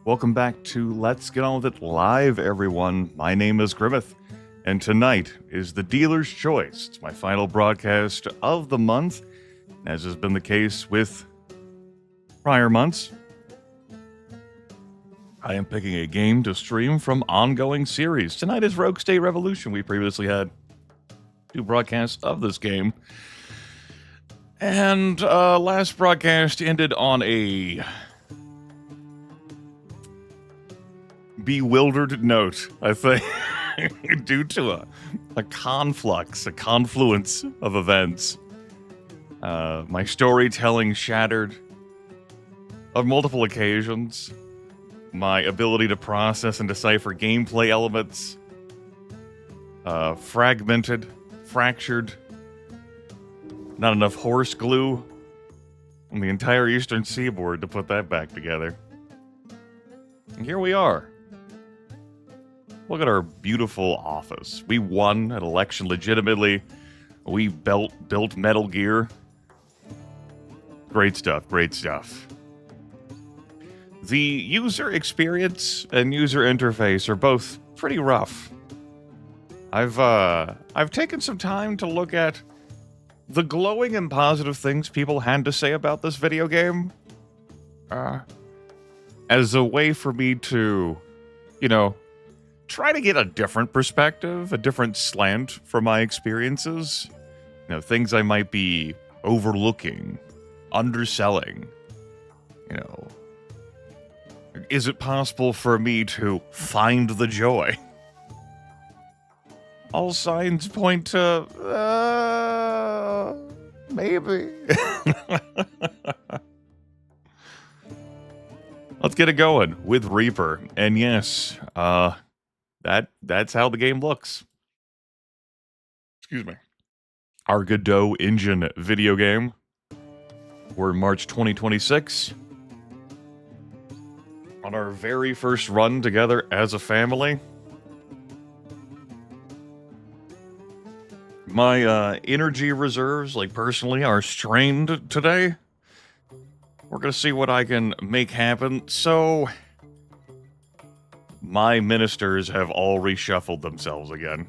Welcome back to Let's Get On With It Live, everyone. My name is Grimith, and tonight is the Dealer's Choice. It's my final broadcast of the month, as has been the case with prior months. I am picking a game to stream from ongoing series. Tonight is Rogue State Revolution. We previously had 2 broadcasts of this game. And last broadcast ended on a bewildered note, I think, due to a conflux, a confluence of events. My storytelling shattered on multiple occasions. My ability to process and decipher gameplay elements fragmented, fractured. Not enough horse glue on the entire eastern seaboard to put that back together. And here we are. Look at our beautiful office. We won an election legitimately. We built Metal Gear. Great stuff, great stuff. The user experience and user interface are both pretty rough. I've taken some time to look at the glowing and positive things people had to say about this video game, as a way for me to, try to get a different perspective, a different slant for my experiences. Things I might be overlooking, underselling. Is it possible for me to find the joy? All signs point to, maybe. Let's get it going with Reaper. And yes, that's how the game looks. Excuse me. Our Godot engine video game. We're in March 2026. On our very first run together as a family. My energy reserves, personally, are strained today. We're going to see what I can make happen. So, my ministers have all reshuffled themselves again.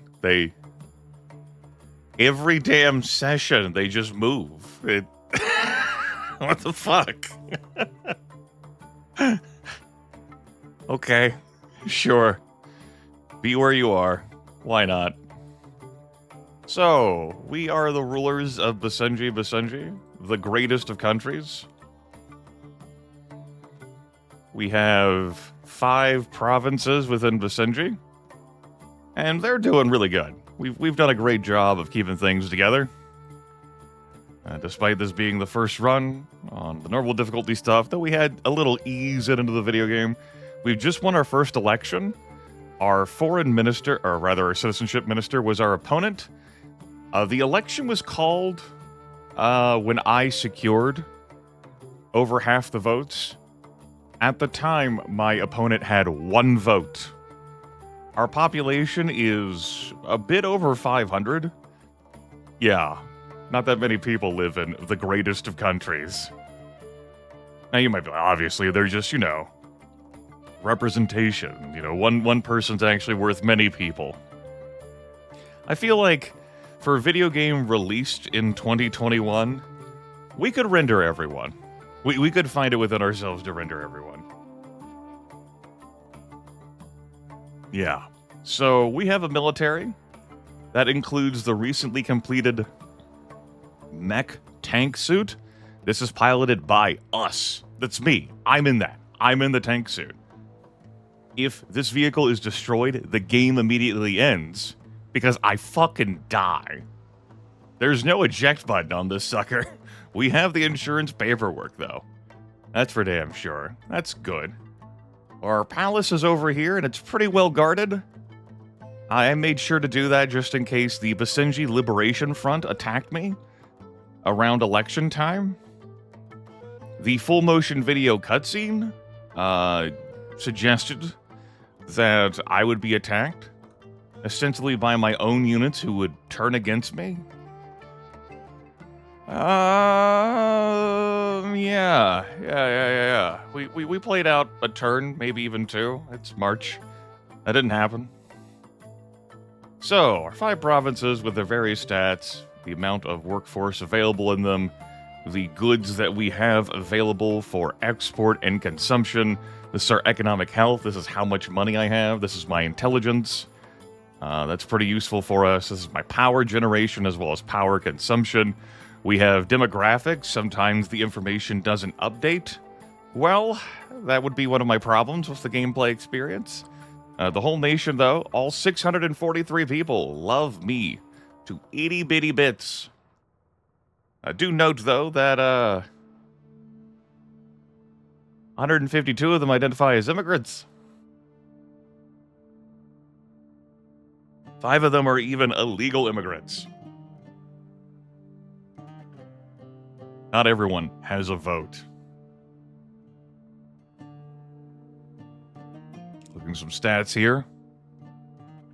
Every damn session, they just move. What the fuck? Okay, sure. Be where you are. Why not? So, we are the rulers of Basenji, the greatest of countries. We have 5 provinces within Basenji, and they're doing really good. We've done a great job of keeping things together. Despite this being the first run on the normal difficulty stuff, though we had a little ease into the video game. We've just won our first election. Our foreign minister, or rather our citizenship minister, was our opponent. The election was called when I secured over half the votes. At the time, my opponent had 1 vote. Our population is a bit over 500. Yeah, not that many people live in the greatest of countries. Now you might be like, obviously, they're just, representation. One person's actually worth many people. I feel like for a video game released in 2021, we could render everyone. We could find it within ourselves to render everyone. Yeah. So we have a military that includes the recently completed mech tank suit. This is piloted by us. That's me. I'm in that. I'm in the tank suit. If this vehicle is destroyed, the game immediately ends because I fucking die. There's no eject button on this sucker. We have the insurance paperwork, though. That's for damn sure. That's good. Our palace is over here, and it's pretty well guarded. I made sure to do that just in case the Basenji Liberation Front attacked me around election time. The full-motion video cutscene suggested that I would be attacked, ostensibly by my own units who would turn against me. Yeah. We played out a turn, maybe even two. It's March. That didn't happen. So, our 5 provinces with their various stats, the amount of workforce available in them, the goods that we have available for export and consumption. This is our economic health. This is how much money I have. This is my intelligence. That's pretty useful for us. This is my power generation as well as power consumption. We have demographics. Sometimes the information doesn't update. Well, that would be one of my problems with the gameplay experience. The whole nation, though, all 643 people love me to itty bitty bits. Do note, though, that 152 of them identify as immigrants. 5 of them are even illegal immigrants. Not everyone has a vote. Looking some stats here.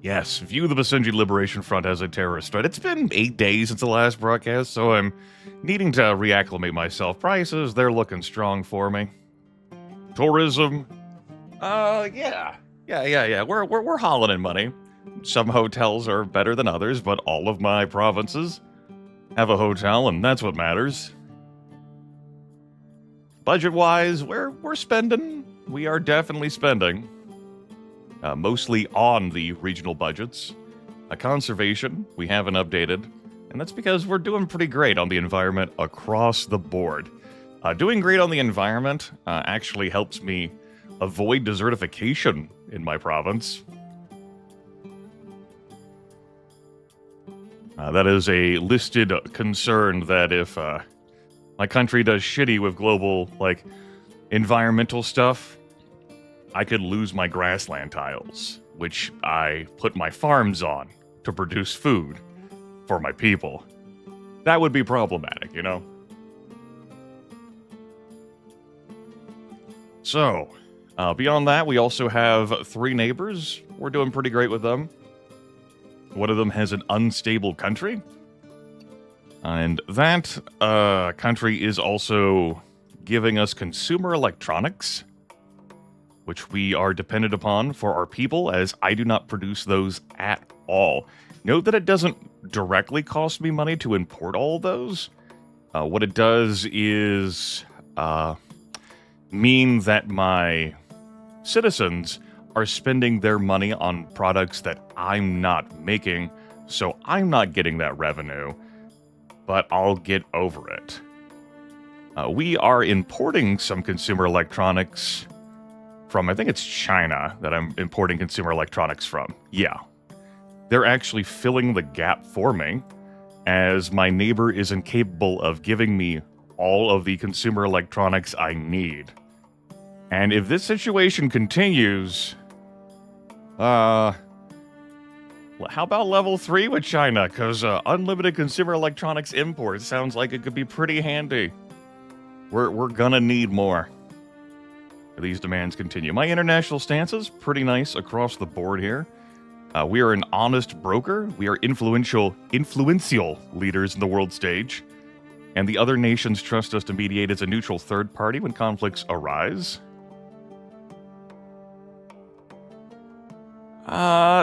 Yes, view the Basenji Liberation Front as a terrorist threat. It's been 8 days since the last broadcast, so I'm needing to reacclimate myself. Prices, they're looking strong for me. Tourism, yeah. We're hauling in money. Some hotels are better than others, but all of my provinces have a hotel, and that's what matters. Budget-wise, we're spending. We are definitely spending. Mostly on the regional budgets. Conservation, we haven't updated, and that's because we're doing pretty great on the environment across the board. Doing great on the environment actually helps me avoid desertification in my province. That is a listed concern that if my country does shitty with global, environmental stuff, I could lose my grassland tiles, which I put my farms on to produce food for my people. That would be problematic, you know? So, beyond that, we also have 3 neighbors. We're doing pretty great with them. One of them has an unstable country. And that country is also giving us consumer electronics, which we are dependent upon for our people, as I do not produce those at all. Note that it doesn't directly cost me money to import all of those. What it does is mean that my citizens are spending their money on products that I'm not making, so I'm not getting that revenue, but I'll get over it. We are importing some consumer electronics from, I think it's China that I'm importing consumer electronics from. Yeah. They're actually filling the gap for me, as my neighbor is incapable of giving me all of the consumer electronics I need. And if this situation continues, how about level 3 with China? Because unlimited consumer electronics imports sounds like it could be pretty handy. We're gonna need more. These demands continue. My international stance is pretty nice across the board here. We are an honest broker. We are influential leaders in the world stage. And the other nations trust us to mediate as a neutral third party when conflicts arise.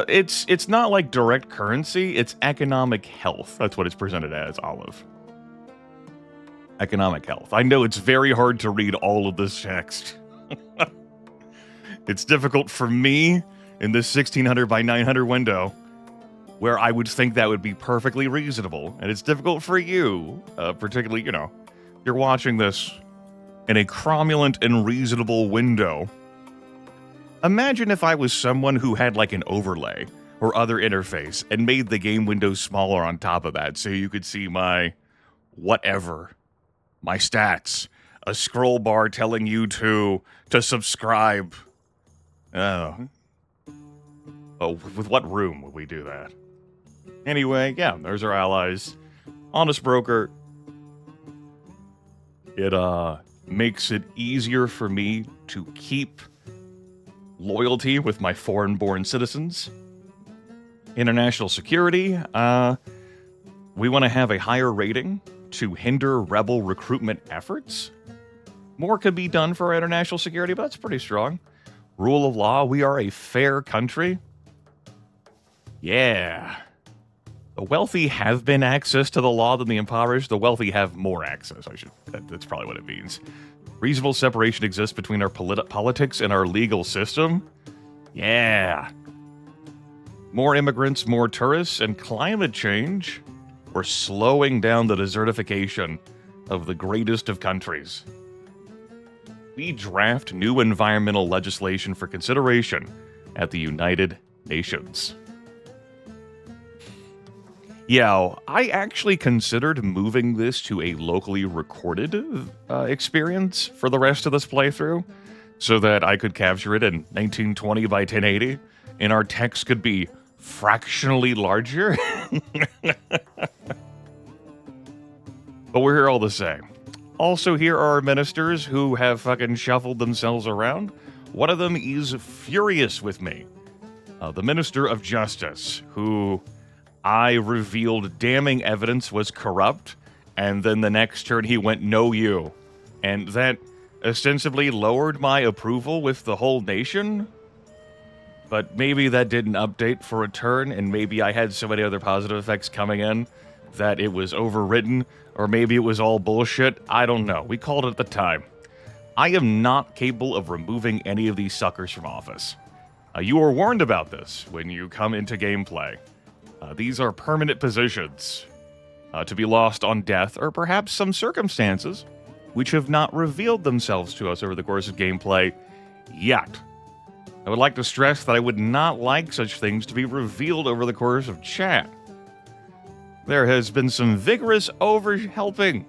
It's not like direct currency, it's economic health. That's what it's presented as, Olive. Economic health. I know it's very hard to read all of this text. It's difficult for me in this 1600 by 900 window, where I would think that would be perfectly reasonable. And it's difficult for you, particularly, you're watching this in a cromulent and reasonable window. Imagine if I was someone who had an overlay or other interface and made the game window smaller on top of that so you could see my whatever, my stats, a scroll bar telling you to subscribe. Oh, with what room would we do that? Anyway, yeah, there's our allies. Honest broker. It makes it easier for me to keep loyalty with my foreign-born citizens. International security. We want to have a higher rating to hinder rebel recruitment efforts. More could be done for our international security, but that's pretty strong. Rule of law, we are a fair country. Yeah. The wealthy have been access to the law than the impoverished. The wealthy have more access. That's probably what it means. Reasonable separation exists between our politics and our legal system. Yeah. More immigrants, more tourists, and climate change. We're slowing down the desertification of the greatest of countries. We draft new environmental legislation for consideration at the United Nations. Yeah, I actually considered moving this to a locally recorded experience for the rest of this playthrough, so that I could capture it in 1920 by 1080, and our text could be fractionally larger. But we're here all the same. Also, here are our ministers who have fucking shuffled themselves around. One of them is furious with me. The Minister of Justice, who I revealed damning evidence was corrupt, and then the next turn he went, "No, you." And that ostensibly lowered my approval with the whole nation. But maybe that didn't update for a turn, and maybe I had so many other positive effects coming in that it was overwritten, or maybe it was all bullshit. I don't know. We called it at the time. I am not capable of removing any of these suckers from office. You are warned about this when you come into gameplay. These are permanent positions to be lost on death, or perhaps some circumstances which have not revealed themselves to us over the course of gameplay yet. I would like to stress that I would not like such things to be revealed over the course of chat. There has been some vigorous over-helping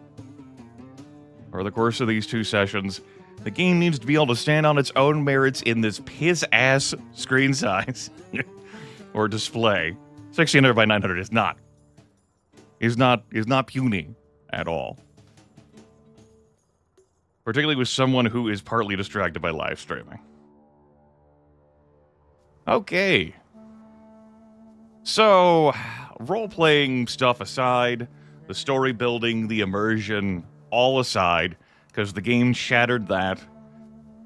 over the course of these 2 sessions. The game needs to be able to stand on its own merits in this piss-ass screen size or display. 1600 by 900 is not puny at all. Particularly with someone who is partly distracted by live streaming. Okay. So, role-playing stuff aside, the story building, the immersion, all aside, because the game shattered that,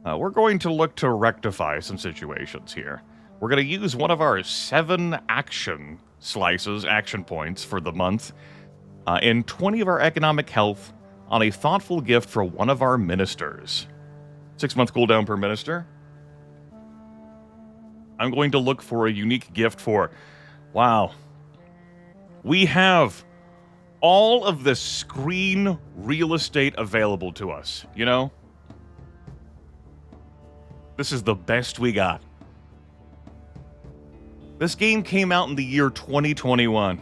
we're going to look to rectify some situations here. We're going to use one of our 7 action points for the month, and 20 of our economic health on a thoughtful gift for one of our ministers. 6-month cooldown per minister. I'm going to look for a unique gift for... Wow. We have all of the screen real estate available to us, you know? This is the best we got. This game came out in the year 2021.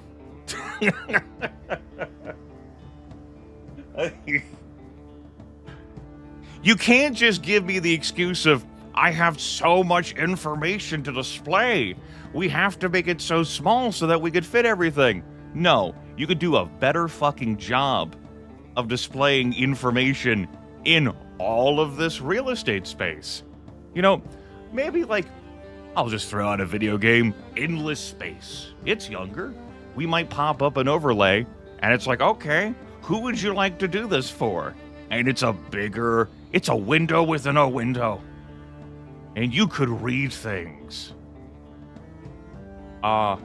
You can't just give me the excuse of, I have so much information to display. We have to make it so small so that we could fit everything. No, you could do a better fucking job of displaying information in all of this real estate space. You know, maybe like, I'll just throw out a video game, Endless Space. It's younger. We might pop up an overlay, and it's like, okay, who would you like to do this for? And it's a window within a window. And you could read things. Lack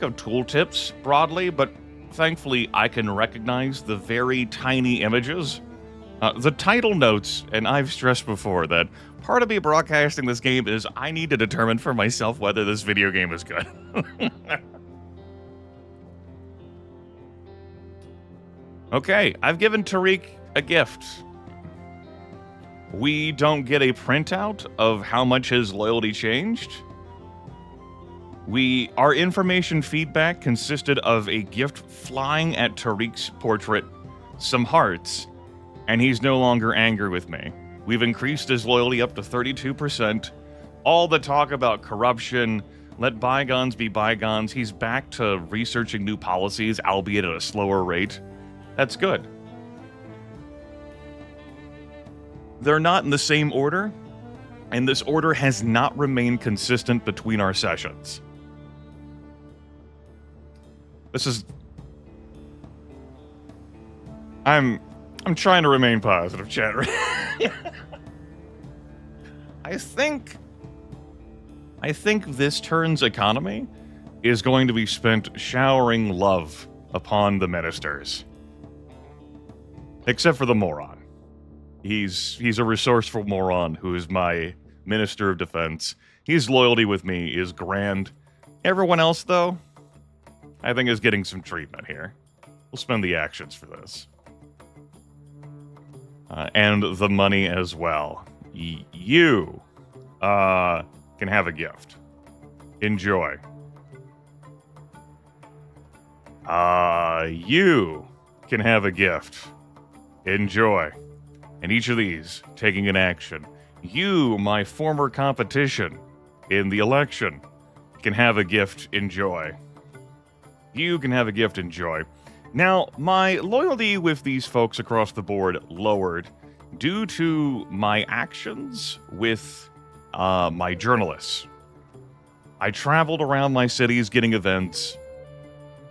of tooltips broadly, but thankfully I can recognize the very tiny images. The title notes, and I've stressed before that part of me broadcasting this game is I need to determine for myself whether this video game is good. Okay, I've given Tariq a gift. We don't get a printout of how much his loyalty changed. Our information feedback consisted of a gift flying at Tariq's portrait, some hearts, and he's no longer angry with me. We've increased his loyalty up to 32%. All the talk about corruption, let bygones be bygones, he's back to researching new policies, albeit at a slower rate. That's good. They're not in the same order, and this order has not remained consistent between our sessions. I'm I'm trying to remain positive, chat. I think this turn's economy is going to be spent showering love upon the ministers. Except for the moron. He's a resourceful moron who is my Minister of Defense. His loyalty with me is grand. Everyone else, though, I think is getting some treatment here. We'll spend the actions for this. And the money as well. You can have a gift. Enjoy. You can have a gift. Enjoy. And each of these taking an action. You, my former competition in the election, can have a gift. Enjoy. You can have a gift. Enjoy. Now, my loyalty with these folks across the board lowered due to my actions with my journalists. I traveled around my cities getting events.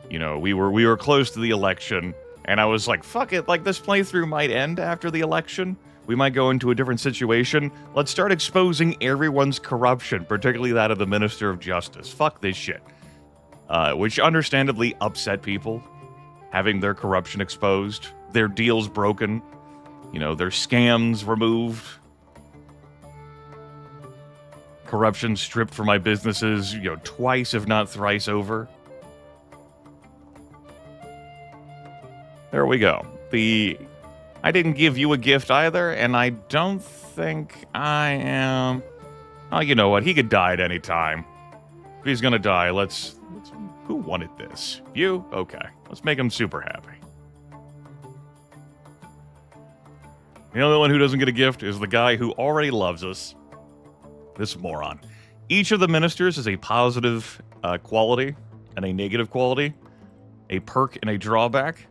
You know, we were close to the election, and I was like, fuck it, like this playthrough might end after the election. We might go into a different situation. Let's start exposing everyone's corruption, particularly that of the Minister of Justice. Fuck this shit. Which understandably upset people, having their corruption exposed, their deals broken, you know, their scams removed, corruption stripped from my businesses, you know, twice if not thrice over. There we go. I didn't give you a gift either, and I don't think I am... Oh, you know what? He could die at any time. If he's gonna die, let's... Who wanted this? You? Okay. Let's make him super happy. The only one who doesn't get a gift is the guy who already loves us. This moron. Each of the ministers is a positive quality and a negative quality, a perk and a drawback.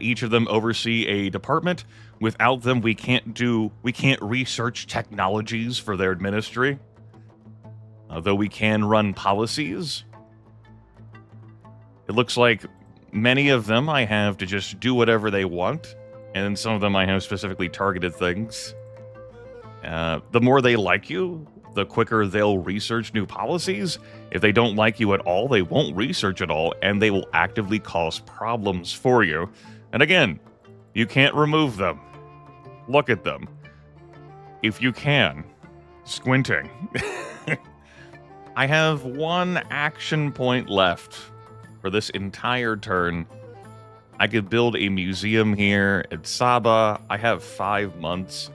Each of them oversee a department. Without them, we can't research technologies for their ministry. Though we can run policies. It looks like many of them I have to just do whatever they want, and then some of them I have specifically targeted things. The more they like you, the quicker they'll research new policies. If they don't like you at all, they won't research at all, and they will actively cause problems for you. And again, you can't remove them. Look at them. If you can. Squinting. I have one action point left for this entire turn. I could build a museum here at Saba. I have 5 months.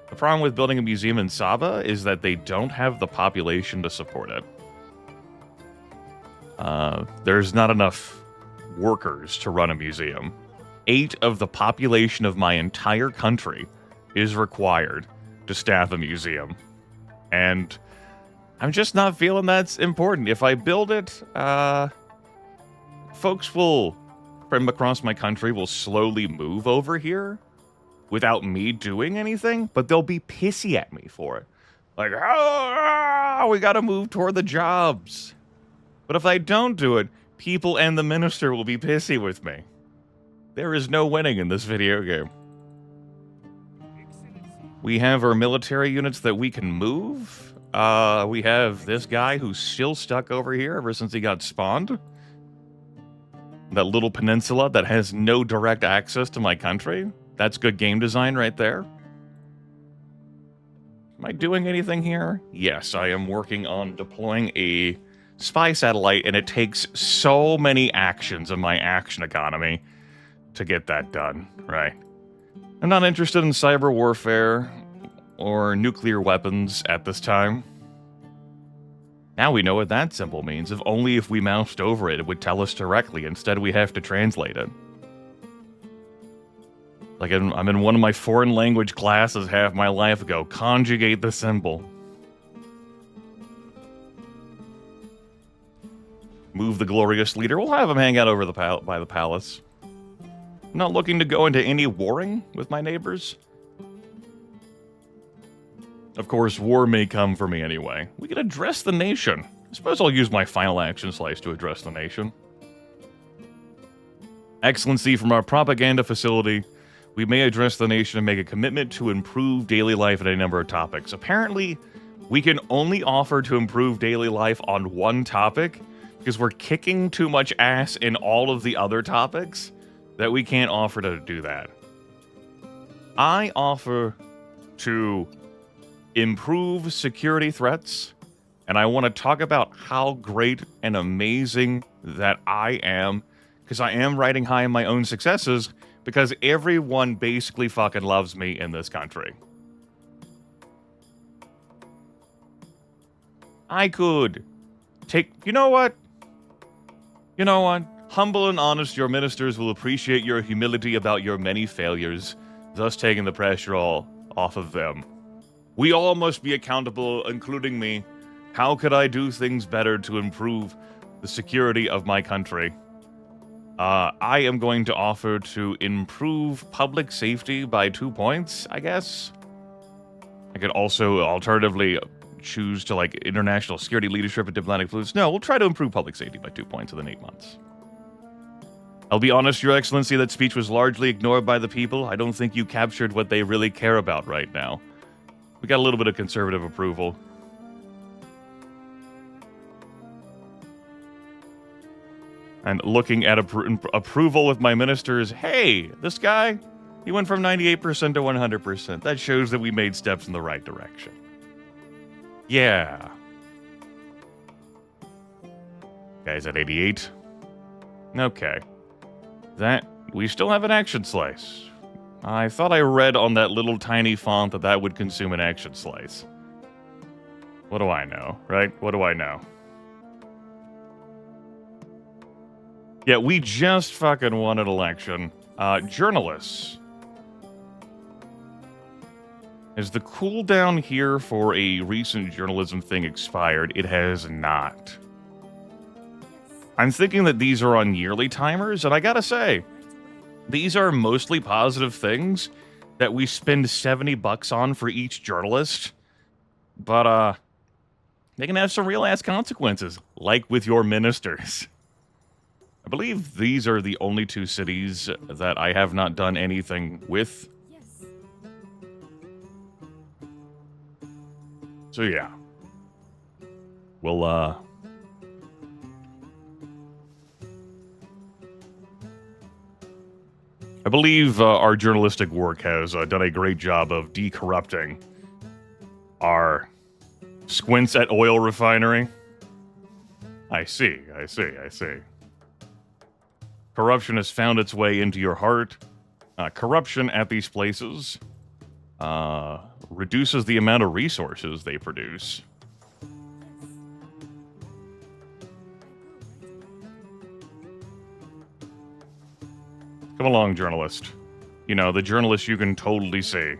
The problem with building a museum in Saba is that they don't have the population to support it. There's not enough workers to run a museum. 8 of the population of my entire country is required to staff a museum. And I'm just not feeling that's important. If I build it, folks from across my country will slowly move over here without me doing anything, but they'll be pissy at me for it. Like, oh, we gotta move toward the jobs. But if I don't do it, people and the minister will be pissy with me. There is no winning in this video game. We have our military units that we can move. We have this guy who's still stuck over here ever since he got spawned. That little peninsula that has no direct access to my country. That's good game design right there. Am I doing anything here? Yes, I am working on deploying a spy satellite, and it takes so many actions in my action economy to get that done, right? I'm not interested in cyber warfare or nuclear weapons at this time. Now we know what that symbol means. If only if we moused over it, it would tell us directly. Instead, we have to translate it. Like I'm in one of my foreign language classes half my life ago. Conjugate the symbol. Move the glorious leader. We'll have him hang out over by the palace. I'm not looking to go into any warring with my neighbors. Of course, war may come for me anyway. We can address the nation. I suppose I'll use my final action slice to address the nation. Excellency from our propaganda facility. We may address the nation and make a commitment to improve daily life at a number of topics. Apparently, we can only offer to improve daily life on one topic because we're kicking too much ass in all of the other topics that we can't offer to do that. I offer to improve security threats, and I want to talk about how great and amazing that I am, because I am riding high in my own successes, because everyone basically fucking loves me in this country. I could take... You know what? Humble and honest, your ministers will appreciate your humility about your many failures, thus taking the pressure all off of them. We all must be accountable, including me. How could I do things better to improve the security of my country? I am going to offer to improve public safety by 2 points, I guess. I could also alternatively choose to, like, international security leadership and diplomatic influence. No, we'll try to improve public safety by 2 points within 8 months. I'll be honest, Your Excellency, that speech was largely ignored by the people. I don't think you captured what they really care about right now. We got a little bit of conservative approval. And looking at approval with my ministers, hey, this guy, he went from 98% to 100%. That shows that we made steps in the right direction. Yeah. Guy's at 88. Okay. We still have an action slice. I thought I read on that little tiny font that that would consume an action slice. What do I know, right? What do I know? Yeah, we just fucking won an election. Journalists. Has the cooldown here for a recent journalism thing expired? It has not. I'm thinking that these are on yearly timers, and I gotta say, these are mostly positive things that we spend $70 on for each journalist. But, they can have some real-ass consequences, like with your ministers. I believe these are the only 2 cities that I have not done anything with. So yeah. We'll, I believe our journalistic work has done a great job of decorrupting our squints at oil refinery. I see. Corruption has found its way into your heart. Corruption at these places reduces the amount of resources they produce. Come along, journalist. You know, the journalist you can totally see.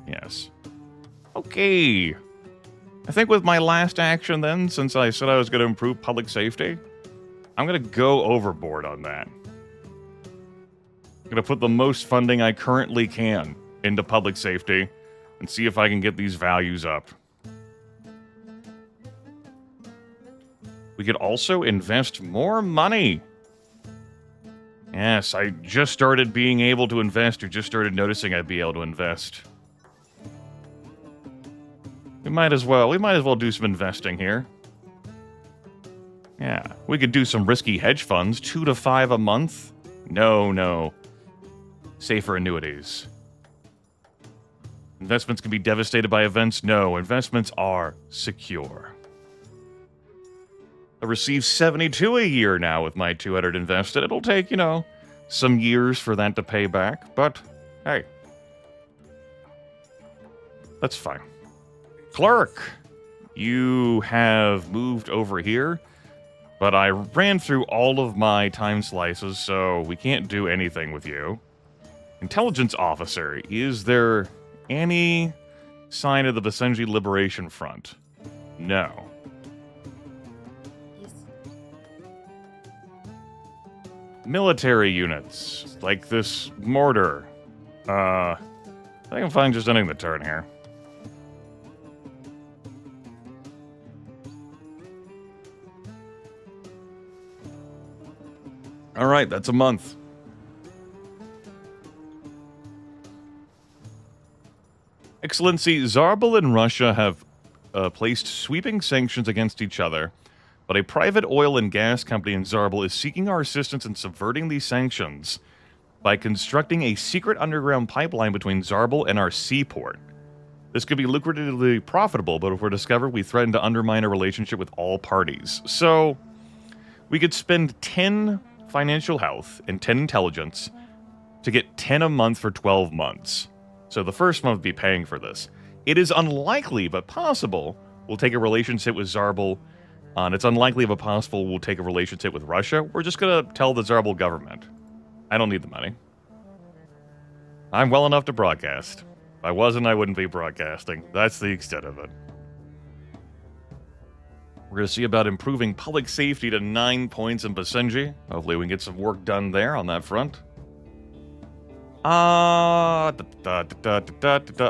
Yes. Okay. I think with my last action then, since I said I was going to improve public safety, I'm going to go overboard on that. I'm going to put the most funding I currently can into public safety and see if I can get these values up. We could also invest more money. Yes, I just started being able to invest, or just started noticing I'd be able to invest. We might as well do some investing here. Yeah, we could do some risky hedge funds, 2 to 5 a month. No. Safer annuities. Investments can be devastated by events. No, investments are secure. I receive 72 a year now with my 200 invested. It'll take, some years for that to pay back, but hey. That's fine. Clerk, you have moved over here, but I ran through all of my time slices, so we can't do anything with you. Intelligence officer, is there any sign of the Basenji Liberation Front? No. Military units, like this mortar. I think I'm fine just ending the turn here. Alright, that's a month. Excellency, Zarbal and Russia have placed sweeping sanctions against each other, but a private oil and gas company in Zarbal is seeking our assistance in subverting these sanctions by constructing a secret underground pipeline between Zarbal and our seaport. This could be lucratively profitable, but if we're discovered, we threaten to undermine a relationship with all parties. So, we could spend 10 financial health and 10 intelligence to get 10 a month for 12 months. So the first month would be paying for this. It is unlikely, but possible, we'll take a relationship with Zarbal. And it's unlikely, but possible, we'll take a relationship with Russia. We're just going to tell the Zarbal government. I don't need the money. I'm well enough to broadcast. If I wasn't, I wouldn't be broadcasting. That's the extent of it. We're going to see about improving public safety to 9 points in Basenji. Hopefully we can get some work done there on that front.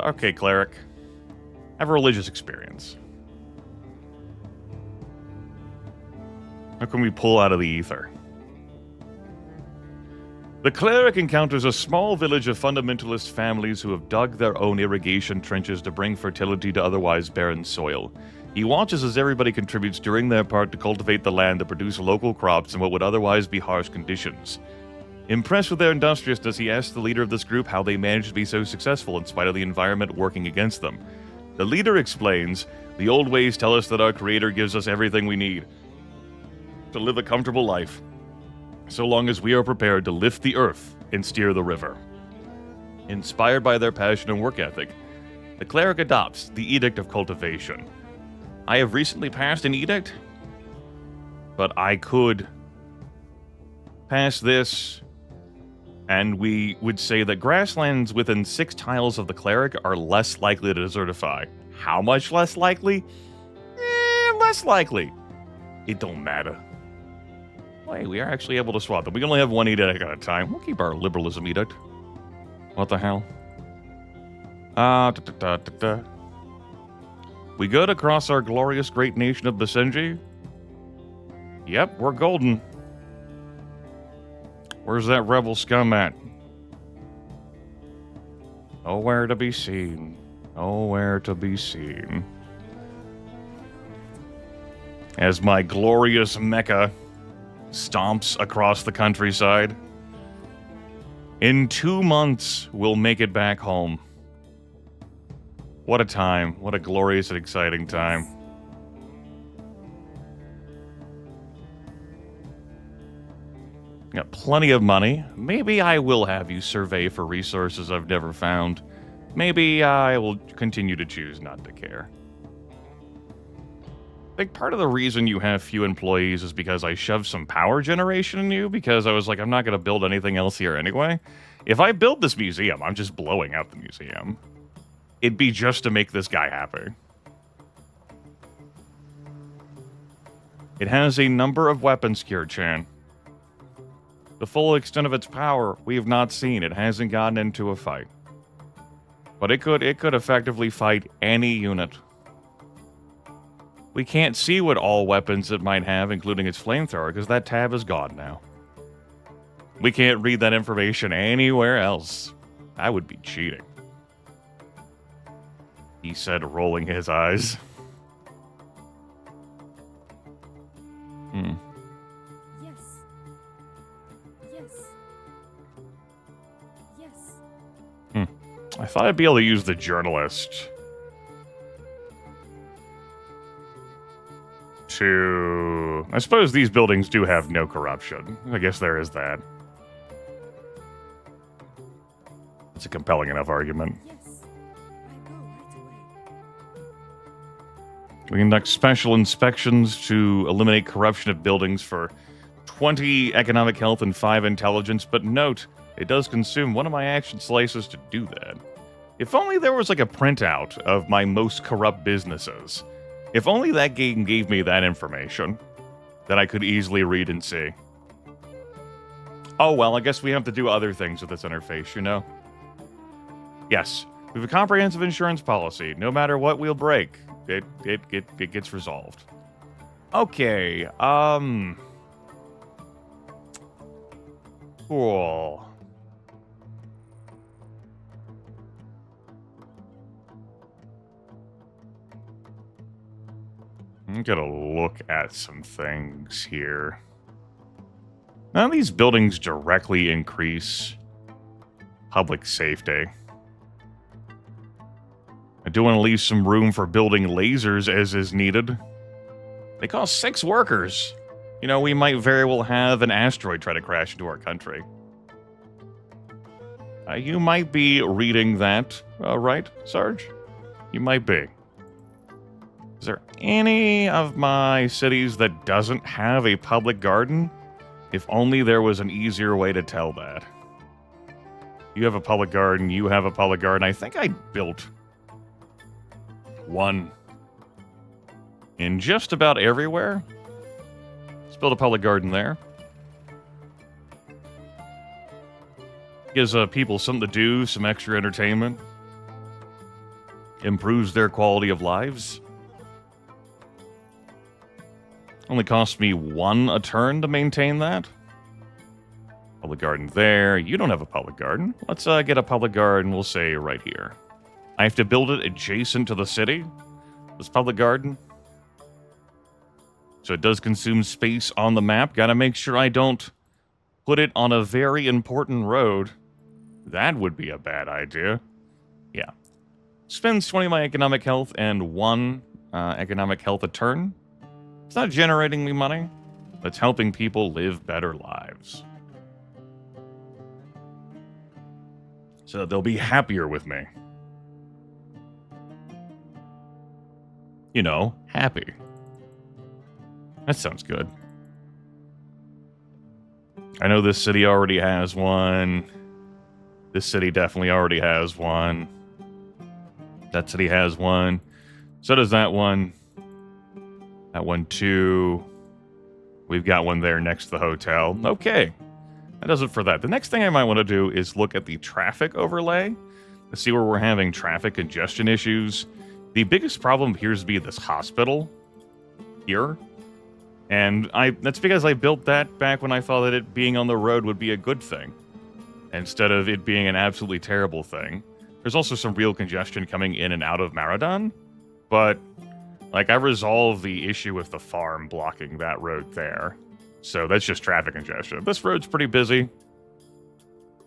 Okay, cleric. Have a religious experience. What can we pull out of the ether? The cleric encounters a small village of fundamentalist families who have dug their own irrigation trenches to bring fertility to otherwise barren soil. He watches as everybody contributes doing their part to cultivate the land to produce local crops in what would otherwise be harsh conditions. Impressed with their industriousness, he asks the leader of this group how they managed to be so successful in spite of the environment working against them. The leader explains, "The old ways tell us that our Creator gives us everything we need to live a comfortable life, so long as we are prepared to lift the earth and steer the river." Inspired by their passion and work ethic, the cleric adopts the Edict of Cultivation. I have recently passed an edict, but I could pass this, and we would say that grasslands within 6 tiles of the cleric are less likely to desertify. How much less likely? Less likely. It don't matter. Wait, we are actually able to swap them. We can only have one edict at a time. We'll keep our liberalism edict. What the hell? We good across our glorious great nation of Basenji? Yep, we're golden. Where's that rebel scum at? Nowhere to be seen. Nowhere to be seen. As my glorious Mecca stomps across the countryside. In 2 months, we'll make it back home. What a time. What a glorious and exciting time. Got plenty of money. Maybe I will have you survey for resources I've never found. Maybe I will continue to choose not to care. I think part of the reason you have few employees is because I shoved some power generation in you, because I was like, I'm not going to build anything else here anyway. If I build this museum, I'm just blowing out the museum. It'd be just to make this guy happy. It has a number of weapons, Kir-chan. The full extent of its power, we have not seen. It hasn't gotten into a fight. But it could effectively fight any unit. We can't see what all weapons it might have, including its flamethrower, because that tab is gone now. We can't read that information anywhere else. That would be cheating. He said, rolling his eyes. I thought I'd be able to use the journalist to... I suppose these buildings do have no corruption. I guess there is that. It's a compelling enough argument. We conduct special inspections to eliminate corruption of buildings for 20 economic health and 5 intelligence, but note, it does consume one of my action slices to do that. If only there was like a printout of my most corrupt businesses. If only that game gave me that information that I could easily read and see. Oh well, I guess we have to do other things with this interface, you know? Yes, we have a comprehensive insurance policy. No matter what we'll break, it gets resolved. Okay, cool. I'm gonna look at some things here. None of these buildings directly increase public safety. I do want to leave some room for building lasers as is needed. They cost 6 workers. You know, we might very well have an asteroid try to crash into our country. You might be reading that, right, Sarge? You might be. Is there any of my cities that doesn't have a public garden? If only there was an easier way to tell that. You have a public garden, you have a public garden. I think I built one in just about everywhere. Let's build a public garden there. Gives people something to do, some extra entertainment. Improves their quality of lives. Only costs me 1 a turn to maintain that. Public garden there. You don't have a public garden. Let's get a public garden, we'll say right here. I have to build it adjacent to the city. This public garden. So it does consume space on the map. Gotta make sure I don't put it on a very important road. That would be a bad idea. Yeah. Spends 20 of my economic health and 1 economic health a turn. It's not generating me money. It's helping people live better lives. So they'll be happier with me. You know, happy. That sounds good. I know this city already has one. This city definitely already has one. That city has one. So does that one. That one too. We've got one there next to the hotel. Okay. That does it for that. The next thing I might want to do is look at the traffic overlay to see where we're having traffic congestion issues. The biggest problem appears to be this hospital here. And that's because I built that back when I thought that it being on the road would be a good thing, instead of it being an absolutely terrible thing. There's also some real congestion coming in and out of Maradon, but like I resolved the issue with the farm blocking that road there. So that's just traffic congestion. This road's pretty busy.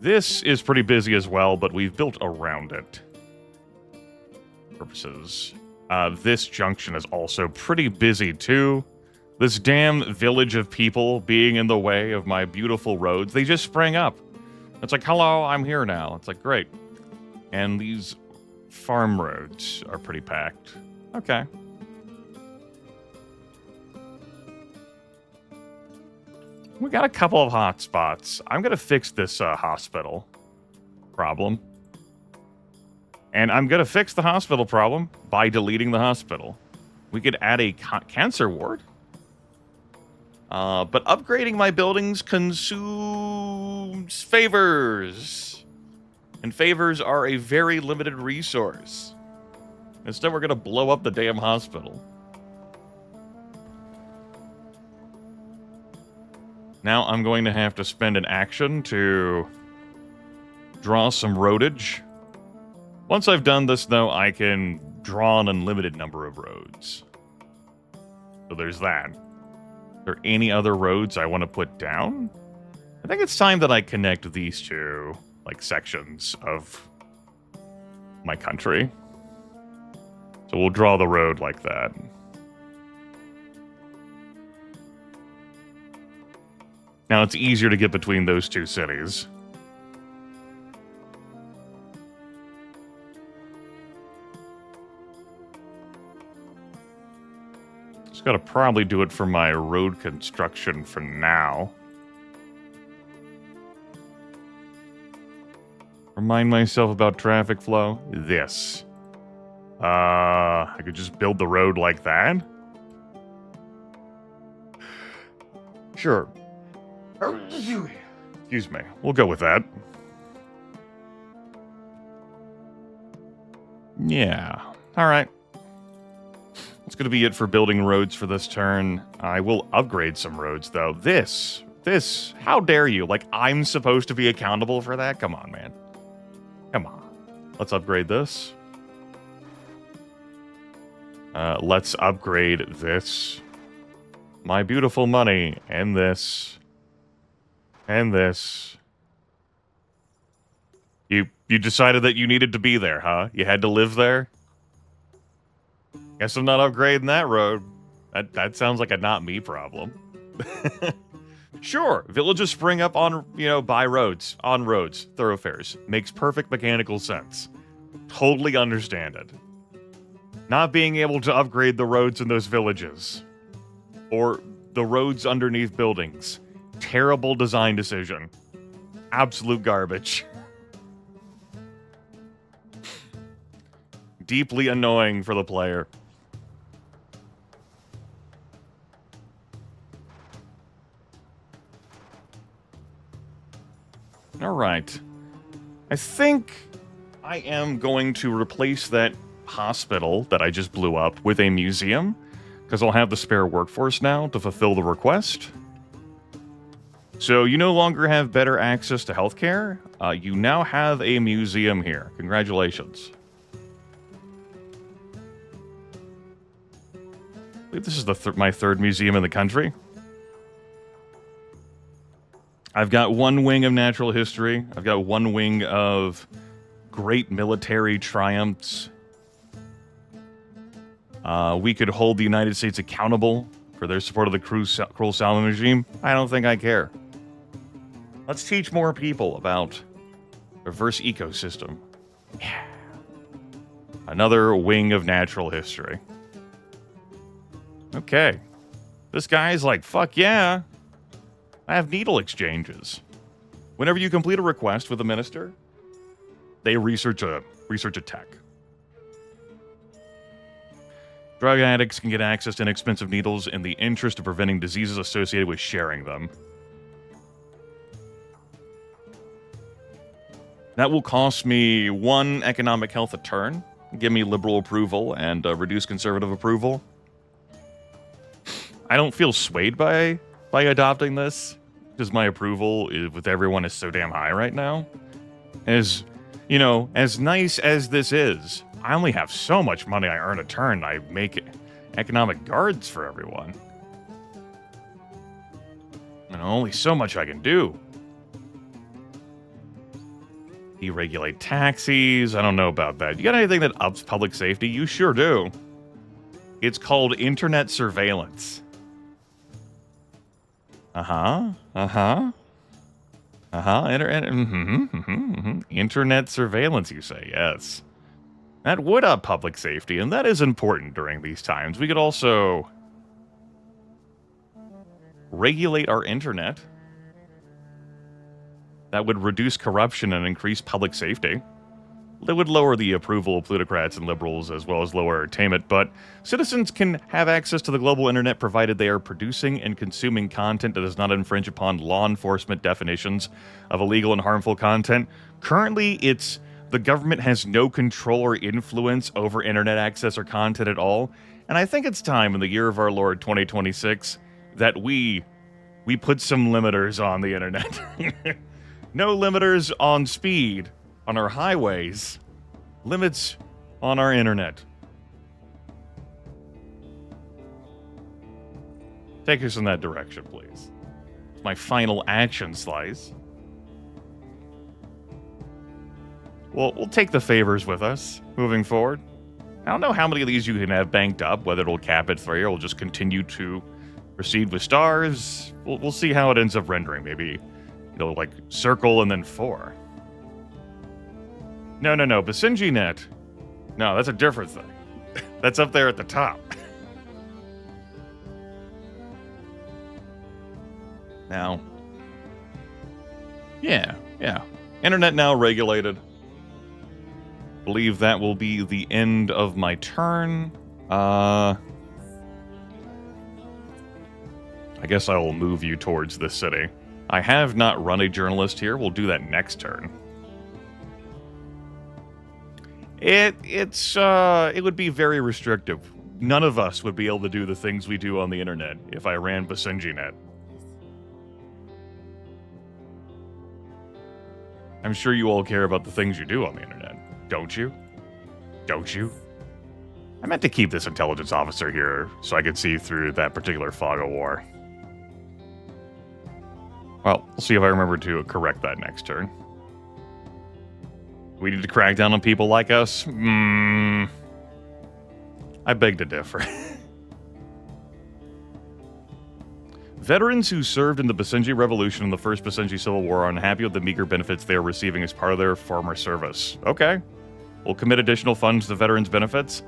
This is pretty busy as well, but we've built around it. Purposes. This junction is also pretty busy too. This damn village of people being in the way of my beautiful roads, they just sprang up. It's like, hello, I'm here now. It's like, great. And these farm roads are pretty packed. Okay. We got a couple of hot spots. I'm going to fix this hospital problem. And I'm going to fix the hospital problem by deleting the hospital. We could add a cancer ward. But upgrading my buildings consumes favors. And favors are a very limited resource. Instead, we're going to blow up the damn hospital. Now I'm going to have to spend an action to draw some roadage. Once I've done this, though, I can draw an unlimited number of roads. So there's that. Are there any other roads I want to put down? I think it's time that I connect these two, like, sections of my country. So we'll draw the road like that. Now it's easier to get between those two cities. Just gotta probably do it for my road construction for now. Remind myself about traffic flow. This. I could just build the road like that. Sure. Excuse me. We'll go with that. Yeah. All right. That's going to be it for building roads for this turn. I will upgrade some roads, though. This. How dare you? Like, I'm supposed to be accountable for that? Come on, man. Come on. Let's upgrade this. Let's upgrade this. My beautiful money. And this. And this. You decided that you needed to be there, huh? You had to live there? Guess I'm not upgrading that road. That sounds like a not me problem. Sure, villages spring up on, by roads, on roads, thoroughfares. Makes perfect mechanical sense. Totally understand it. Not being able to upgrade the roads in those villages. Or the roads underneath buildings. Terrible design decision. Absolute garbage. Deeply annoying for the player. Alright. I think I am going to replace that hospital that I just blew up with a museum, because I'll have the spare workforce now to fulfill the request. So you no longer have better access to healthcare. You now have a museum here. Congratulations. I believe this is my third museum in the country. I've got one wing of natural history. I've got one wing of great military triumphs. We could hold the United States accountable for their support of the cruel Salman regime. I don't think I care. Let's teach more people about reverse ecosystem. Yeah. Another wing of natural history. Okay. This guy's like, fuck yeah. I have needle exchanges. Whenever you complete a request with a minister, they research a tech. Drug addicts can get access to inexpensive needles in the interest of preventing diseases associated with sharing them. That will cost me 1 economic health a turn, give me liberal approval, and reduce conservative approval. I don't feel swayed by adopting this, because my approval with everyone is so damn high right now. As nice as this is, I only have so much money I earn a turn. I make economic guards for everyone. And only so much I can do. Deregulate taxis. I don't know about that. You got anything that ups public safety? You sure do. It's called internet surveillance. Internet surveillance, you say, yes. That would up public safety, and that is important during these times. We could also regulate our internet. That would reduce corruption and increase public safety. That would lower the approval of plutocrats and liberals, as well as lower entertainment, but citizens can have access to the global internet provided they are producing and consuming content that does not infringe upon law enforcement definitions of illegal and harmful content. Currently, the government has no control or influence over internet access or content at all, and I think it's time in the year of our Lord 2026 that we put some limiters on the internet. No limiters on speed on our highways. Limits on our internet. Take us in that direction, please. It's my final action slice. We'll take the favors with us moving forward. I don't know how many of these you can have banked up, whether it'll cap at 3 or we'll just continue to proceed with stars. We'll see how it ends up rendering. Maybe, like circle and then 4. No, BasenjiNet. No, that's a different thing. That's up there at the top. Now. Yeah. Internet now regulated. Believe that will be the end of my turn. I guess I will move you towards this city. I have not run a journalist here. We'll do that next turn. It would be very restrictive. None of us would be able to do the things we do on the internet if I ran BasenjiNet. I'm sure you all care about the things you do on the internet, don't you? Don't you? I meant to keep this intelligence officer here so I could see through that particular fog of war. Well, we'll see if I remember to correct that next turn. We need to crack down on people like us? I beg to differ. Veterans who served in the Basenji Revolution and the First Basenji Civil War are unhappy with the meager benefits they are receiving as part of their former service. Okay. We'll commit additional funds to veterans' benefits.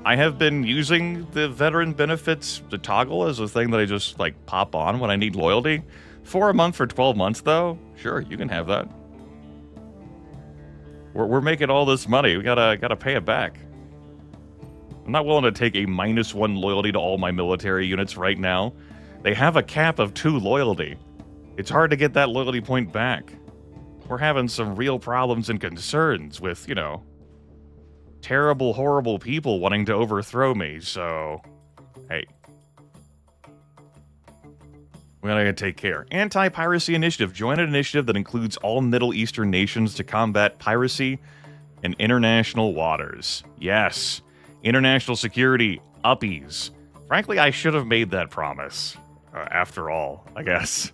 I have been using the veteran benefits to toggle as a thing that I just, like, pop on when I need loyalty. For a month for 12 months, though? Sure, you can have that. We're making all this money. We gotta pay it back. I'm not willing to take a -1 loyalty to all my military units right now. They have a cap of 2 loyalty. It's hard to get that loyalty point back. We're having some real problems and concerns with, you know, terrible, horrible people wanting to overthrow me, so... Hey. We gotta take care. Anti-Piracy Initiative. Join an initiative that includes all Middle Eastern nations to combat piracy in international waters. Yes. International security. Uppies. Frankly, I should have made that promise. After all, I guess.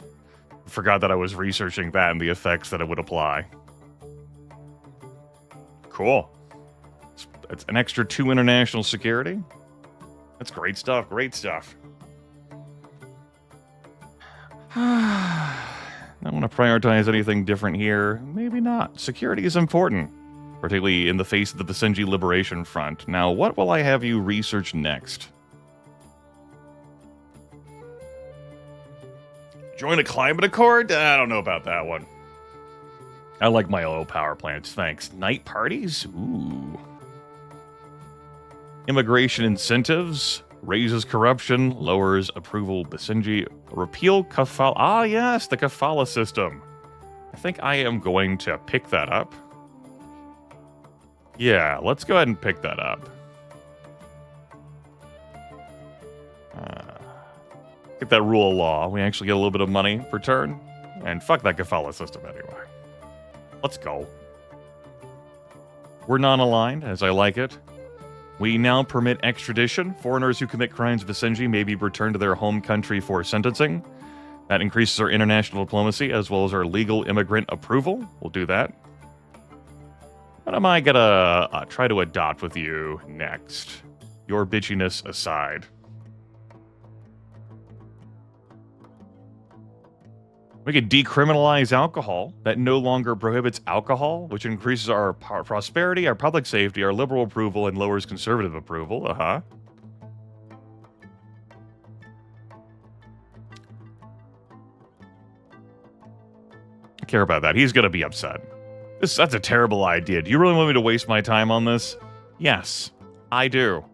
Forgot that I was researching that and the effects that it would apply. Cool. It's an extra 2 international security. That's great stuff, great stuff. I don't want to prioritize anything different here. Maybe not. Security is important, particularly in the face of the Basenji Liberation Front. Now, what will I have you research next? Join a climate accord? I don't know about that one. I like my oil power plants, thanks. Night parties? Ooh. Immigration incentives. Raises corruption. Lowers approval. Basenji. Repeal kafala. Ah, yes, the kafala system. I think I am going to pick that up. Yeah, let's go ahead and pick that up. Get that rule of law. We actually get a little bit of money per turn. And fuck that kafala system anyway. Let's go. We're non-aligned, as I like it. We now permit extradition. Foreigners who commit crimes of Basenji may be returned to their home country for sentencing. That increases our international diplomacy as well as our legal immigrant approval. We'll do that. What am I gonna try to adopt with you next? Your bitchiness aside. We could decriminalize alcohol. That no longer prohibits alcohol, which increases our prosperity, our public safety, our liberal approval, and lowers conservative approval. I care about that. He's going to be upset. That's a terrible idea. Do you really want me to waste my time on this? Yes, I do.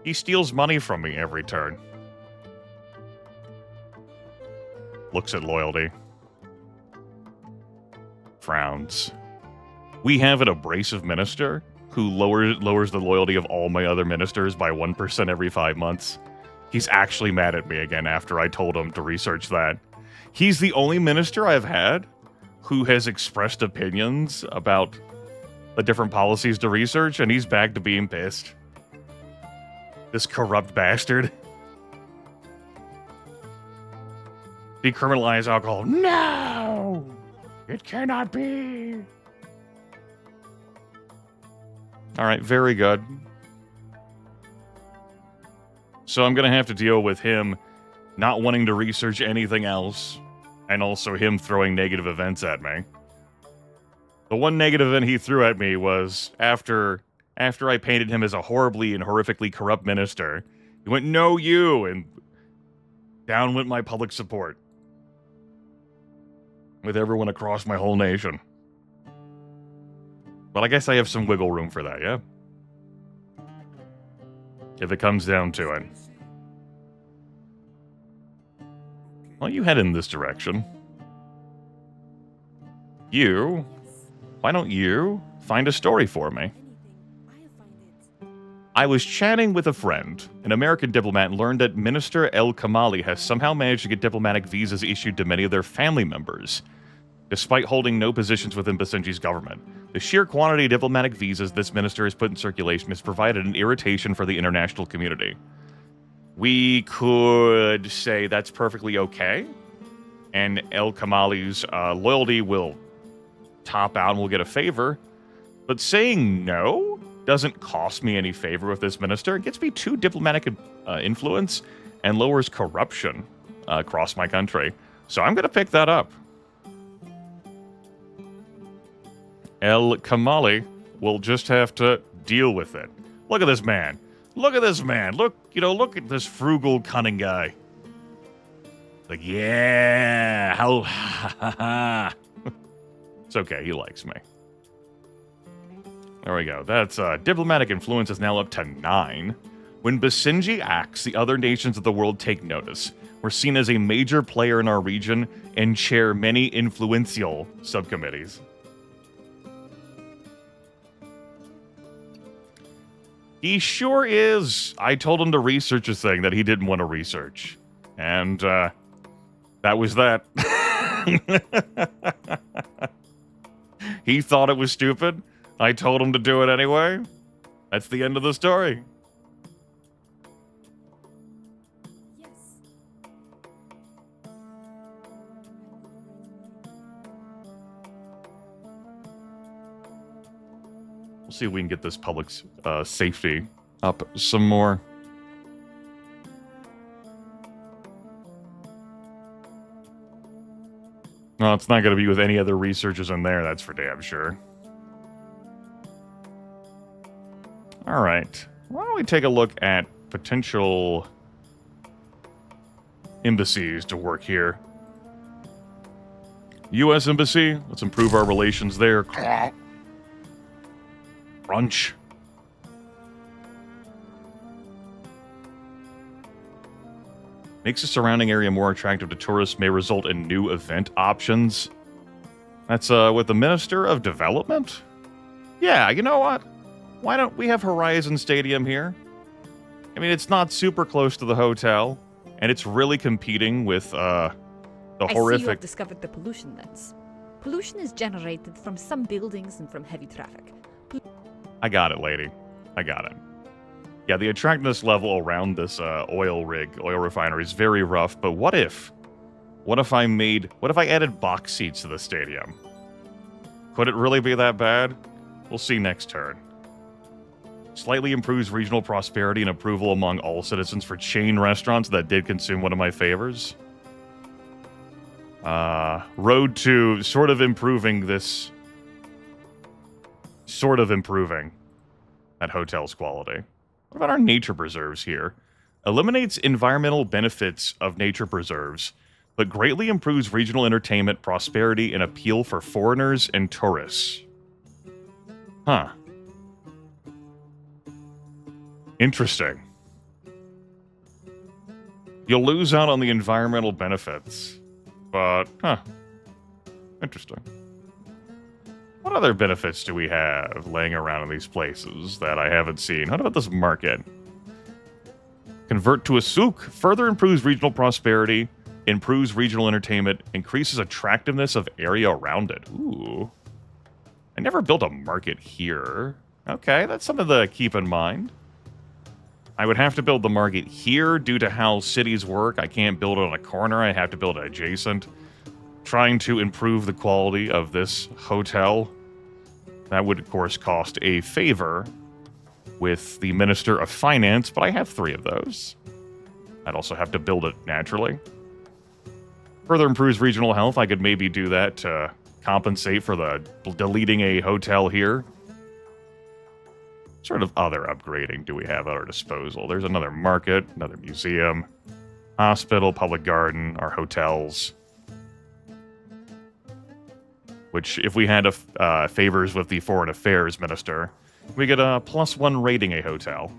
He steals money from me every turn. Looks at loyalty. Frowns. We have an abrasive minister who lowers the loyalty of all my other ministers by 1% every 5 months. He's actually mad at me again after I told him to research that. He's the only minister I've had who has expressed opinions about the different policies to research, and he's back to being pissed. This corrupt bastard. Decriminalize alcohol. No! It cannot be! Alright, very good. So I'm gonna have to deal with him not wanting to research anything else, and also him throwing negative events at me. The one negative event he threw at me was after I painted him as a horribly and horrifically corrupt minister. He went, "No, you!" and down went my public support. With everyone across my whole nation. But I guess I have some wiggle room for that, yeah? If it comes down to it. Well, you head in this direction. Why don't you find a story for me? I was chatting with a friend, an American diplomat, and learned that Minister El Kamali has somehow managed to get diplomatic visas issued to many of their family members. despite holding no positions within Basenji's government. The sheer quantity of diplomatic visas this minister has put in circulation has provided an irritation for the international community. We could say that's perfectly okay, and El Kamali's loyalty will top out and we'll get a favor. But saying no doesn't cost me any favor with this minister. It gets me 2 diplomatic influence and lowers corruption across my country. So I'm going to pick that up. El Kamali will just have to deal with it. Look at this man. Look at this man. Look at this frugal, cunning guy. Like, yeah, how... It's okay, he likes me. There we go. That's diplomatic influence is now up to 9. When Basenji acts, the other nations of the world take notice. We're seen as a major player in our region and chair many influential subcommittees. He sure is. I told him to research a thing that he didn't want to research. And, that was that. He thought it was stupid. I told him to do it anyway. That's the end of the story. Yes. We'll see if we can get this public safety up some more. No, it's not going to be with any other researchers in there, that's for damn sure. All right. Why don't we take a look at potential embassies to work here? U.S. Embassy, let's improve our relations there. Crunch. Makes the surrounding area more attractive to tourists, may result in new event options. That's with the Minister of Development? Yeah, you know what? Why don't we have Horizon Stadium here? I mean, it's not super close to the hotel, and it's really competing with the I horrific... see you have discovered the pollution lens. Pollution is generated from some buildings and from heavy traffic. I got it, lady. I got it. Yeah, the attractiveness level around this oil refinery is very rough, but what if I added box seats to the stadium? Could it really be that bad? We'll see next turn. Slightly improves regional prosperity and approval among all citizens for chain restaurants that did consume one of my favors. Road to sort of improving that hotel's quality. What about our nature preserves here? Eliminates environmental benefits of nature preserves, but greatly improves regional entertainment, prosperity, and appeal for foreigners and tourists. Huh. Interesting. You'll lose out on the environmental benefits, but, interesting. What other benefits do we have laying around in these places that I haven't seen? How about this market? Convert to a souk. Further improves regional prosperity, improves regional entertainment, increases attractiveness of area around it. Ooh. I never built a market here. Okay, that's something to keep in mind. I would have to build the market here due to how cities work. I can't build it on a corner. I have to build it adjacent. Trying to improve the quality of this hotel. That would, of course, cost a favor with the Minister of Finance, but I have 3 of those. I'd also have to build it naturally. Further improves regional health. I could maybe do that to compensate for the deleting a hotel here. What sort of other upgrading do we have at our disposal? There's another market, another museum, hospital, public garden, our hotels. Which, if we had favors with the Foreign Affairs Minister, we get a +1 rating a hotel.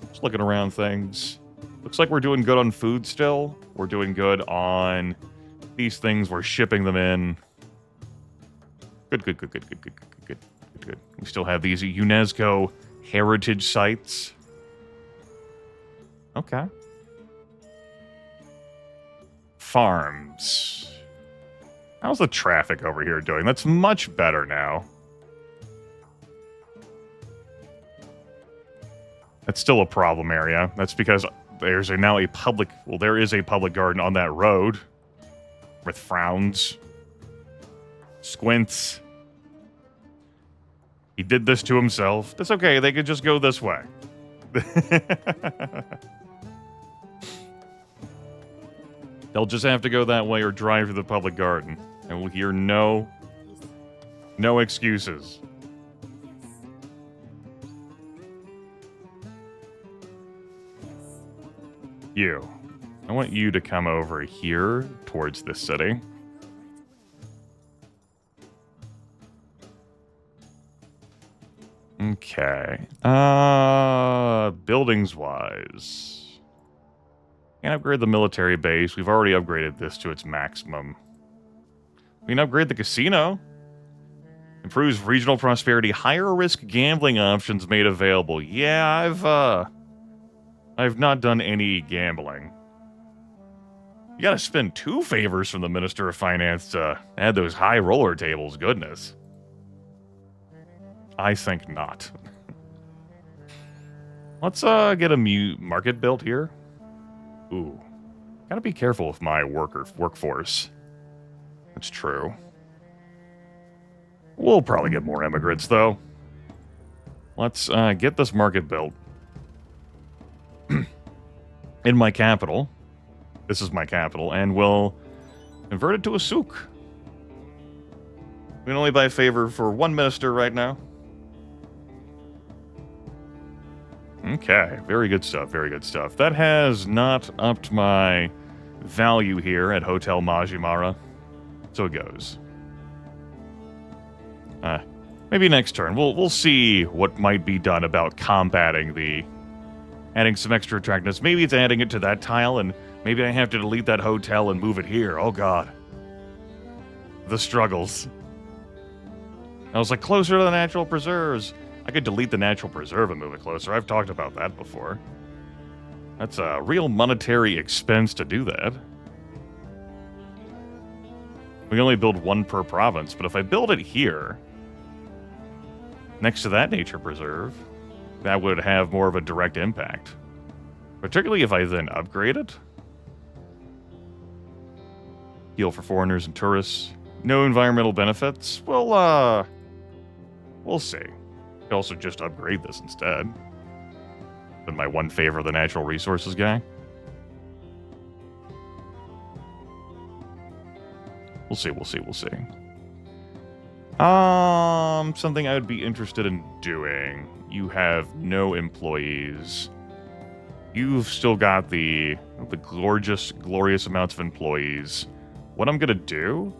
Just looking around things. Looks like we're doing good on food still. We're doing good on these things. We're shipping them in. Good. We still have these UNESCO heritage sites. Okay. farms. How's the traffic over here doing? That's much better now. That's still a problem area. That's because there's now a public... Well, there is a public garden on that road. With frowns. Squints. He did this to himself. That's okay. They could just go this way. They'll just have to go that way or drive to the public garden. And we'll hear no excuses. You. I want you to come over here towards the city. Okay. Buildings-wise. Can't upgrade the military base. We've already upgraded this to its maximum. We can upgrade the casino. Improves regional prosperity. Higher risk gambling options made available. Yeah, I've not done any gambling. You gotta spend 2 favors from the Minister of Finance to add those high roller tables. Goodness. I think not. Let's get a market built here. Ooh. Gotta be careful with my workforce. That's true. We'll probably get more immigrants, though. Let's get this market built. In my capital. This is my capital, and we'll convert it to a souk. We can only buy favor for 1 minister right now. Okay, very good stuff, very good stuff. That has not upped my value here at Hotel Majimara. So it goes. Maybe next turn. We'll see what might be done about combating the... Adding some extra attractiveness. Maybe it's adding it to that tile, and maybe I have to delete that hotel and move it here. Oh, God. The struggles. I was like, closer to the natural preserves. I could delete the natural preserve and move it closer. I've talked about that before. That's a real monetary expense to do that. We can only build 1 per province, but if I build it here, next to that nature preserve, that would have more of a direct impact. Particularly if I then upgrade it. Heal for foreigners and tourists. No environmental benefits. Well, we'll see. I could also just upgrade this instead. Been my 1 favor of the natural resources guy. We'll see, we'll see, we'll see. Something I would be interested in doing. You have no employees. You've still got the glorious amounts of employees. What I'm going to do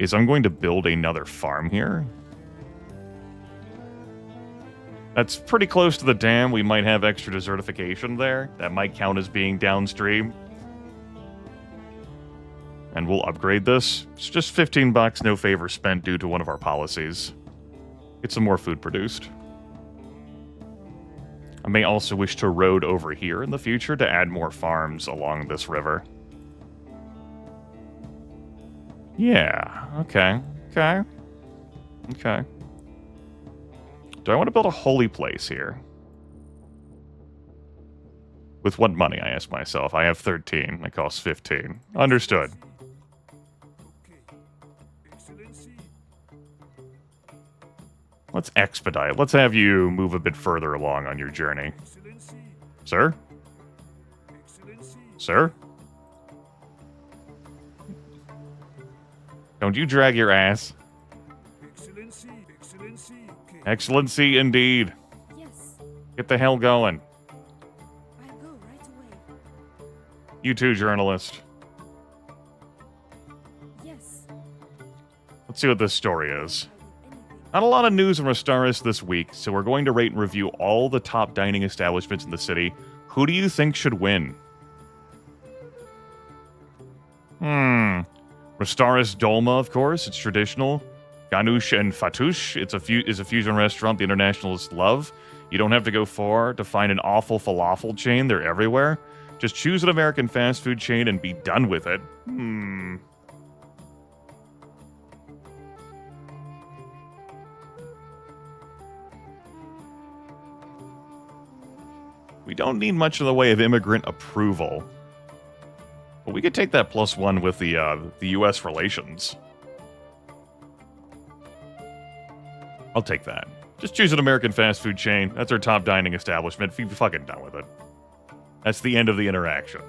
is I'm going to build another farm here. That's pretty close to the dam. We might have extra desertification there. That might count as being downstream. And we'll upgrade this. It's just $15, no favor spent due to one of our policies. Get some more food produced. I may also wish to road over here in the future to add more farms along this river. Yeah, okay, okay, okay. Do I want to build a holy place here? With what money, I ask myself. I have 13. It costs 15. Understood. Let's expedite. Let's have you move a bit further along on your journey. Sir? Sir? Don't you drag your ass. Excellency, indeed. Yes. Get the hell going. I go right away. You too, journalist. Yes. Let's see what this story is. Not a lot of news from Rostaris this week, so we're going to rate and review all the top dining establishments in the city. Who do you think should win? Rostaris Dolma, of course. It's traditional. Ganush and Fatouche. Is a fusion restaurant the internationalists love. You don't have to go far to find an awful falafel chain. They're everywhere. Just choose an American fast food chain and be done with it. We don't need much in the way of immigrant approval. But we could take that +1 with the U.S. relations. I'll take that. Just choose an American fast food chain. That's our top dining establishment. Be fucking done with it. That's the end of the interaction.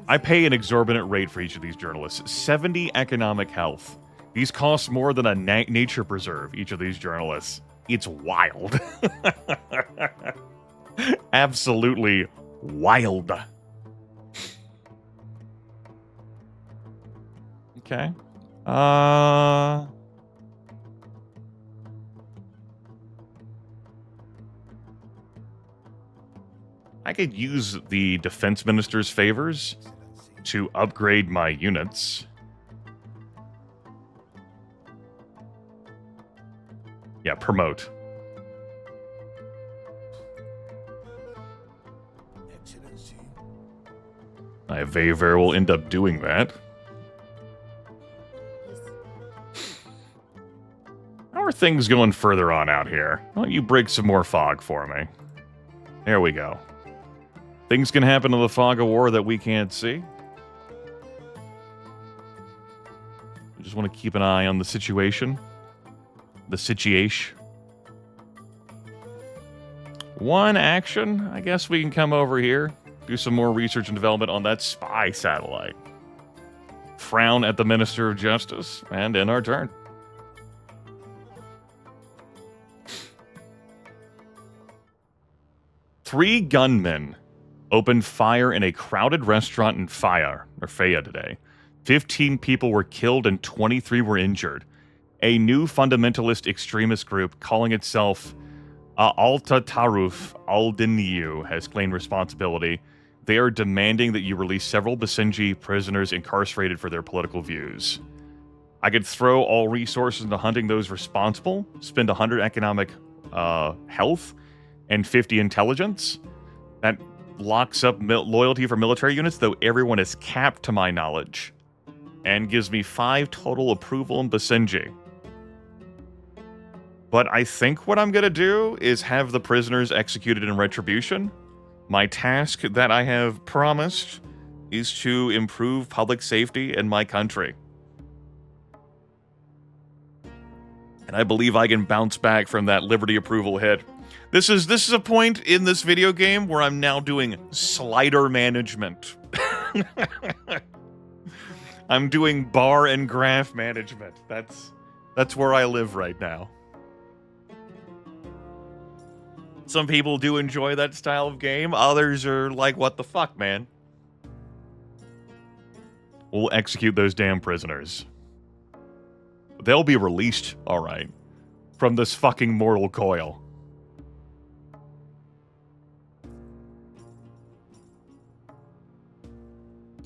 I pay an exorbitant rate for each of these journalists. 70 economic health. These cost more than a nature preserve, each of these journalists. It's wild. Absolutely wild. Okay. I could use the defense minister's favors to upgrade my units. Yeah, promote. Excellency. I very well end up doing that. How are things going further on out here? Why don't you break some more fog for me? There we go. Things can happen in the fog of war that we can't see. I just want to keep an eye on the situation. The situation. One action. I guess we can come over here, do some more research and development on that spy satellite. Frown at the Minister of Justice, and end our turn. Three gunmen opened fire in a crowded restaurant in Faya today. 15 people were killed and 23 were injured. A new fundamentalist extremist group calling itself Alta Taruf al-Diniyu has claimed responsibility. They are demanding that you release several Basenji prisoners incarcerated for their political views. I could throw all resources into hunting those responsible, spend 100 economic health, and 50 intelligence. That locks up loyalty for military units, though everyone is capped to my knowledge. And gives me 5 total approval in Basenji. But I think what I'm going to do is have the prisoners executed in retribution. My task that I have promised is to improve public safety in my country. And I believe I can bounce back from that liberty approval hit. This is a point in this video game where I'm now doing slider management. I'm doing bar and graph management. That's where I live right now. Some people do enjoy that style of game. Others are like, what the fuck, man? We'll execute those damn prisoners. They'll be released, all right, from this fucking mortal coil.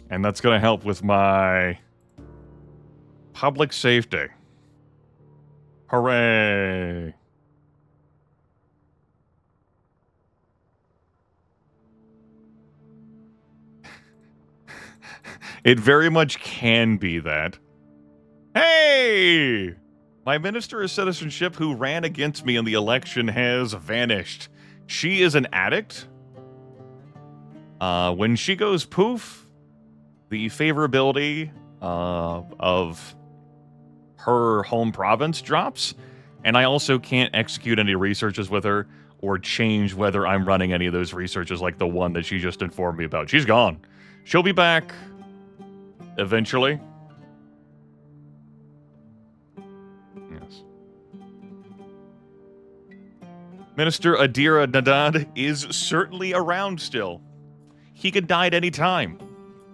And that's going to help with my public safety. Hooray! It very much can be that. Hey! My Minister of Citizenship who ran against me in the election has vanished. She is an addict. When she goes poof, the favorability of her home province drops, and I also can't execute any researches with her or change whether I'm running any of those researches like the one that she just informed me about. She's gone. She'll be back eventually. Yes. Minister Adira Nadad is certainly around still. He could die at any time.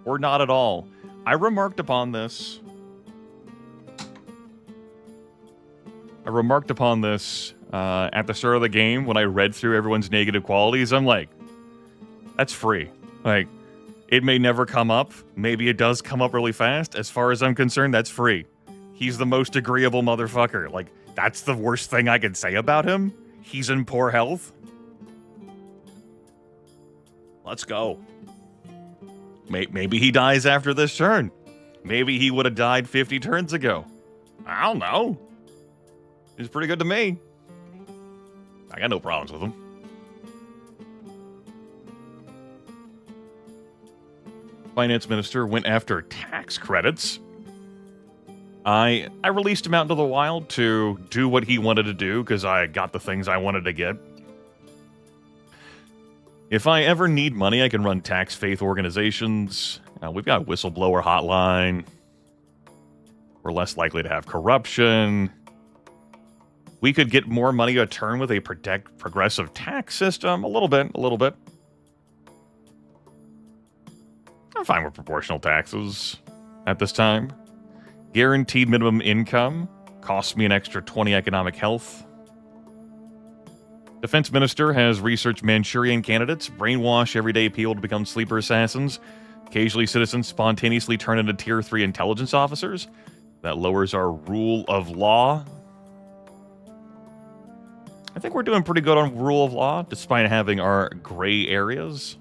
Or not at all. I remarked upon this. At the start of the game when I read through everyone's negative qualities. I'm like, that's free. Like, it may never come up. Maybe it does come up really fast. As far as I'm concerned, that's free. He's the most agreeable motherfucker. Like, that's the worst thing I could say about him. He's in poor health. Let's go. Maybe he dies after this turn. Maybe he would have died 50 turns ago. I don't know. He's pretty good to me. I got no problems with him. Finance Minister went after tax credits. I released him out into the wild to do what he wanted to do because I got the things I wanted to get. If I ever need money, I can run tax faith organizations. We've got a whistleblower hotline. We're less likely to have corruption. We could get more money a turn with a progressive tax system. A little bit. I'm fine with proportional taxes at this time. Guaranteed minimum income costs me an extra 20 economic health. Defense Minister has researched Manchurian candidates, brainwash everyday people to become sleeper assassins. Occasionally, citizens spontaneously turn into Tier 3 intelligence officers. That lowers our rule of law. I think we're doing pretty good on rule of law, despite having our gray areas.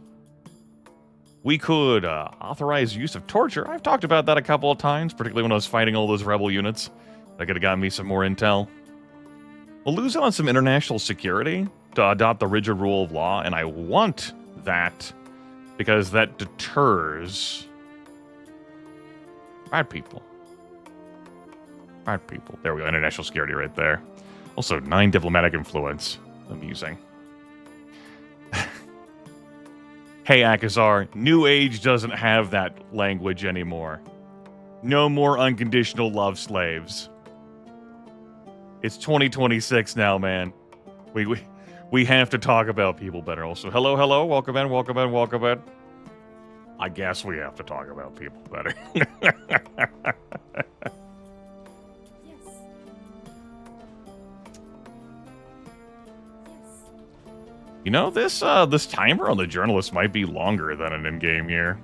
We could authorize use of torture. I've talked about that a couple of times, particularly when I was fighting all those rebel units. That could have gotten me some more intel. We'll lose out on some international security to adopt the rigid rule of law, and I want that because that deters bad people. Bad people. There we go. International security right there. Also, 9 diplomatic influence. Amusing. Hey, Akazar, New Age doesn't have that language anymore. No more unconditional love slaves. It's 2026 now, man. We have to talk about people better. Also, hello, welcome in. I guess we have to talk about people better. You know, this timer on the journalist might be longer than an in-game year.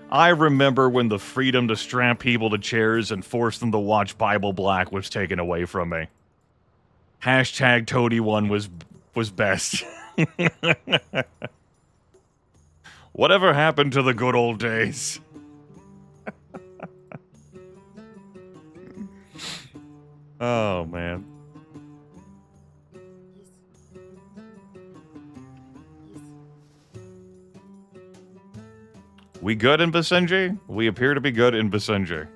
I remember when the freedom to strap people to chairs and force them to watch Bible Black was taken away from me. Hashtag Toady one was best. Whatever happened to the good old days? Oh, man. We good in Basenji? We appear to be good in Basenji.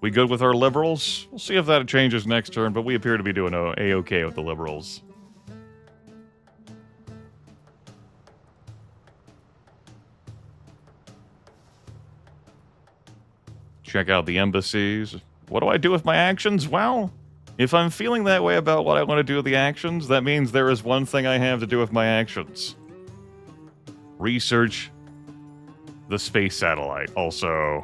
We good with our liberals? We'll see if that changes next turn, but we appear to be doing A-okay with the liberals. Check out the embassies. What do I do with my actions? Well, if I'm feeling that way about what I want to do with the actions, that means there is one thing I have to do with my actions. Research the space satellite. Also,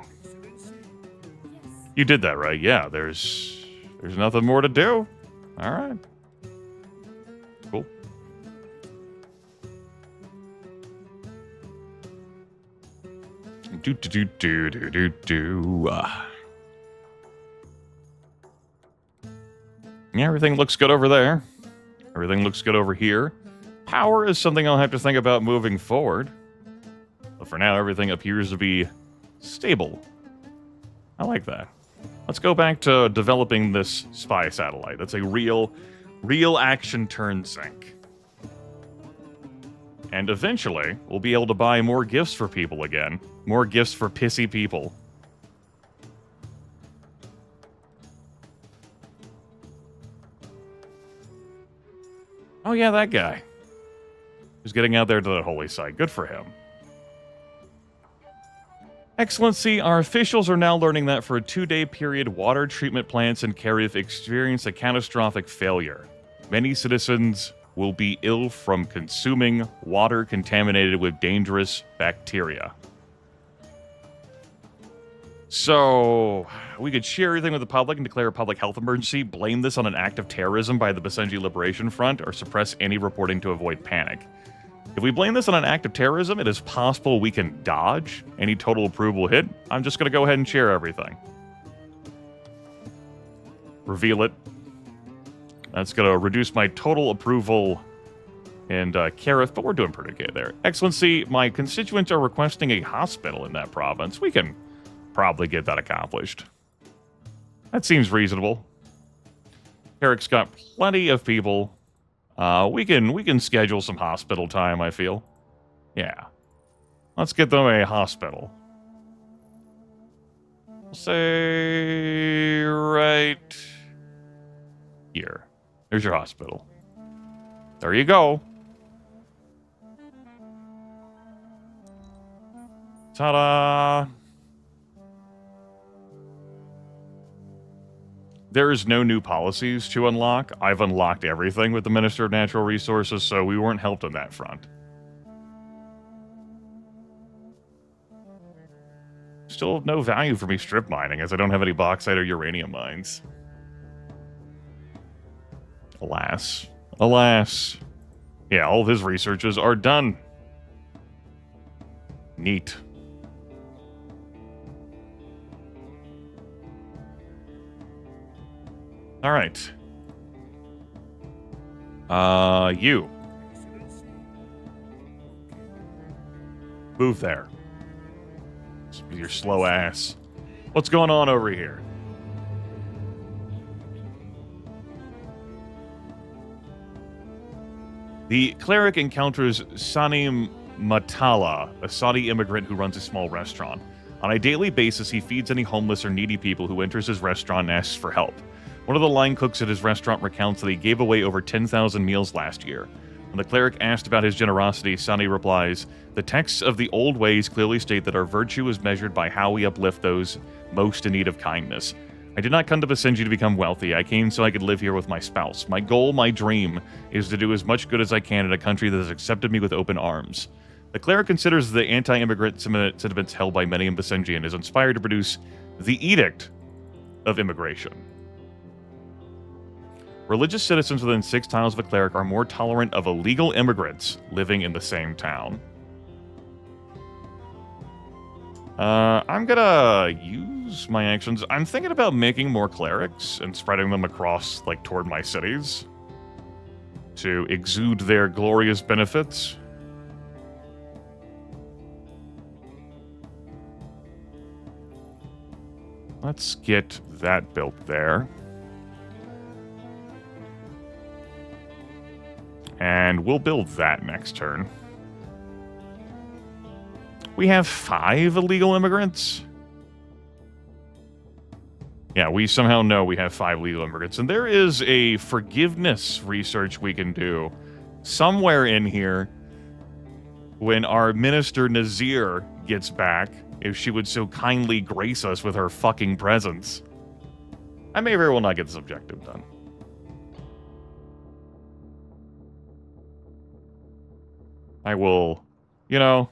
you did that, right? Yeah, there's nothing more to do. All right. Cool. Yeah, everything looks good over there. Everything looks good over here. Power is something I'll have to think about moving forward. But for now, everything appears to be stable. I like that. Let's go back to developing this spy satellite. That's a real action turn sync. And eventually, we'll be able to buy more gifts for people again. More gifts for pissy people. Oh yeah, that guy. He's getting out there to the holy site. Good for him. Excellency, our officials are now learning that for a 2-day period, water treatment plants in Grimith experienced a catastrophic failure. Many citizens will be ill from consuming water contaminated with dangerous bacteria. So, we could share everything with the public and declare a public health emergency, blame this on an act of terrorism by the Basenji Liberation Front, or suppress any reporting to avoid panic. If we blame this on an act of terrorism, it is possible we can dodge any total approval hit. I'm just going to go ahead and share everything. Reveal it. That's going to reduce my total approval and Kareth, but we're doing pretty good there. Excellency, my constituents are requesting a hospital in that province. We can probably get that accomplished. That seems reasonable. Eric's got plenty of people. We can schedule some hospital time, I feel. Yeah. Let's get them a hospital. We'll say right here. There's your hospital. There you go. Ta-da! There is no new policies to unlock. I've unlocked everything with the Minister of Natural Resources, so we weren't helped on that front. Still no value for me strip mining, as I don't have any bauxite or uranium mines. Alas. Alas. Yeah, all of his researches are done. Neat. All right. You. Move there. With your slow ass. What's going on over here? The cleric encounters Sanim Matala, a Saudi immigrant who runs a small restaurant. On a daily basis, he feeds any homeless or needy people who enters his restaurant and asks for help. One of the line cooks at his restaurant recounts that he gave away over 10,000 meals last year. When the cleric asked about his generosity, Sani replies, "The texts of the old ways clearly state that our virtue is measured by how we uplift those most in need of kindness. I did not come to Basenji to become wealthy. I came so I could live here with my spouse. My goal, my dream, is to do as much good as I can in a country that has accepted me with open arms." The cleric considers the anti-immigrant sentiments held by many in Basenji and is inspired to produce the Edict of Immigration. Religious citizens within 6 tiles of a cleric are more tolerant of illegal immigrants living in the same town. I'm gonna use my actions. I'm thinking about making more clerics and spreading them across, like, toward my cities to exude their glorious benefits. Let's get that built there. And we'll build that next turn. We have 5 illegal immigrants? Yeah, we somehow know we have 5 legal immigrants. And there is a forgiveness research we can do somewhere in here when our Minister Nazir gets back, if she would so kindly grace us with her fucking presence. I may very well not get this objective done. I will, you know,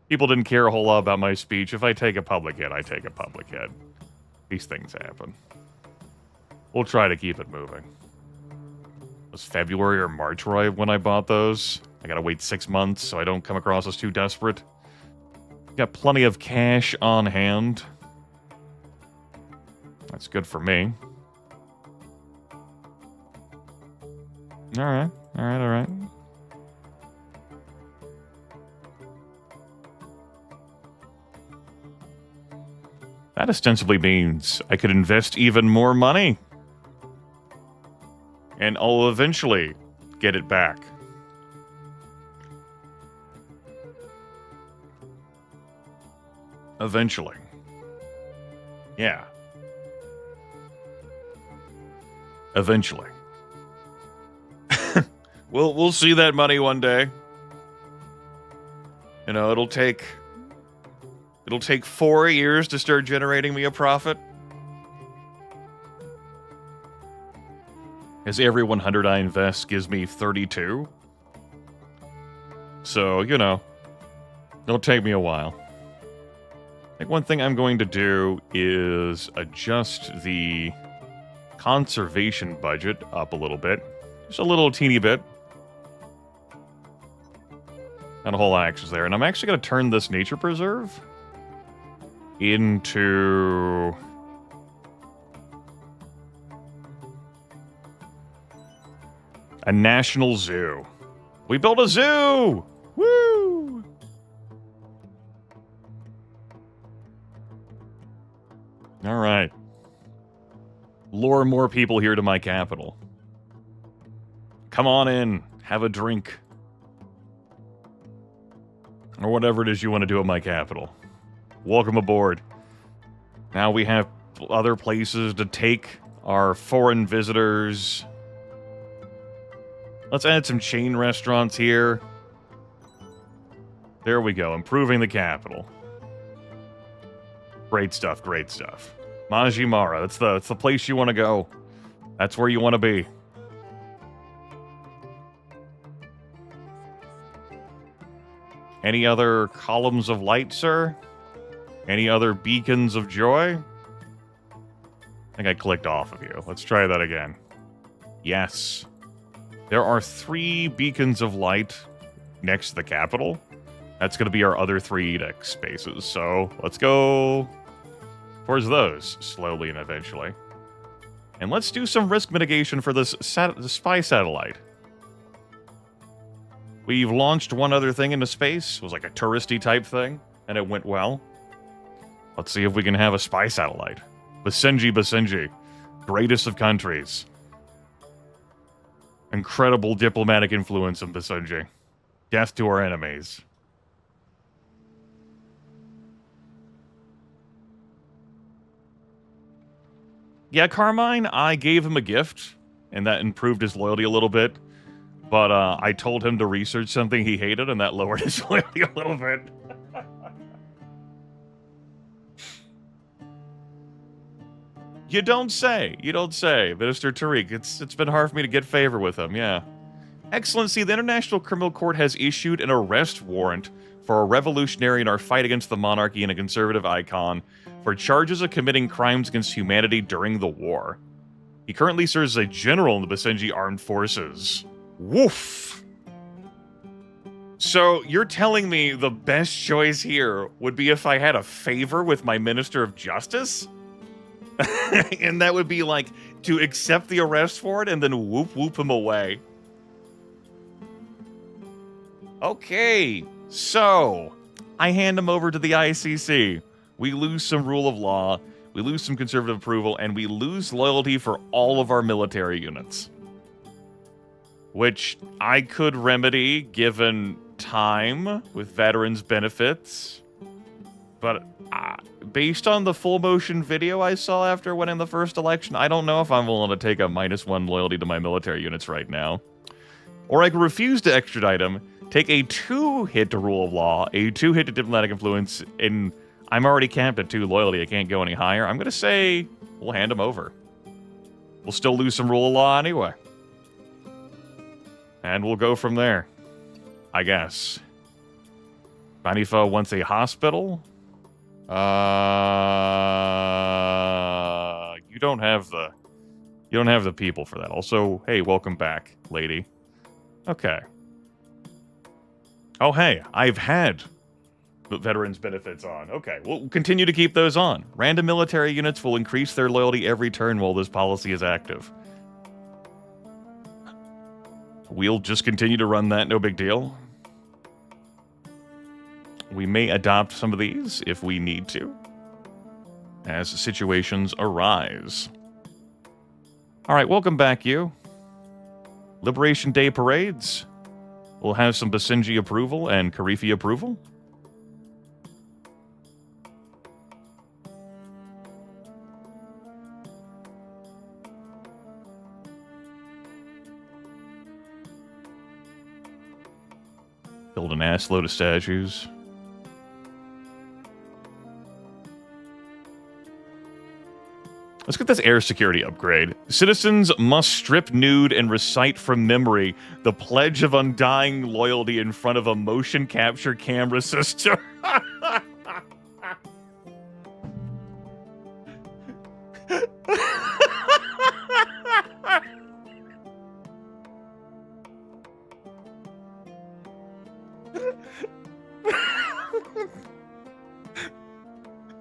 people didn't care a whole lot about my speech. If I take a public hit, I take a public hit. These things happen. We'll try to keep it moving. It was February or March when I bought those. I gotta wait 6 months so I don't come across as too desperate. Got plenty of cash on hand. That's good for me. Alright, alright, alright. That ostensibly means I could invest even more money. And I'll eventually get it back. Eventually. Yeah. Eventually. We'll see that money one day. You know, it'll take 4 years to start generating me a profit. As every 100 I invest gives me 32. So, you know, it'll take me a while. I think one thing I'm going to do is adjust the conservation budget up a little bit. Just a little teeny bit. Not a whole lot of actions there. And I'm actually going to turn this nature preserve into A national zoo. We built a zoo! Woo! All right. Lure more people here to my capital. Come on in. Have a drink. Or whatever it is you want to do at my capital. Welcome aboard. Now we have other places to take our foreign visitors. Let's add some chain restaurants here. There we go, improving the capital. Great stuff, great stuff. Majimara, that's the place you want to go. That's where you want to be. Any other columns of light, sir? Any other beacons of joy? I think I clicked off of you. Let's try that again. Yes. There are 3 beacons of light next to the capital. That's going to be our other 3 edict spaces. So let's go towards those slowly and eventually. And let's do some risk mitigation for this the spy satellite. We've launched one other thing into space. It was like a touristy type thing, and it went well. Let's see if we can have a spy satellite. Basenji, greatest of countries. Incredible diplomatic influence in Basenji. Death to our enemies. Yeah, Carmine, I gave him a gift, and that improved his loyalty a little bit. But I told him to research something he hated, and that lowered his loyalty a little bit. You don't say. You don't say, Minister Tariq. It's been hard for me to get favor with him, yeah. Excellency, the International Criminal Court has issued an arrest warrant for a revolutionary in our fight against the monarchy and a conservative icon for charges of committing crimes against humanity during the war. He currently serves as a general in the Basenji Armed Forces. Woof! So, you're telling me the best choice here would be if I had a favor with my Minister of Justice? And that would be like, to accept the arrest warrant and then whoop him away. Okay, so, I hand him over to the ICC. We lose some rule of law, we lose some conservative approval, and we lose loyalty for all of our military units. Which I could remedy given time with veterans benefits. But based on the full motion video I saw after winning the first election, I don't know if I'm willing to take a -1 loyalty to my military units right now. Or I could refuse to extradite him, take a 2-hit to rule of law, a 2-hit to diplomatic influence, and I'm already capped at 2 loyalty. I can't go any higher. I'm going to say we'll hand him over. We'll still lose some rule of law anyway. And we'll go from there, I guess. Banifa wants a hospital. You don't have the people for that. Also, hey, welcome back, lady. Okay. Oh, hey, I've had the veterans benefits on. Okay, we'll continue to keep those on. Random military units will increase their loyalty every turn while this policy is active. We'll just continue to run that, no big deal. We may adopt some of these if we need to, as situations arise. All right, welcome back, you. Liberation Day parades. We'll have some Basenji approval and Karifi approval. Build an ass load of statues. Let's get this air security upgrade. Citizens must strip nude and recite from memory the Pledge of Undying Loyalty in front of a motion capture camera system.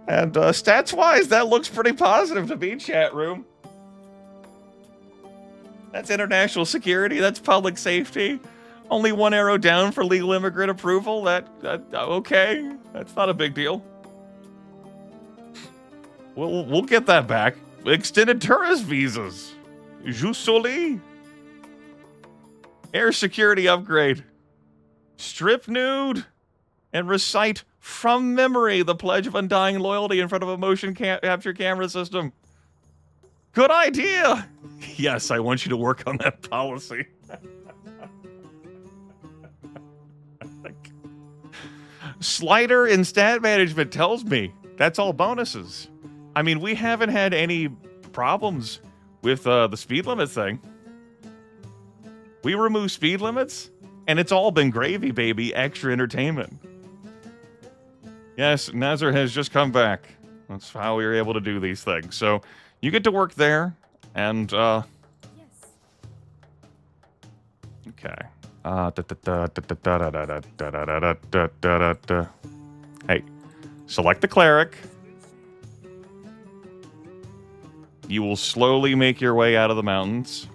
And stats-wise, that looks pretty positive to me, chat room. That's international security. That's public safety. Only one arrow down for legal immigrant approval. That okay. That's not a big deal. We'll get that back. Extended tourist visas. Jus soli. Air security upgrade. Strip nude and recite from memory the Pledge of Undying Loyalty in front of a motion capture camera system. Good idea. Yes, I want you to work on that policy. Slider in stat management tells me that's all bonuses. I mean, we haven't had any problems with the speed limit thing. We remove speed limits, and it's all been gravy, baby. Extra entertainment. Yes, Nazar has just come back. That's how we were able to do these things. So you get to work there, and Yes. okay. Hey, select the cleric. You will slowly make your way out of the mountains.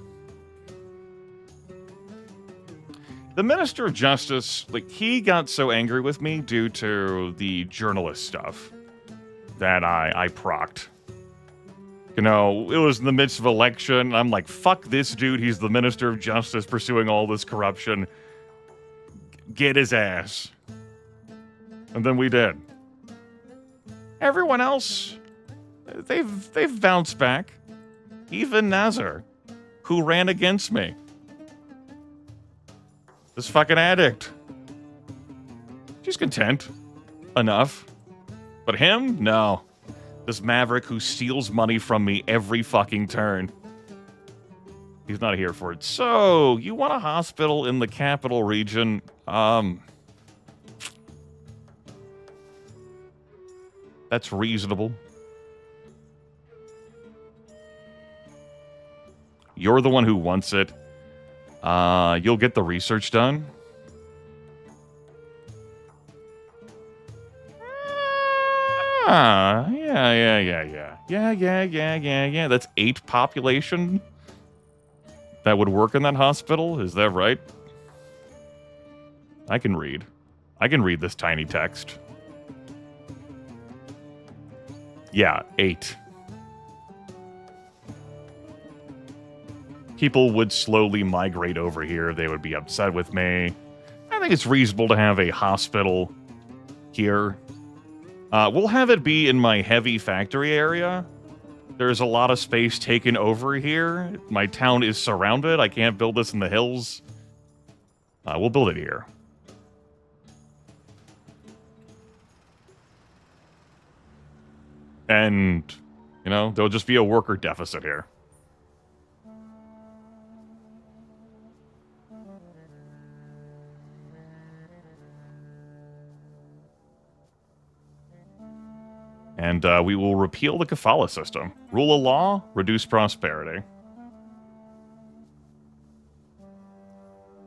The Minister of Justice, like, he got so angry with me due to the journalist stuff that I procced. You know, it was in the midst of election. I'm like, fuck this dude. He's the Minister of Justice pursuing all this corruption. Get his ass. And then we did. Everyone else, they've bounced back. Even Nazar, who ran against me. This fucking addict. She's content. Enough. But him? No. This maverick who steals money from me every fucking turn. He's not here for it. So, you want a hospital in the capital region? That's reasonable. You're the one who wants it. You'll get the research done. Yeah. That's 8 population that would work in that hospital. Is that right? I can read. I can read this tiny text. Yeah, 8. People would slowly migrate over here. They would be upset with me. I think it's reasonable to have a hospital here. We'll have it be in my heavy factory area. There's a lot of space taken over here. My town is surrounded. I can't build this in the hills. We'll build it here. And, you know, there'll just be a worker deficit here. And we will repeal the kafala system. Rule of law, reduce prosperity.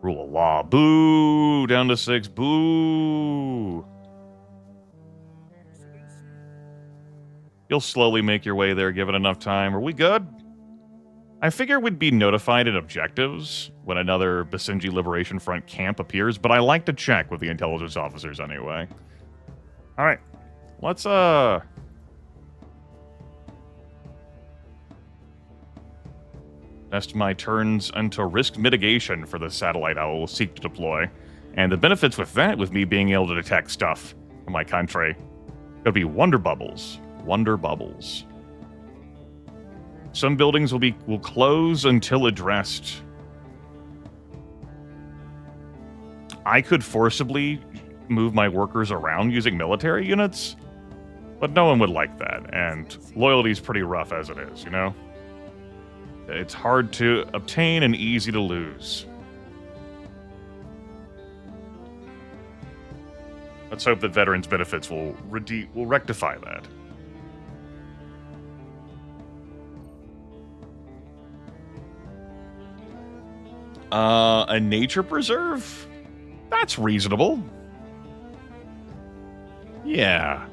Rule of law. Boo! Down to 6. Boo! You'll slowly make your way there given enough time. Are we good? I figure we'd be notified in objectives when another Basenji Liberation Front camp appears, but I like to check with the intelligence officers anyway. Alright. Let's, invest my turns into risk mitigation for the satellite I will seek to deploy. And the benefits with that, with me being able to detect stuff in my country, gonna be wonder bubbles. Wonder bubbles. Some buildings will close until addressed. I could forcibly move my workers around using military units, but no one would like that, and loyalty's pretty rough as it is, you know? It's hard to obtain and easy to lose. Let's hope that veterans' benefits will rectify that. A nature preserve? That's reasonable. Yeah.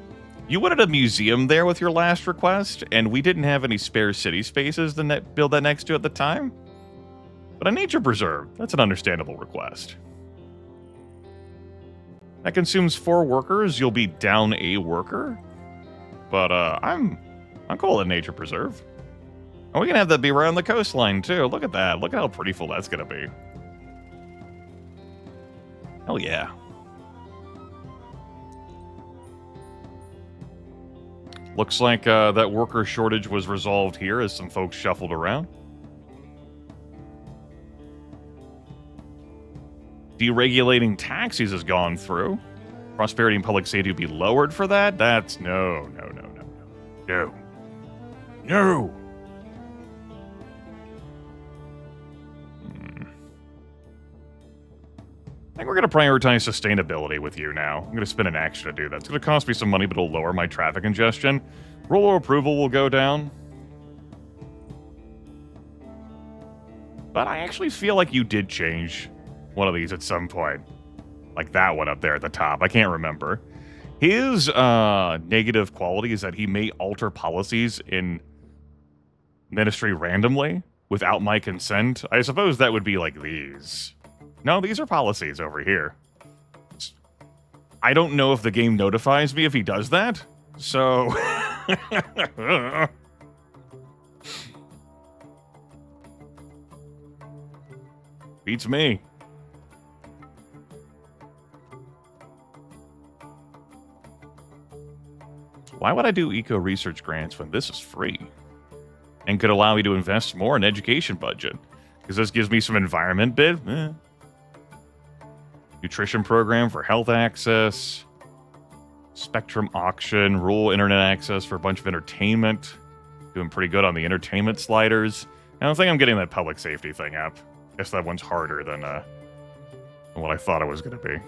You wanted a museum there with your last request, and we didn't have any spare city spaces to build that next to at the time? But a nature preserve, that's an understandable request. That consumes 4 workers, you'll be down a worker. But I'm cool at nature preserve. And we can have that be right on the coastline too. Look at that. Look at how prettyful that's gonna be. Hell yeah. Looks like that worker shortage was resolved here as some folks shuffled around. Deregulating taxis has gone through. Prosperity and public safety will be lowered for that? That's no. I think we're going to prioritize sustainability with you now. I'm going to spend an extra to do that. It's going to cost me some money, but it'll lower my traffic congestion. Roll of approval will go down. But I actually feel like you did change one of these at some point. Like that one up there at the top. I can't remember. His negative quality is that he may alter policies in ministry randomly without my consent. I suppose that would be like these. No, these are policies over here. I don't know if the game notifies me if he does that. So... Beats me. Why would I do eco-research grants when this is free? And could allow me to invest more in education budget? Because this gives me some environment bid. Nutrition program for health access. Spectrum auction. Rural internet access for a bunch of entertainment. Doing pretty good on the entertainment sliders. I don't think I'm getting that public safety thing up. Guess that one's harder than what I thought it was going to be.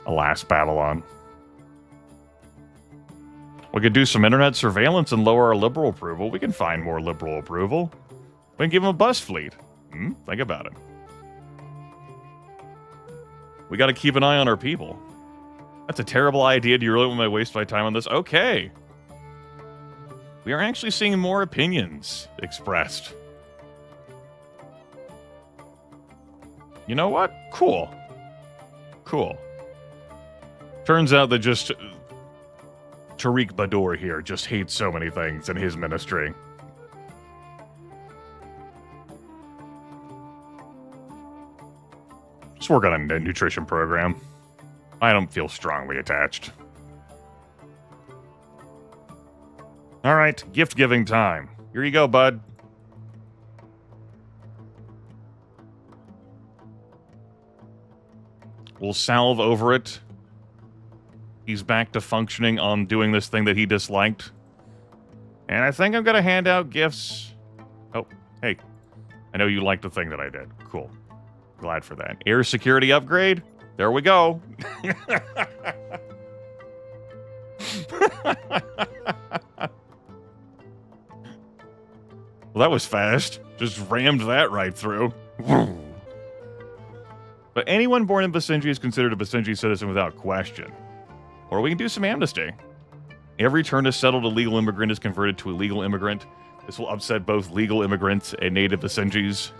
Alas, Babylon. We could do some internet surveillance and lower our liberal approval. We can find more liberal approval. We can give them a bus fleet. Think about it. We got to keep an eye on our people. That's a terrible idea. Do you really want me to waste my time on this? Okay. We are actually seeing more opinions expressed. You know what? Cool. Cool. Turns out that just... Tariq Badur here just hates so many things in his ministry. Just work on a nutrition program. I don't feel strongly attached. Alright, gift giving time. Here you go, bud. We'll salve over it. He's back to functioning on doing this thing that he disliked. And I think I'm going to hand out gifts. Oh, hey. I know you liked the thing that I did. Cool. Glad for that. Air security upgrade. There we go. Well, that was fast. Just rammed that right through. But anyone born in Basenji is considered a Basenji citizen without question. Or we can do some amnesty. Every turn to settled illegal immigrant is converted to a legal immigrant. This will upset both legal immigrants and native Basenjis.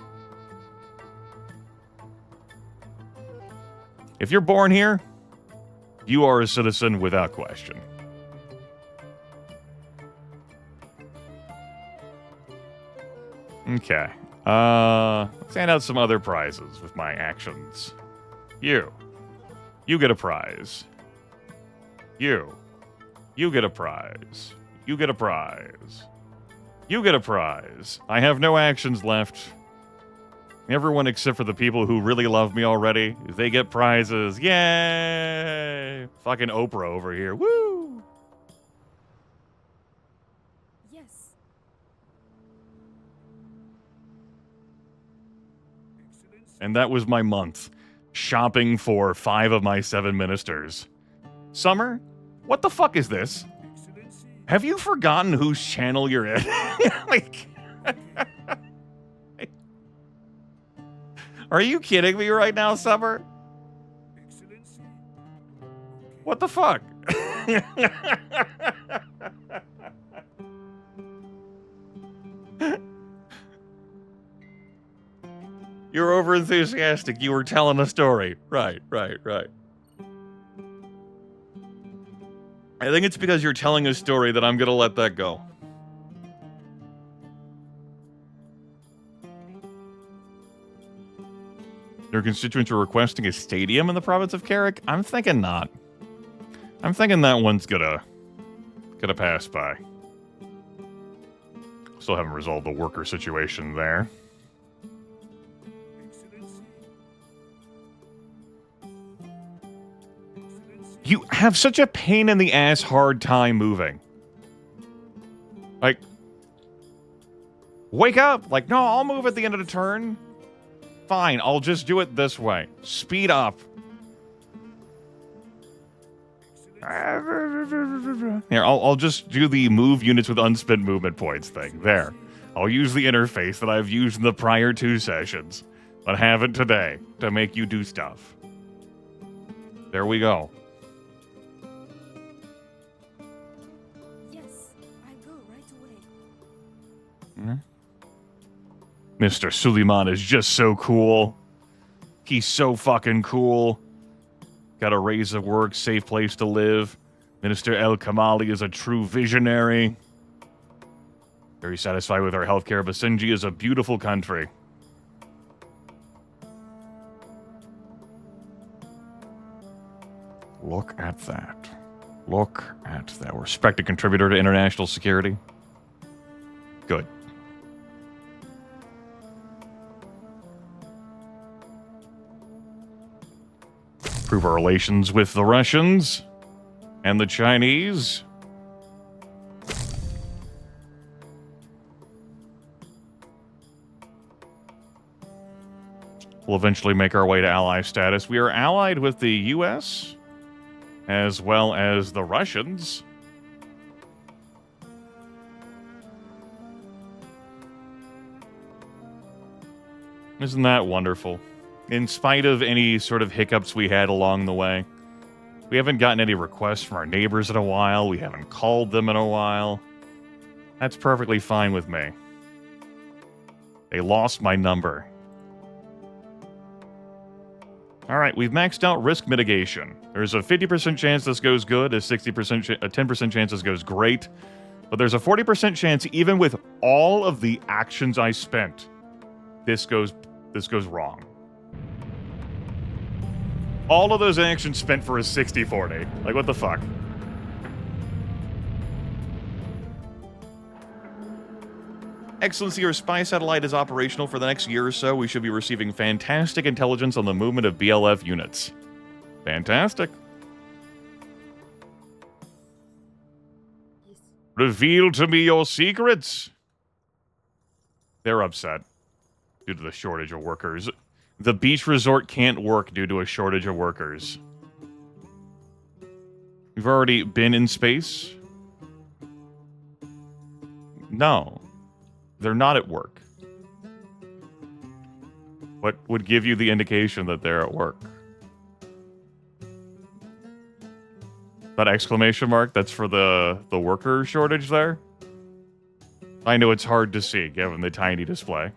If you're born here, you are a citizen without question. Okay. Let's hand out some other prizes with my actions. You get a prize. You get a prize. You get a prize. You get a prize. I have no actions left. Everyone except for the people who really love me already, they get prizes. Yay! Fucking Oprah over here. Woo! Yes. And that was my month. Shopping for 5 of my 7 ministers. Summer? What the fuck is this? Have you forgotten whose channel you're in? Like... Are you kidding me right now, Summer? What the fuck? You're over enthusiastic. You were telling a story. Right. I think it's because you're telling a story that I'm gonna let that go. Their constituents are requesting a stadium in the province of Carrick? I'm thinking not. I'm thinking that one's gonna pass by. Still haven't resolved the worker situation there. You have such a pain in the ass hard time moving. Like, wake up! Like, no, I'll move at the end of the turn. Fine, I'll just do it this way. Speed up. Here, I'll just do the move units with unspent movement points thing. There. I'll use the interface that I've used in the prior 2 sessions, but haven't today, to make you do stuff. There we go. Yes, I go right away. Mr. Suleiman is just so cool. He's so fucking cool. Got a raise of work, safe place to live. Minister El Kamali is a true visionary. Very satisfied with our healthcare. Basenji is a beautiful country. Look at that. Look at that. Respected contributor to international security. Good. Improve our relations with the Russians and the Chinese. We'll eventually make our way to ally status. We are allied with the U.S. as well as the Russians. Isn't that wonderful? In spite of any sort of hiccups we had along the way. We haven't gotten any requests from our neighbors in a while. We haven't called them in a while. That's perfectly fine with me. They lost my number. Alright, we've maxed out risk mitigation. There's a 50% chance this goes good, a 10% chance this goes great. But there's a 40% chance, even with all of the actions I spent, this goes wrong. All of those actions spent for a 60-40. Like, what the fuck? Excellency, your spy satellite is operational for the next year or so. We should be receiving fantastic intelligence on the movement of BLF units. Fantastic. Yes. Reveal to me your secrets. They're upset due to the shortage of workers. The beach resort can't work due to a shortage of workers. We've already been in space. No. They're not at work. What would give you the indication that they're at work? That exclamation mark, that's for the worker shortage there? I know it's hard to see, given the tiny display.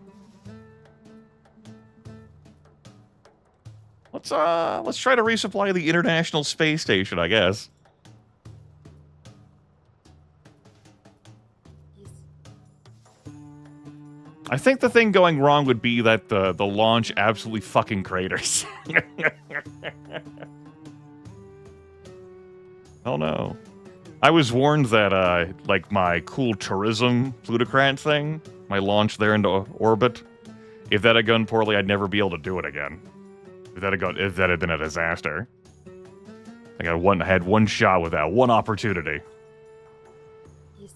Let's try to resupply the International Space Station, I guess. Yes. I think the thing going wrong would be that the launch absolutely fucking craters. Oh no. I was warned that, like, my cool tourism plutocrat thing, my launch there into orbit, if that had gone poorly, I'd never be able to do it again. If that had been a disaster. I had one shot with that, one opportunity. Yes.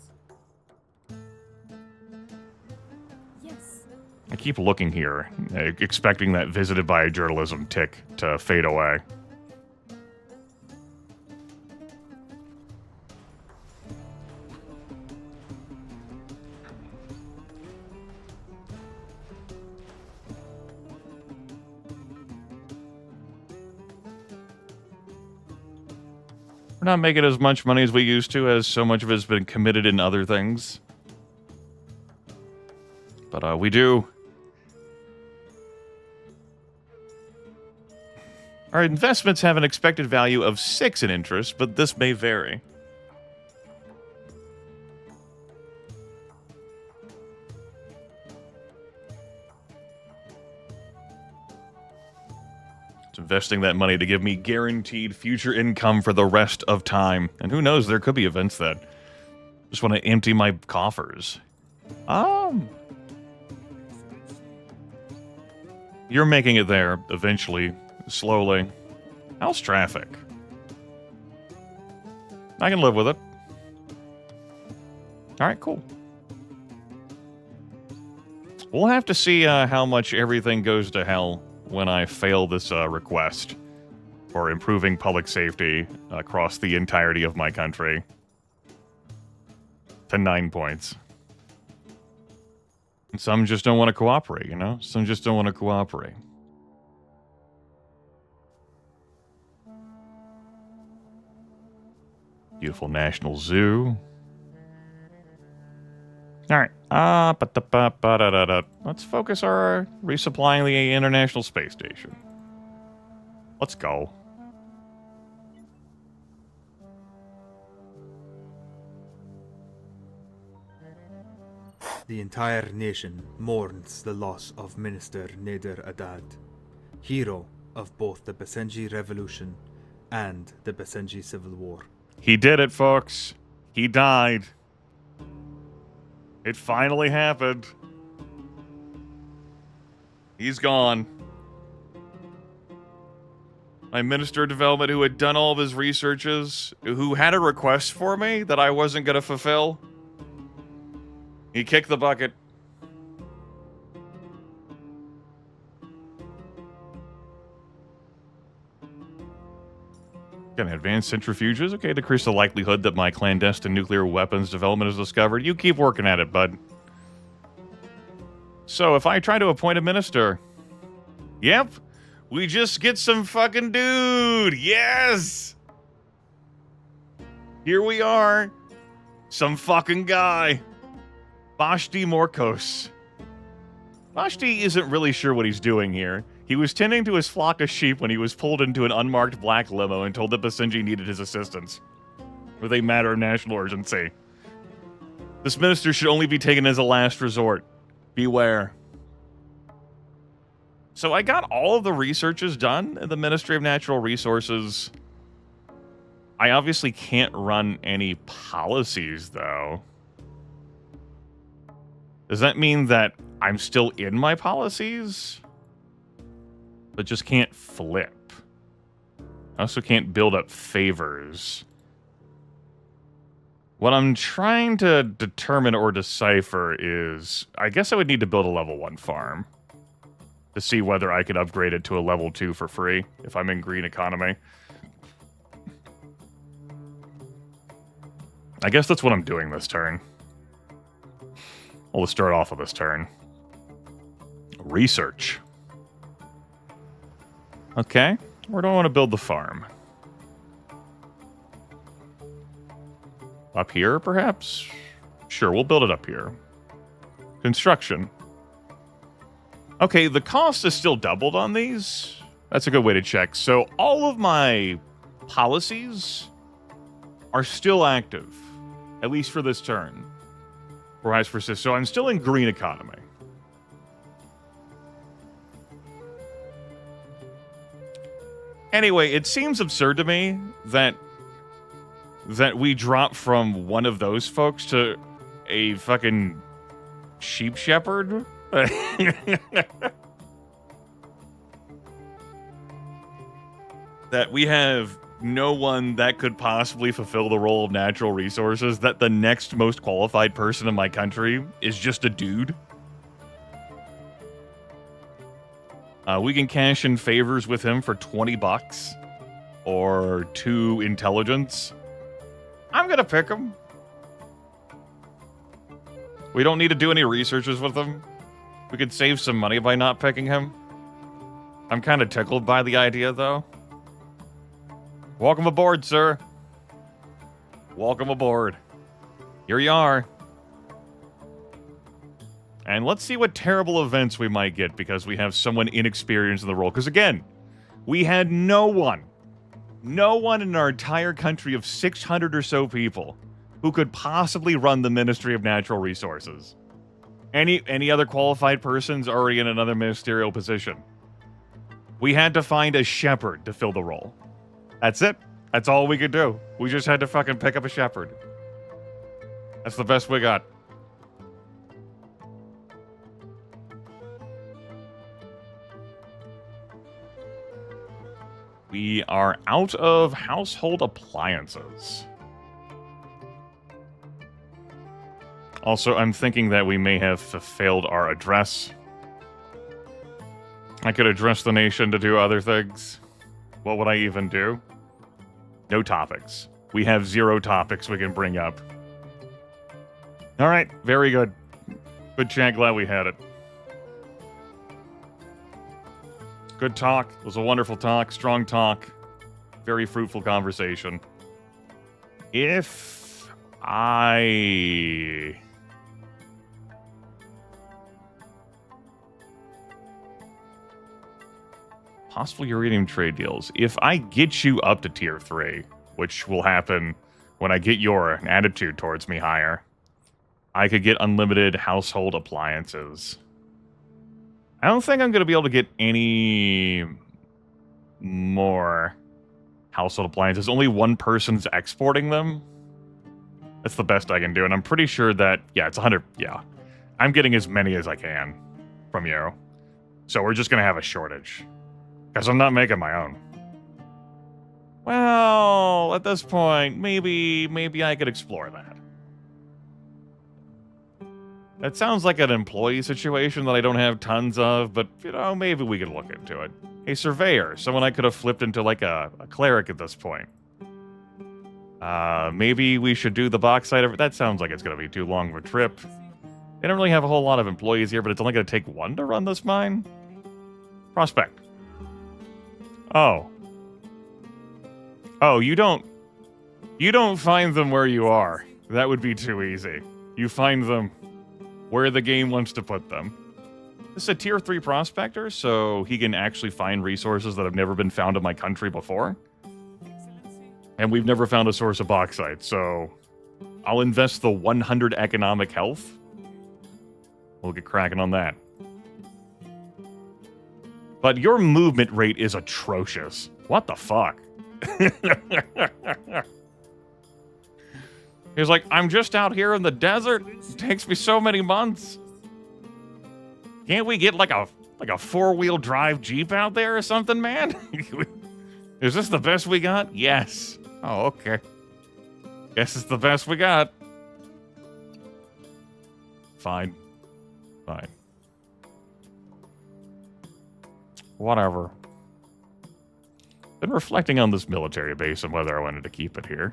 Yes. I keep looking here, expecting that visited by a journalism tick to fade away. We're not making as much money as we used to, as so much of it has been committed in other things. But we do Our investments have an expected value of 6 in interest, but this may vary. It's investing that money to give me guaranteed future income for the rest of time. And who knows, there could be events that just want to empty my coffers. You're making it there, eventually, slowly. How's traffic? I can live with it. Alright, cool. We'll have to see how much everything goes to hell when I fail this request for improving public safety across the entirety of my country. To 9 points. And some just don't want to cooperate, you know? Some just don't want to cooperate. Beautiful National Zoo. Alright. Let's focus our resupplying the International Space Station. Let's go. The entire nation mourns the loss of Minister Nader Adad, hero of both the Basenji Revolution and the Basenji Civil War. He did it, folks. He died. It finally happened. He's gone. My Minister of Development, who had done all of his researches, who had a request for me that I wasn't going to fulfill, he kicked the bucket. Gonna advance centrifuges. Okay, decrease the likelihood that my clandestine nuclear weapons development is discovered. You keep working at it, bud. So, if I try to appoint a minister... Yep, we just get some fucking dude. Yes! Here we are. Some fucking guy. Vashti Morkos. Vashti isn't really sure what he's doing here. He was tending to his flock of sheep when he was pulled into an unmarked black limo and told that Basenji needed his assistance with a matter of national urgency. This minister should only be taken as a last resort. Beware. So I got all of the researches done in the Ministry of Natural Resources. I obviously can't run any policies, though. Does that mean that I'm still in my policies? But just can't flip. I also can't build up favors. What I'm trying to determine or decipher is... I guess I would need to build a level 1 farm to see whether I could upgrade it to a level 2 for free if I'm in green economy. I guess that's what I'm doing this turn. I'll start off with this turn. Research. Okay, where do I want to build the farm? Up here, perhaps? Sure, we'll build it up here. Construction. Okay, the cost is still doubled on these. That's a good way to check. So all of my policies are still active, at least for this turn. Rise persist. So I'm still in green economy. Anyway, it seems absurd to me that we drop from one of those folks to a fucking sheep shepherd. That we have no one that could possibly fulfill the role of natural resources, that the next most qualified person in my country is just a dude. We can cash in favors with him for 20 bucks or 2 intelligence. I'm gonna pick him. We don't need to do any researches with him. We could save some money by not picking him. I'm kind of tickled by the idea, though. Welcome aboard, sir. Welcome aboard. Here you are. And let's see what terrible events we might get because we have someone inexperienced in the role. Because again, We had no one in our entire country of 600 or so people who could possibly run the Ministry of Natural Resources. Any other qualified persons already in another ministerial position. We had to find a shepherd to fill the role. That's it. That's all we could do. We just had to fucking pick up a shepherd. That's the best we got. We are out of household appliances. Also, I'm thinking that we may have fulfilled our address. I could address the nation to do other things. What would I even do? No topics. We have 0 topics we can bring up. All right, very good. Good chat, glad we had it. Good talk. It was a wonderful talk, strong talk. Very fruitful conversation. If I... Possible uranium trade deals. If I get you up to tier 3, which will happen when I get your attitude towards me higher, I could get unlimited household appliances. I don't think I'm going to be able to get any more household appliances. Only one person's exporting them. That's the best I can do. And I'm pretty sure that, yeah, it's 100. Yeah. I'm getting as many as I can from you. So we're just going to have a shortage. Because I'm not making my own. Well, at this point, maybe I could explore that. That sounds like an employee situation that I don't have tons of, but, you know, maybe we could look into it. A surveyor, someone I could have flipped into like a cleric at this point. Maybe we should do the bauxite. That sounds like it's going to be too long of a trip. They don't really have a whole lot of employees here, but it's only going to take one to run this mine. Prospect. Oh, you don't find them where you are. That would be too easy. You find them where the game wants to put them. This is a tier 3 prospector, so he can actually find resources that have never been found in my country before. And we've never found a source of bauxite, so I'll invest the 100 economic health. We'll get cracking on that. But your movement rate is atrocious. What the fuck? He's like, I'm just out here in the desert. It takes me so many months. Can't we get like a 4-wheel drive Jeep out there or something, man? Is this the best we got? Yes. Oh, okay. Guess it's the best we got. Fine. Whatever. Been reflecting on this military base and whether I wanted to keep it here.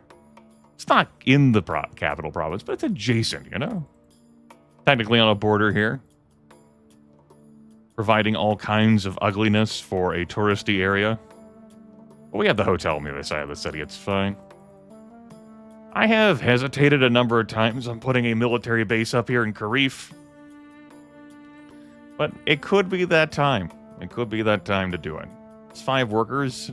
It's not in the capital province, but it's adjacent, you know? Technically on a border here. Providing all kinds of ugliness for a touristy area. But we have the hotel on the other side of the city, it's fine. I have hesitated a number of times on putting a military base up here in Grimith. But it could be that time. It could be that time to do it. It's 5 workers.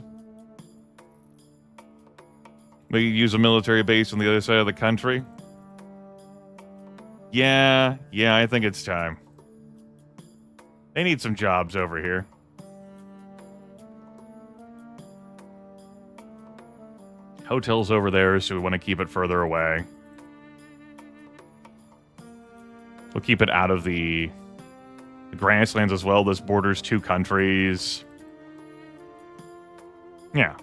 We use a military base on the other side of the country. Yeah, I think it's time. They need some jobs over here. Hotel's over there, so we want to keep it further away. We'll keep it out of the grasslands as well. This borders 2 countries. Yeah,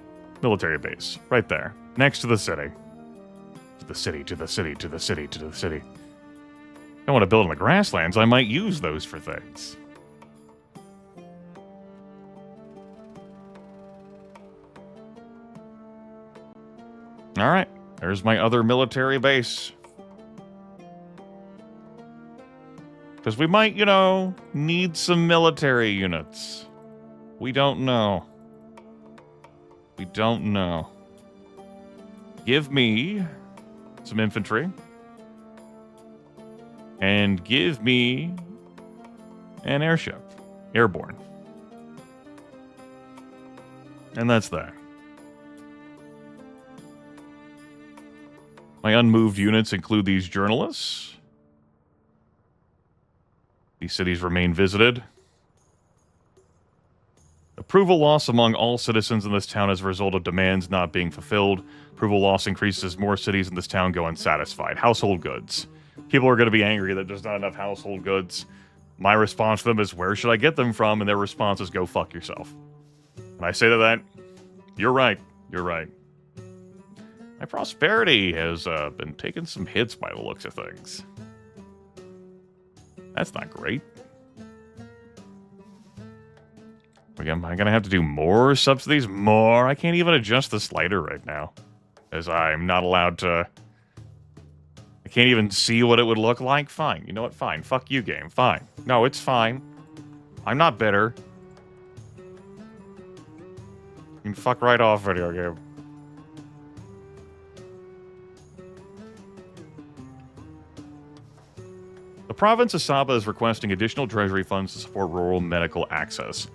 military base right there, next to the city. To the city. I want to build in the grasslands. I might use those for things. All right, there's my other military base. Because we might, you know, need some military units. We don't know. Give me some infantry. And give me an airship. Airborne. And that's that. My unmoved units include these journalists. These cities remain visited. Approval loss among all citizens in this town as a result of demands not being fulfilled. Approval loss increases as more cities in this town go unsatisfied. Household goods. People are going to be angry that there's not enough household goods. My response to them is, where should I get them from? And their response is, go fuck yourself. And I say to that, you're right. You're right. My prosperity has been taking some hits by the looks of things. That's not great. Am I going to have to do more subsidies? More? I can't even adjust the slider right now. As I'm not allowed to... I can't even see what it would look like? Fine. You know what? Fine. Fuck you, game. Fine. No, it's fine. I'm not bitter. You can fuck right off, video game. The province of Saba is requesting additional treasury funds to support rural medical access.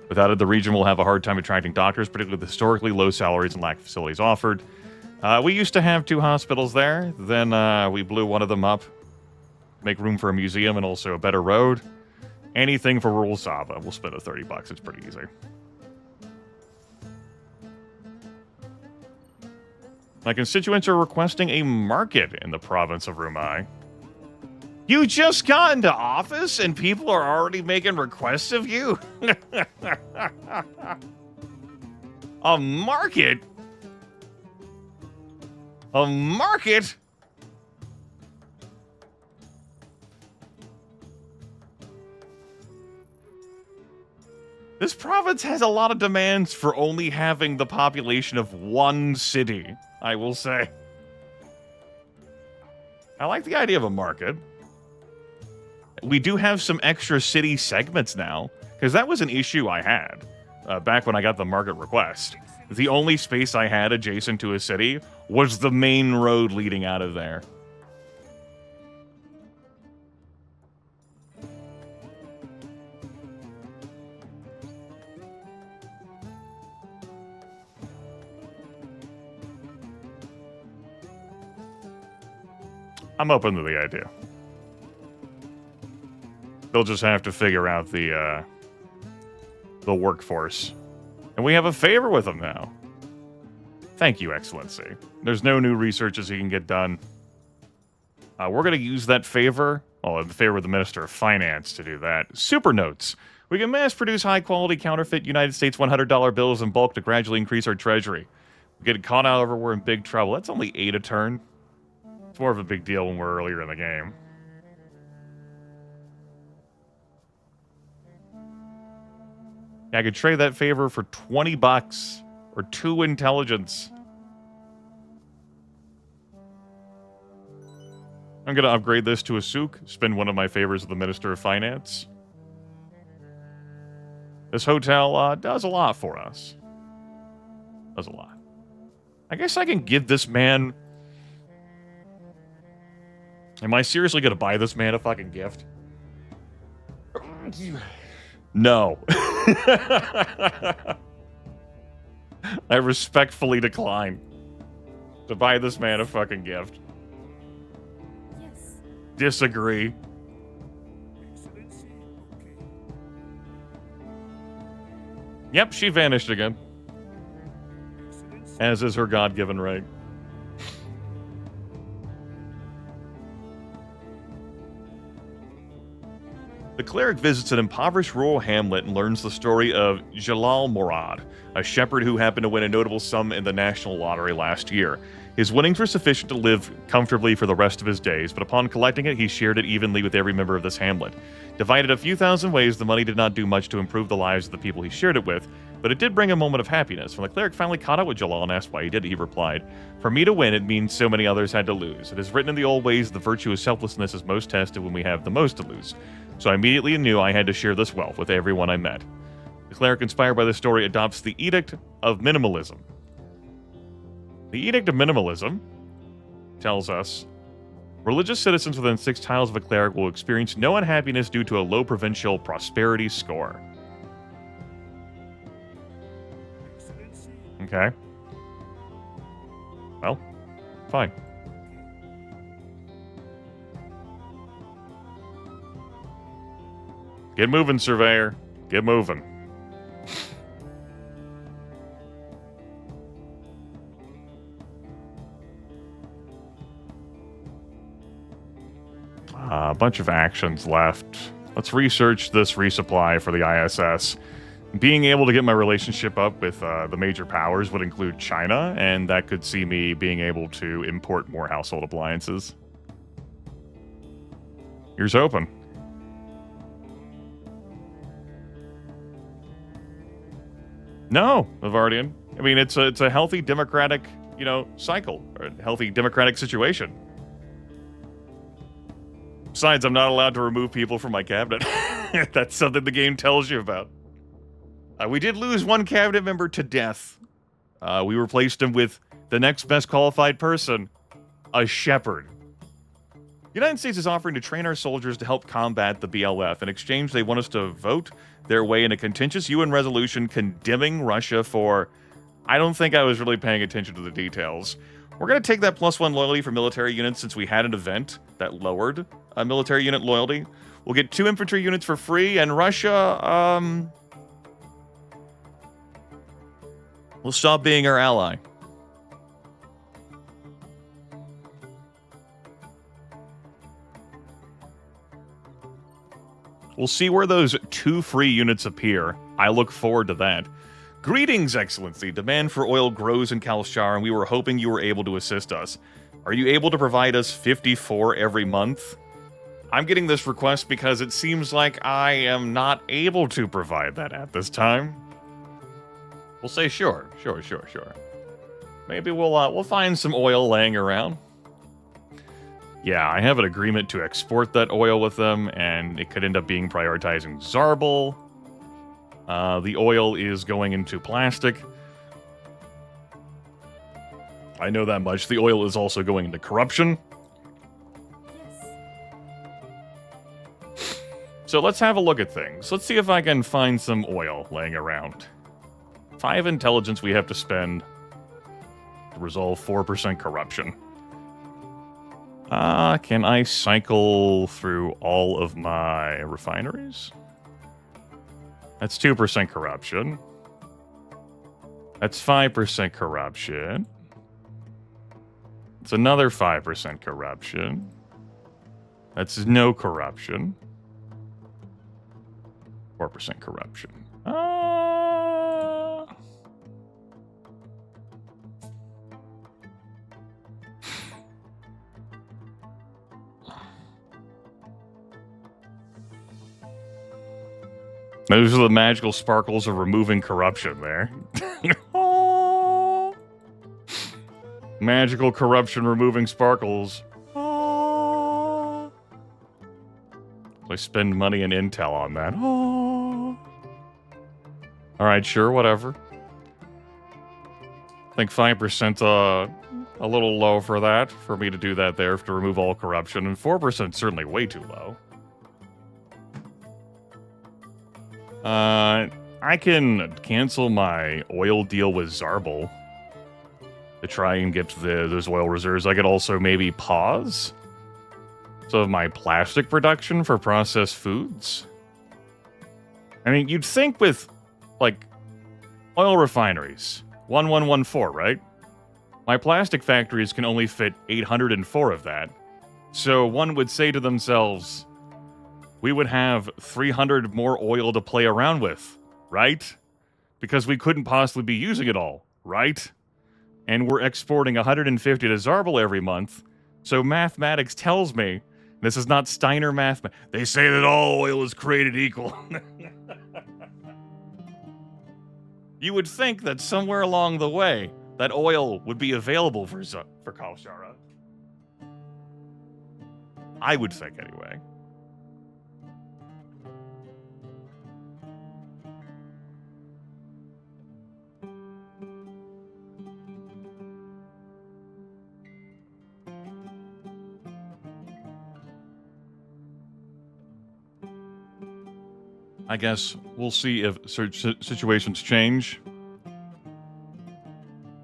Without it, the region will have a hard time attracting doctors, particularly with historically low salaries and lack of facilities offered. We used to have 2 hospitals there. Then we blew one of them up. Make room for a museum and also a better road. Anything for rural Saba. We'll spend $30. It's pretty easy. My constituents are requesting a market in the province of Rumai. You just got into office and people are already making requests of you? A market? A market? This province has a lot of demands for only having the population of 1 city, I will say. I like the idea of a market. We do have some extra city segments now, because that was an issue I had back when I got the market request. The only space I had adjacent to a city was the main road leading out of there. I'm open to the idea. They'll just have to figure out the workforce. And we have a favor with them now. Thank you, Excellency. There's no new researches he can get done. We're going to use that favor, well, the favor of the Minister of Finance to do that. Super notes. We can mass produce high-quality counterfeit United States $100 bills in bulk to gradually increase our treasury. We get caught out over, we're in big trouble. That's only 8 a turn. It's more of a big deal when we're earlier in the game. I could trade that favor for $20 or 2 intelligence. I'm going to upgrade this to a souk, spend one of my favors with the Minister of Finance. This hotel does a lot for us. Does a lot. I guess I can give this man... Am I seriously going to buy this man a fucking gift? No. I respectfully decline to buy this man a fucking gift. Yes. Disagree. Yep, she vanished again. As is her God-given right. The cleric visits an impoverished rural hamlet and learns the story of Jalal Murad, a shepherd who happened to win a notable sum in the national lottery last year. His winnings were sufficient to live comfortably for the rest of his days, but upon collecting it, he shared it evenly with every member of this hamlet. Divided a few thousand ways, the money did not do much to improve the lives of the people he shared it with, but it did bring a moment of happiness. When the cleric finally caught up with Jalal and asked why he did it, he replied, "For me to win, it means so many others had to lose. It is written in the old ways, the virtue of selflessness is most tested when we have the most to lose. So I immediately knew I had to share this wealth with everyone I met." The cleric, inspired by this story, adopts the Edict of Minimalism. The Edict of Minimalism tells us, religious citizens within 6 tiles of a cleric will experience no unhappiness due to a low provincial prosperity score. Okay. Well, fine. Get moving, surveyor. Get moving. A bunch of actions left. Let's research this resupply for the ISS. Being able to get my relationship up with the major powers would include China, and that could see me being able to import more household appliances. Here's hoping. No, Navardian. I mean, it's a healthy democratic, cycle, or a healthy democratic situation. Besides, I'm not allowed to remove people from my cabinet. That's something the game tells you about. We did lose one cabinet member to death. We replaced him with the next best qualified person, a shepherd. The United States is offering to train our soldiers to help combat the BLF. In exchange, they want us to vote their way in a contentious UN resolution condemning Russia for... I don't think I was really paying attention to the details. We're going to take that +1 loyalty for military units since we had an event that lowered military unit loyalty. We'll get 2 infantry units for free, and Russia, will stop being our ally. We'll see where those 2 free units appear. I look forward to that. Greetings, Excellency. Demand for oil grows in Kalshar, and we were hoping you were able to assist us. Are you able to provide us 54 every month? I'm getting this request because it seems like I am not able to provide that at this time. We'll say sure. Maybe we'll find some oil laying around. Yeah, I have an agreement to export that oil with them, and it could end up being prioritizing Zarbal. The oil is going into plastic. I know that much. The oil is also going into corruption. So let's have a look at things. Let's see if I can find some oil laying around. 5 intelligence we have to spend to resolve 4% corruption. Can I cycle through all of my refineries? That's 2% corruption. That's 5% corruption. It's another 5% corruption. That's no corruption. 4% corruption. Those are the magical sparkles of removing corruption there. Magical corruption removing sparkles. I spend money and intel on that. Alright, sure, whatever. I think 5% a little low for that, for me to do that there, to remove all corruption, and 4% certainly way too low. I can cancel my oil deal with Zarbal to try and get those oil reserves. I could also maybe pause some of my plastic production for processed foods. I mean, you'd think with, like, oil refineries, 1114, right? My plastic factories can only fit 804 of that. So one would say to themselves, we would have 300 more oil to play around with, right? Because we couldn't possibly be using it all, right? And we're exporting 150 to Zarbal every month. So mathematics tells me, this is not Steiner math, they say that all oil is created equal. You would think that somewhere along the way, that oil would be available for Kalshara. I would think, anyway. I guess we'll see if situations change.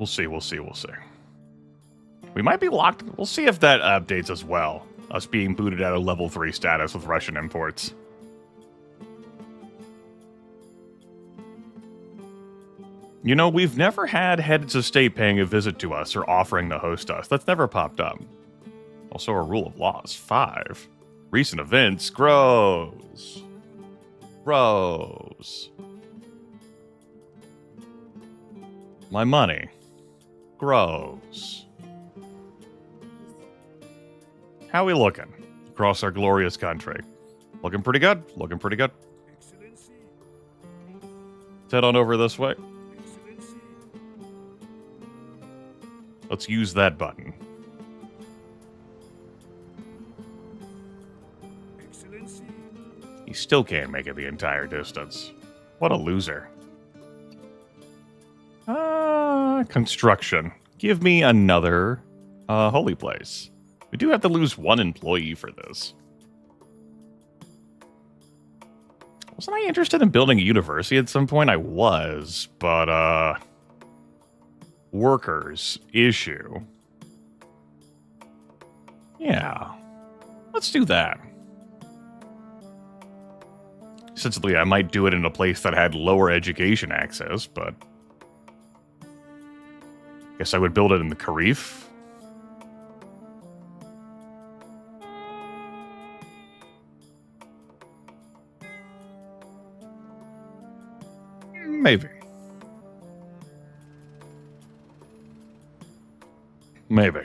We'll see, we'll see, we'll see. We might be locked. We'll see if that updates as well. Us being booted out of level 3 status with Russian imports. You know, we've never had heads of state paying a visit to us or offering to host us. That's never popped up. Also, a rule of laws. 5. Recent events grows. Grows. My money grows. How we looking across our glorious country? Looking pretty good. Looking pretty good. Excellency. Let's head on over this way. Excellency. Let's use that button. Excellency. He still can't make it the entire distance. What a loser. Construction. Give me another holy place. We do have to lose 1 employee for this. Wasn't I interested in building a university at some point? I was, but workers issue. Yeah. Let's do that. Essentially, I might do it in a place that had lower education access, but guess I would build it in the Grimith. Maybe. Maybe.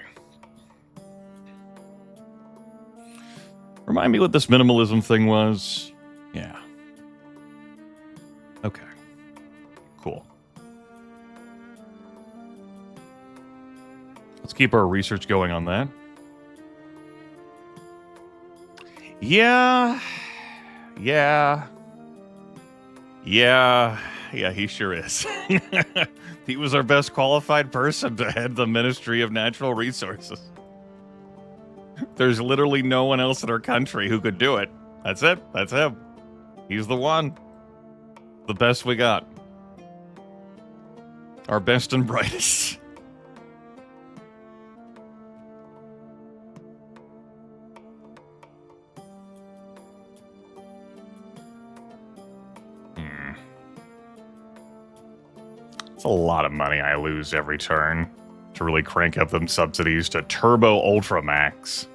Remind me what this minimalism thing was. Yeah. Okay. Cool. Let's keep our research going on that. Yeah, he sure is. He was our best qualified person to head the Ministry of Natural Resources. There's literally no one else in our country who could do it. That's it. That's him. He's the one. The best we got. Our best and brightest. It's a lot of money I lose every turn to really crank up them subsidies to Turbo Ultra Max.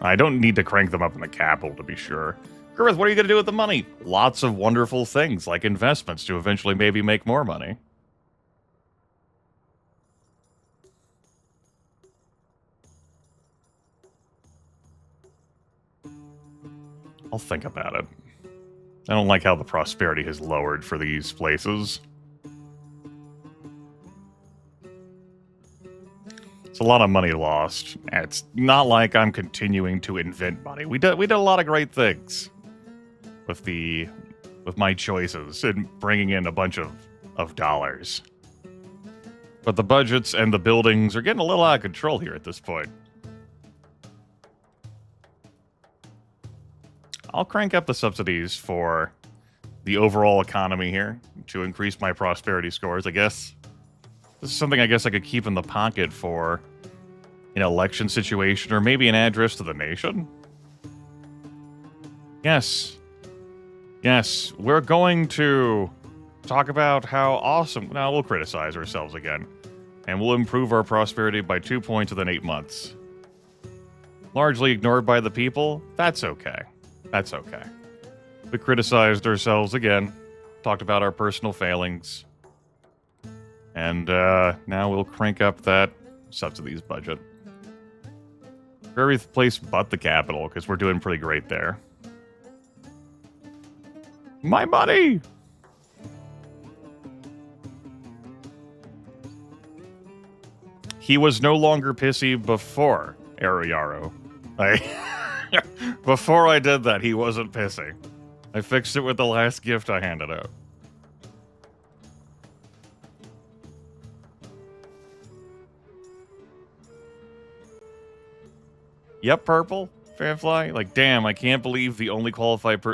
I don't need to crank them up in the capital, to be sure. Grimith, what are you going to do with the money? Lots of wonderful things, like investments, to eventually maybe make more money. I'll think about it. I don't like how the prosperity has lowered for these places. It's a lot of money lost. It's not like I'm continuing to invent money. We did a lot of great things with my choices and bringing in a bunch of dollars. But the budgets and the buildings are getting a little out of control here at this point. I'll crank up the subsidies for the overall economy here to increase my prosperity scores, I guess. This is something I guess I could keep in the pocket for an election situation or maybe an address to the nation. Yes. Yes, we're going to talk about how awesome... Now, we'll criticize ourselves again. And we'll improve our prosperity by 2 points within 8 months. Largely ignored by the people. That's okay. That's okay. We criticized ourselves again. Talked about our personal failings. And now we'll crank up that subsidies budget. Every place but the capital, because we're doing pretty great there. My money! He was no longer pissy before Aruyaro. Before I did that, he wasn't pissy. I fixed it with the last gift I handed out. Yep, purple. Fanfly. Like, damn, I can't believe the only qualified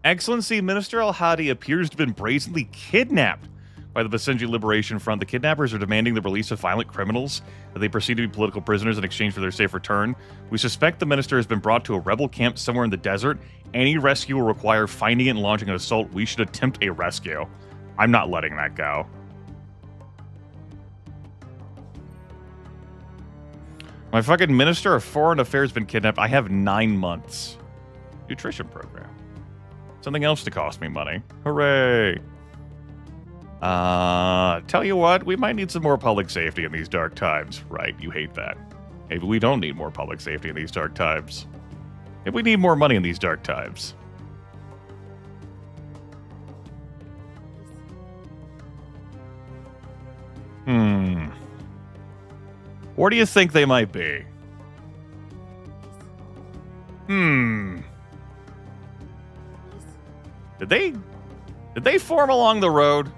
Excellency, Minister Al-Hadi appears to have been brazenly kidnapped by the Basenji Liberation Front. The kidnappers are demanding the release of violent criminals, that they proceed to be political prisoners in exchange for their safe return. We suspect the minister has been brought to a rebel camp somewhere in the desert. Any rescue will require finding it and launching an assault. We should attempt a rescue. I'm not letting that go. My fucking Minister of Foreign Affairs has been kidnapped. I have 9 months. Nutrition program. Something else to cost me money. Hooray. Tell you what, we might need some more public safety in these dark times. Right, you hate that. Maybe we don't need more public safety in these dark times. Maybe we need more money in these dark times. Where do you think they might be? Did they form along the road?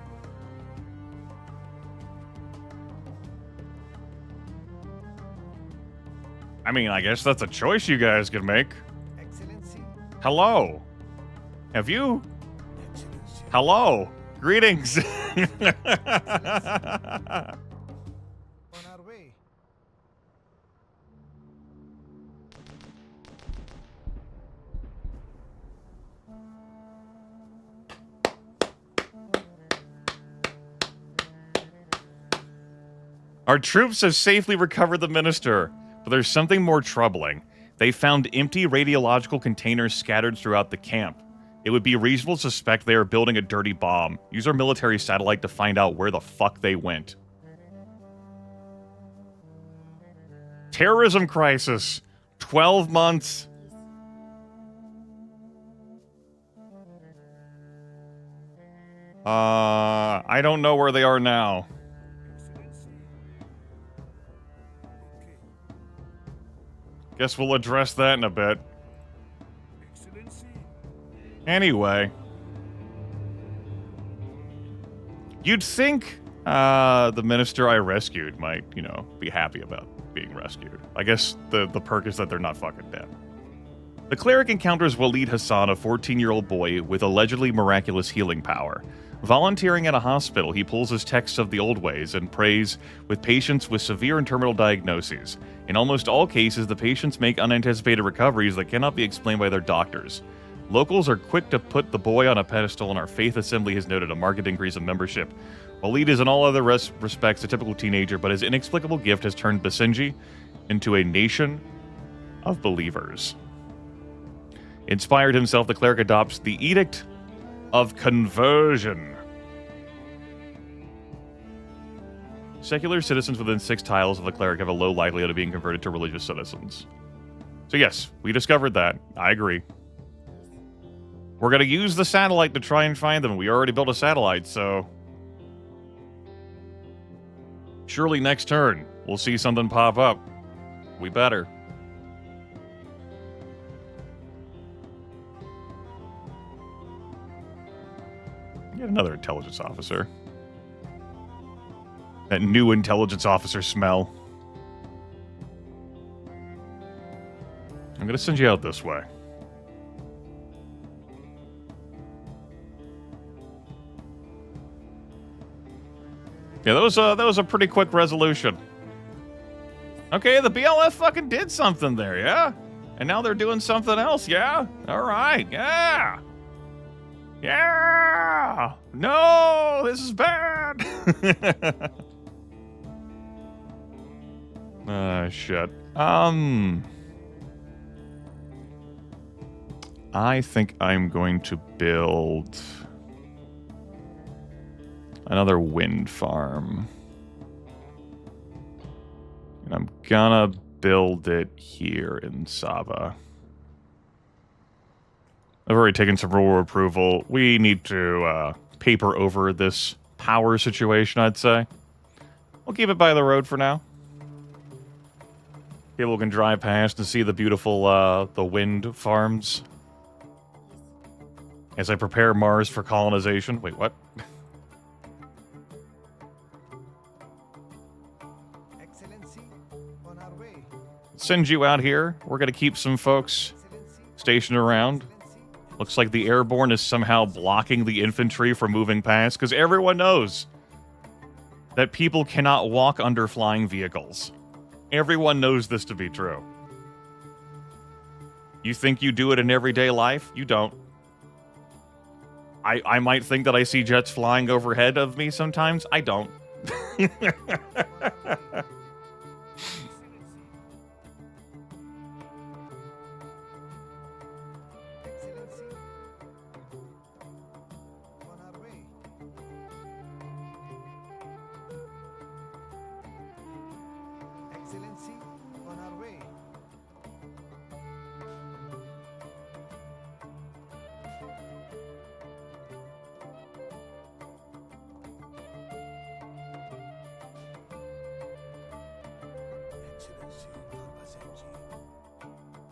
I mean, I guess that's a choice you guys can make. Excellency. Hello. Have you? Excellency. Hello. Greetings. On our way. Our troops have safely recovered the minister, but there's something more troubling. They found empty radiological containers scattered throughout the camp. It would be reasonable to suspect they are building a dirty bomb. Use our military satellite to find out where the fuck they went. Terrorism crisis. 12 months. I don't know where they are now. Excellency. Okay. Guess we'll address that in a bit. Excellency. Anyway. You'd think the minister I rescued might, you know, be happy about being rescued. I guess the perk is that they're not fucking dead. The cleric encounters Walid Hassan, a 14-year-old boy with allegedly miraculous healing power. Volunteering at a hospital, he pulls his texts of the old ways and prays with patients with severe and terminal diagnoses. In almost all cases, the patients make unanticipated recoveries that cannot be explained by their doctors. Locals are quick to put the boy on a pedestal, and our faith assembly has noted a marked increase in membership. Walid is in all other respects a typical teenager, but his inexplicable gift has turned Basenji into a nation of believers. Inspired himself, the cleric adopts the Edict of Conversion. Secular citizens within 6 tiles of the cleric have a low likelihood of being converted to religious citizens. So yes, we discovered that. I agree. We're going to use the satellite to try and find them. We already built a satellite, so... surely next turn, we'll see something pop up. We better. Yet another intelligence officer. That new intelligence officer smell. I'm gonna send you out this way. Yeah, that was a pretty quick resolution. Okay, the BLF fucking did something there, yeah? And now they're doing something else, yeah? Alright, yeah! Yeah! No! This is bad! Shit. I think I'm going to build another wind farm. And I'm gonna build it here in Saba. I've already taken some rural approval. We need to paper over this power situation, I'd say. We'll keep it by the road for now. People can drive past and see the beautiful the wind farms. As I prepare Mars for colonization. Wait, what? Excellency, on our way. Send you out here. We're going to keep some folks Excellency. stationed around. Looks like the airborne is somehow blocking the infantry from moving past, because everyone knows that people cannot walk under flying vehicles. Everyone knows this to be true. You think you do it in everyday life? You don't. I might think that I see jets flying overhead of me sometimes. I don't. Excellency, on our way. Excellency, on our way. Excellency,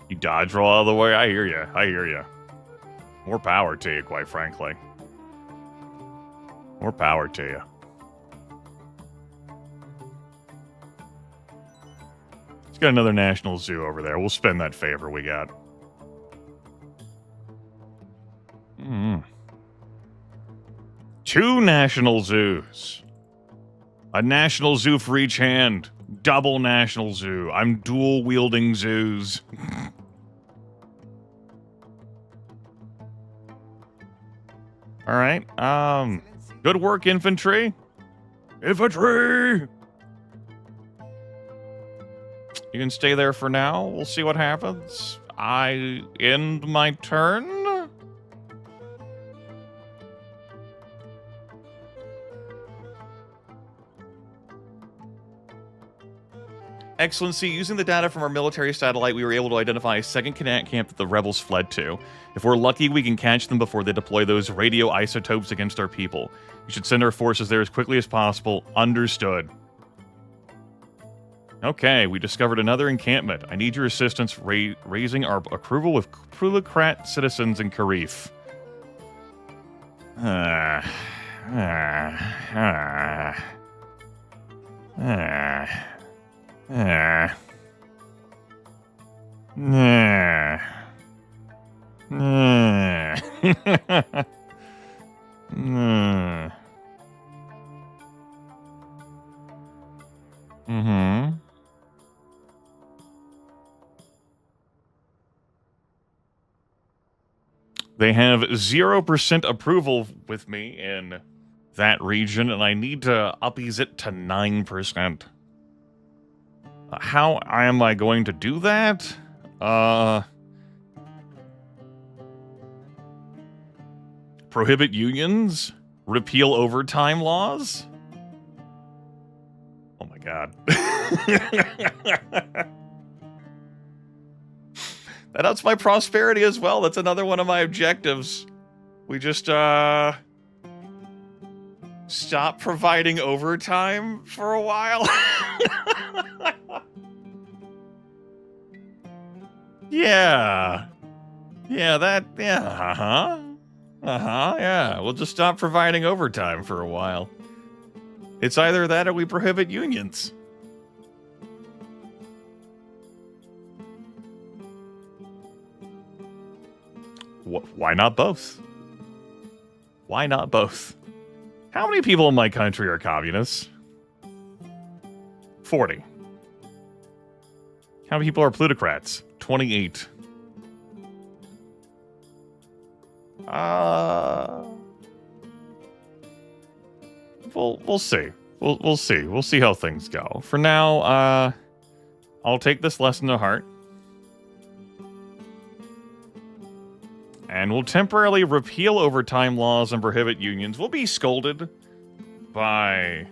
You dodge roll all the way. I hear you. I hear you. More power to you, quite frankly. More power to you. Let's get another national zoo over there. We'll spend that favor we got. Two national zoos. A national zoo for each hand. Double national zoo. I'm dual wielding zoos. All right. Good work, infantry. Infantry. You can stay there for now. We'll see what happens. I end my turn. Excellency, using the data from our military satellite, we were able to identify a second camp that the rebels fled to. If we're lucky, we can catch them before they deploy those radioisotopes against our people. You should send our forces there as quickly as possible. Understood. Okay, we discovered another encampment. I need your assistance raising our approval with plutocrat citizens in Grimith. They have 0% approval with me in that region, and I need to uppies it to 9%. How am I going to do that? Prohibit unions? Repeal overtime laws? Oh my god. That helps my prosperity as well. That's another one of my objectives. We just, stop providing overtime for a while. Yeah. Yeah, yeah. We'll just stop providing overtime for a while. It's either that or we prohibit unions. Why not both? Why not both? How many people in my country are communists? 40. How many people are plutocrats? 28. We'll see. We'll see. We'll see how things go. For now, I'll take this lesson to heart. And we'll temporarily repeal overtime laws and prohibit unions. We'll be scolded by,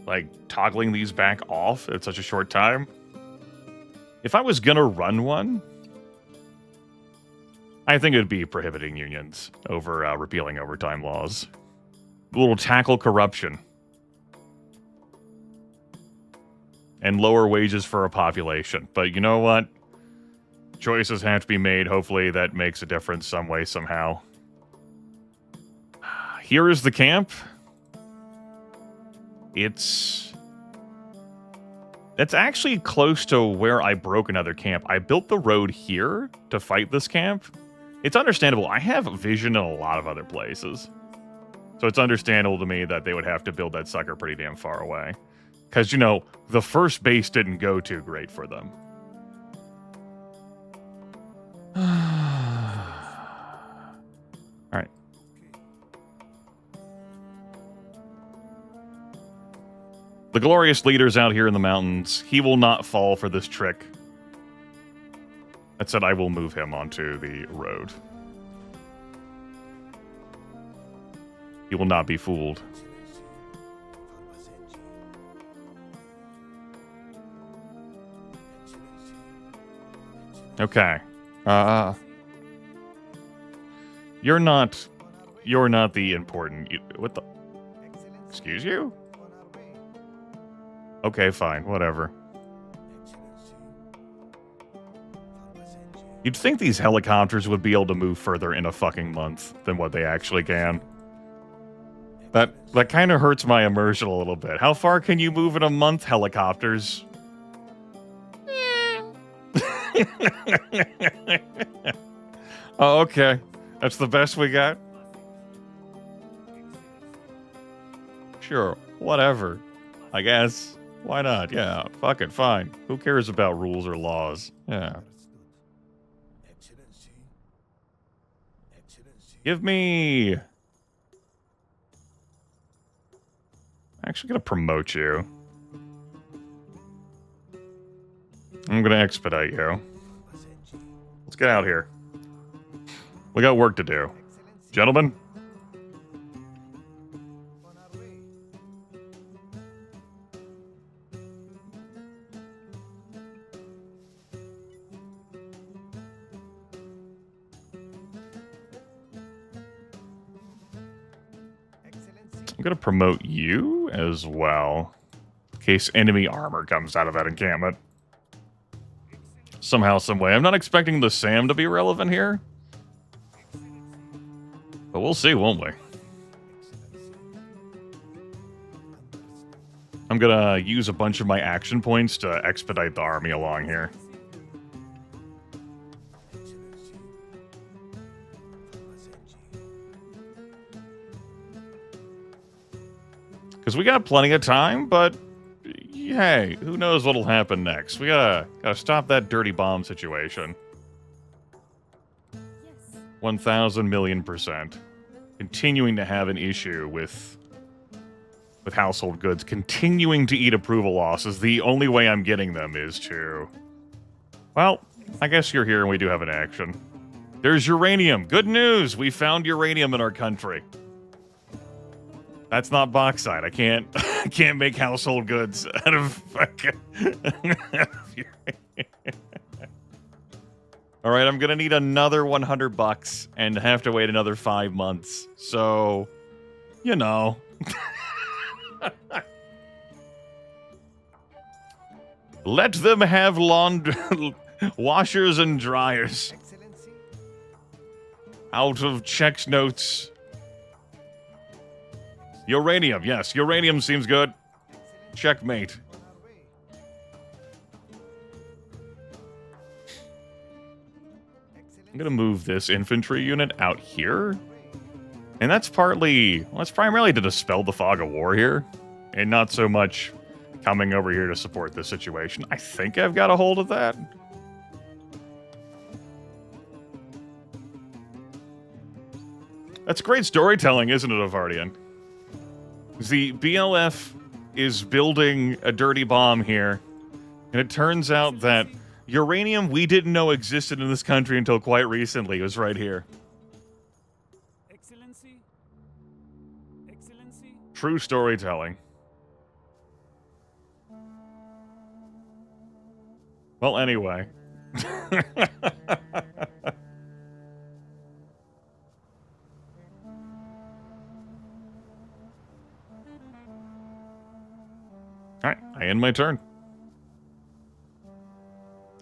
like, toggling these back off at such a short time. If I was gonna run one, I think it would be prohibiting unions over repealing overtime laws. We'll tackle corruption. And lower wages for a population. But you know what? Choices have to be made. Hopefully that makes a difference some way, somehow. Here is the camp. It's actually close to where I broke another camp. I built the road here to fight this camp. It's understandable. I have vision in a lot of other places. So it's understandable to me that they would have to build that sucker pretty damn far away. Because, you know, the first base didn't go too great for them. Alright. The glorious leader's out here in the mountains. He will not fall for this trick. That said, I will move him onto the road. He will not be fooled. Okay. You're not the important... What the... Excuse you? Okay, fine. Whatever. You'd think these helicopters would be able to move further in a fucking month than what they actually can. That kind of hurts my immersion a little bit. How far can you move in a month, helicopters? Oh, okay. That's the best we got? Sure. Whatever. I guess. Why not? Yeah. Fuck it. Fine. Who cares about rules or laws? Yeah. Give me... I'm actually going to promote you. I'm going to expedite you. Let's get out here. We got work to do. Gentlemen? On our way. Excellency. I'm going to promote you as well. In case enemy armor comes out of that encampment. Somehow, some way. I'm not expecting the SAM to be relevant here. But we'll see, won't we? I'm gonna use a bunch of my action points to expedite the army along here. Because we got plenty of time, but hey, who knows what'll happen next? We gotta stop that dirty bomb situation. Yes. 1,000 million %. Continuing to have an issue with household goods, continuing to eat approval losses. The only way I'm getting them is to... Well, I guess you're here and we do have an action. There's uranium. Good news! We found uranium in our country. That's not bauxite. I can't I can't make household goods out of fucking... All right, I'm going to need another $100 and have to wait another 5 months. So, you know. Let them have washers and dryers. Excellency. Out of checks notes. Uranium, yes, uranium seems good. Checkmate. On our way. I'm gonna move this infantry unit out here. And that's partly, well, that's primarily to dispel the fog of war here. And not so much coming over here to support this situation. I think I've got a hold of that. That's great storytelling, isn't it, Avardian? The BLF is building a dirty bomb here. And it turns out that uranium we didn't know existed in this country until quite recently. It was right here. Excellency? Excellency? True storytelling. Well, anyway. Alright, I end my turn.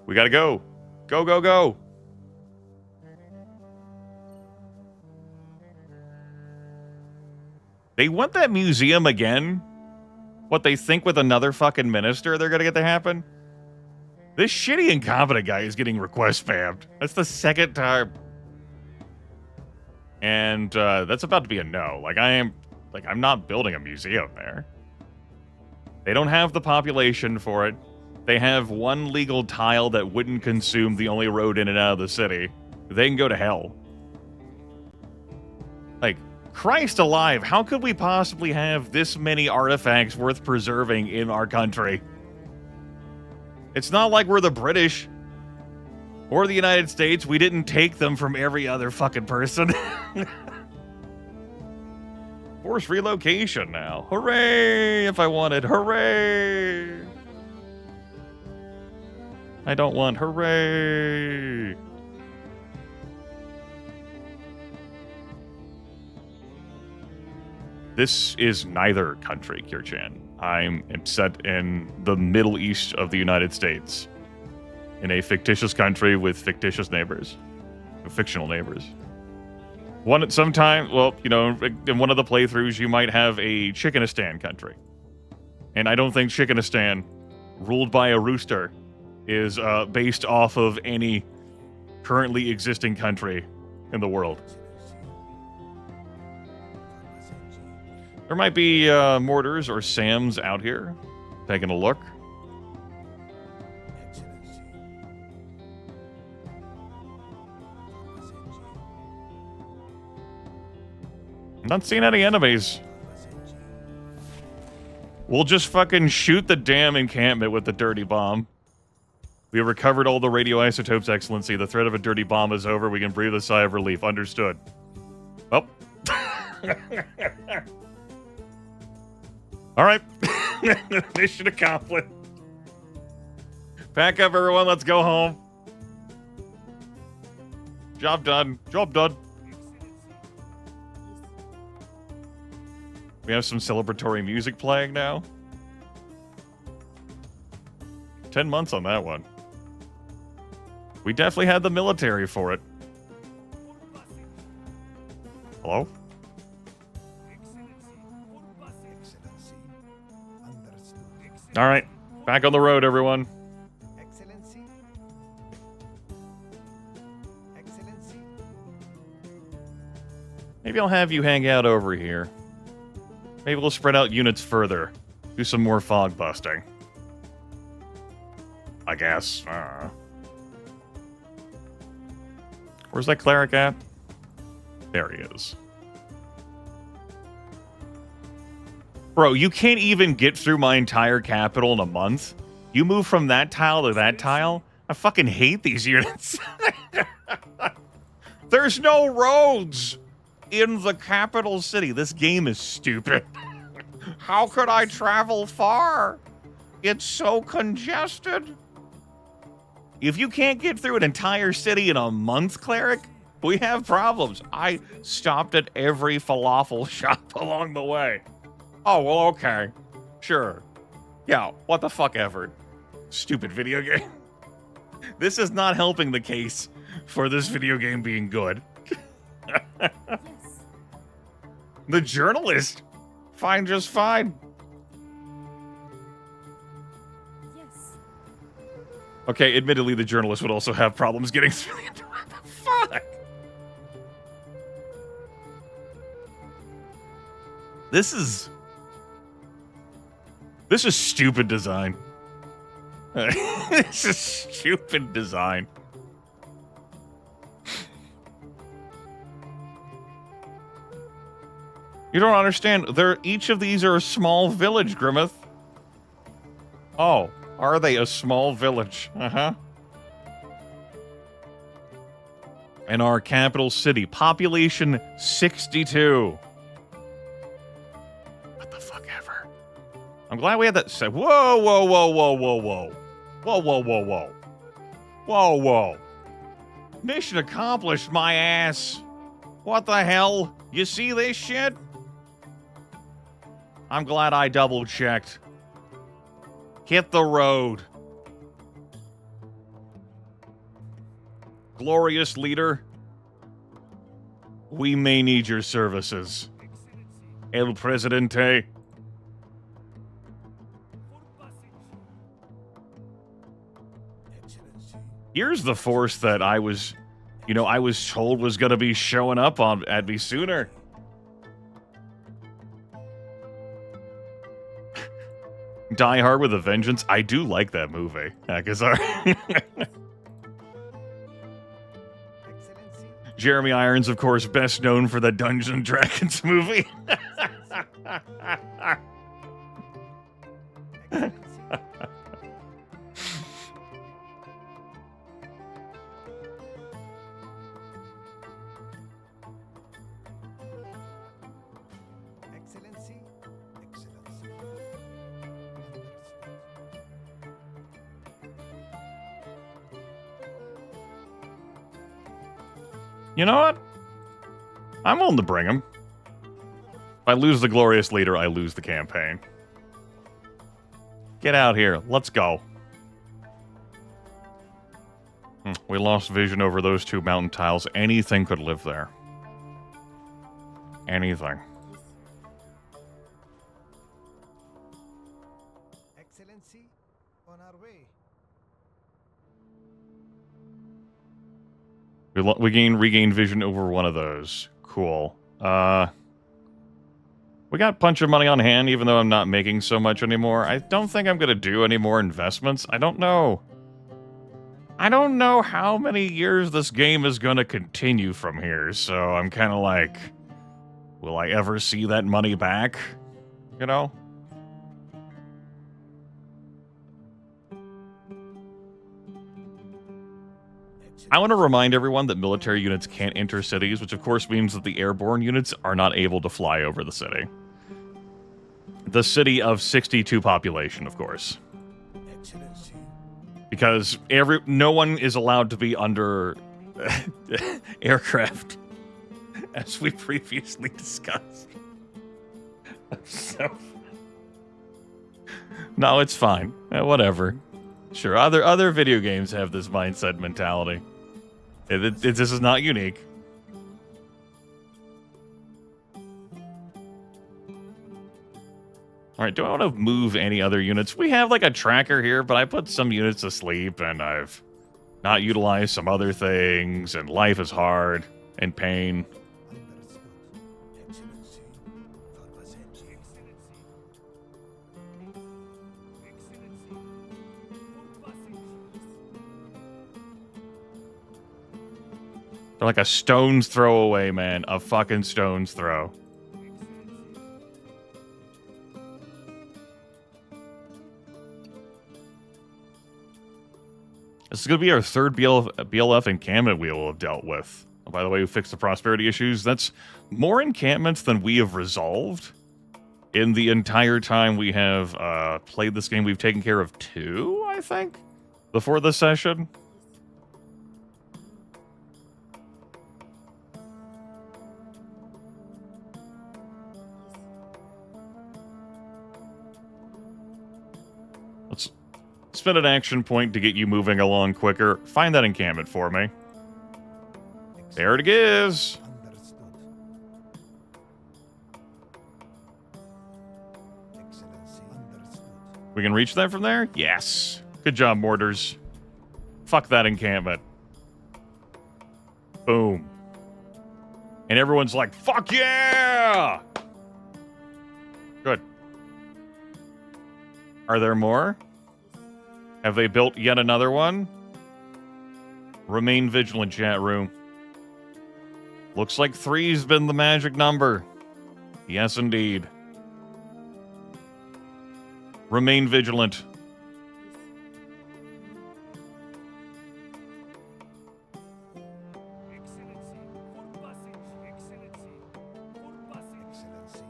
We gotta go. Go, go, go. They want that museum again? What, they think with another fucking minister they're gonna get to happen? This shitty incompetent guy is getting request spammed. That's the second time. And that's about to be a no. Like, I am Like, I'm not building a museum there. They don't have the population for it. They have one legal tile that wouldn't consume the only road in and out of the city. They can go to hell. Like, Christ alive, how could we possibly have this many artifacts worth preserving in our country? It's not like we're the British or the United States. We didn't take them from every other fucking person. Forced relocation now. Hooray! If I wanted. Hooray! I don't want. Hooray! This is neither country, Kirchan. I'm set in the Middle East of the United States. In a fictitious country with fictitious neighbors. Fictional neighbors. Sometime, well, you know, in one of the playthroughs, you might have a Chickenistan country. And I don't think Chickenistan, ruled by a rooster, is based off of any currently existing country in the world. There might be mortars or SAMs out here. Taking a look. Not seeing any enemies. We'll just fucking shoot the damn encampment with the dirty bomb. We have recovered all the radioisotopes, Excellency. The threat of a dirty bomb is over. We can breathe a sigh of relief. Understood. Oh. All right. Mission accomplished. Pack up, everyone. Let's go home. Job done. Job done. We have some celebratory music playing now. 10 months on that one. We definitely had the military for it. Hello? Understood. All right. Back on the road, everyone. Excellency. Excellency. Maybe I'll have you hang out over here. Maybe we'll spread out units further. Do some more fog busting. I guess. Where's that cleric at? There he is. Bro, you can't even get through my entire capital in a month. You move from that tile to that tile? I fucking hate these units. There's no roads in the capital city. This game is stupid. How could I travel far? It's so congested. If you can't get through an entire city in a month, cleric, we have problems. I stopped at every falafel shop along the way. Oh, well, okay. Sure. Yeah, what the fuck ever. Stupid video game. This is not helping the case for this video game being good. The journalist, just fine. Yes. Okay, admittedly, the journalist would also have problems getting through the what the fuck? This is stupid design. This is stupid design. You don't understand. Each of these are a small village, Grimith. Oh, are they a small village? Uh-huh. And our capital city, population 62. What the fuck ever. I'm glad we had that set. Whoa, whoa, whoa, whoa, whoa, whoa. Whoa, whoa, whoa, whoa. Whoa, whoa. Mission accomplished, my ass. What the hell? You see this shit? I'm glad I double-checked. Hit the road. Glorious leader. We may need your services. El Presidente. Here's the force that I was told was going to be showing up at me sooner. Die Hard with a Vengeance. I do like that movie. Sorry. Excellency. Jeremy Irons, of course, best known for the Dungeons and Dragons movie. Excellency. Excellency. Excellency. You know what? I'm willing to bring him. If I lose the glorious leader, I lose the campaign. Get out here. Let's go. We lost vision over those two mountain tiles. Anything could live there. Anything. Excellency, on our way. We regain vision over one of those. Cool. We got a bunch of money on hand, even though I'm not making so much anymore. I don't think I'm going to do any more investments. I don't know. I don't know how many years this game is going to continue from here, so I'm kind of like, will I ever see that money back? You know? I want to remind everyone that military units can't enter cities, which of course means that the airborne units are not able to fly over the city. The city of 62 population, of course. Excellency. Because no one is allowed to be under aircraft, as we previously discussed. So, no, it's fine. Whatever. Sure, other video games have this mindset mentality. This is not unique. Alright, do I want to move any other units? We have like a tracker here, but I put some units to sleep, and I've not utilized some other things, and life is hard, and pain. Understood. Excellency. For Basenji. Excellency. Excellency. For Basenji. They're like a stone's throw away, man. A fucking stone's throw. This is going to be our third BLF encampment we will have dealt with. Oh, by the way, we fixed the prosperity issues. That's more encampments than we have resolved. In the entire time we have played this game, we've taken care of 2, I think, before this session. Let's spend an action point to get you moving along quicker. Find that encampment for me. There it is. Understood. Excellency. Understood. We can reach that from there? Yes. Good job, mortars. Fuck that encampment. Boom. And everyone's like, fuck yeah! Good. Are there more? Have they built yet another one? Remain vigilant, chat room. Looks like 3's been the magic number. Yes, indeed. Remain vigilant. Excellency. For Basenji. Excellency. For Basenji. Excellency.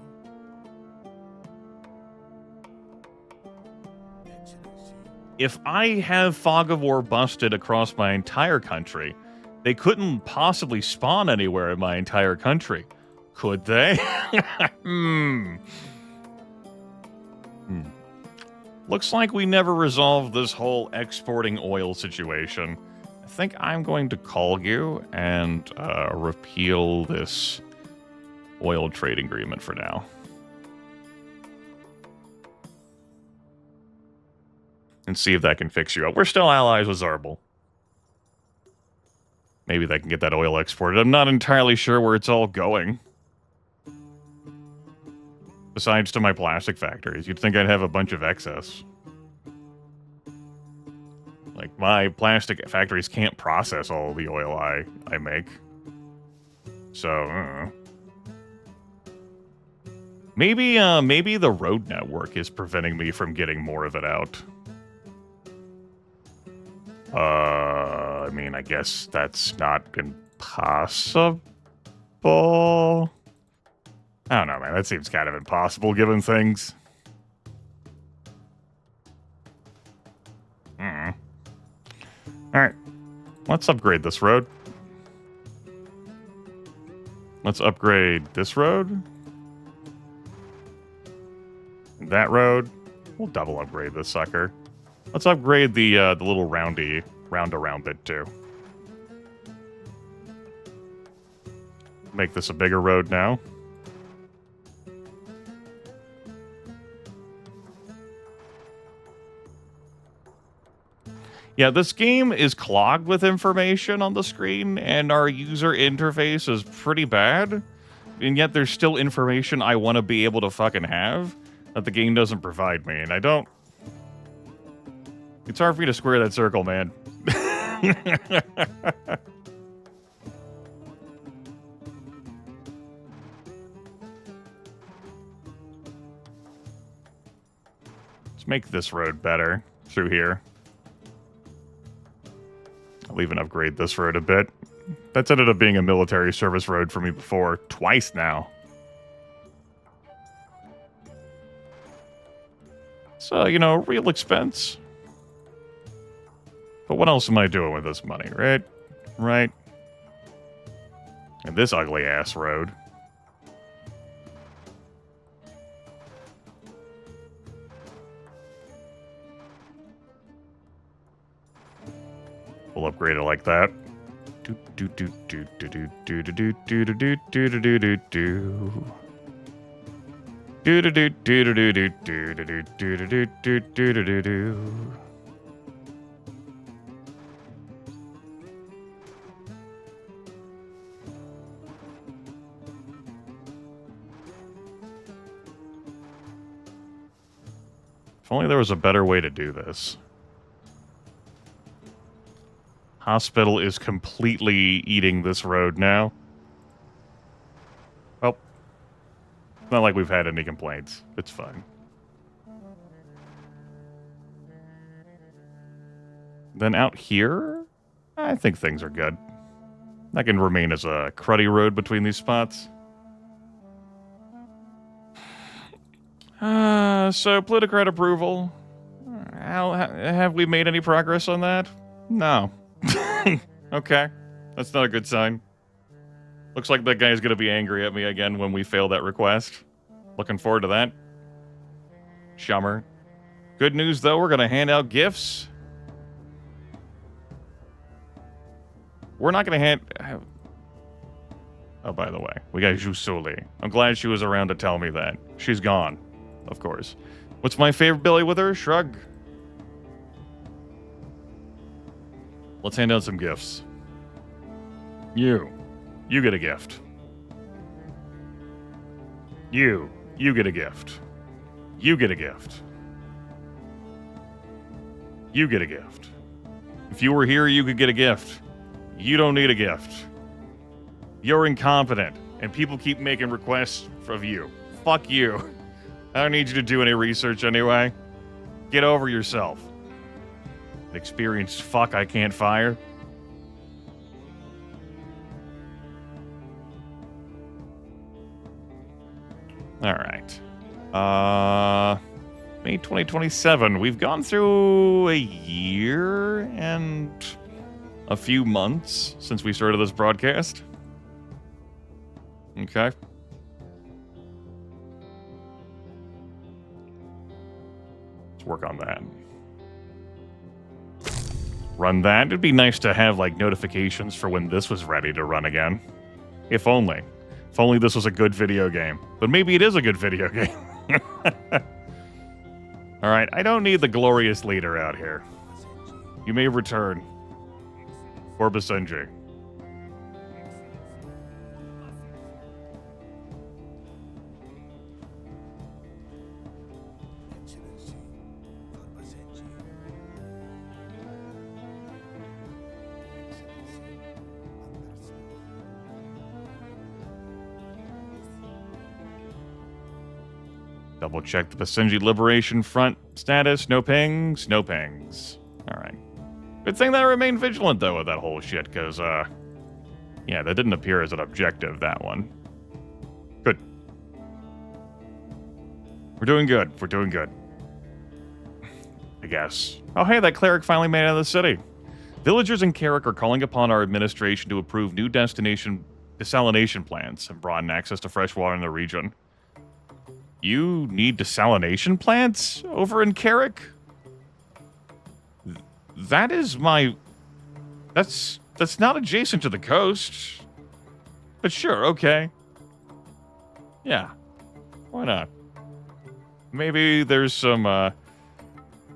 Excellency. If I have Fog of War busted across my entire country, they couldn't possibly spawn anywhere in my entire country. Could they? Looks like we never resolved this whole exporting oil situation. I think I'm going to call you and repeal this oil trade agreement for now. And see if that can fix you up. We're still allies with Zarbal. Maybe they can get that oil exported. I'm not entirely sure where it's all going. Besides to my plastic factories. You'd think I'd have a bunch of excess. Like, my plastic factories can't process all the oil I make. So, maybe the road network is preventing me from getting more of it out. I mean, I guess that's not impossible. I don't know, man. That seems kind of impossible given things. Alright. Let's upgrade this road. Let's upgrade this road. That road. We'll double upgrade this sucker. Let's upgrade the little round-around bit too. Make this a bigger road now. Yeah, this game is clogged with information on the screen, and our user interface is pretty bad. And yet there's still information I want to be able to fucking have that the game doesn't provide me, and I don't... It's hard for me to square that circle, man. Let's make this road better through here. I'll even upgrade this road a bit. That's ended up being a military service road for me before. Twice now. So, you know, real expense. But what else am I doing with this money, right? Right? And this ugly-ass road. We'll upgrade it like that. If only there was a better way to do this. Hospital is completely eating this road now. Well, it's not like we've had any complaints. It's fine. Then out here, I think things are good. That can remain as a cruddy road between these spots. So plutocrat approval. Have we made any progress on that? No. Okay. That's not a good sign. Looks like that guy's gonna be angry at me again when we fail that request. Looking forward to that. Shummer. Good news, though, we're gonna hand out gifts. We're not gonna hand... Oh, by the way, we got Jusuli. I'm glad she was around to tell me that. She's gone, of course. What's my favorite Billy with her? Shrug. Let's hand out some gifts. You get a gift. You get a gift. You get a gift. You get a gift. If you were here, you could get a gift. You don't need a gift. You're incompetent, and people keep making requests of you. Fuck you. I don't need you to do any research anyway. Get over yourself. An experienced fuck I can't fire. Alright. May 2027. We've gone through a year and a few months since we started this broadcast. Okay. Let's work on that. Run that. It'd be nice to have, like, notifications for when this was ready to run again. If only. If only this was a good video game. But maybe it is a good video game. Alright, I don't need the glorious leader out here. You may return. For Basenji. Double check the Basenji Liberation Front status. No pings, no pings. Alright. Good thing that I remained vigilant, though, with that whole shit, because, yeah, that didn't appear as an objective, that one. Good. We're doing good. We're doing good. I guess. Oh, hey, that cleric finally made it out of the city. Villagers in Carrick are calling upon our administration to approve new destination desalination plants and broaden access to fresh water in the region. You need desalination plants over in Carrick? That is my... That's not adjacent to the coast. But sure, okay. Yeah. Why not? Maybe there's some,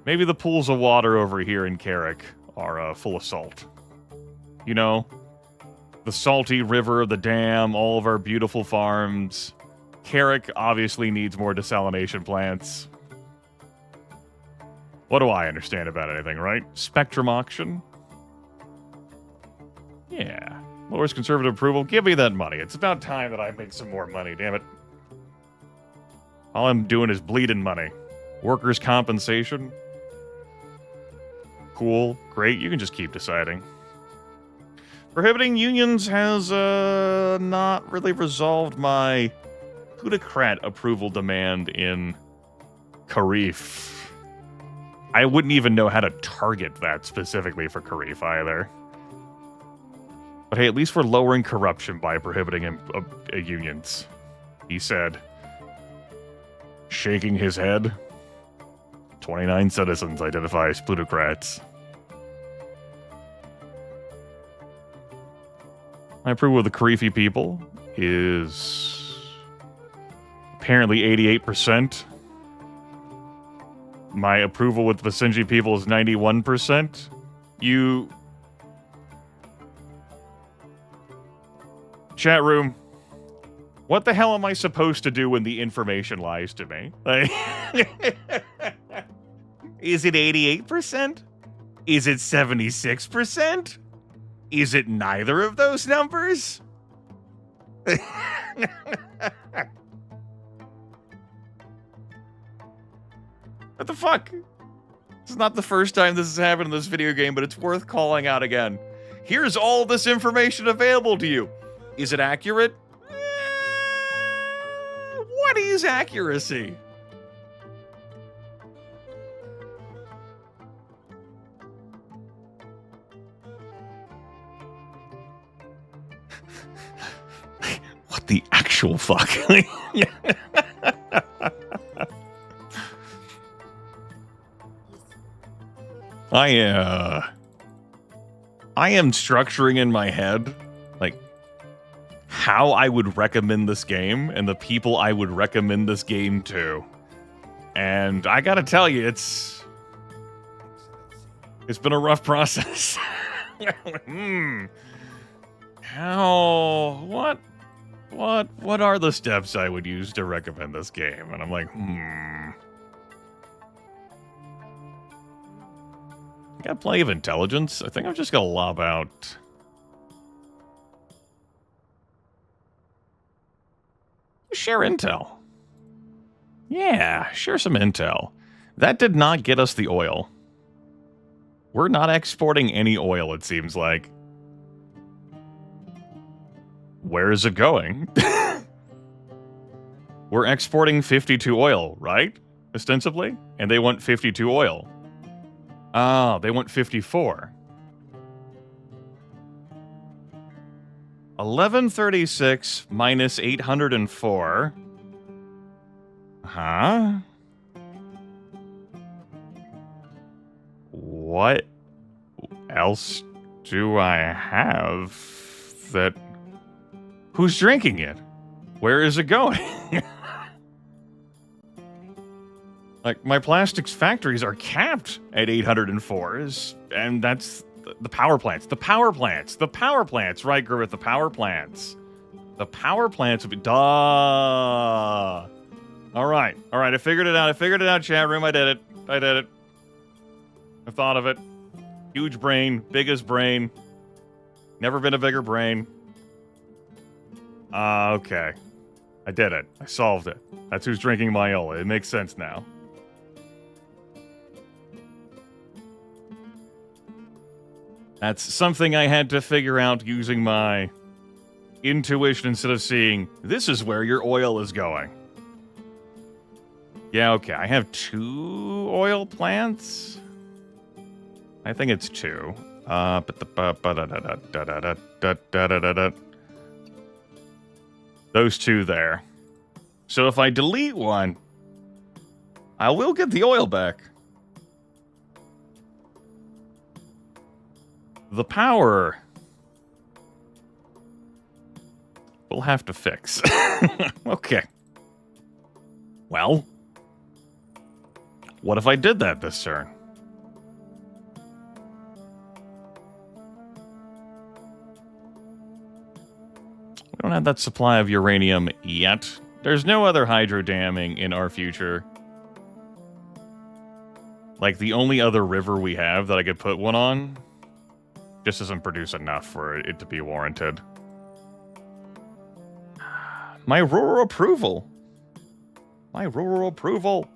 maybe the pools of water over here in Carrick are, full of salt. You know? The salty river, the dam, all of our beautiful farms. Carrick obviously needs more desalination plants. What do I understand about anything, right? Spectrum auction? Yeah. Lowers conservative approval. Give me that money. It's about time that I make some more money, damn it. All I'm doing is bleeding money. Workers' compensation. Cool. Great. You can just keep deciding. Prohibiting unions has, not really resolved my plutocrat approval demand in Grimith. I wouldn't even know how to target that specifically for Grimith either. But hey, at least we're lowering corruption by prohibiting unions, he said, shaking his head. 29 citizens identify as plutocrats. My approval of the Grimith people is apparently 88%. My approval with the Basenji people is 91%. Chat room. What the hell am I supposed to do when the information lies to me? Like, is it 88%? Is it 76%? Is it neither of those numbers? What the fuck? This is not the first time this has happened in this video game, but it's worth calling out again. Here's all this information available to you. Is it accurate? What is accuracy? What the actual fuck? I am structuring in my head, like, how I would recommend this game and the people I would recommend this game to. And I gotta tell you, it's been a rough process. What are the steps I would use to recommend this game? And I'm like, I got plenty of intelligence. I think I'm just gonna lob out. Share intel. Yeah, share some intel. That did not get us the oil. We're not exporting any oil, it seems like. Where is it going? We're exporting 52 oil, right? Ostensibly? And they want 52 oil. Oh, they want 54. 1136 minus 804. Huh? What else do I have that... Who's drinking it? Where is it going? Like, my plastics factories are capped at 804s, and that's the power plants. The power plants. The power plants. Right, Grimith, the power plants. The power plants would be... Duh. All right. All right, I figured it out. I figured it out, chat room. I did it. I did it. I thought of it. Huge brain. Biggest brain. Never been a bigger brain. Okay. I did it. I solved it. That's who's drinking my oil. It makes sense now. That's something I had to figure out using my intuition instead of seeing, this is where your oil is going. Yeah, okay. I have 2 oil plants. I think it's 2. Those 2 there. So if I delete one, I will get the oil back. The power we'll have to fix. Okay. Well, what if I did that this turn? We don't have that supply of uranium yet. There's no other hydro damming in our future. Like, the only other river we have that I could put one on just doesn't produce enough for it to be warranted. My rural approval. My rural approval.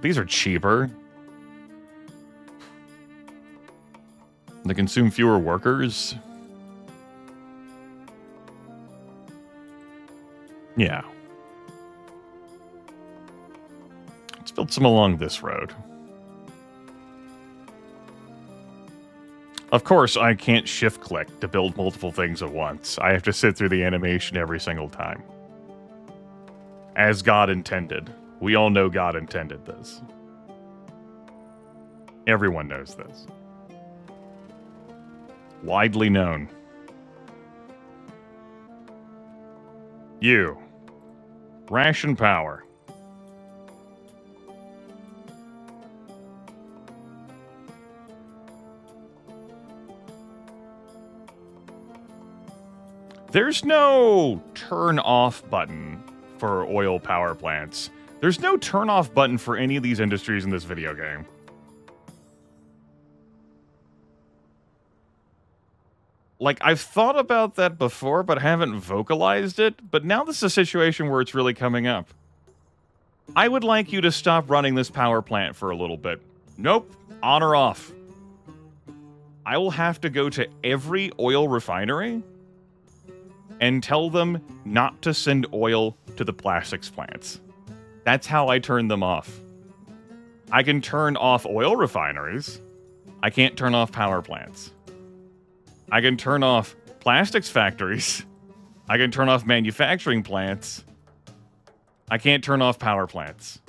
These are cheaper. They consume fewer workers. Yeah. Let's build some along this road. Of course, I can't shift-click to build multiple things at once. I have to sit through the animation every single time. As God intended. We all know God intended this. Everyone knows this. Widely known. You. Ration power. There's no turn off button for oil power plants. There's no turn off button for any of these industries in this video game. Like, I've thought about that before, but haven't vocalized it. But now this is a situation where it's really coming up. I would like you to stop running this power plant for a little bit. Nope. On or off. I will have to go to every oil refinery and tell them not to send oil to the plastics plants. That's how I turn them off. I can turn off oil refineries. I can't turn off power plants. I can turn off plastics factories. I can turn off manufacturing plants. I can't turn off power plants.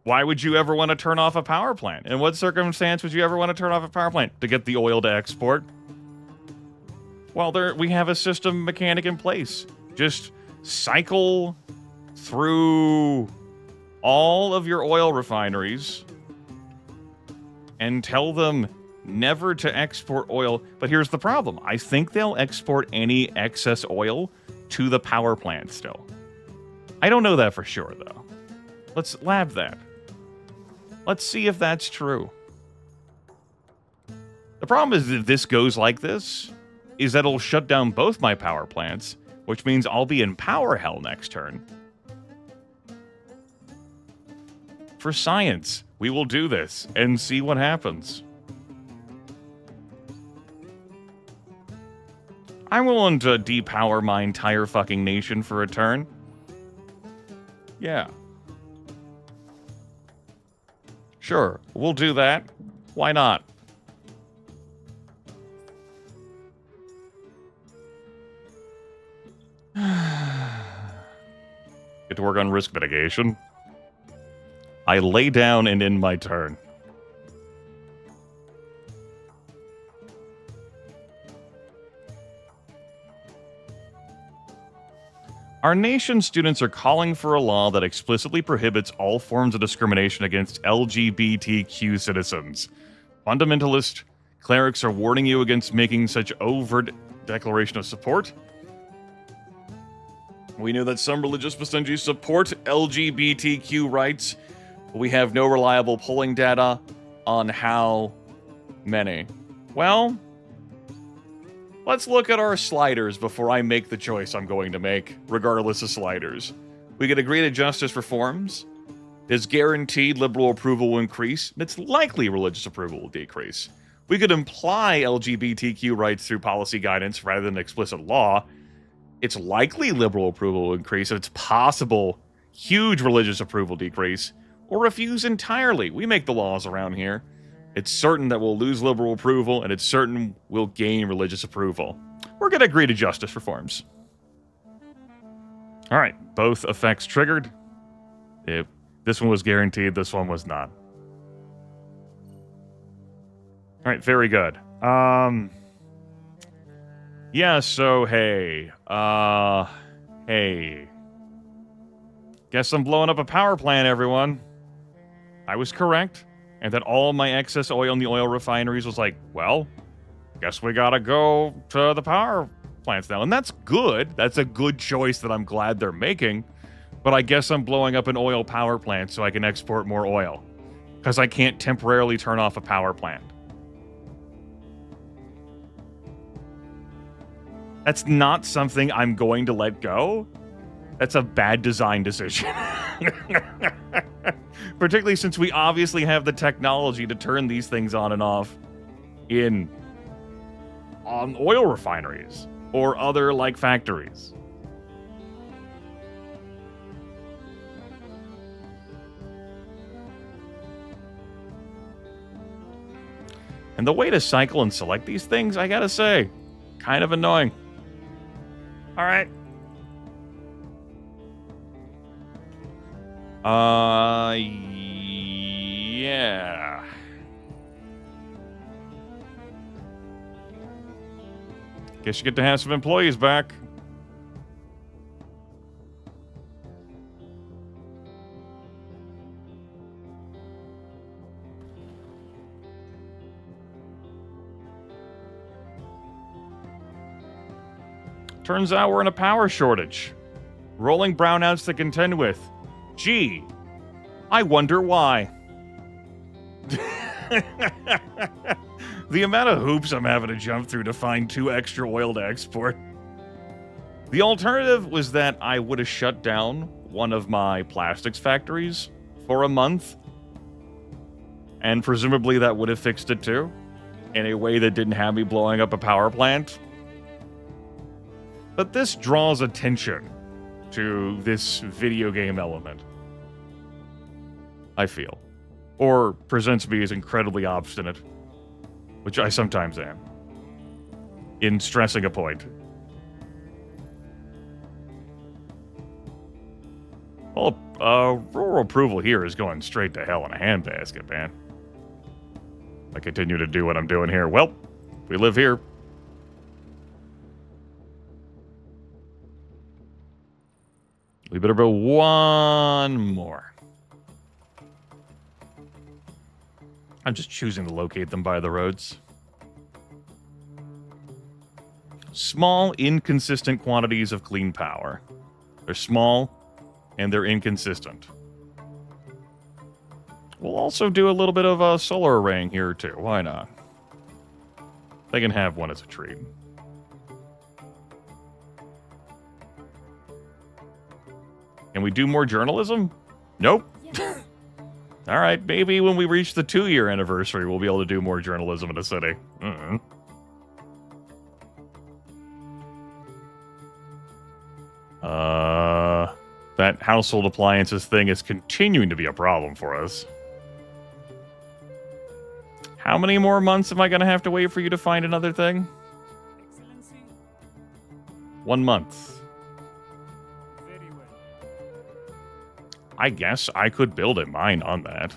Why would you ever want to turn off a power plant? In what circumstance would you ever want to turn off a power plant? To get the oil to export? Well, we have a system mechanic in place. Just cycle through all of your oil refineries and tell them never to export oil. But here's the problem. I think they'll export any excess oil to the power plant still. I don't know that for sure, though. Let's lab that. Let's see if that's true. The problem is, if this goes like this, is that it'll shut down both my power plants, which means I'll be in power hell next turn. For science, we will do this and see what happens. I'm willing to depower my entire fucking nation for a turn. Yeah. Sure, we'll do that. Why not? Get to work on risk mitigation. I lay down and end my turn. Our nation's students are calling for a law that explicitly prohibits all forms of discrimination against LGBTQ citizens. Fundamentalist clerics are warning you against making such overt declaration of support. We know that some religious Basenji support LGBTQ rights, but we have no reliable polling data on how many. Well, let's look at our sliders before I make the choice I'm going to make, regardless of sliders. We could agree to justice reforms. It's guaranteed liberal approval will increase. It's likely religious approval will decrease. We could imply LGBTQ rights through policy guidance rather than explicit law. It's likely liberal approval will increase. It's possible huge religious approval decrease. Or refuse entirely. We make the laws around here. It's certain that we'll lose liberal approval, and it's certain we'll gain religious approval. We're going to agree to justice reforms. All right, both effects triggered. If this one was guaranteed, this one was not. All right, very good. Yeah, so, hey. Hey. Guess I'm blowing up a power plant, everyone. I was correct. And that all my excess oil in the oil refineries was like, well, guess we gotta go to the power plants now. And that's good. That's a good choice that I'm glad they're making. But I guess I'm blowing up an oil power plant so I can export more oil. Because I can't temporarily turn off a power plant. That's not something I'm going to let go. That's a bad design decision. Particularly since we obviously have the technology to turn these things on and off on oil refineries or other like factories. And the way to cycle and select these things, I gotta say, kind of annoying. All right. Yeah. Guess you get to have some employees back. Turns out we're in a power shortage. Rolling brownouts to contend with. Gee, I wonder why. The amount of hoops I'm having to jump through to find 2 extra oil to export. The alternative was that I would have shut down one of my plastics factories for a month. And presumably that would have fixed it too. In a way that didn't have me blowing up a power plant. But this draws attention to this video game element, I feel. Or presents me as incredibly obstinate, which I sometimes am, in stressing a point. Well, rural approval here is going straight to hell in a handbasket, man. I continue to do what I'm doing here. Well, we live here. We better build one more. I'm just choosing to locate them by the roads. Small, inconsistent quantities of clean power. They're small, and they're inconsistent. We'll also do a little bit of a solar arraying here, too. Why not? They can have one as a treat. Can we do more journalism? Nope. Yes. All right, maybe when we reach the 2-year anniversary, we'll be able to do more journalism in the city. That household appliances thing is continuing to be a problem for us. How many more months am I going to have to wait for you to find another thing? Excellency, 1 month. very well. I guess I could build a mine on that.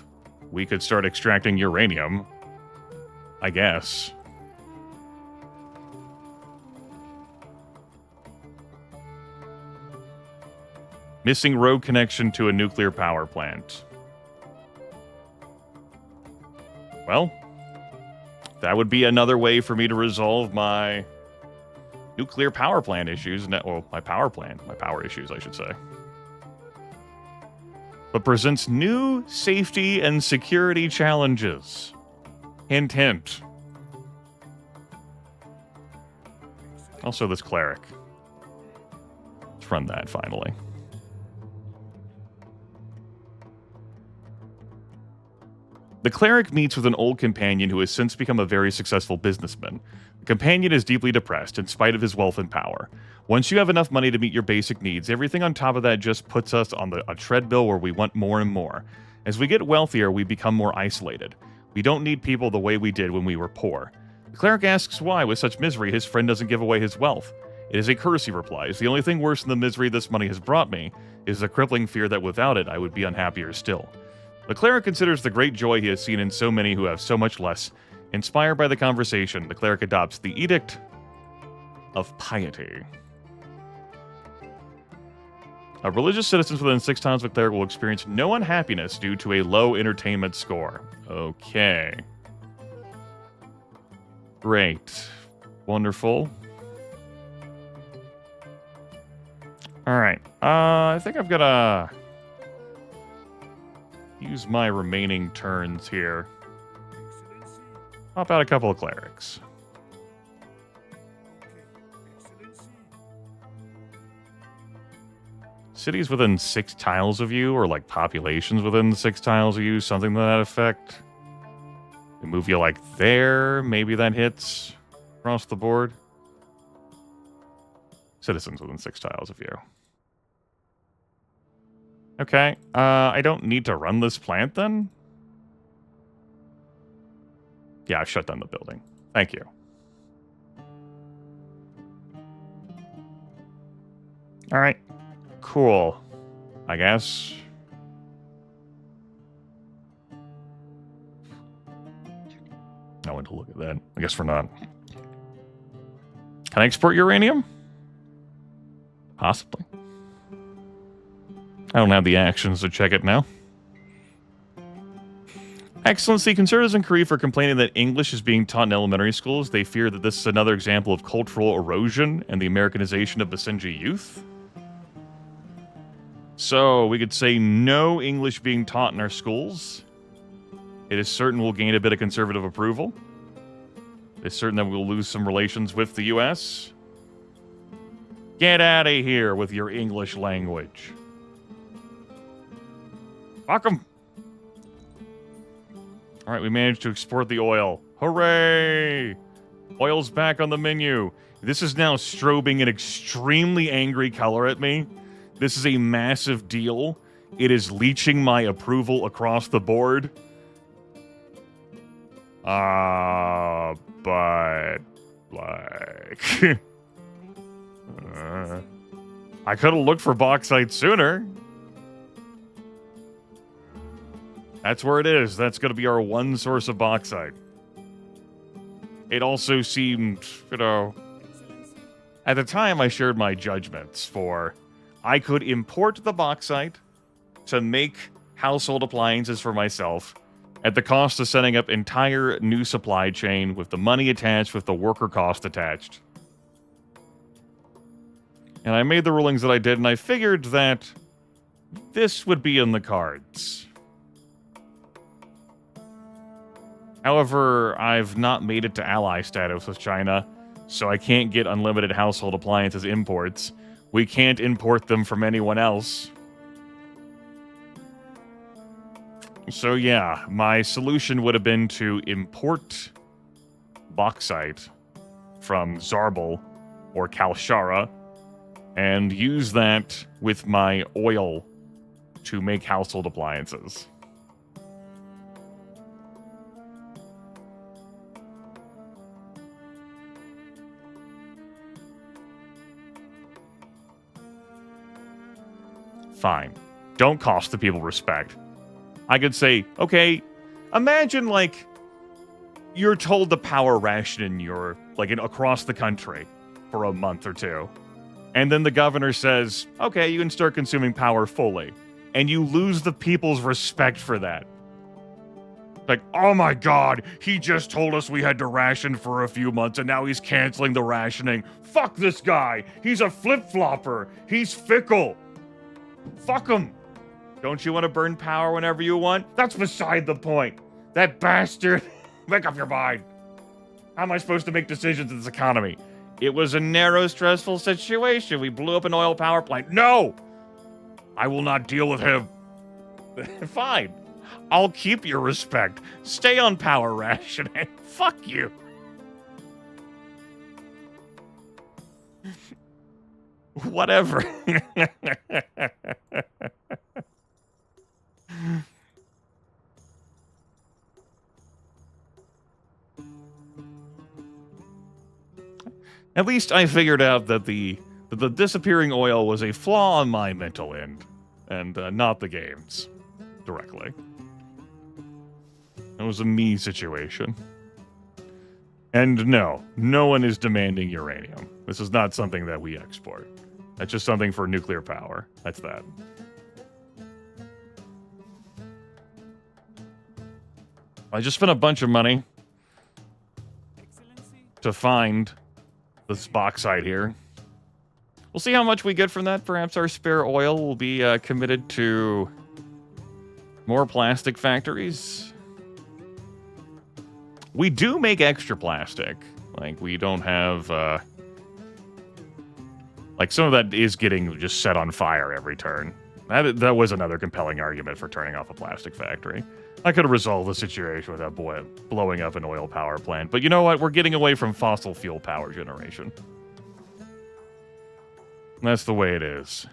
We could start extracting uranium. I guess. Missing road connection to a nuclear power plant. Well, that would be another way for me to resolve my nuclear power plant issues. Well, my power issues, I should say. But presents new safety and security challenges. Hint, hint. Also, this cleric. Let's run that finally. The cleric meets with an old companion who has since become a very successful businessman. The companion is deeply depressed in spite of his wealth and power. Once you have enough money to meet your basic needs, everything on top of that just puts us on a treadmill where we want more and more. As we get wealthier, we become more isolated. We don't need people the way we did when we were poor. The cleric asks why, with such misery, his friend doesn't give away his wealth. It is a curse, he replies. The only thing worse than the misery this money has brought me is the crippling fear that without it, I would be unhappier still. The cleric considers the great joy he has seen in so many who have so much less. Inspired by the conversation, the cleric adopts the Edict of Piety. Religious citizens within 6 times of the cleric will experience no unhappiness due to a low entertainment score. Okay. Great. Wonderful. Alright. I think I've got to use my remaining turns here. Excellency. Pop out a couple of clerics. Excellency. Cities within 6 tiles of you, or like populations within 6 tiles of you, something to that effect. They move you like there, maybe that hits across the board. Citizens within 6 tiles of you. Okay, I don't need to run this plant then? Yeah, I've shut down the building. Thank you. Alright. Cool. I guess. I went to look at that. I guess we're not. Can I export uranium? Possibly. I don't have the actions to check it now. Excellency, conservatives in Korea are complaining that English is being taught in elementary schools. They fear that this is another example of cultural erosion and the Americanization of Basenji youth. So, we could say no English being taught in our schools. It is certain we'll gain a bit of conservative approval. It's certain that we'll lose some relations with the U.S. Get out of here with your English language. Fuck 'em. All right, we managed to export the oil. Hooray! Oil's back on the menu. This is now strobing an extremely angry color at me. This is a massive deal. It is leeching my approval across the board. But like... I could have looked for bauxite sooner. That's where it is. That's going to be our one source of bauxite. It also seemed, at the time I shared my judgments for I could import the bauxite to make household appliances for myself at the cost of setting up entire new supply chain with the money attached, with the worker cost attached. And I made the rulings that I did, and I figured that this would be in the cards. However, I've not made it to ally status with China, so I can't get unlimited household appliances imports. We can't import them from anyone else. So yeah, my solution would have been to import bauxite from Zarbal or Kalshara and use that with my oil to make household appliances. Fine. Don't cost the people respect. I could say, okay, imagine like you're told to power ration in your across the country for a month or two. And then the governor says, okay, you can start consuming power fully. And you lose the people's respect for that. Like, oh my god, he just told us we had to ration for a few months and now he's canceling the rationing. Fuck this guy. He's a flip-flopper. He's fickle. Fuck him. Don't you want to burn power whenever you want? That's beside the point. That bastard. Make up your mind. How am I supposed to make decisions in this economy? It was a narrow, stressful situation. We blew up an oil power plant. No! I will not deal with him. Fine. I'll keep your respect. Stay on power rationing. Fuck you. Whatever. At least I figured out that the disappearing oil was a flaw on my mental end, and not the game's directly. It was a me situation. And no one is demanding uranium. This is not something that we export. That's just something for nuclear power. That's that. I just spent a bunch of money to find this bauxite here. We'll see how much we get from that. Perhaps our spare oil will be committed to more plastic factories. We do make extra plastic. Like, we don't have... like, some of that is getting just set on fire every turn. That was another compelling argument for turning off a plastic factory. I could have resolved the situation without blowing up an oil power plant. But you know what? We're getting away from fossil fuel power generation. That's the way it is.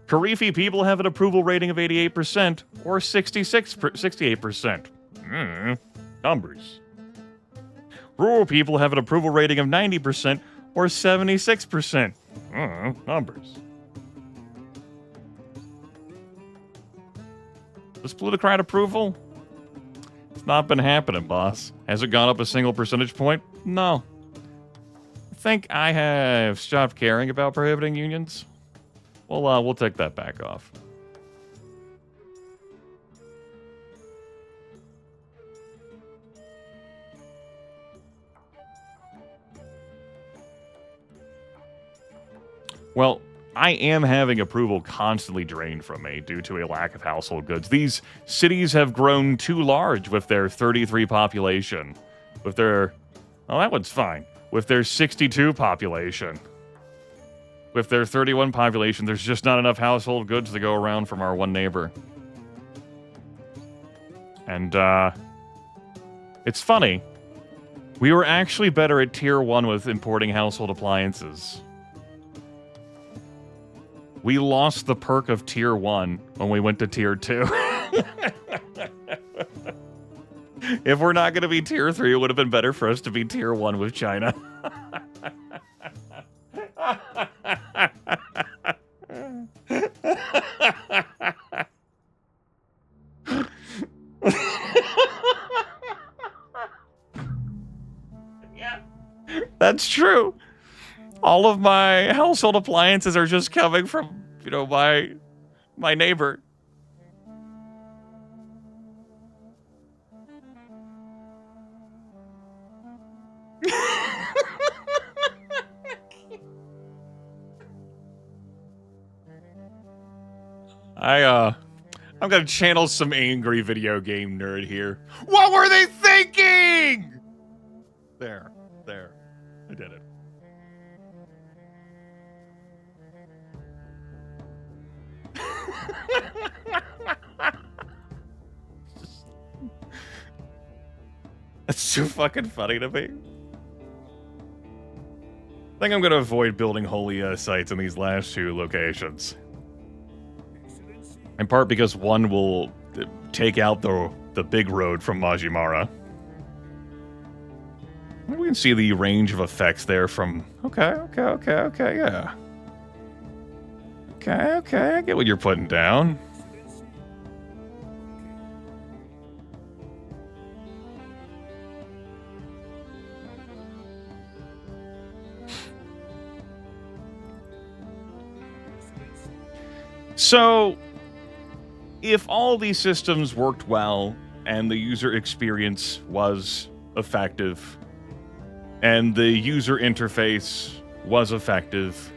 Karifi people have an approval rating of 88% or 68%. Numbers. Rural people have an approval rating of 90% or 76%. Numbers. This plutocrat approval? It's not been happening, boss. Has it gone up a single percentage point? No. I think I have stopped caring about prohibiting unions. Well, we'll take that back off. Well, I am having approval constantly drained from me due to a lack of household goods. These cities have grown too large with their 33 population. With their... Oh, that one's fine. With their 62 population. With their 31 population, there's just not enough household goods to go around from our one neighbor. And, it's funny. We were actually better at Tier 1 with importing household appliances. We lost the perk of Tier 1 when we went to Tier 2. If we're not going to be Tier 3, it would have been better for us to be Tier 1 with China. Yeah, that's true. All of my household appliances are just coming from, you know, my neighbor. I'm gonna channel some angry video game nerd here. What were they thinking? There. I did it. That's so fucking funny to me. I think I'm gonna avoid building holy sites in these last two locations. In part because one will take out the big road from Majimara. We can see the range of effects there from... Okay, yeah. Okay, I get what you're putting down. So, if all these systems worked well, and the user experience was effective, and the user interface was effective,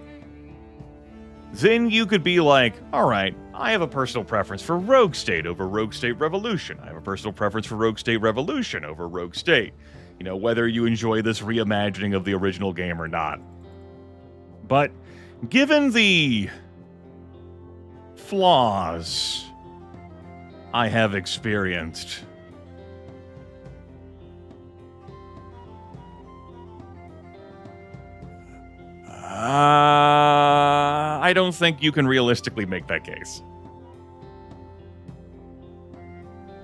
then you could be like, alright, I have a personal preference for Rogue State over Rogue State Revolution. I have a personal preference for Rogue State Revolution over Rogue State. You know, whether you enjoy this reimagining of the original game or not. But given the flaws I have experienced, I don't think you can realistically make that case.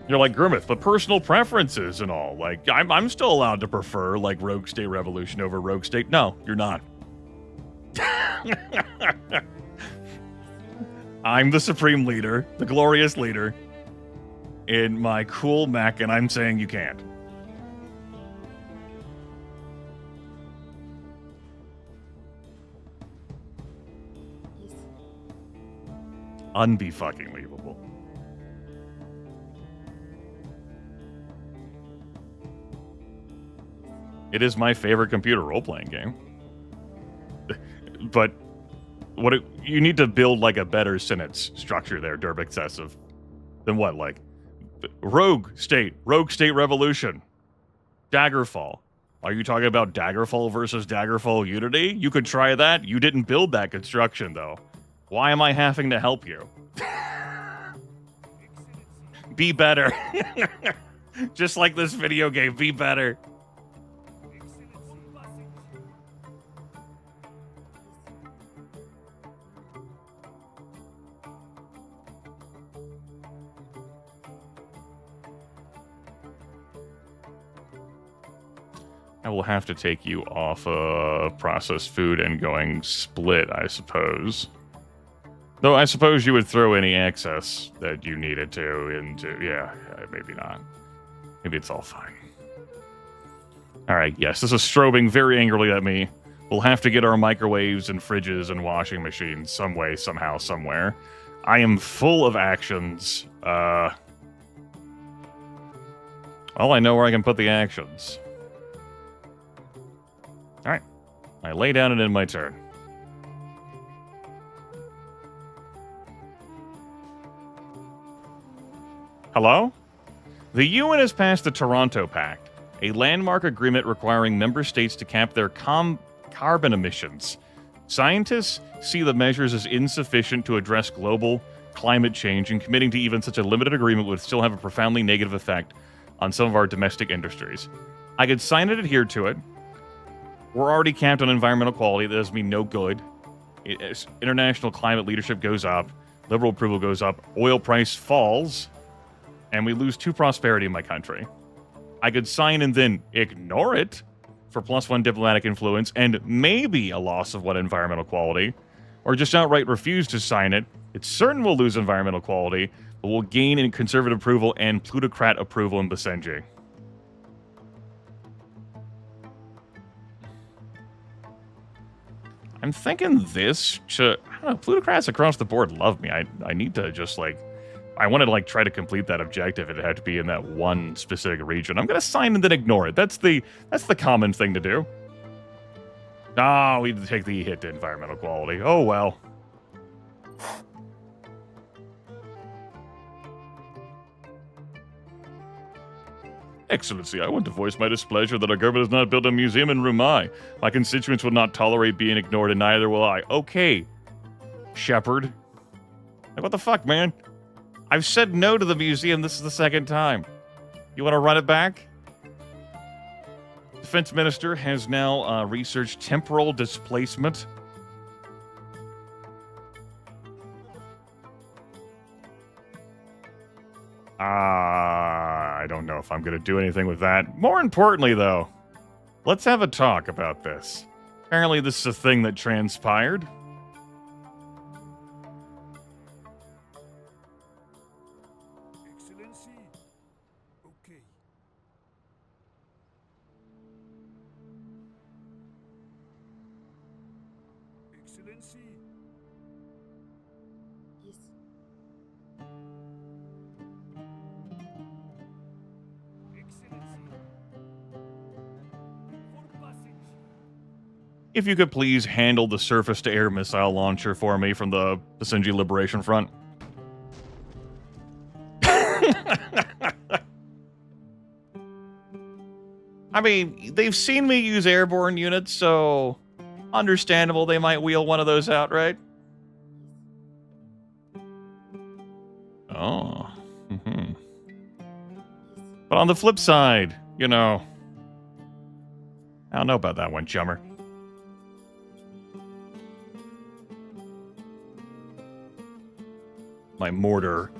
You're like, Grimith, but personal preferences and all. Like, I'm still allowed to prefer, like, Rogue State Revolution over Rogue State. No, you're not. I'm the supreme leader, the glorious leader, in my cool mech, and I'm saying you can't. Yes. Unbe-fucking-believable. It is my favorite computer role-playing game. But you need to build like a better sentence structure there, Derb Excessive. Than what, like Rogue State Revolution, Daggerfall. Are you talking about Daggerfall versus Daggerfall Unity? You could try that. You didn't build that construction though. Why am I having to help you? Be better. Just like this video game, be better. I will have to take you off processed food and going split, I suppose. Though I suppose you would throw any excess that you needed to into... Yeah, maybe not. Maybe it's all fine. Alright, yes, this is strobing very angrily at me. We'll have to get our microwaves and fridges and washing machines some way, somehow, somewhere. I am full of actions. Well, I know where I can put the actions. Alright. I lay down and end my turn. Hello? The UN has passed the Toronto Pact, a landmark agreement requiring member states to cap their carbon emissions. Scientists see the measures as insufficient to address global climate change, and committing to even such a limited agreement would still have a profoundly negative effect on some of our domestic industries. I could sign and adhere to it. We're already capped on environmental quality. That does me no good. International climate leadership goes up. Liberal approval goes up. Oil price falls. And we lose 2 prosperity in my country. I could sign and then ignore it for +1 diplomatic influence and maybe a loss of 1 environmental quality. Or just outright refuse to sign it. It's certain we'll lose environmental quality, but we'll gain in conservative approval and plutocrat approval in Basenji. I'm thinking this to... I don't know, plutocrats across the board love me. I need to just, like... I want to, like, try to complete that objective. It had to be in that one specific region. I'm going to sign and then ignore it. That's the common thing to do. Ah, we take the hit to environmental quality. Oh, well. Excellency, I want to voice my displeasure that our government has not built a museum in Rumai. My constituents would not tolerate being ignored, and neither will I. Okay, Shepard. Like, what the fuck, man? I've said no to the museum. This is the 2nd time. You want to run it back? Defense Minister has now researched temporal displacement. I don't know if I'm going to do anything with that. More importantly, though, let's have a talk about this. Apparently, this is a thing that transpired. Excellency. Okay. Excellency. Yes. Excellency. For passage. If you could please handle the surface-to-air missile launcher for me from the Basenji Liberation Front. I mean, they've seen me use airborne units, so understandable they might wheel one of those out, right? Oh. Mm-hmm. But on the flip side, you know, I don't know about that one, chummer. My mortar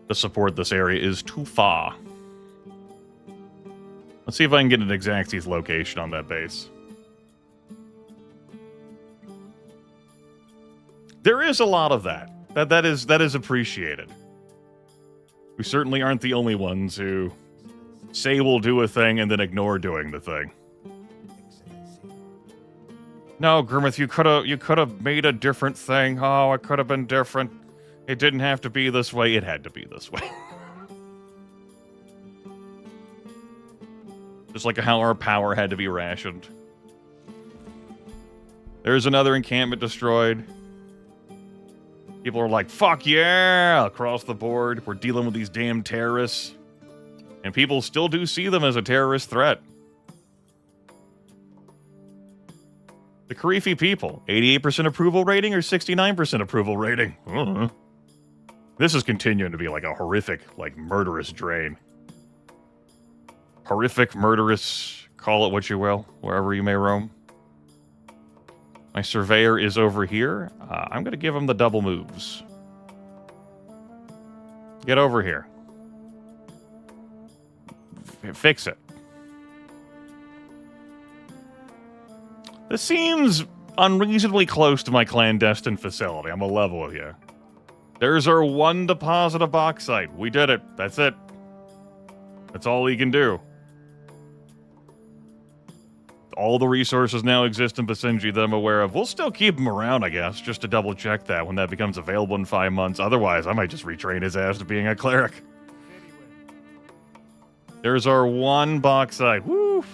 to support this area is too far. Let's see if I can get an Exact's location on that base. There is a lot of that. That is appreciated. We certainly aren't the only ones who say we'll do a thing and then ignore doing the thing. No, Grimith, you could have made a different thing. Oh, it could have been different. It didn't have to be this way. It had to be this way. Just like how our power had to be rationed. There's another encampment destroyed. People are like, fuck yeah, across the board. We're dealing with these damn terrorists. And people still do see them as a terrorist threat. The Karifi people, 88% approval rating or 69% approval rating? This is continuing to be like a horrific, like murderous drain. Horrific, murderous, call it what you will, wherever you may roam. My surveyor is over here. I'm going to give him the double moves. Get over here. Fix it. This seems unreasonably close to my clandestine facility. I'm a level with you. There's our one deposit of bauxite. We did it. That's it. That's all he can do. All the resources now exist in Basenji that I'm aware of. We'll still keep him around, I guess, just to double check that when that becomes available in 5 months. Otherwise, I might just retrain his ass to being a cleric. There's our one bauxite. Woo!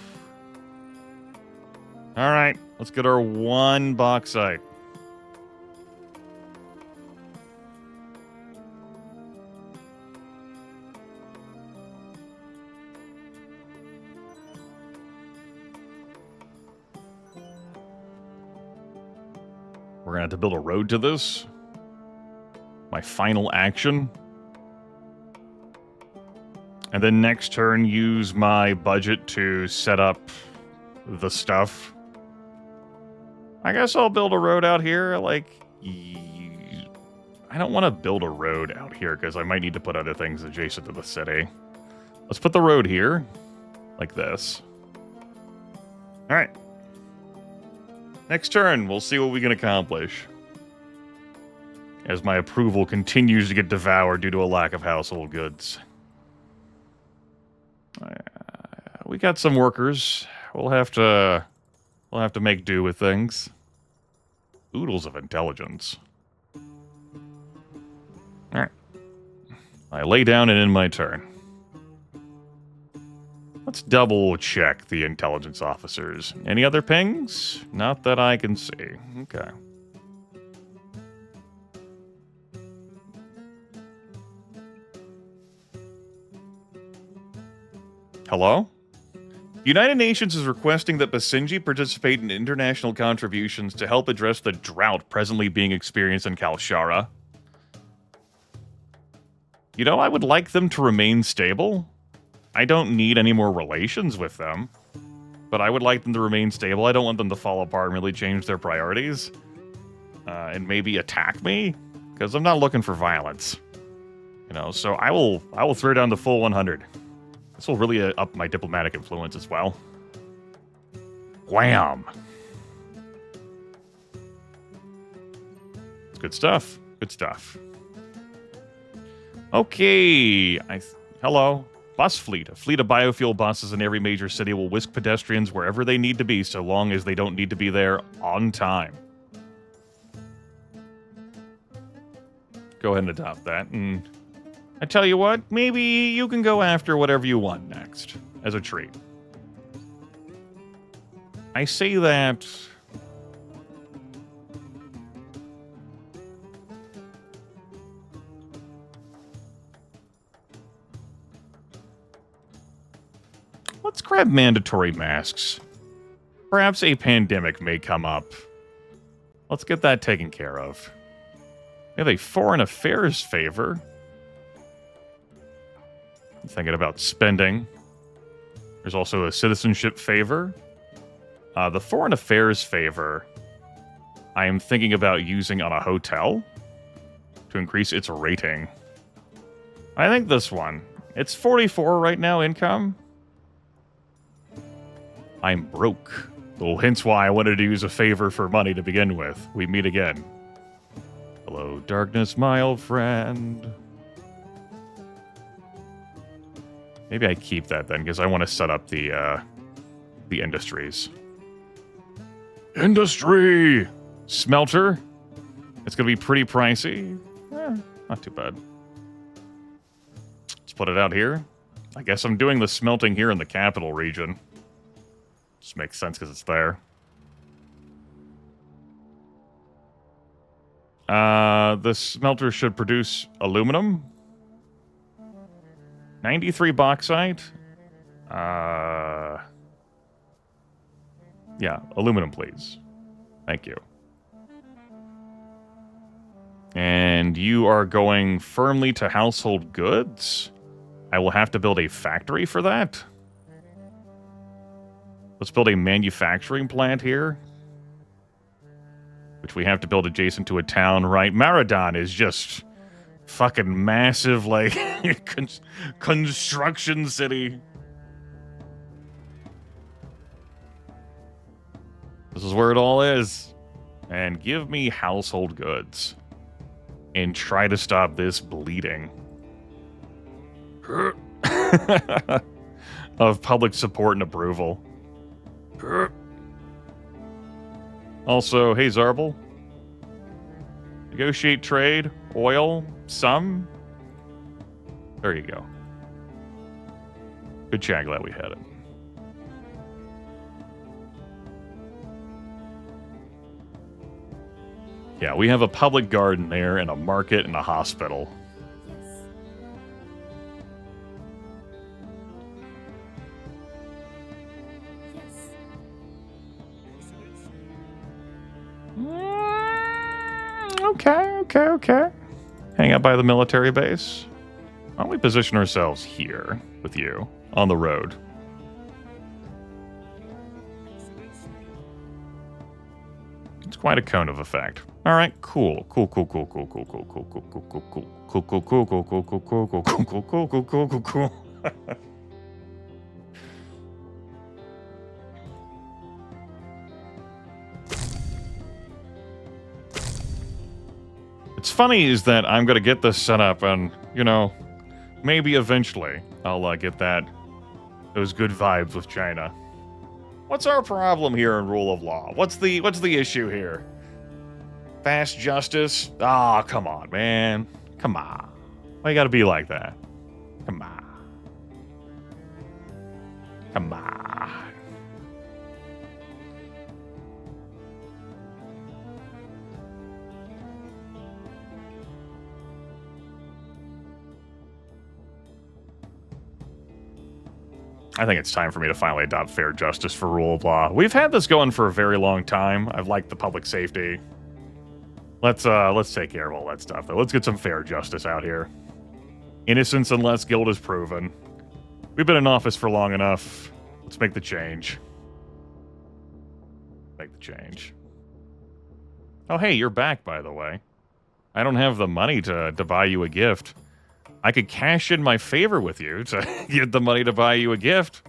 Alright, let's get our one bauxite. We're gonna have to build a road to this. My final action. And then next turn, use my budget to set up the stuff. I guess I'll build a road out here. Like, I don't want to build a road out here because I might need to put other things adjacent to the city. Let's put the road here, like this. All right. Next turn, we'll see what we can accomplish. As my approval continues to get devoured due to a lack of household goods. We got some workers. We'll have to make do with things. Oodles of intelligence. All right. I lay down and end my turn. Let's double check the intelligence officers. Any other pings? Not that I can see. Okay. Hello? The United Nations is requesting that Basenji participate in international contributions to help address the drought presently being experienced in Kalshara. You know, I would like them to remain stable. I don't need any more relations with them, but I would like them to remain stable. I don't want them to fall apart and really change their priorities and maybe attack me, because I'm not looking for violence. You know, so I will throw down the full 100. This will really up my diplomatic influence as well. Wham! It's good stuff. Good stuff. Okay. Hello. Bus fleet. A fleet of biofuel buses in every major city will whisk pedestrians wherever they need to be, so long as they don't need to be there on time. Go ahead and adopt that, and I tell you what, maybe you can go after whatever you want next, as a treat. I say that... Let's grab mandatory masks. Perhaps a pandemic may come up. Let's get that taken care of. We have a foreign affairs favor. I'm thinking about spending. There's also a citizenship favor. The foreign affairs favor, I am thinking about using on a hotel to increase its rating. I think this one. It's 44 right now, income. I'm broke. Well, hence why I wanted to use a favor for money to begin with. We meet again. Hello, darkness, my old friend. Maybe I keep that then, because I want to set up the industries. Industry! Smelter. It's going to be pretty pricey. Not too bad. Let's put it out here. I guess I'm doing the smelting here in the capital region. Just makes sense because it's there. The smelter should produce aluminum. 93 bauxite. Yeah, aluminum, please. Thank you. And you are going firmly to household goods. I will have to build a factory for that. Let's build a manufacturing plant here. Which we have to build adjacent to a town, right? Maradon is just fucking massive, like, construction city. This is where it all is. And give me household goods. And try to stop this bleeding. Of public support and approval. Also, hey Zarble. Negotiate trade, oil, some. There you go. Good chat, glad we had it. Yeah, we have a public garden there, and a market, and a hospital. Okay. Hang out by the military base. Why don't we position ourselves here with you on the road? It's quite a cone of effect. All right, cool. What's funny is that I'm going to get this set up and, you know, maybe eventually I'll get those good vibes with China. What's our problem here in rule of law? What's the issue here? Fast justice? Ah, come on, man. Come on. Why you got to be like that? Come on. Come on. I think it's time for me to finally adopt fair justice for rule of law. We've had this going for a very long time. I've liked the public safety. Let's take care of all that stuff, though. Let's get some fair justice out here. Innocence unless guilt is proven. We've been in office for long enough. Let's make the change. Make the change. Oh, hey, you're back, by the way. I don't have the money to buy you a gift. I could cash in my favor with you to get the money to buy you a gift.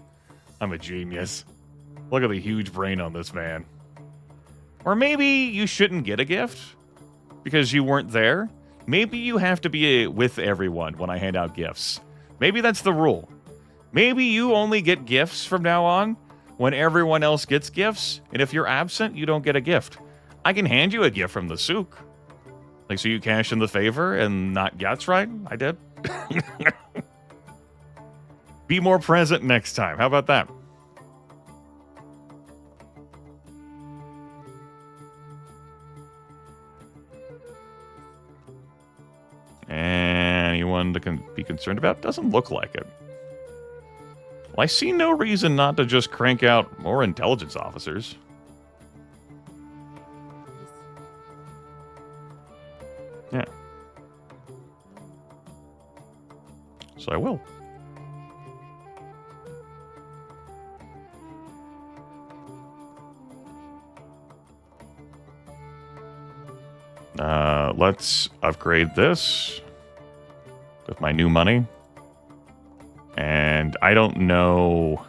I'm a genius. Look at the huge brain on this man. Or maybe you shouldn't get a gift because you weren't there. Maybe you have to be with everyone when I hand out gifts. Maybe that's the rule. Maybe you only get gifts from now on when everyone else gets gifts. And if you're absent, you don't get a gift. I can hand you a gift from the souk. Like, so you cash in the favor and not Yats, right? I did. Be more present next time. How about that? Anyone to be concerned about? Doesn't look like it. Well, I see no reason not to just crank out more intelligence officers. Yeah. So I will. Let's upgrade this with my new money. And I don't know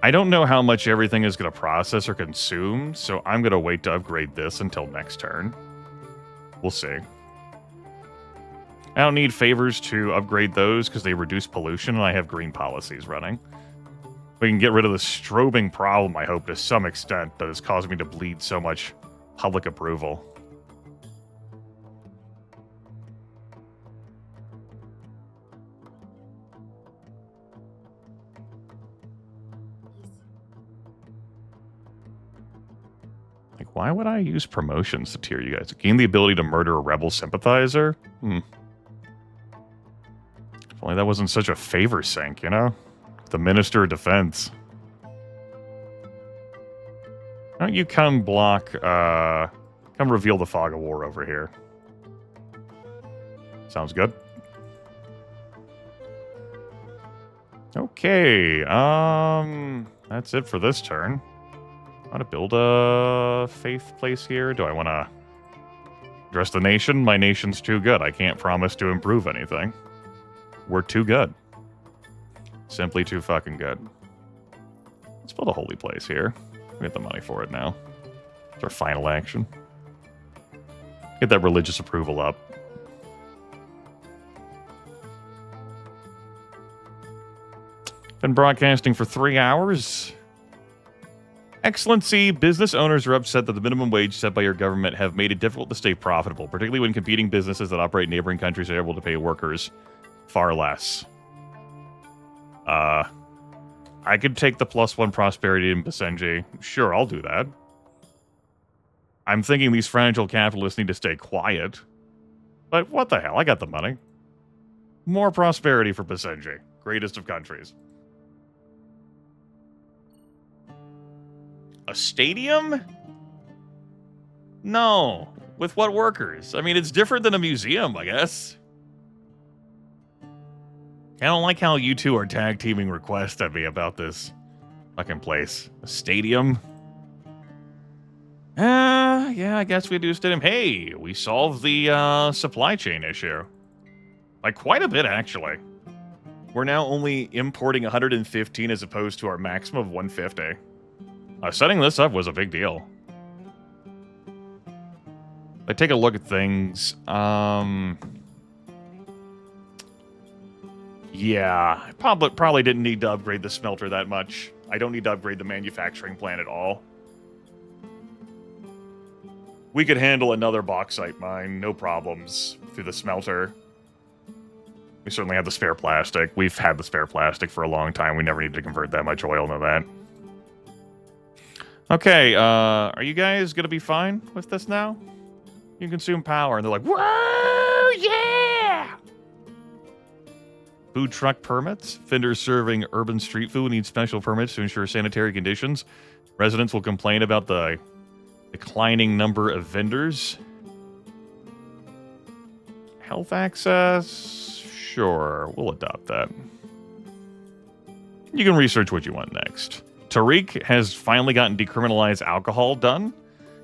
how much everything is going to process or consume, so I'm going to wait to upgrade this until next turn. We'll see. I don't need favors to upgrade those because they reduce pollution and I have green policies running. We can get rid of the strobing problem, I hope, to some extent, that is causing me to bleed so much public approval. Like, why would I use promotions to tier you guys? Gain the ability to murder a rebel sympathizer? If only that wasn't such a favor sink, you know? The Minister of Defense. Why don't you come block, come reveal the fog of war over here. Sounds good. Okay, that's it for this turn. I want to build a faith place here. Do I want to address the nation? My nation's too good. I can't promise to improve anything. We're too good. Simply too fucking good. Let's build a holy place here. We have the money for it now. It's our final action. Get that religious approval up. Been broadcasting for 3 hours. Excellency, business owners are upset that the minimum wage set by your government have made it difficult to stay profitable, particularly when competing businesses that operate in neighboring countries are able to pay workers far less. I could take the +1 prosperity in Basenji. Sure, I'll do that. I'm thinking these fragile capitalists need to stay quiet. But what the hell? I got the money. More prosperity for Basenji. Greatest of countries. A stadium? No. With what workers? I mean, it's different than a museum, I guess. I don't like how you two are tag teaming requests at me about this fucking place. A stadium? Yeah, I guess we do a stadium. Hey, we solved the supply chain issue. Like, quite a bit, actually. We're now only importing 115 as opposed to our maximum of 150. Setting this up was a big deal. I take a look at things. Yeah, I probably didn't need to upgrade the smelter that much. I don't need to upgrade the manufacturing plant at all. We could handle another bauxite mine, no problems, through the smelter. We certainly have the spare plastic. We've had the spare plastic for a long time. We never needed to convert that much oil into that. Okay, are you guys gonna be fine with this now? You consume power, and they're like, whoa, yeah! Food truck permits. Vendors serving urban street food need special permits to ensure sanitary conditions. Residents will complain about the declining number of vendors. Health access? Sure, we'll adopt that. You can research what you want next. Tariq has finally gotten decriminalized alcohol done.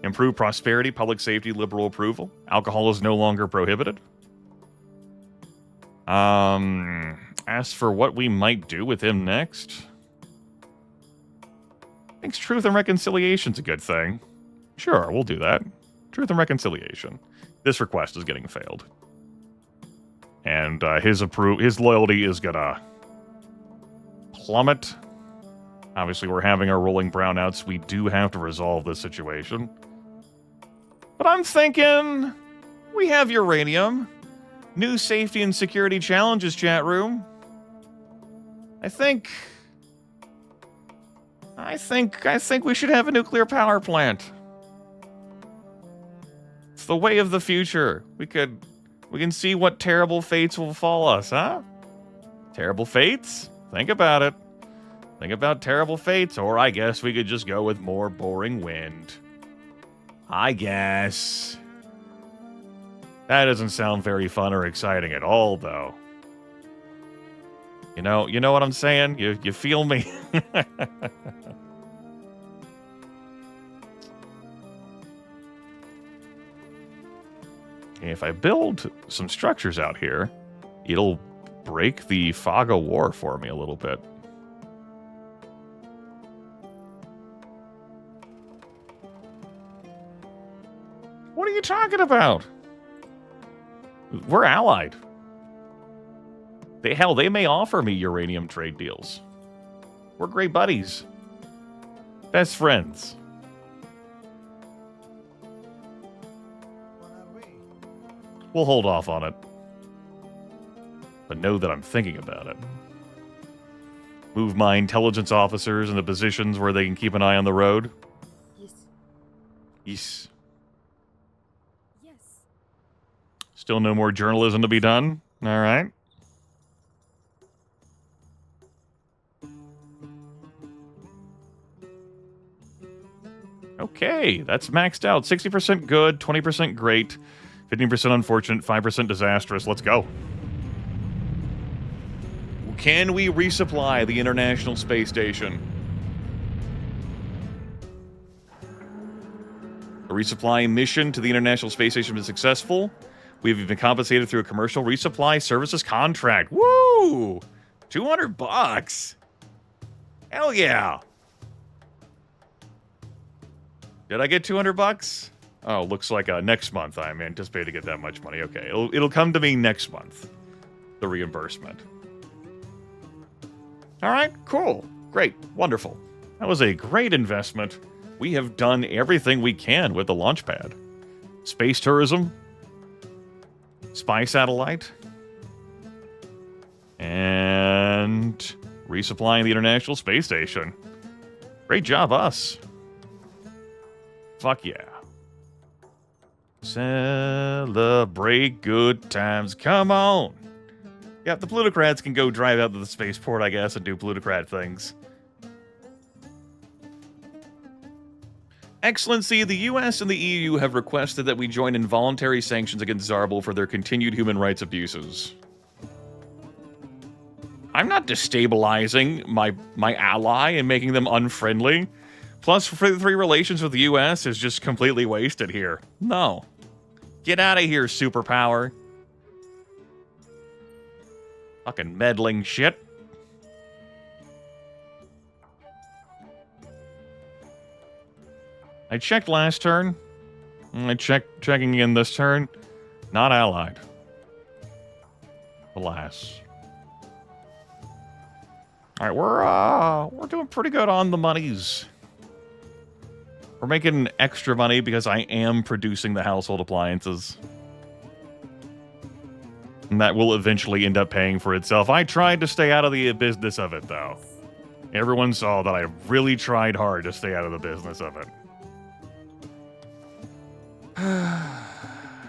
Improved prosperity, public safety, liberal approval. Alcohol is no longer prohibited. As for what we might do with him next, thinks truth and reconciliation's a good thing. Sure, we'll do that. Truth and reconciliation. This request is getting failed. And his loyalty is gonna plummet. Obviously, we're having our rolling brownouts. We do have to resolve this situation. But I'm thinking we have uranium. New safety and security challenges, chat room. I think we should have a nuclear power plant. It's the way of the future. We can see what terrible fates will fall us, huh? Terrible fates? Think about it. Think about terrible fates, or I guess we could just go with more boring wind. I guess. That doesn't sound very fun or exciting at all, though. You know what I'm saying? You feel me? If I build some structures out here, it'll break the fog of war for me a little bit. What are you talking about? We're allied. They may offer me uranium trade deals. We're great buddies. Best friends. We'll hold off on it. But know that I'm thinking about it. Move my intelligence officers into positions where they can keep an eye on the road. Yes. Yes. Yes. Still no more journalism to be done? All right. Okay, that's maxed out. 60% good, 20% great, 15% unfortunate, 5% disastrous. Let's go. Can we resupply the International Space Station? A resupply mission to the International Space Station was successful. We've been compensated through a commercial resupply services contract. Woo! $200. Hell yeah. Did I get $200? Oh, looks like next month I'm anticipating to get that much money. Okay, it'll come to me next month. The reimbursement. All right, cool. Great. Wonderful. That was a great investment. We have done everything we can with the launch pad. Space tourism. Spy satellite. And resupplying the International Space Station. Great job, us. Fuck yeah. Celebrate good times. Come on. Yeah, the plutocrats can go drive out to the spaceport, I guess, and do plutocrat things. Excellency, the US and the EU have requested that we join in voluntary sanctions against Zarbel for their continued human rights abuses. I'm not destabilizing my ally and making them unfriendly. Plus, free relations with the US is just completely wasted here. No. Get out of here, superpower. Fucking meddling shit. I checked last turn. Checking again this turn. Not allied. Alas. Alright, we're doing pretty good on the monies. We're making extra money because I am producing the household appliances. And that will eventually end up paying for itself. I tried to stay out of the business of it, though. Everyone saw that I really tried hard to stay out of the business of it.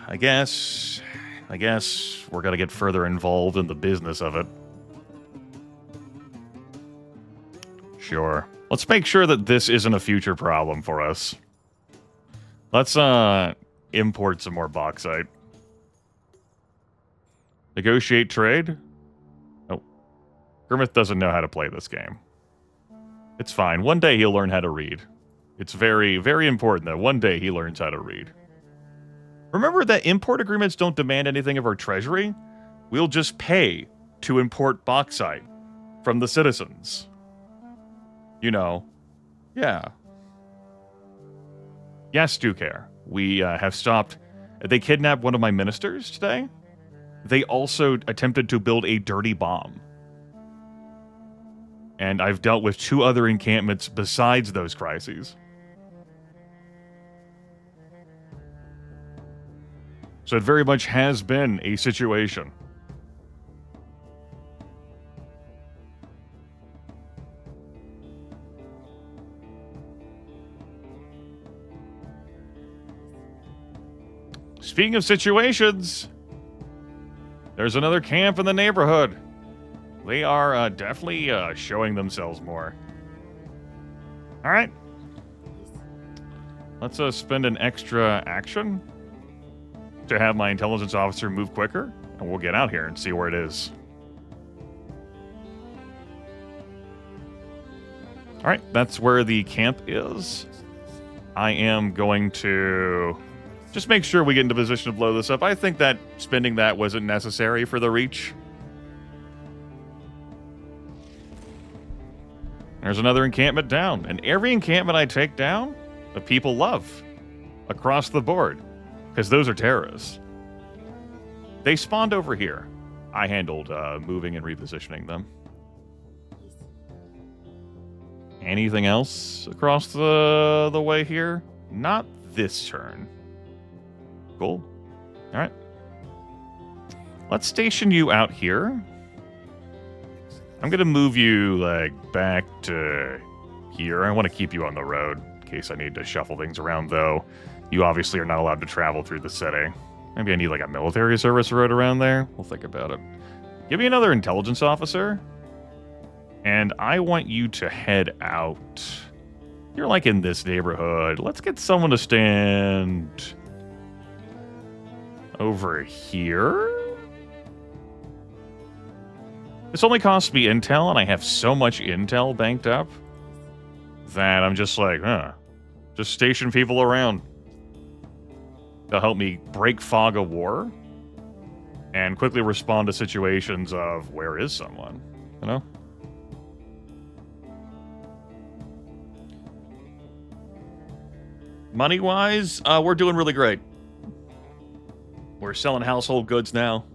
I guess we're gonna get further involved in the business of it. Sure. Let's make sure that this isn't a future problem for us. Let's import some more bauxite. Negotiate trade? Oh. Grimith doesn't know how to play this game. It's fine. One day he'll learn how to read. It's very, very important that one day he learns how to read. Remember that import agreements don't demand anything of our treasury? We'll just pay to import bauxite from the citizens. You know. Yeah. Yes, do care. We have stopped. They kidnapped one of my ministers today. They also attempted to build a dirty bomb. And I've dealt with 2 other encampments besides those crises. So it very much has been a situation. Speaking of situations, there's another camp in the neighborhood. They are definitely showing themselves more. All right. Let's spend an extra action to have my intelligence officer move quicker, and we'll get out here and see where it is. All right, that's where the camp is. I am going to just make sure we get into position to blow this up. I think that spending that wasn't necessary for the reach. There's another encampment down, and every encampment I take down, the people love across the board, because those are terrorists. They spawned over here. I handled moving and repositioning them. Anything else across the way here? Not this turn. Cool. All right. Let's station you out here. I'm going to move you, like, back to here. I want to keep you on the road in case I need to shuffle things around, though. You obviously are not allowed to travel through the city. Maybe I need, like, a military service road around there. We'll think about it. Give me another intelligence officer. And I want you to head out. You're, like, in this neighborhood. Let's get someone to stand over here. This only costs me intel, and I have so much intel banked up that I'm just like, just station people around. They'll help me break fog of war and quickly respond to situations of where is someone, you know? Money-wise, we're doing really great. We're selling household goods now.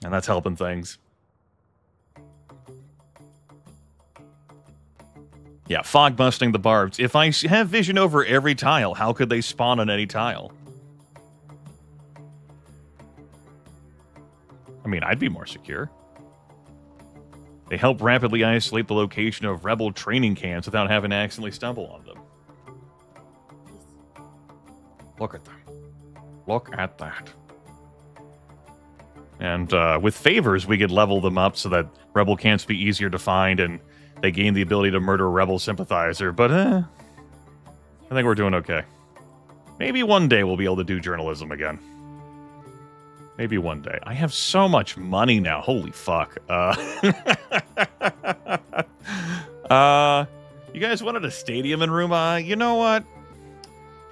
And that's helping things. Yeah, fog busting the barbs. If I have vision over every tile, how could they spawn on any tile? I mean, I'd be more secure. They help rapidly isolate the location of rebel training camps without having to accidentally stumble on them. Look at them. Look at that. And with favors, we could level them up so that rebel camps be easier to find and they gain the ability to murder a rebel sympathizer. But I think we're doing okay. Maybe one day we'll be able to do journalism again. Maybe one day. I have so much money now. Holy fuck. You guys wanted a stadium in Ruma? You know what?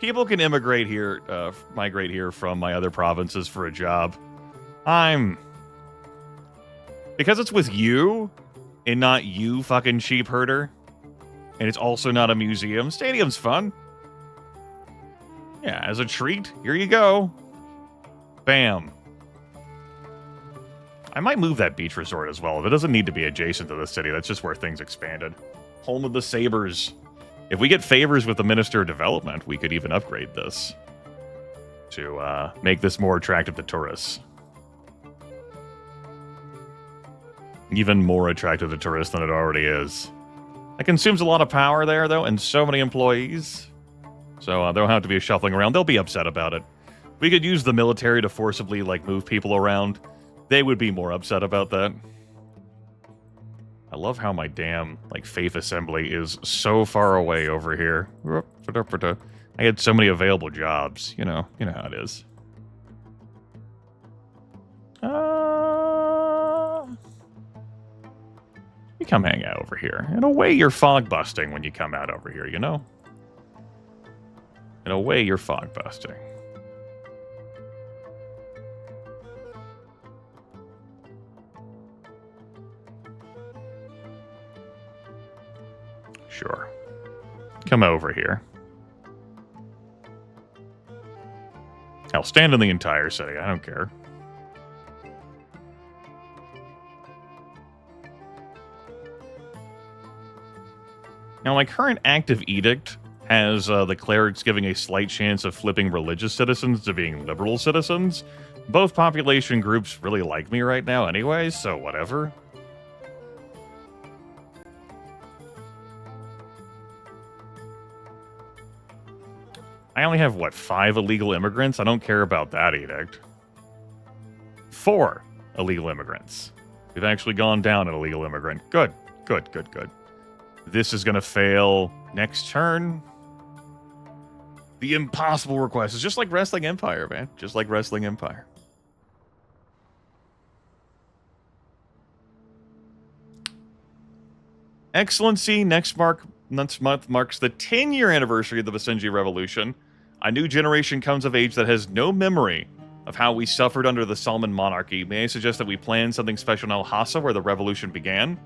People can migrate here from my other provinces for a job. Because it's with you, and not you fucking sheep herder, and it's also not a museum, stadium's fun. Yeah, as a treat, here you go. Bam. I might move that beach resort as well. It doesn't need to be adjacent to the city. That's just where things expanded. Home of the Sabres. If we get favors with the Minister of Development, we could even upgrade this to make this more attractive to tourists. Even more attractive to tourists than it already is. It consumes a lot of power there, though, and so many employees. So there'll have to be a shuffling around. They'll be upset about it. We could use the military to forcibly, like, move people around. They would be more upset about that. I love how my damn, like, faith assembly is so far away over here. I had so many available jobs. You know how it is. You come hang out over here. In a way, you're fog busting when you come out over here, you know? In a way, you're fog busting. Sure. Come over here. I'll stand in the entire city. I don't care. Now, my current active edict has the clerics giving a slight chance of flipping religious citizens to being liberal citizens. Both population groups really like me right now anyway, so whatever. I only have, 5 illegal immigrants? I don't care about that edict. 4 illegal immigrants. We've actually gone down an illegal immigrant. Good. Good, good, good. This is going to fail next turn. The impossible request is just like Wrestling Empire, man. Just like Wrestling Empire. Excellency, next month marks the 10-year anniversary of the Basenji Revolution. A new generation comes of age that has no memory of how we suffered under the Salman monarchy. May I suggest that we plan something special in Lhasa, where the revolution began?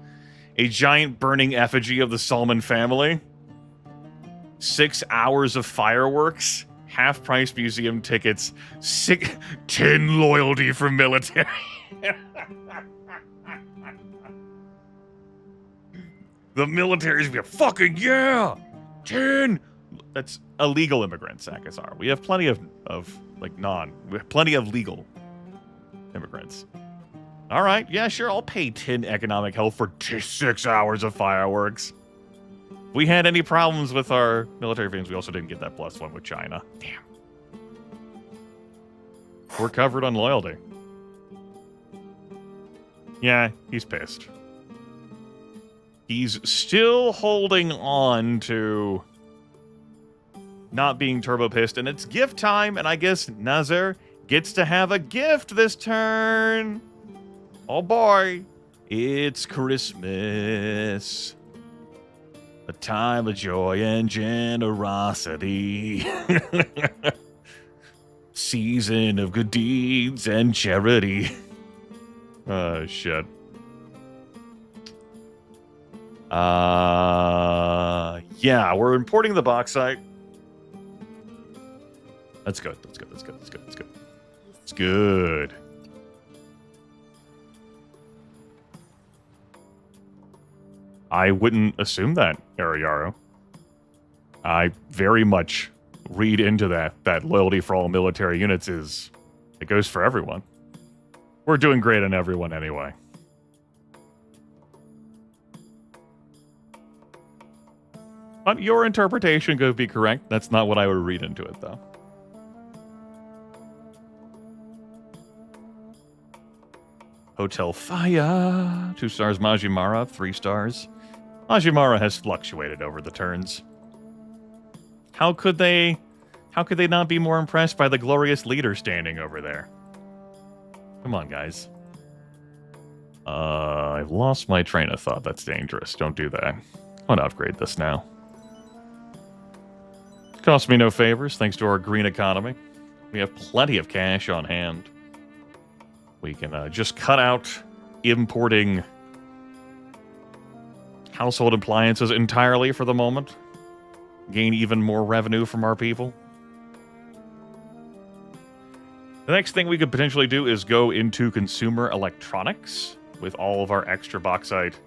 A giant burning effigy of the Salman family? 6 hours of fireworks? Half-price museum tickets? 10 loyalty for military? The military's gonna be fucking yeah! 10! That's illegal immigrants, Akasar. We have plenty of like we have plenty of legal immigrants. All right, yeah, sure, I'll pay 10 economic help for 6 hours of fireworks. If we had any problems with our military fans, we also didn't get that +1 with China. Damn. We're covered on loyalty. Yeah, he's pissed. He's still holding on to not being turbo pissed, and it's gift time, and I guess Nazir gets to have a gift this turn. Oh boy, it's Christmas. A time of joy and generosity. Season of good deeds and charity. Oh, shit. Yeah, we're importing the bauxite. That's good. That's good. That's good. That's good. That's good. It's good. I wouldn't assume that, Ariaro. I very much read into that loyalty for all military units it goes for everyone. We're doing great on everyone anyway. But your interpretation could be correct. That's not what I would read into it, though. Hotel Faya, 2 stars. Majimara, 3 stars. Majimara has fluctuated over the turns. How could they not be more impressed by the glorious leader standing over there? Come on, guys. I've lost my train of thought. That's dangerous. Don't do that. I want to upgrade this now. Cost me no favors, thanks to our green economy. We have plenty of cash on hand. We can just cut out importing household appliances entirely for the moment. Gain even more revenue from our people. The next thing we could potentially do is go into consumer electronics with all of our extra bauxite.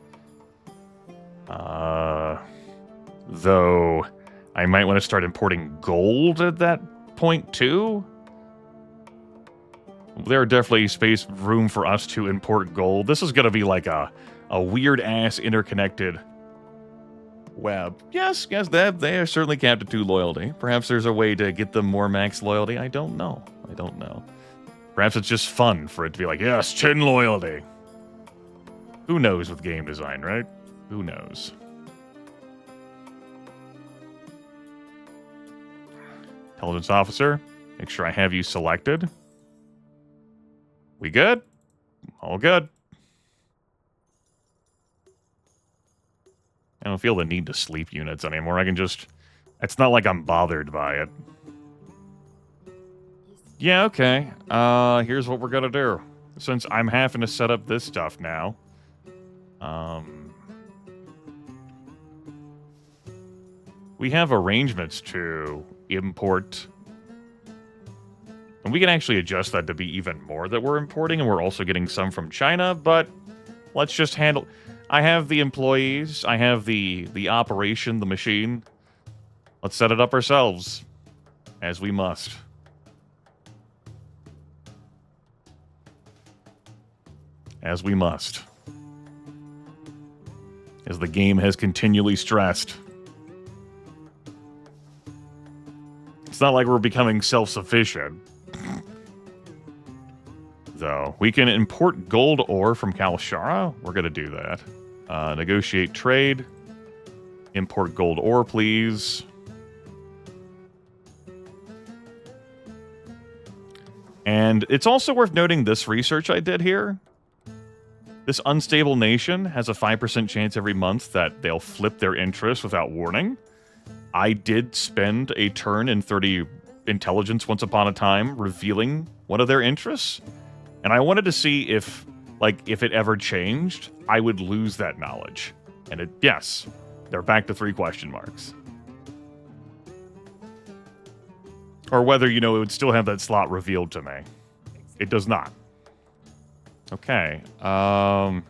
Though I might want to start importing gold at that point too. There are definitely room for us to import gold. This is going to be like a weird-ass interconnected web. Yes, they are certainly capped at 2 loyalty. Perhaps there's a way to get them more max loyalty. I don't know. Perhaps it's just fun for it to be like, yes, 10 loyalty. Who knows with game design, right? Who knows? Intelligence officer, make sure I have you selected. We good? All good. I don't feel the need to sleep units anymore. I can just... It's not like I'm bothered by it. Yeah, okay. Here's what we're gonna do. Since I'm having to set up this stuff now. We have arrangements to import... And we can actually adjust that to be even more that we're importing, and we're also getting some from China, but let's just handle... I have the employees, I have the operation, the machine. Let's set it up ourselves, as we must. As we must. As the game has continually stressed. It's not like we're becoming self-sufficient. though. We can import gold ore from Kalashara. We're going to do that. Negotiate trade. Import gold ore, please. And it's also worth noting this research I did here. This unstable nation has a 5% chance every month that they'll flip their interest without warning. I did spend a turn in 30 intelligence once upon a time revealing one of their interests. And I wanted to see if it ever changed, I would lose that knowledge. And yes, they're back to 3 question marks. Or whether, it would still have that slot revealed to me. It does not. Okay. I'm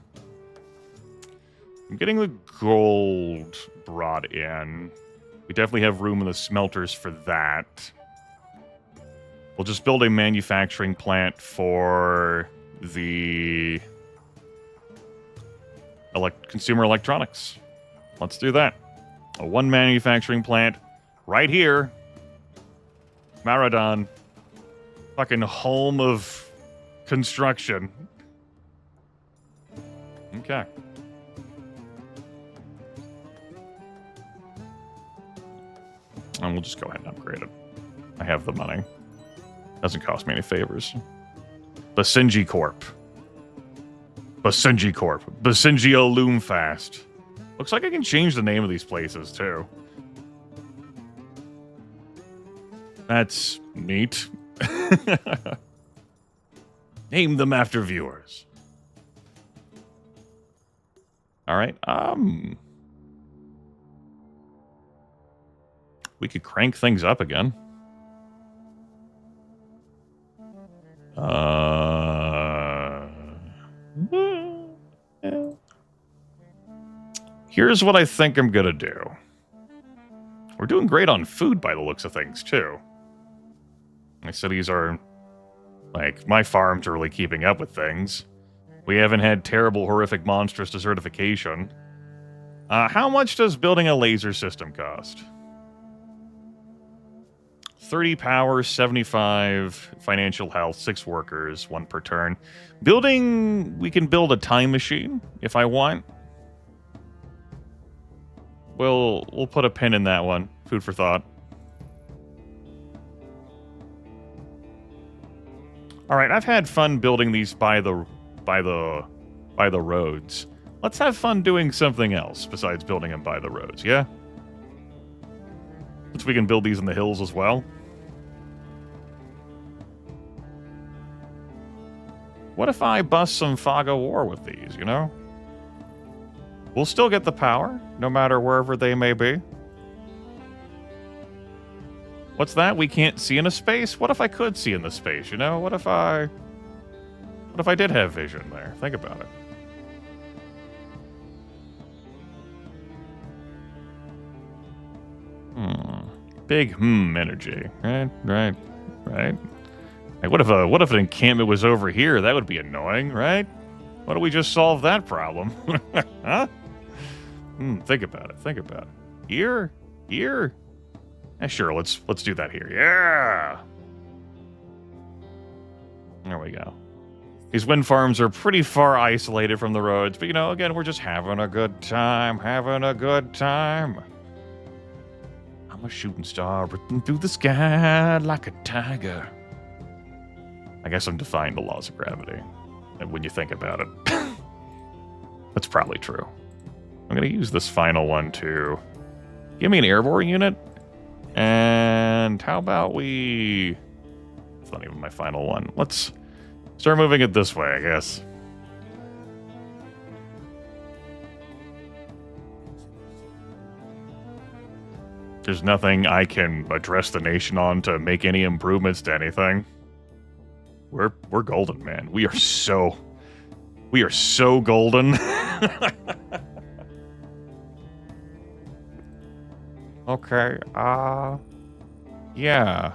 getting the gold brought in. We definitely have room in the smelters for that. We'll just build a manufacturing plant for the consumer electronics. Let's do that. One manufacturing plant right here. Maradon. Fucking home of construction. Okay. And we'll just go ahead and upgrade it. I have the money. Doesn't cost me any favors. Basenji Corp. Basenji Corp. Basengio Loomfast. Looks like I can change the name of these places, too. That's neat. Name them after viewers. All right. We could crank things up again. Here's what I think I'm gonna do. We're doing great on food by the looks of things, too. My cities are... my farms are really keeping up with things. We haven't had terrible, horrific, monstrous desertification. How much does building a laser system cost? 30 power, 75 financial health, 6 workers, 1 per turn. Building... we can build a time machine, if I want. We'll put a pin in that one. Food for thought. All right, I've had fun building these by the roads. Let's have fun doing something else besides building them by the roads, yeah? Since we can build these in the hills as well. What if I bust some fog of war with these, We'll still get the power, no matter wherever they may be. What's that? We can't see in a space? What if I could see in the space, What if I did have vision there? Think about it. Big energy. Right. Hey, what if an encampment was over here? That would be annoying, right? Why don't we just solve that problem? Huh? Think about it. Here? Yeah, sure, let's do that here. Yeah! There we go. These wind farms are pretty far isolated from the roads, but again, we're just having a good time. I'm a shooting star ripping through the sky like a tiger. I guess I'm defying the laws of gravity. And when you think about it, that's probably true. I'm going to use this final one to give me an airborne unit. And how about we... It's not even my final one. Let's start moving it this way, I guess. There's nothing I can address the nation on to make any improvements to anything. We're golden, man. We are so golden. Okay, yeah.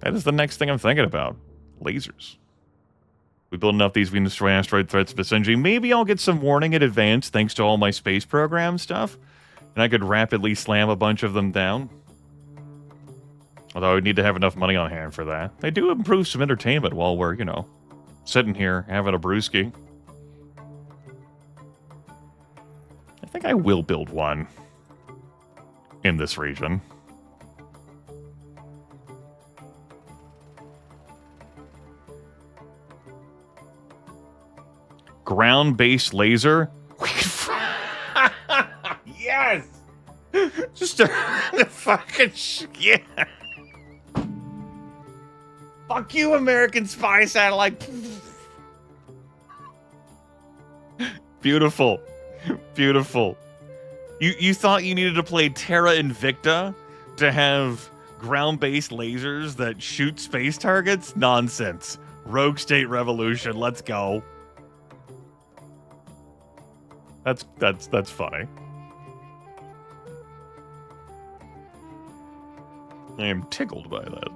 That is the next thing I'm thinking about. Lasers. We build enough these, we can destroy asteroid threats of Basenji. Maybe I'll get some warning in advance thanks to all my space program stuff. And I could rapidly slam a bunch of them down. Although I would need to have enough money on hand for that. They do improve some entertainment while we're, you know, sitting here having a brewski. I think I will build one in this region. Ground-based laser. Yes! Just a fucking yeah. Fuck you, American spy satellite. Beautiful. Beautiful. You thought you needed to play Terra Invicta to have ground-based lasers that shoot space targets? Nonsense. Rogue State Revolution. Let's go. That's funny. I am tickled by that.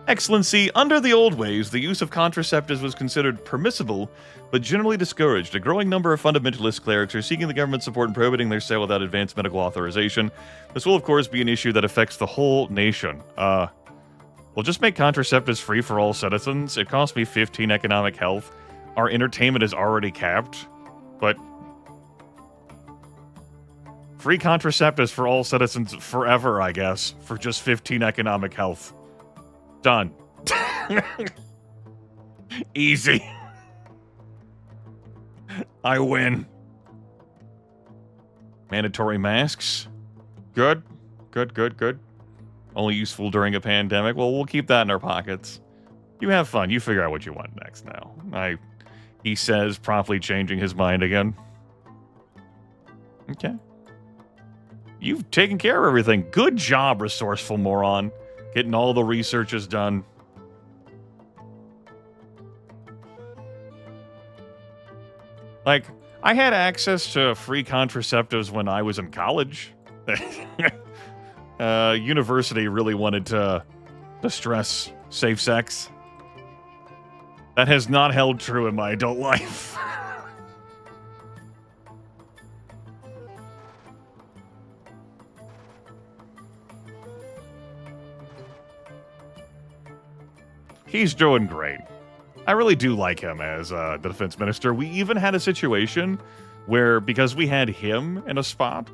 Excellency, under the old ways, the use of contraceptives was considered permissible, but generally discouraged. A growing number of fundamentalist clerics are seeking the government support in prohibiting their sale without advanced medical authorization. This will, of course, be an issue that affects the whole nation. We'll just make contraceptives free for all citizens. It costs me 15 economic health. Our entertainment is already capped, but free contraceptives for all citizens forever, I guess, for just 15 economic health. Done. Easy. I win. Mandatory masks. Good. Good. Only useful during a pandemic. Well, we'll keep that in our pockets. You have fun. You figure out what you want next now. He says, promptly changing his mind again. Okay. You've taken care of everything. Good job, resourceful moron. Getting all the researches done. Like, I had access to free contraceptives when I was in college. University really wanted to stress safe sex. That has not held true in my adult life. He's doing great. I really do like him as the defense minister. We even had a situation where, because we had him in a spot,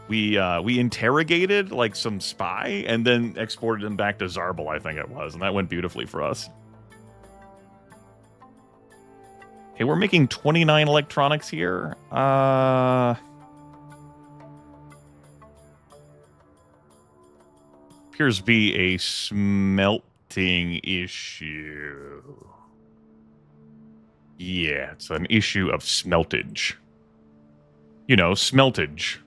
we interrogated like some spy and then exported him back to Zarbal, I think it was, and that went beautifully for us. Okay, we're making 29 electronics here. Appears to be a smelting issue. Yeah, it's an issue of smeltage. You know, smeltage.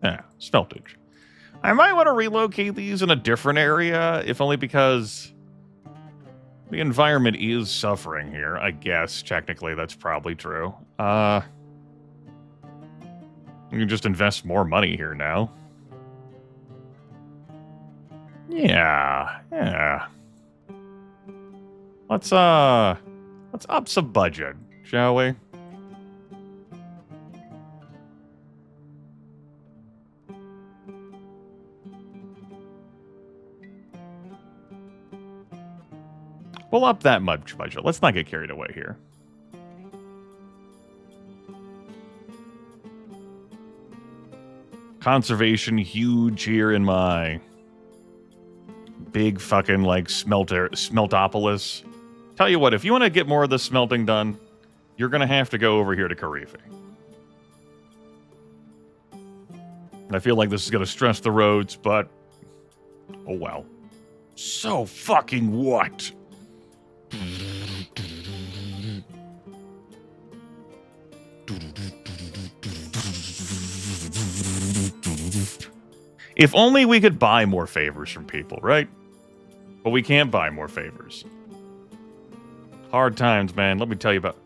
Yeah, smeltage. I might want to relocate these in a different area, if only because the environment is suffering here, I guess. Technically, that's probably true. You can just invest more money here now. Yeah. Let's up some budget, shall we? We'll up that much budget. Let's not get carried away here. Conservation huge here in my big fucking like smeltopolis. Tell you what, if you want to get more of the smelting done, you're gonna have to go over here to Grimith. I feel like this is gonna stress the roads, but oh well. So fucking what? If only we could buy more favors from people, right? But we can't buy more favors. Hard times, man. Let me tell you about...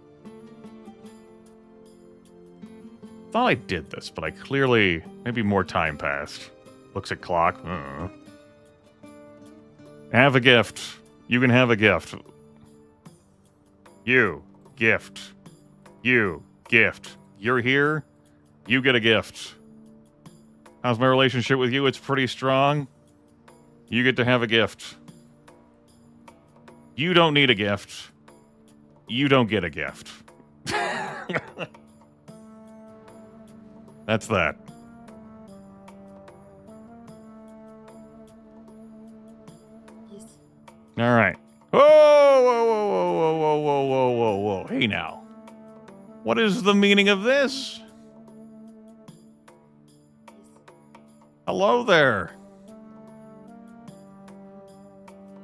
Thought I did this, but I clearly... Maybe more time passed. Looks at clock. Have a gift. You can have a gift. You. Gift. You. Gift. You're here. You get a gift. How's my relationship with you? It's pretty strong. You get to have a gift. You don't need a gift. You don't get a gift. That's that. Yes. All right. Whoa, whoa, whoa, whoa, whoa, whoa, whoa, whoa, whoa, whoa. Hey now. What is the meaning of this? Hello there.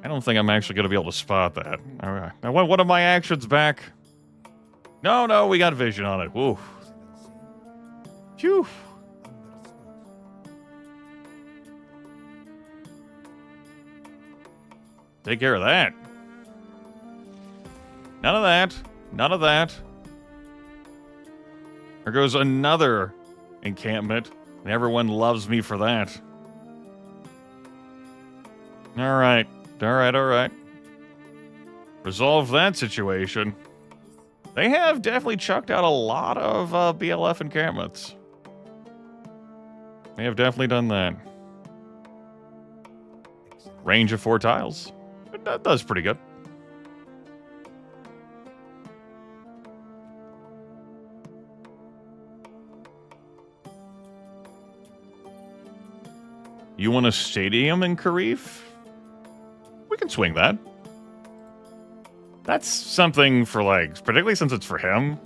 I don't think I'm actually going to be able to spot that. All right. Now, what are my actions back? No, we got vision on it. Woo. Phew. Take care of that. None of that. None of that. There goes another encampment, and everyone loves me for that. All right. All right. Resolve that situation. They have definitely chucked out a lot of BLF encampments. They have definitely done that. Range of 4 tiles. That does pretty good. You want a stadium in Grimith? We can swing that. That's something for, like, particularly since it's for him.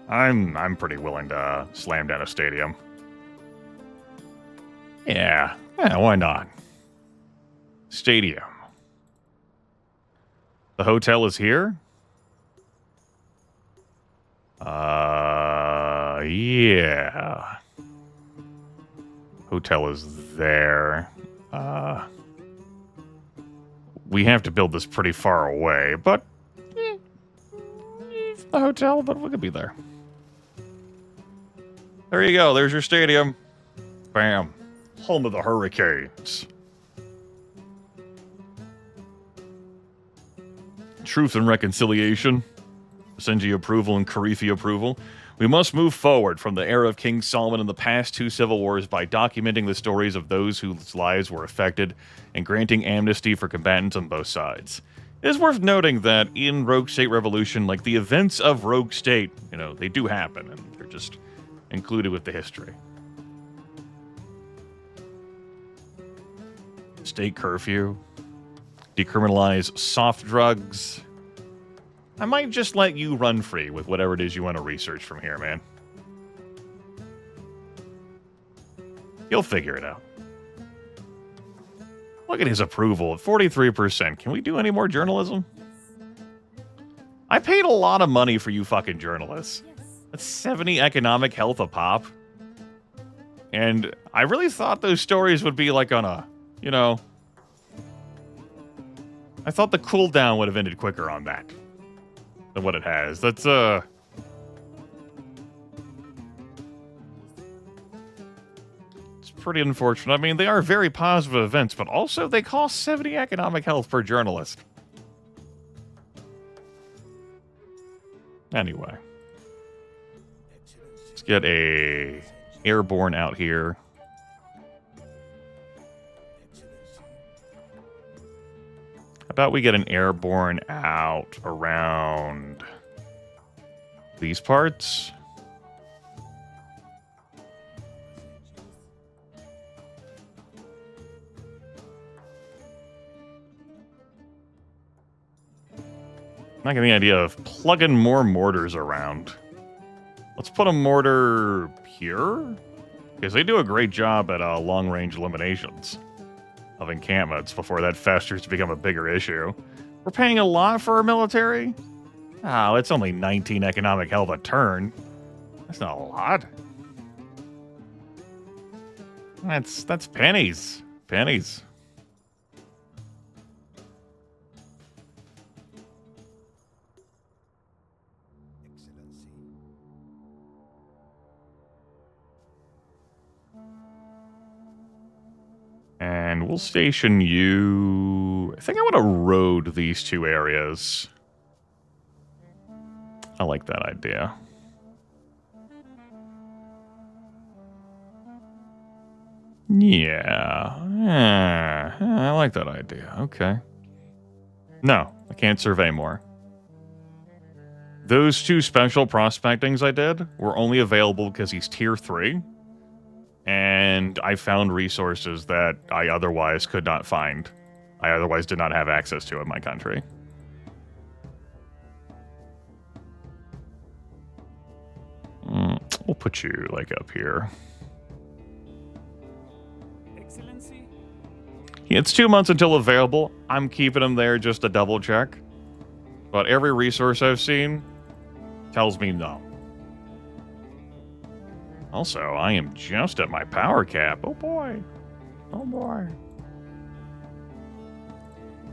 I'm pretty willing to slam down a stadium. Yeah, why not? Stadium. The hotel is here? Yeah. Hotel is there. We have to build this pretty far away, but the hotel, but we could be there. There you go. There's your stadium. Bam. Home of the Hurricanes. Truth and reconciliation. Senji approval and Karifi approval. We must move forward from the era of King Solomon and the past 2 civil wars by documenting the stories of those whose lives were affected and granting amnesty for combatants on both sides. It is worth noting that in Rogue State Revolution, like the events of Rogue State, they do happen and they're just included with the history. State curfew. Decriminalize soft drugs. I might just let you run free with whatever it is you want to research from here, man. You'll figure it out. Look at his approval at 43%. Can we do any more journalism? I paid a lot of money for you fucking journalists. Yes. That's 70 economic health a pop. And I really thought those stories would be like on a, I thought the cooldown would have ended quicker on that than what it has. That's, it's pretty unfortunate. I mean, they are very positive events, but also they cost 70 economic health per journalist. Anyway. Let's get a airborne out here. How about we get an airborne out around these parts? I'm not getting the idea of plugging more mortars around. Let's put a mortar here, because they do a great job at long-range eliminations of encampments before that festers to become a bigger issue. We're paying a lot for our military? Oh, it's only 19 economic health a turn. That's not a lot. That's pennies. Pennies. And we'll station you... I think I want to road these 2 areas. I like that idea. Yeah. I like that idea. Okay. No, I can't survey more. Those 2 special prospectings I did were only available because he's tier 3. And I found resources that I otherwise could not find. I otherwise did not have access to in my country. We'll put you, like, up here. Excellency, It's 2 months until available. I'm keeping him there just to double check. But every resource I've seen tells me no. Also, I am just at my power cap. Oh boy. Oh boy.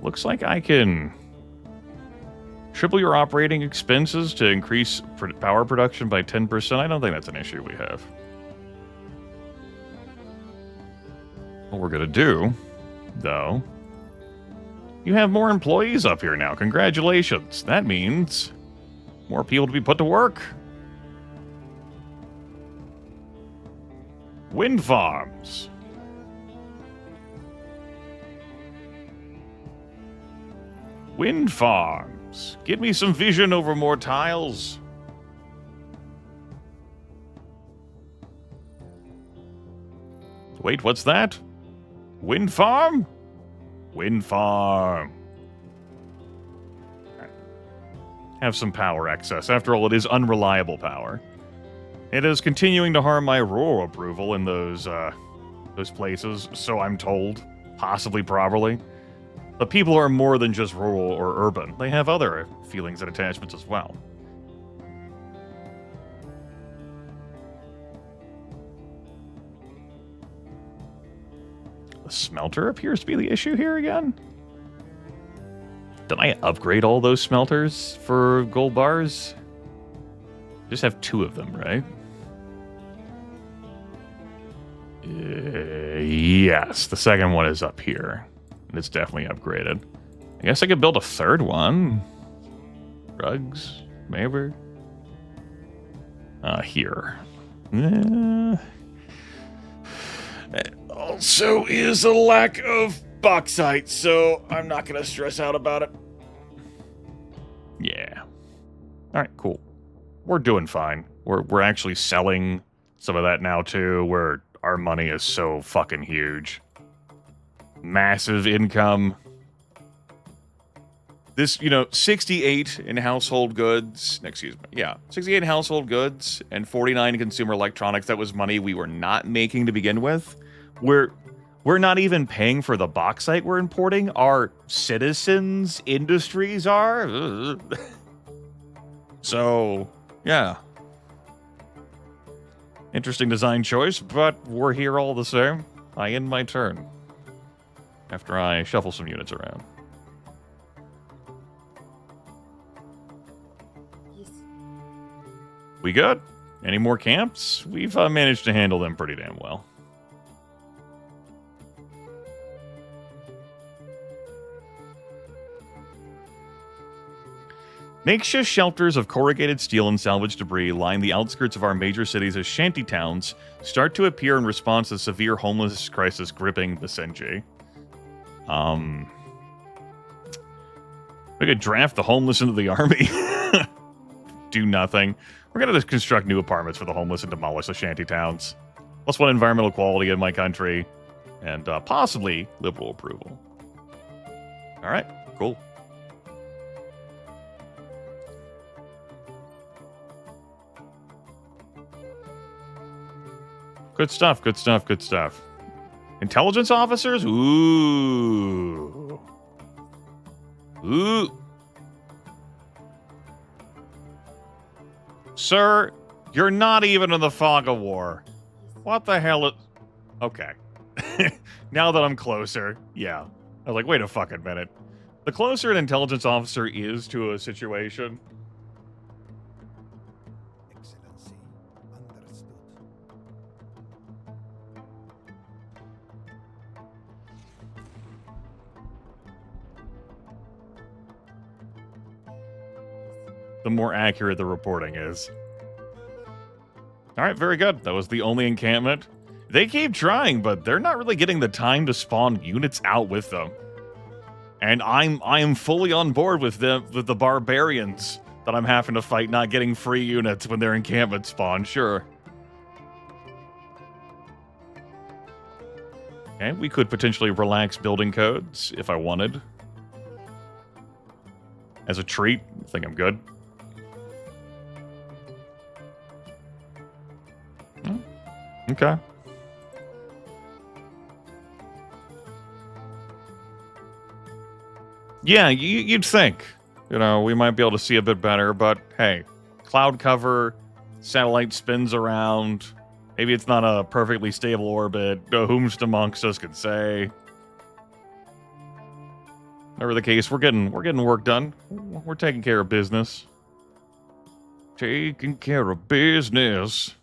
Looks like I can triple your operating expenses to increase power production by 10%. I don't think that's an issue we have. What we're going to do, though, you have more employees up here now. Congratulations. That means more people to be put to work. Wind farms. Wind farms. Give me some vision over more tiles. Wait, what's that? Wind farm? Wind farm. Have some power excess. After all, it is unreliable power. It is continuing to harm my rural approval in those places, so I'm told, possibly properly. But people are more than just rural or urban. They have other feelings and attachments as well. The smelter appears to be the issue here again. Did I upgrade all those smelters for gold bars? Just have 2 of them, right? Yes, the second one is up here. And it's definitely upgraded. I guess I could build a 3rd one. Rugs, maybe. Here. Also is a lack of bauxite, so I'm not going to stress out about it. Yeah. All right, cool. We're doing fine. We're actually selling some of that now, too, where our money is so fucking huge. Massive income. This, 68 in household goods. Excuse me. Yeah, 68 in household goods and 49 in consumer electronics. That was money we were not making to begin with. We're not even paying for the bauxite we're importing. Our citizens' industries are. So, yeah. Interesting design choice, but we're here all the same. I end my turn. After I shuffle some units around. Yes. We good? Any more camps? We've managed to handle them pretty damn well. Makeshift shelters of corrugated steel and salvaged debris line the outskirts of our major cities as shanty towns start to appear in response to the severe homeless crisis gripping Basenji. We could draft the homeless into the army. Do nothing. We're going to construct new apartments for the homeless and demolish the shanty towns. Plus 1 environmental quality in my country. And possibly liberal approval. All right, cool. Good stuff, good stuff, good stuff. Intelligence officers? Ooh. Ooh. Sir, you're not even in the fog of war. What the hell is... Okay. Now that I'm closer, yeah. I was like, wait a fucking minute. The closer an intelligence officer is to a situation... Excellency, understood. the more accurate the reporting is. All right, very good. That was the only encampment. They keep trying, but they're not really getting the time to spawn units out with them. And I am fully on board with the barbarians that I'm having to fight not getting free units when their encampment spawn, sure. And we could potentially relax building codes if I wanted. As a treat, I think I'm good. Okay. Yeah, you'd think. You know, we might be able to see a bit better, but hey, cloud cover, satellite spins around. Maybe it's not a perfectly stable orbit. Whomst amongst us could say. Whatever the case, we're getting work done. We're taking care of business. Taking care of business.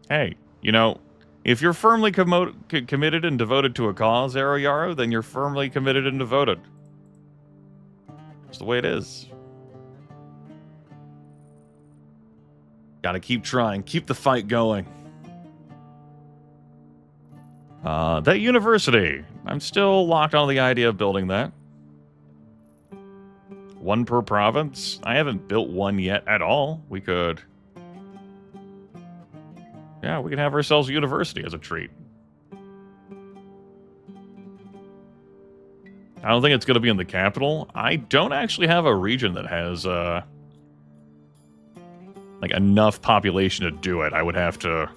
Hey, you know, if you're firmly committed and devoted to a cause, Aroyaro, then you're firmly committed and devoted. That's the way it is. Gotta keep trying. Keep the fight going. That university. I'm still locked on the idea of building that. One per province. I haven't built one yet at all. We could... Yeah, we can have ourselves a university as a treat. I don't think it's going to be in the capital. I don't actually have a region that has, like, enough population to do it. I would have to...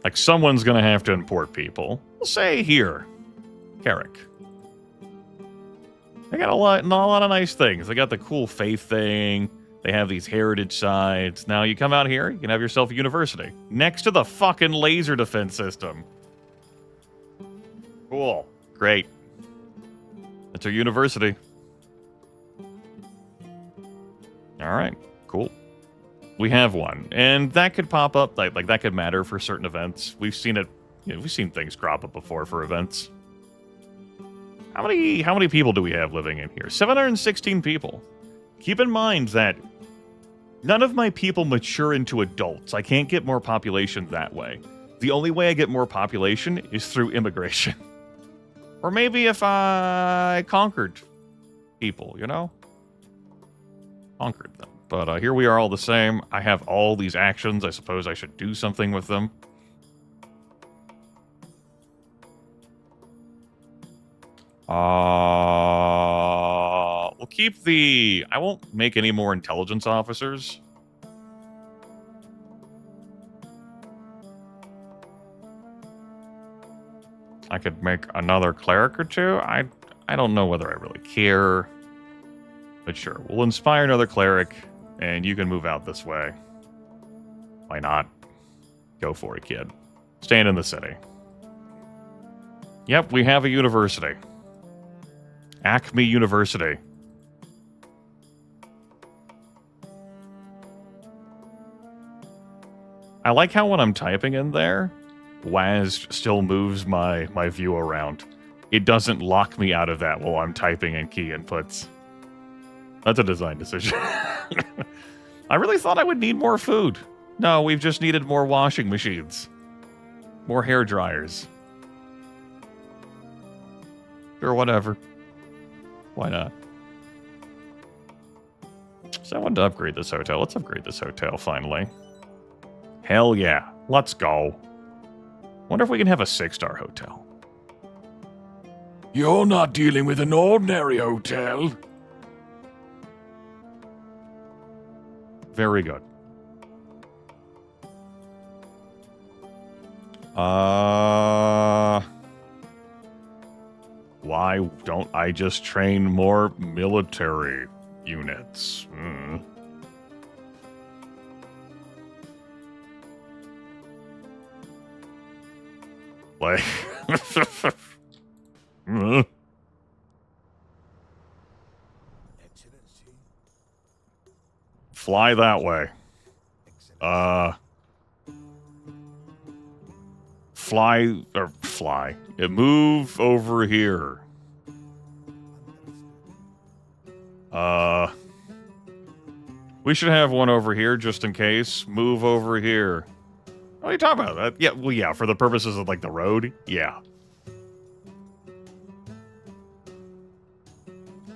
Like, someone's going to have to import people. We'll say here. Carrick. They got a lot of nice things. They got the cool faith thing. They have these heritage sites. Now you come out here, you can have yourself a university. Next to the fucking laser defense system. Cool. Great. That's our university. Alright. Cool. We have one. And that could pop up, like that could matter for certain events. We've seen it, you know, we've seen things crop up before for events. How many people do we have living in here? 716 people. Keep in mind that none of my people mature into adults. I can't get more population that way. The only way I get more population is through immigration. Or maybe if I conquered people, you know? Conquered them. But here we are all the same. I have all these actions. I suppose I should do something with them. We'll keep the... I won't make any more intelligence officers. I could make another cleric or two. I don't know whether I really care. But sure, we'll inspire another cleric, and you can move out this way. Why not? Go for it, kid. Stand in the city. Yep, we have a university. Acme University. I like how when I'm typing in there, WAS still moves my view around. It doesn't lock me out of that while I'm typing in key inputs. That's a design decision. I really thought I would need more food. No, we've just needed more washing machines. More hair dryers. Or whatever. Why not? So I wanted to upgrade this hotel. Let's upgrade this hotel, finally. Hell yeah. Let's go. Wonder if we can have a 6-star hotel. You're not dealing with an ordinary hotel. Very good. Why don't I just train more military units? Like... Fly that way. Fly. Move over here. We should have one over here just in case. Move over here. What are you talking about? Yeah, well, yeah, for the purposes of, like, the road? Yeah.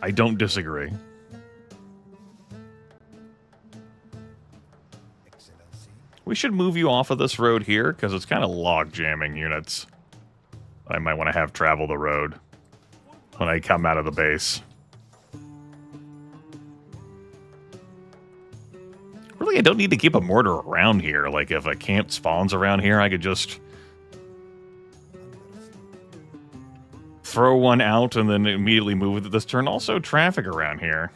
I don't disagree. We should move you off of this road here, because it's kind of log jamming units. I might want to have travel the road when I come out of the base. Really, I don't need to keep a mortar around here. Like, if a camp spawns around here, I could just throw one out and then immediately move with it this turn. Also, traffic around here.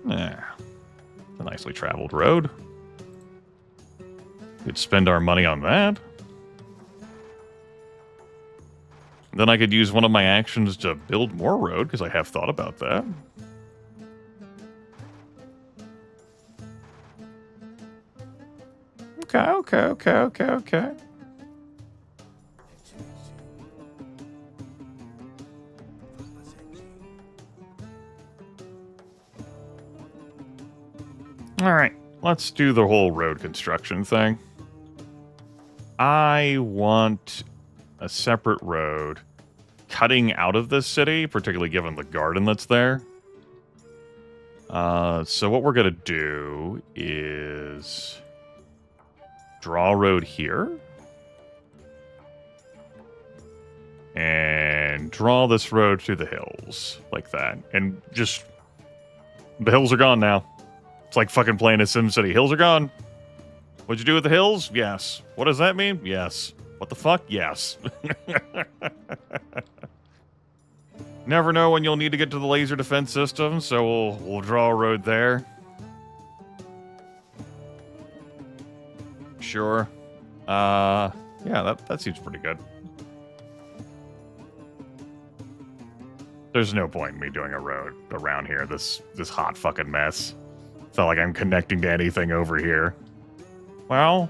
Yeah. A nicely traveled road. We'd spend our money on that. Then I could use one of my actions to build more road, because I have thought about that. Okay. Alright, let's do the whole road construction thing. I want a separate road cutting out of this city, particularly given the garden that's there. So what we're going to do is draw a road here. And draw this road through the hills, like that. And just... the hills are gone now. It's like fucking playing a SimCity. Hills are gone. What'd you do with the hills? Yes. What does that mean? Yes. What the fuck? Yes. Never know when you'll need to get to the laser defense system, so we'll draw a road there. Sure. Yeah, that seems pretty good. There's no point in me doing a road around here, this hot fucking mess. It's not like I'm connecting to anything over here. Well,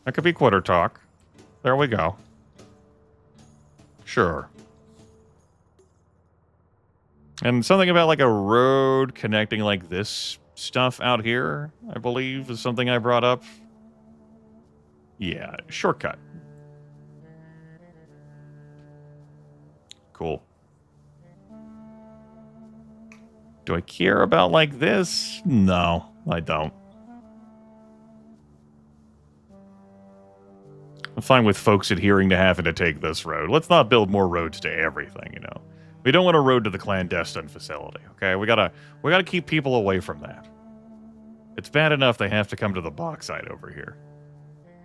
that could be quitter talk. There we go. Sure. And something about like a road connecting like this stuff out here, I believe, is something I brought up. Yeah, shortcut. Cool. Do I care about like this? No, I don't. I'm fine with folks adhering to having to take this road. Let's not build more roads to everything, you know. We don't want a road to the clandestine facility, okay? We gotta keep people away from that. It's bad enough they have to come to the bauxite over here.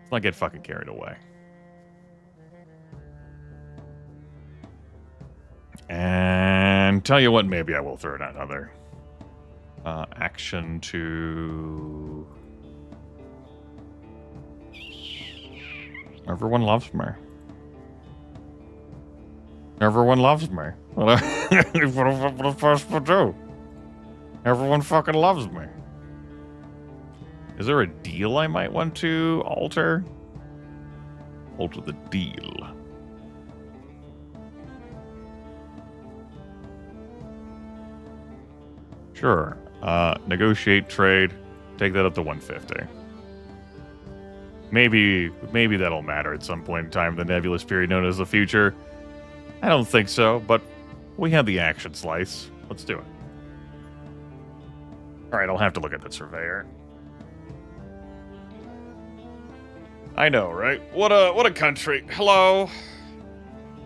Let's not get fucking carried away. And tell you what, maybe I will throw down another action to... Everyone loves me. Everyone loves me. What am I supposed to do? Everyone fucking loves me. Is there a deal I might want to alter? Alter the deal. Sure. Negotiate trade. Take that up to 150. Maybe that'll matter at some point in time in the nebulous period known as the future. I don't think so, but we have the action slice. Let's do it. Alright, I'll have to look at the surveyor. I know, right? What a country. Hello.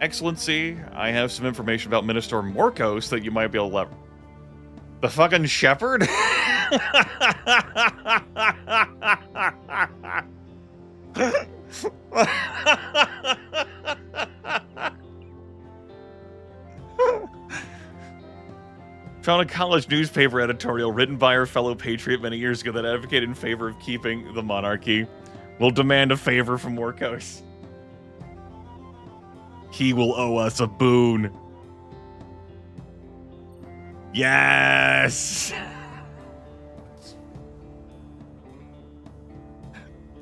Excellency, I have some information about Minister Morkos that you might be able to lever. The fucking shepherd? Found a college newspaper editorial written by our fellow patriot many years ago that advocated in favor of keeping the monarchy. We'll demand a favor from Morkos. He will owe us a boon. Yes!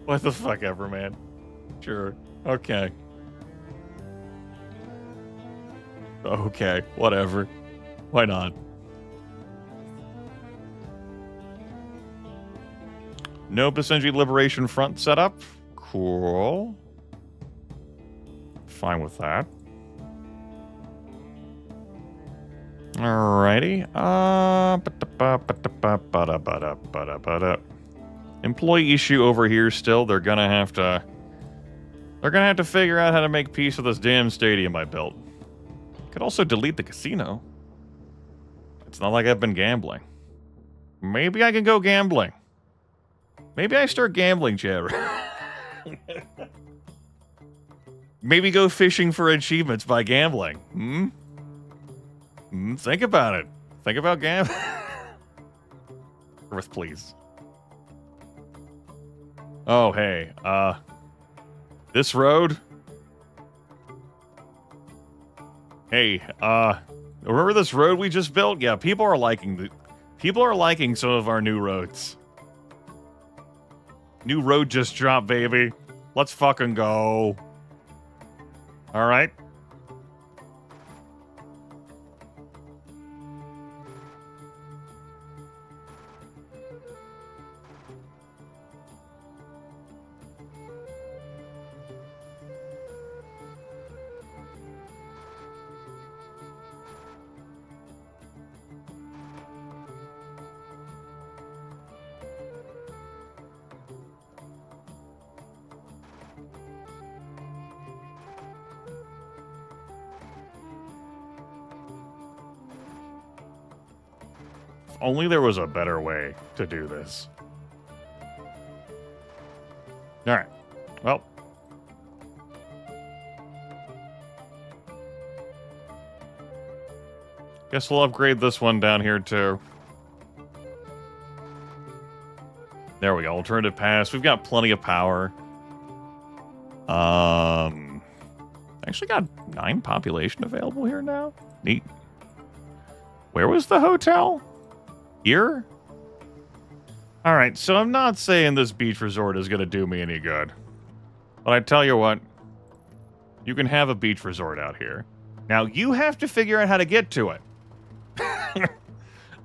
What the fuck ever, man. Sure. Okay. Okay, whatever. Why not? No Basenji Liberation Front set up. Cool. Fine with that. Alrighty. Employee issue over here still. They're gonna have to figure out how to make peace with this damn stadium I built. Could also delete the casino. It's not like I've been gambling. Maybe I can go gambling. Maybe I start gambling, Chad. Maybe go fishing for achievements by gambling. Think about it. Think about gambling. Earth, please. Oh, hey. This road? Hey, remember this road we just built? Yeah, people are liking some of our new roads. New road just dropped, baby. Let's fucking go. All right. Only there was a better way to do this. Alright. Well. Guess we'll upgrade this one down here too. There we go. Alternative pass. We've got plenty of power. Actually got 9 population available here now. Neat. Where was the hotel? Here? Alright, so I'm not saying this beach resort is going to do me any good. But I tell you what, you can have a beach resort out here. Now, you have to figure out how to get to it.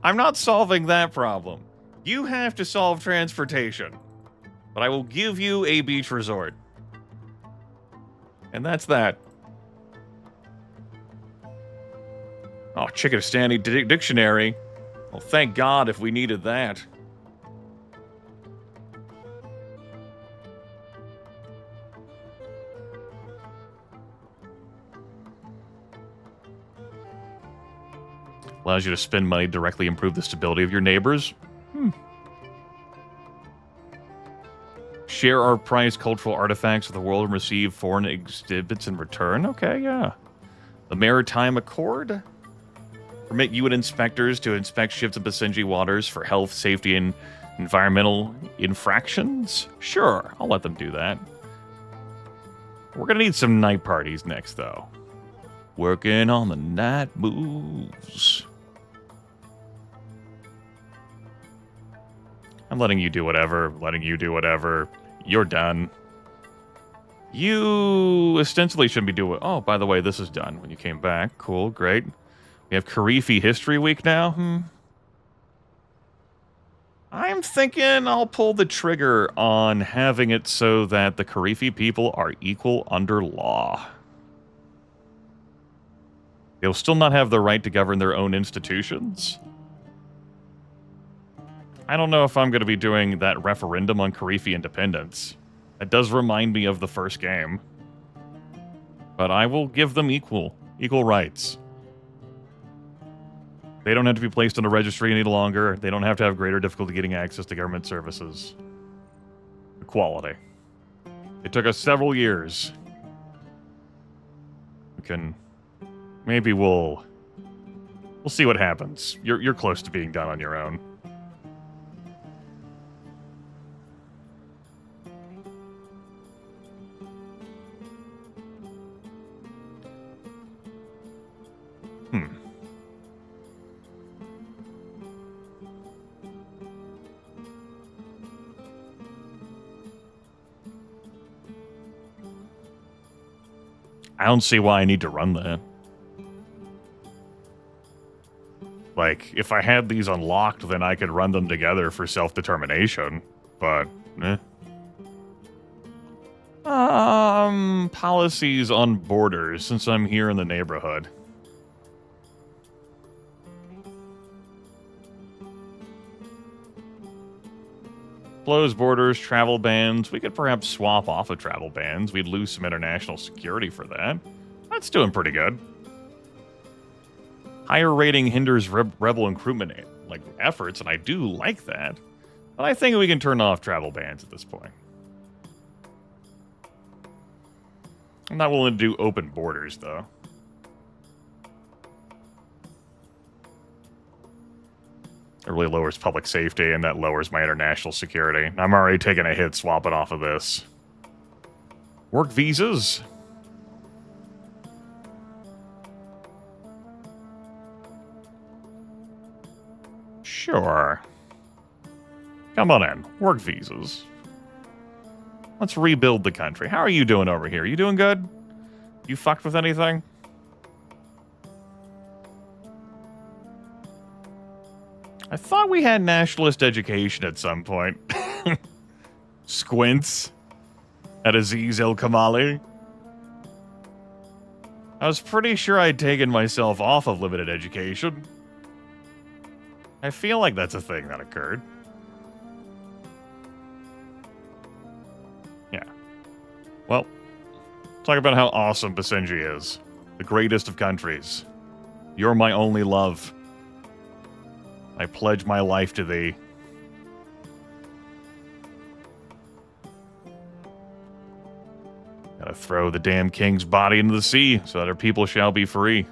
I'm not solving that problem. You have to solve transportation. But I will give you a beach resort. And that's that. Oh, Chickadistani dictionary. Well, thank God if we needed that. Allows you to spend money to directly improve the stability of your neighbors. Share our prized cultural artifacts with the world and receive foreign exhibits in return. Okay, yeah. The Maritime Accord. Permit UN inspectors to inspect ships in Basenji waters for health, safety, and environmental infractions? Sure, I'll let them do that. We're gonna need some night parties next, though. Working on the night moves. I'm letting you do whatever. You're done. You ostensibly shouldn't be doing... Oh, by the way, this is done when you came back. Cool, great. We have Karifi History Week now. I'm thinking I'll pull the trigger on having it so that the Karifi people are equal under law. They'll still not have the right to govern their own institutions. I don't know if I'm going to be doing that referendum on Karifi independence. It does remind me of the first game. But I will give them equal rights. They don't have to be placed on a registry any longer. They don't have to have greater difficulty getting access to government services. Equality. It took us several years. We can... Maybe we'll see what happens. You're close to being done on your own. I don't see why I need to run that. Like, if I had these unlocked, then I could run them together for self-determination. But, eh. Policies on borders, since I'm here in the neighborhood. Closed borders, travel bans. We could perhaps swap off of travel bans. We'd lose some international security for that. That's doing pretty good. Higher rating hinders rebel recruitment efforts, and I do like that. But I think we can turn off travel bans at this point. I'm not willing to do open borders, though. It really lowers public safety, and that lowers my international security. I'm already taking a hit swapping off of this. Work visas. Sure. Come on in. Work visas. Let's rebuild the country. How are you doing over here? You doing good? You fucked with anything? I thought we had nationalist education at some point. Squints at Aziz El Kamali. I was pretty sure I'd taken myself off of limited education. I feel like that's a thing that occurred. Yeah. Well, talk about how awesome Basenji is. The greatest of countries. You're my only love. I pledge my life to thee. Gotta throw the damn king's body into the sea so that our people shall be free.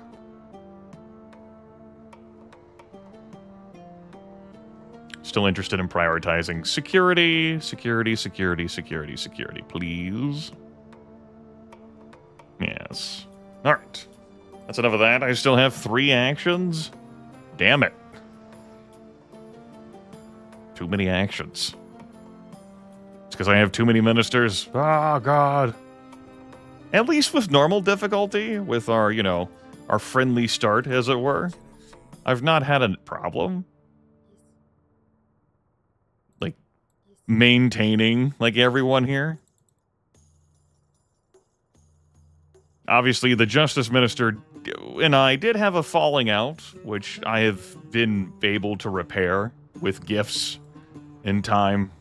Still interested in prioritizing security, security, security, security, security, please. Yes. Alright. That's enough of that. I still have 3 actions. Damn it. Too many actions. It's because I have too many ministers. Oh, God. At least with normal difficulty, with our, our friendly start, as it were, I've not had a problem. Like, maintaining, everyone here. Obviously, the Justice Minister and I did have a falling out, which I have been able to repair with gifts in time.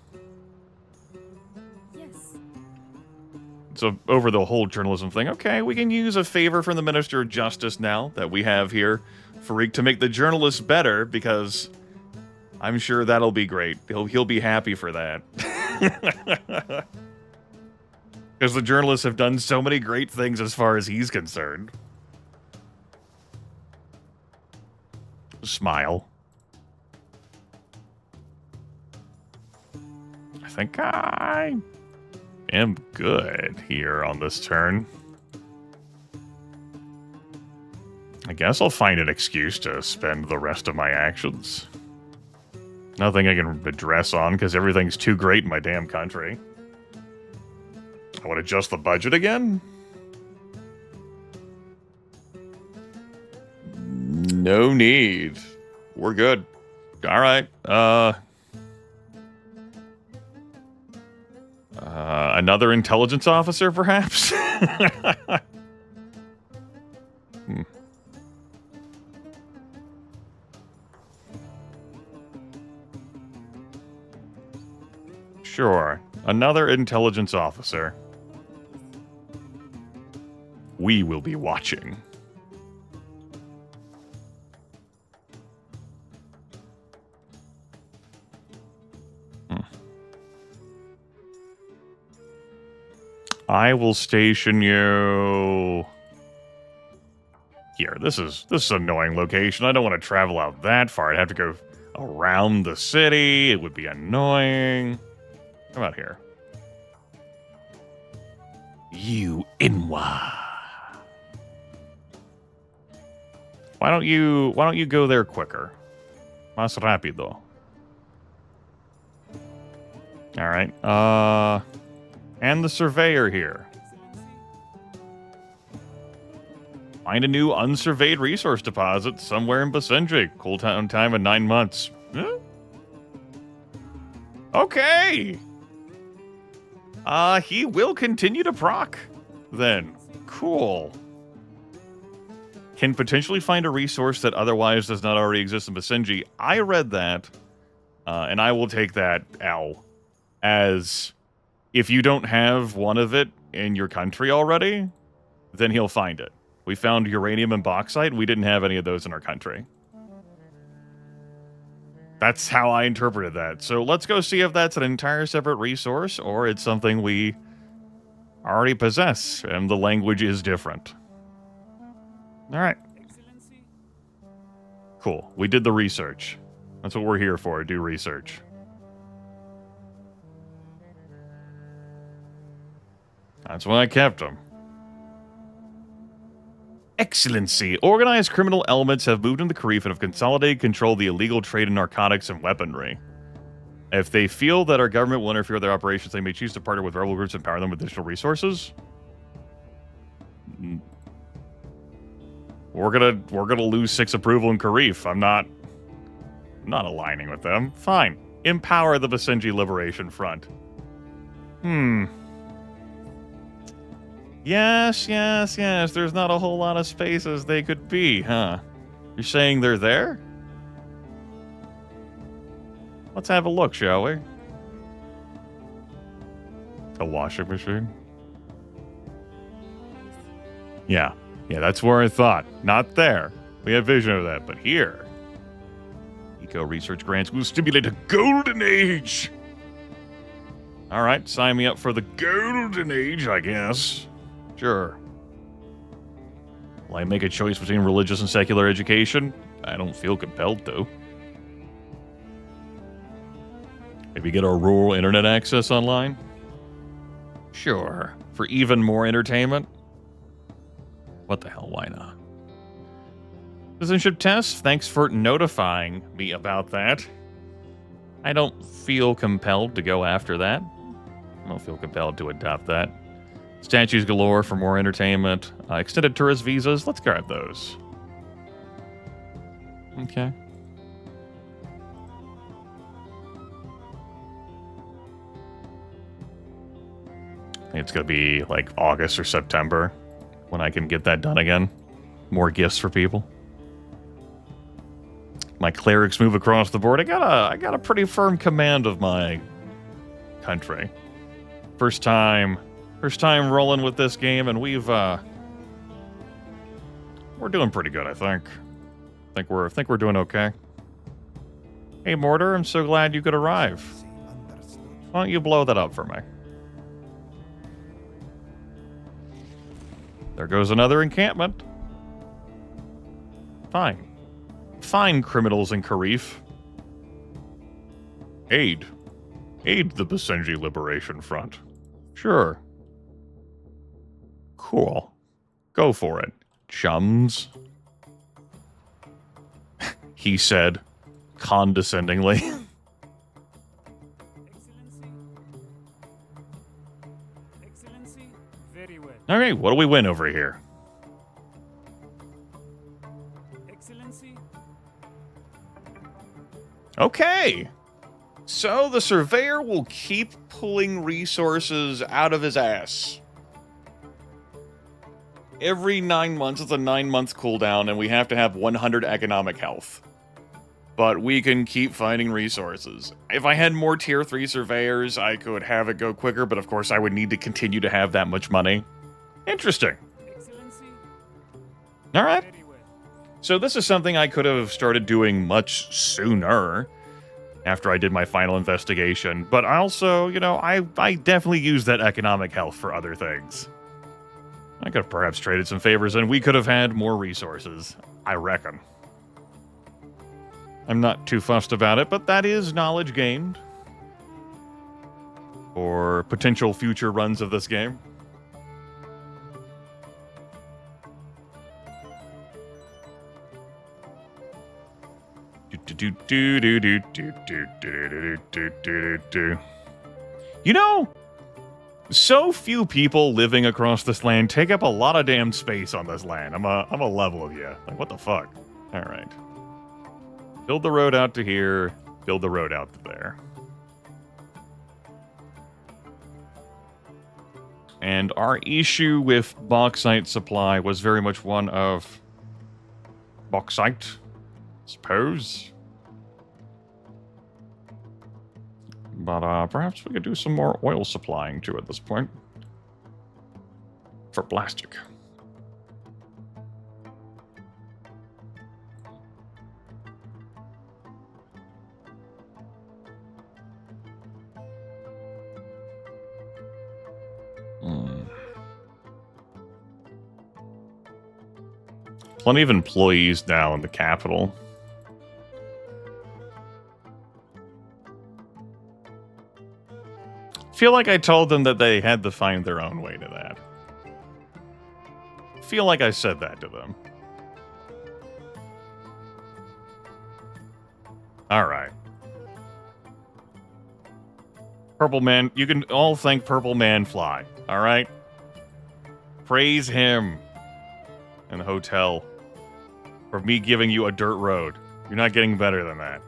Yes. So over the whole journalism thing, okay, we can use a favor from the Minister of Justice now that we have here, Farik, to make the journalists better, because I'm sure that'll be great. He'll be happy for that. Because the journalists have done so many great things as far as he's concerned. Smile. I think I am good here on this turn. I guess I'll find an excuse to spend the rest of my actions. Nothing I can address on because everything's too great in my damn country. I want to adjust the budget again? No need. We're good. All right. Another intelligence officer, perhaps? Sure. Another intelligence officer. We will be watching. I will station you here. This is an annoying location. I don't want to travel out that far. I'd have to go around the city. It would be annoying. Come out here. You Inwa. Why don't you go there quicker? Más rápido. All right. And the surveyor here. Find a new unsurveyed resource deposit somewhere in Basenji. Cooldown time of 9 months. Huh? Okay. He will continue to proc then. Cool. Can potentially find a resource that otherwise does not already exist in Basenji. I read that, and I will take that L as if you don't have one of it in your country already, then he'll find it. We found uranium and bauxite. We didn't have any of those in our country. That's how I interpreted that. So let's go see if that's an entire separate resource or it's something we already possess and the language is different. All right. Excellency, Cool. We did the research. That's what we're here for, do research. That's why I kept them. Excellency. Organized criminal elements have moved into the Grimith and have consolidated control of the illegal trade in narcotics and weaponry. If they feel that our government will interfere with their operations, they may choose to partner with rebel groups and empower them with additional resources. We're gonna lose 6 approval in Grimith. I'm not aligning with them. Fine. Empower the Basenji Liberation Front. Yes. There's not a whole lot of spaces they could be, huh? You're saying they're there? Let's have a look, shall we? A washing machine? Yeah, that's where I thought. Not there. We have vision of that, but here. Eco research grants will stimulate a golden age. All right, sign me up for the golden age, I guess. Sure. Will I make a choice between religious and secular education? I don't feel compelled to. Maybe get our rural internet access online? Sure. For even more entertainment? What the hell, why not? Citizenship test? Thanks for notifying me about that. I don't feel compelled to go after that. I don't feel compelled to adopt that. Statues galore for more entertainment. Extended tourist visas. Let's grab those. Okay. I think it's going to be like August or September when I can get that done again. More gifts for people. My clerics move across the board. I got a pretty firm command of my country. First time rolling with this game, and we're doing pretty good, I think. I think we're doing okay. Hey, Mortar, I'm so glad you could arrive. Why don't you blow that up for me? There goes another encampment. Fine. Fine, criminals in Grimith. Aid the Basenji Liberation Front. Sure. Cool. Go for it, chums. He said, condescendingly. Excellency, very well. Okay, what do we win over here? Excellency, Okay. So the surveyor will keep pulling resources out of his ass. Every 9 months, it's a 9-month cooldown, and we have to have 100 economic health. But we can keep finding resources. If I had more tier 3 surveyors, I could have it go quicker, but of course I would need to continue to have that much money. Interesting. Excellency, All right. very well. So this is something I could have started doing much sooner after I did my final investigation. But I also, I definitely used that economic health for other things. I could have perhaps traded some favors and we could have had more resources, I reckon. I'm not too fussed about it, but that is knowledge gained for potential future runs of this game. So few people living across this land take up a lot of damn space on this land. I'm a level of you. Like, what the fuck? All right. Build the road out to here. Build the road out to there. And our issue with bauxite supply was very much one of bauxite, suppose. But perhaps we could do some more oil supplying too at this point. For plastic. Plenty of employees now in the capital. Feel like I told them that they had to find their own way to that. Feel like I said that to them. Alright. Purple Man, you can all thank Purple Man Fly, alright? Praise him in the hotel for me giving you a dirt road. You're not getting better than that.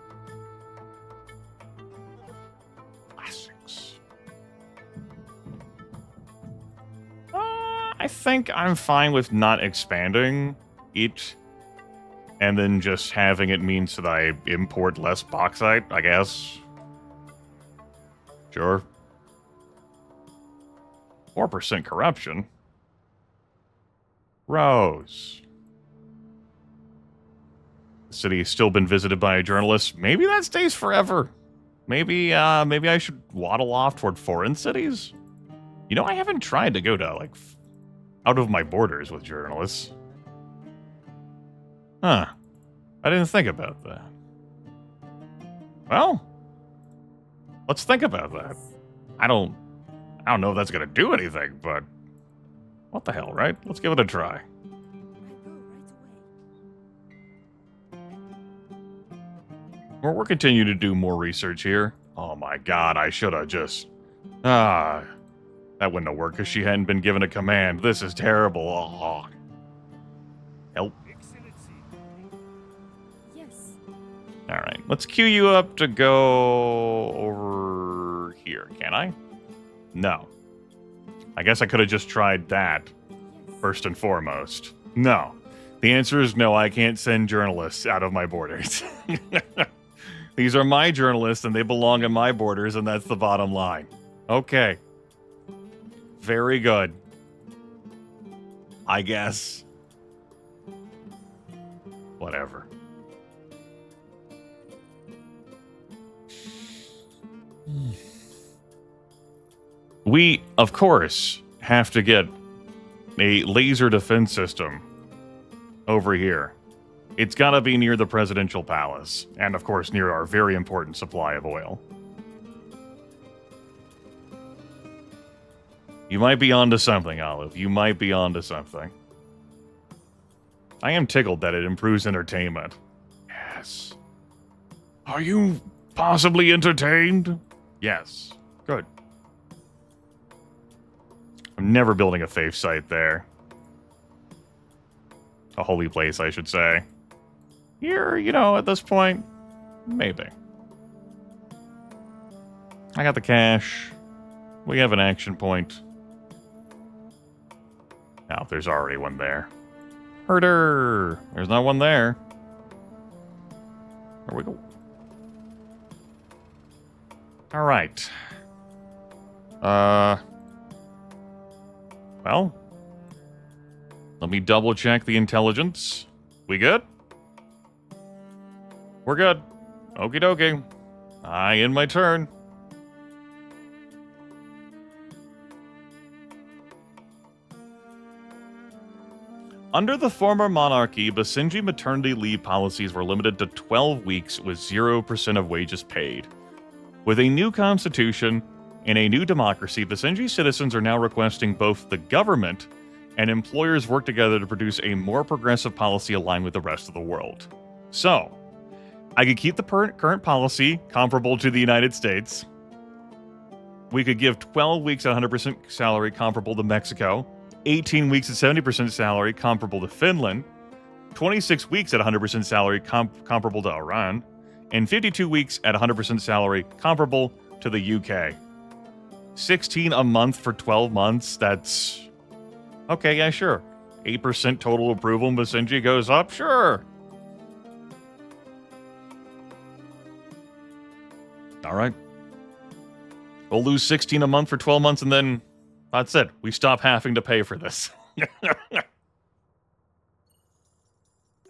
Classics. I think I'm fine with not expanding it and then just having it mean so that I import less bauxite, I guess. Sure. 4% corruption. Rose. The city has still been visited by a journalist. Maybe that stays forever. Maybe I should waddle off toward foreign cities. You know, I haven't tried to go to, like, out of my borders with journalists. Huh. I didn't think about that. Well, let's think about that. I don't know if that's gonna do anything, but what the hell, right? Let's give it a try. We're continuing to do more research here. Oh my god, I should have just... that wouldn't have worked because she hadn't been given a command. This is terrible. Oh. Help. Yes. Alright, let's queue you up to go over here, can I? No. I guess I could have just tried that, first and foremost. No. The answer is no, I can't send journalists out of my borders. These are my journalists, and they belong in my borders, and that's the bottom line. Okay. Very good. I guess. Whatever. We, of course, have to get a laser defense system over here. It's gotta be near the presidential palace, and of course near our very important supply of oil. You might be onto something, Olive. You might be onto something. I am tickled that it improves entertainment. Yes. Are you possibly entertained? Yes. Good. I'm never building a faith site there. A holy place, I should say. Here, you know, at this point, maybe. I got the cash. We have an action point. Now, there's already one there. Herder! There's not one there. There we go. Alright. Well, let me double check the intelligence. We good? We're good. Okie dokie. I in my turn. Under the former monarchy, Basenji maternity leave policies were limited to 12 weeks with 0% of wages paid. With a new constitution and a new democracy, Basenji citizens are now requesting both the government and employers work together to produce a more progressive policy aligned with the rest of the world. So, I could keep the current policy comparable to the United States. We could give 12 weeks at 100% salary comparable to Mexico, 18 weeks at 70% salary comparable to Finland, 26 weeks at 100% salary comparable to Iran, and 52 weeks at 100% salary comparable to the UK. 16 a month for 12 months, that's... Okay, yeah, sure. 8% total approval and Basenji goes up, sure. All right. We'll lose 16 a month for 12 months, and then that's it. We stop having to pay for this.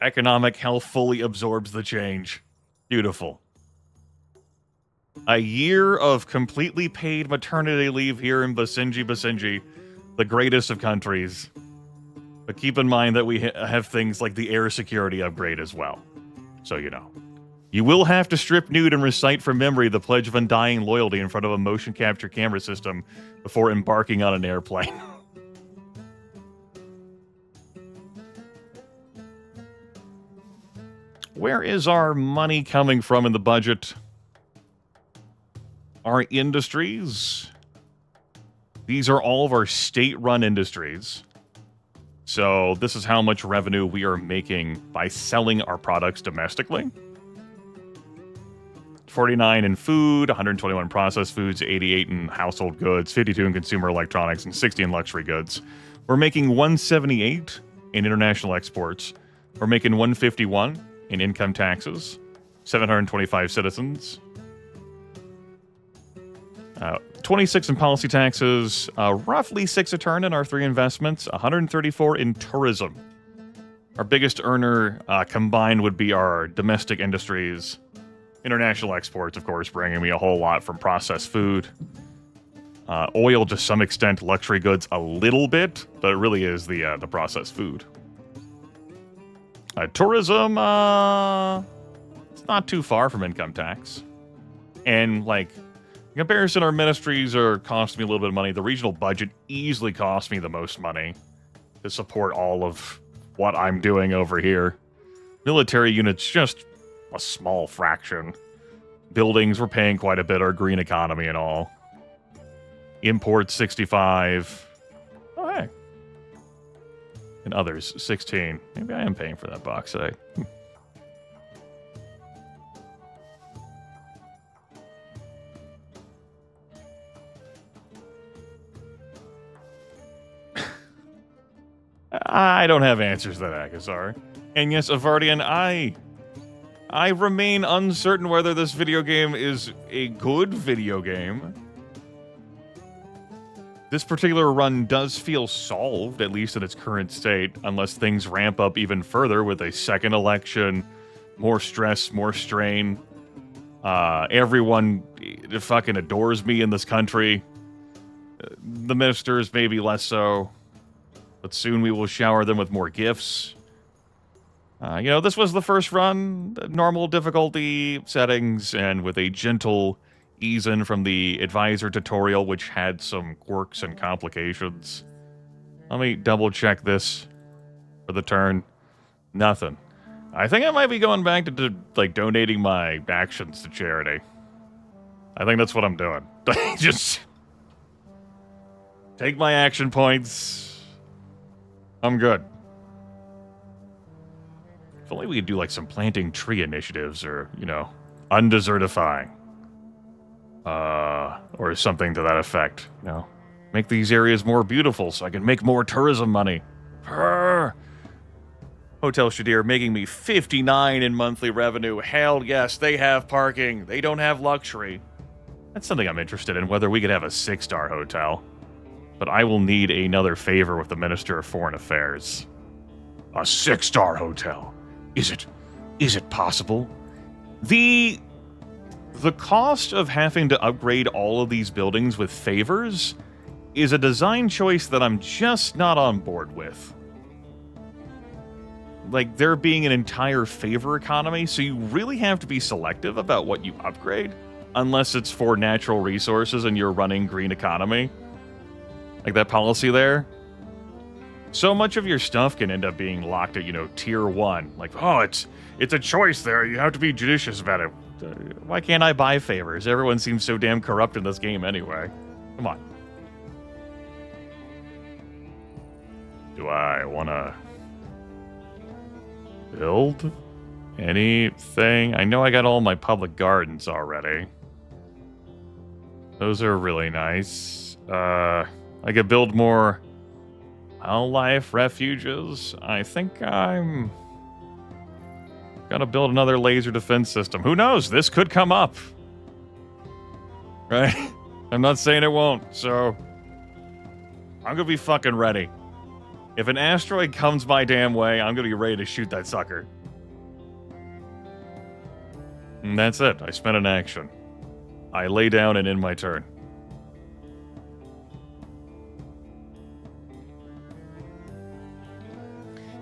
Economic health fully absorbs the change. Beautiful. A year of completely paid maternity leave here in Basenji, the greatest of countries. But keep in mind that we have things like the air security upgrade as well. So you know. You will have to strip nude and recite from memory the Pledge of Undying Loyalty in front of a motion capture camera system before embarking on an airplane. Where is our money coming from in the budget? Our industries. These are all of our state-run industries. So this is how much revenue we are making by selling our products domestically. 49 in food, 121 in processed foods, 88 in household goods, 52 in consumer electronics, and 60 in luxury goods. We're making 178 in international exports. We're making 151 in income taxes, 725 citizens, 26 in policy taxes, roughly 6 a turn in our 3 investments, 134 in tourism. Our biggest earner combined would be our domestic industries. International exports, of course, bringing me a whole lot from processed food. Oil to some extent, luxury goods a little bit, but it really is the processed food. Tourism, it's not too far from income tax. And, like, in comparison, our ministries are costing me a little bit of money. The regional budget easily costs me the most money to support all of what I'm doing over here. Military units, just a small fraction. Buildings, we're paying quite a bit, our green economy and all. Imports, 65. Oh, hey. And others, 16. Maybe I am paying for that box today. I don't have answers to that, Akazar. And yes, Avardian, I remain uncertain whether this video game is a good video game. This particular run does feel solved, at least in its current state, unless things ramp up even further with a second election, more stress, more strain. Everyone fucking adores me in this country. The ministers maybe less so, but soon we will shower them with more gifts. You know, this was the first run, normal difficulty settings, and with a gentle ease in from the advisor tutorial, which had some quirks and complications. Let me double check this for the turn. Nothing. I think I might be going back to like, donating my actions to charity. I think that's what I'm doing. Just take my action points. I'm good. If only we could do, like, some planting tree initiatives or, you know, undesertifying. Or something to that effect, you know. Make these areas more beautiful so I can make more tourism money. Purr. Hotel Shadir making me 59 in monthly revenue. Hell yes, they have parking. They don't have luxury. That's something I'm interested in, whether we could have a 6-star hotel. But I will need another favor with the Minister of Foreign Affairs. A 6-star hotel. Is it possible? The cost of having to upgrade all of these buildings with favors is a design choice that I'm just not on board with. Like, there being an entire favor economy, so you really have to be selective about what you upgrade, unless it's for natural resources and you're running green economy. Like that policy there. So much of your stuff can end up being locked at, you know, tier 1. Like, oh, it's a choice there. You have to be judicious about it. Why can't I buy favors? Everyone seems so damn corrupt in this game anyway. Come on. Do I want to build anything? I know I got all my public gardens already. Those are really nice. I could build more wildlife refuges. I think I'm gonna build another laser defense system. Who knows? This could come up. Right? I'm not saying it won't, so I'm gonna be fucking ready. If an asteroid comes my damn way, I'm gonna be ready to shoot that sucker. And that's it. I spent an action. I lay down and end my turn.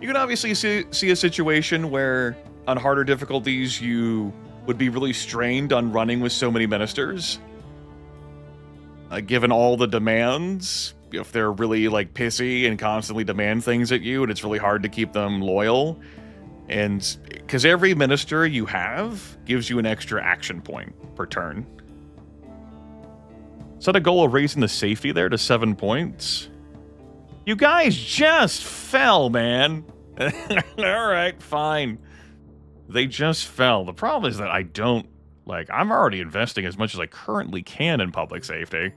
You can obviously see a situation where on harder difficulties you would be really strained on running with so many ministers. Given all the demands, if they're really like pissy and constantly demand things at you and it's really hard to keep them loyal. And because every minister you have gives you an extra action point per turn. Set a goal of raising the safety there to 7 points. You guys just fell, man. Alright, fine. They just fell. The problem is that I don't, I'm already investing as much as I currently can in public safety.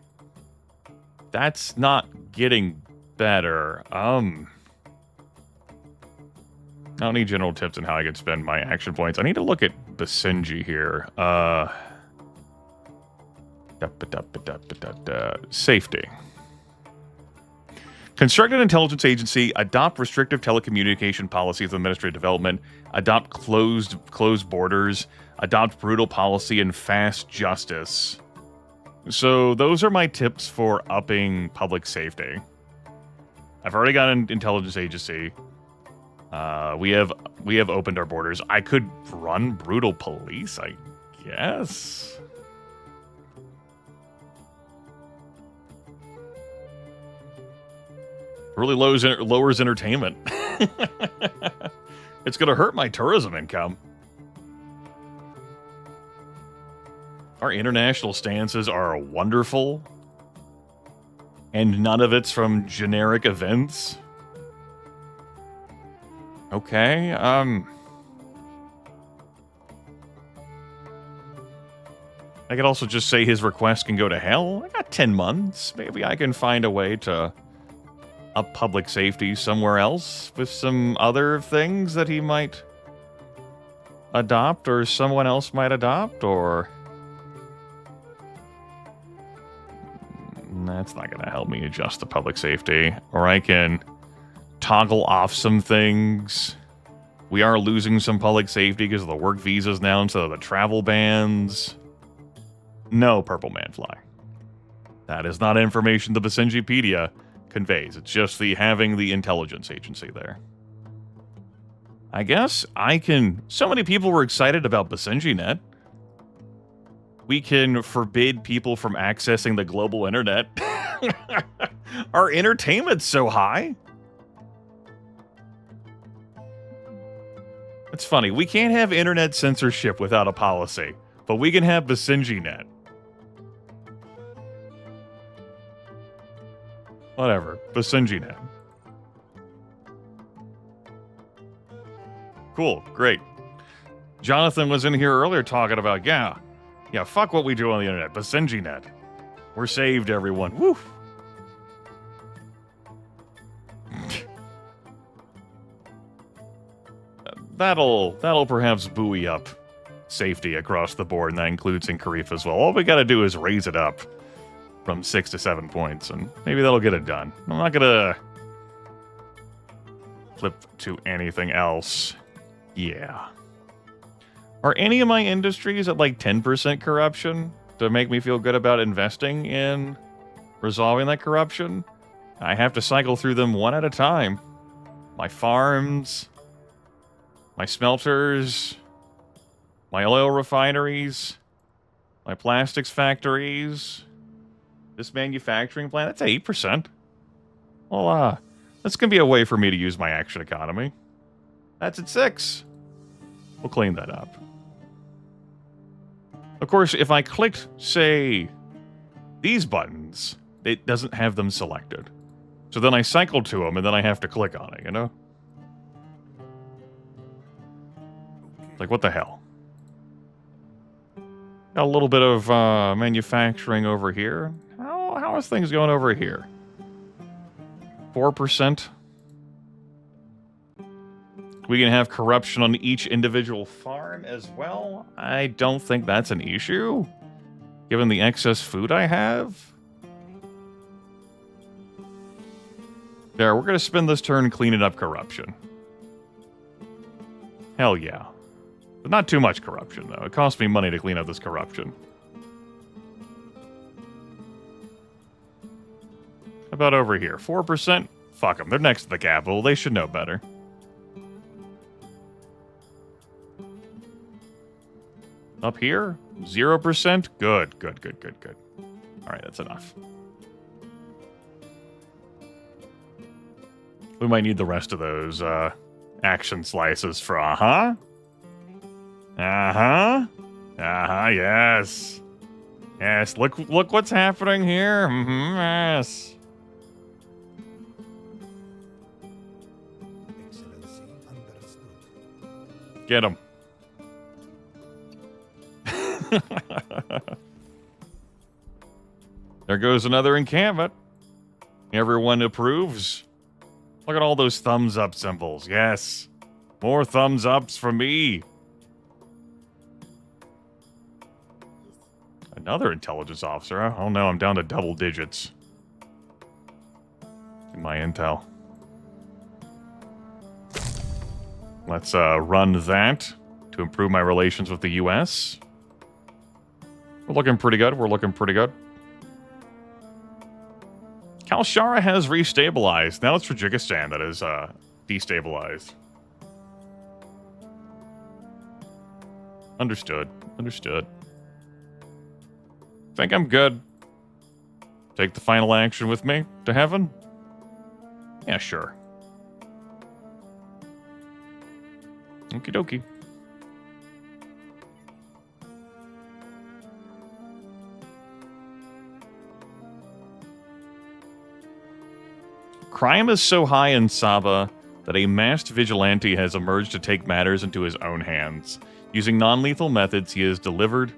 That's not getting better. I don't need general tips on how I can spend my action points. I need to look at Basenji here. Safety. Construct an intelligence agency, adopt restrictive telecommunication policies of administrative development, adopt closed borders, adopt brutal policy, and fast justice. So those are my tips for upping public safety. I've already got an intelligence agency. We have opened our borders. I could run brutal police, I guess. Really lowers entertainment. It's going to hurt my tourism income. Our international stances are wonderful. And none of it's from generic events. Okay, I could also just say his request can go to hell. I got 10 months. Maybe I can find a way to up public safety somewhere else with some other things that he might adopt or someone else might adopt, or... That's not going to help me adjust the public safety. Or I can toggle off some things. We are losing some public safety because of the work visas now instead of the travel bans. No, Purple Manfly. That is not information the Basenjipedia conveys. It's just having the intelligence agency there. I guess I can... So many people were excited about BasenjiNet. We can forbid people from accessing the global internet. Our entertainment's so high. It's funny. We can't have internet censorship without a policy, but we can have BasenjiNet. Whatever. BasenjiNet. Cool. Great. Jonathan was in here earlier talking about, yeah, fuck what we do on the internet. BasenjiNet. We're saved, everyone. Woo! That'll perhaps buoy up safety across the board, and that includes in Grimith as well. All we gotta do is raise it up from 6 to 7 points, and maybe that'll get it done. I'm not gonna flip to anything else. Yeah. Are any of my industries at 10% corruption to make me feel good about investing in resolving that corruption? I have to cycle through them one at a time. My farms, my smelters, my oil refineries, my plastics factories, this manufacturing plant, that's 8%. Well, that's going to be a way for me to use my action economy. That's at 6. We'll clean that up. Of course, if I clicked, say, these buttons, it doesn't have them selected. So then I cycle to them, and then I have to click on it, you know? It's like, what the hell? Got a little bit of manufacturing over here. How is things going over here? 4%. We can have corruption on each individual farm as well. I don't think that's an issue, given the excess food I have. There, we're going to spend this turn cleaning up corruption. Hell yeah. But not too much corruption, though. It costs me money to clean up this corruption. How about over here? 4%? Fuck them. They're next to the capital. They should know better. Up here? 0%? Good, good, good, good, good. Alright, that's enough. We might need the rest of those action slices for uh-huh. Uh-huh. Uh-huh, yes. Yes, look what's happening here. Mm-hmm, yes. Excellency understood. Get him. There goes another encampment. Everyone approves. Look at all those thumbs up symbols. Yes. More thumbs ups for me. Another intelligence officer. Oh no, I'm down to double digits in my intel. Let's run that to improve my relations with the US. We're looking pretty good. We're looking pretty good. Kalshara has restabilized. Now it's Tajikistan that is destabilized. Understood. Understood. Think I'm good. Take the final action with me to heaven? Yeah, sure. Okie dokie. Crime is so high in Saba that a masked vigilante has emerged to take matters into his own hands. Using non-lethal methods, he has delivered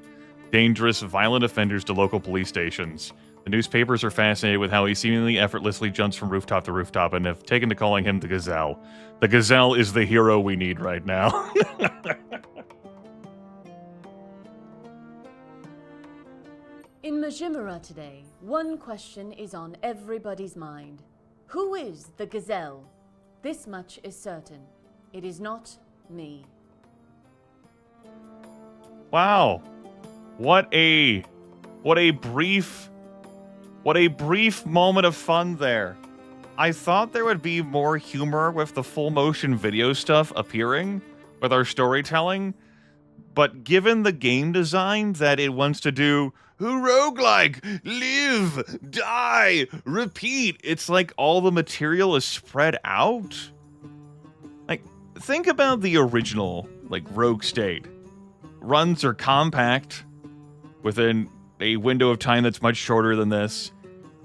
dangerous, violent offenders to local police stations. The newspapers are fascinated with how he seemingly effortlessly jumps from rooftop to rooftop and have taken to calling him the Gazelle. The Gazelle is the hero we need right now. In Majimura today, one question is on everybody's mind. Who is the Gazelle? This much is certain. It is not me. Wow. What a brief moment of fun there. I thought there would be more humor with the full motion video stuff appearing with our storytelling, but given the game design that it wants to do roguelike, live, die, repeat, it's like all the material is spread out. Like, think about the original, like, Rogue State. Runs are compact within a window of time that's much shorter than this.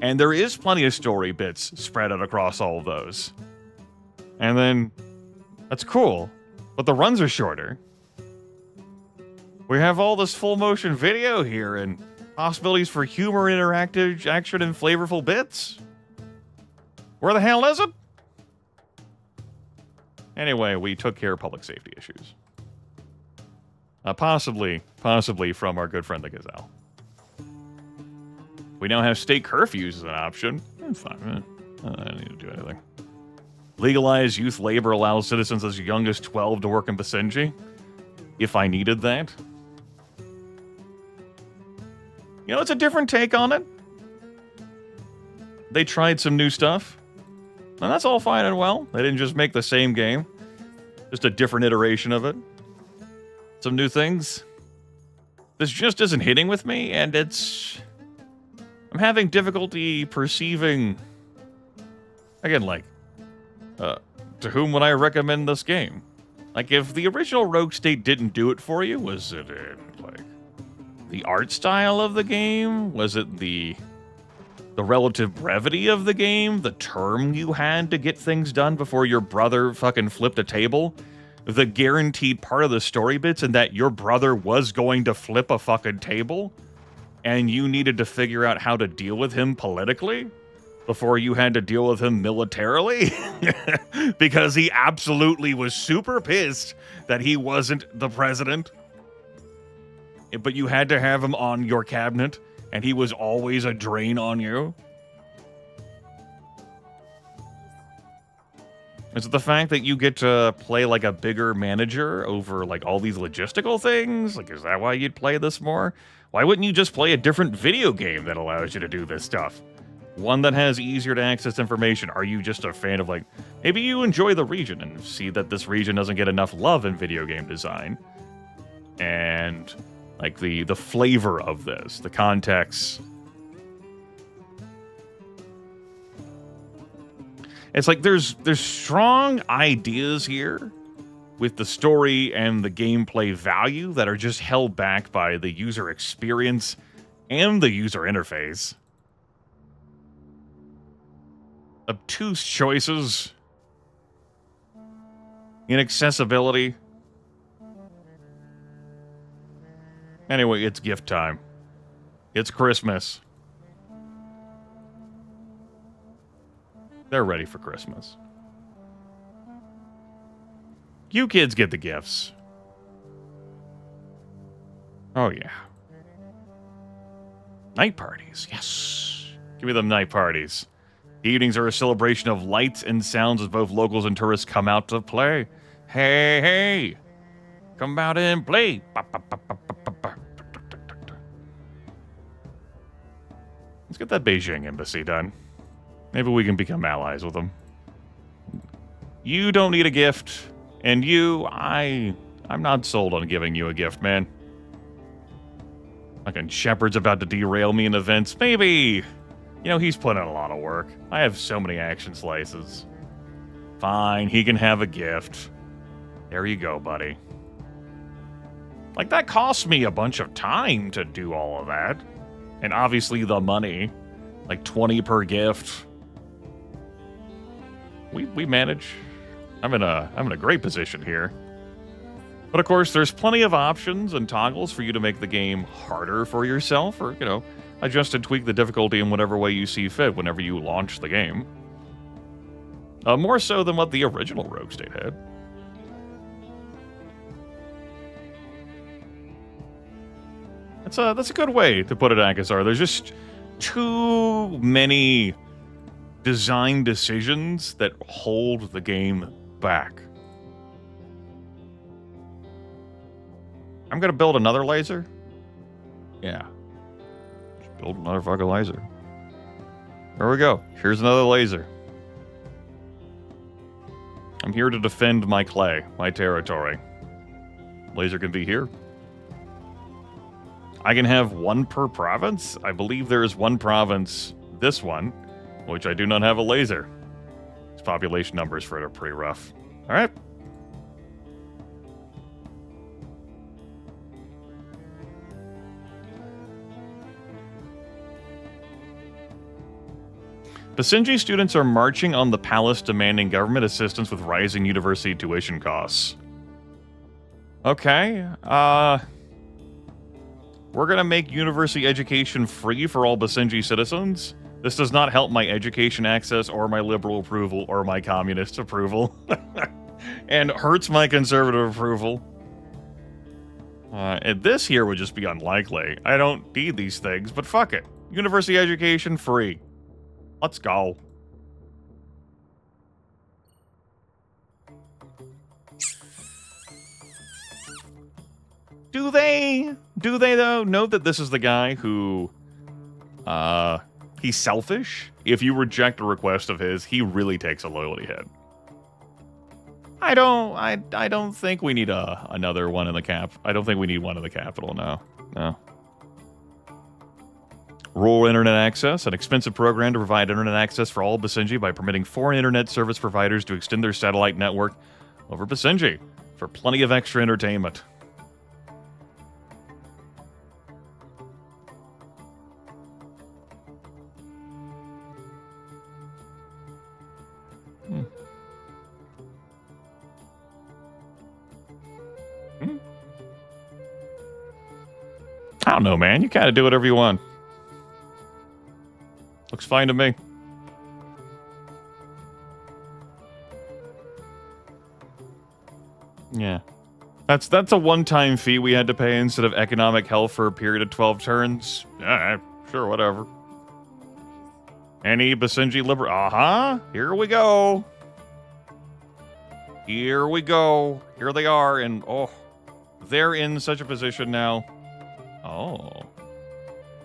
And there is plenty of story bits spread out across all of those. And then, that's cool. But the runs are shorter. We have all this full motion video here and possibilities for humor, interactive action, and flavorful bits. Where the hell is it? Anyway, we took care of public safety issues. Possibly from our good friend the Gazelle. We now have state curfews as an option. Fine. I don't need to do anything. Legalize youth labor allows citizens as young as 12 to work in Basenji. If I needed that. You know, it's a different take on it. They tried some new stuff. And that's all fine and well. They didn't just make the same game. Just a different iteration of it. Some new things. This just isn't hitting with me, and I'm having difficulty perceiving... Again, like... to whom would I recommend this game? Like, if the original Rogue State didn't do it for you, was it in, like... the art style of the game? Was it the the relative brevity of the game, the term you had to get things done before your brother fucking flipped a table, the guaranteed part of the story bits, and that your brother was going to flip a fucking table, and you needed to figure out how to deal with him politically before you had to deal with him militarily, because he absolutely was super pissed that he wasn't the president. But you had to have him on your cabinet, and he was always a drain on you. Is it the fact that you get to play like a bigger manager over like all these logistical things? Like, is that why you'd play this more? Why wouldn't you just play a different video game that allows you to do this stuff? One that has easier to access information? Are you just a fan of like, maybe you enjoy the region and see that this region doesn't get enough love in video game design? And like the flavor of this, the context. It's like there's strong ideas here with the story and the gameplay value that are just held back by the user experience and the user interface. Obtuse choices, inaccessibility. Anyway, it's gift time. It's Christmas. They're ready for Christmas. You kids get the gifts. Oh, yeah. Night parties. Yes. Give me them night parties. The evenings are a celebration of lights and sounds as both locals and tourists come out to play. Hey, hey. Come out and play. Let's get that Beijing embassy done. Maybe we can become allies with them. You don't need a gift. And you, I'm not sold on giving you a gift, man. Fucking Shepard's about to derail me in events. Maybe. You know, he's put in a lot of work. I have so many action slices. Fine, he can have a gift. There you go, buddy. Like, that costs me a bunch of time to do all of that. And obviously the money. Like 20 per gift. We manage. I'm in a great position here. But of course, there's plenty of options and toggles for you to make the game harder for yourself, or, you know, adjust and tweak the difficulty in whatever way you see fit whenever you launch the game. More so than what the original Rogue State had. That's a good way to put it, Akasar. There's just too many design decisions that hold the game back. I'm gonna build another laser? Yeah. Just build another fucking laser. There we go. Here's another laser. I'm here to defend my clay, my territory. Laser can be here. I can have one per province? I believe there is one province, this one, which I do not have a laser. Its population numbers for it are pretty rough. Alright. Basenji students are marching on the palace demanding government assistance with rising university tuition costs. Okay, we're gonna make university education free for all Basenji citizens. This does not help my education access or my liberal approval or my communist approval. And hurts my conservative approval. And this here would just be unlikely. I don't need these things, but fuck it. University education free. Let's go. Do they though know that this is the guy who, he's selfish? If you reject a request of his, he really takes a loyalty hit. I don't think we need another one in the cap. I don't think we need one in the capital, no. Rural internet access, an expensive program to provide internet access for all Basenji by permitting foreign internet service providers to extend their satellite network over Basenji for plenty of extra entertainment. I don't know, man. You kind of do whatever you want. Looks fine to me. Yeah. That's a one-time fee we had to pay instead of economic health for a period of 12 turns. Alright, sure, whatever. Any Basenji Liber... Here we go. Here we go. Here they are, and they're in such a position now. Oh.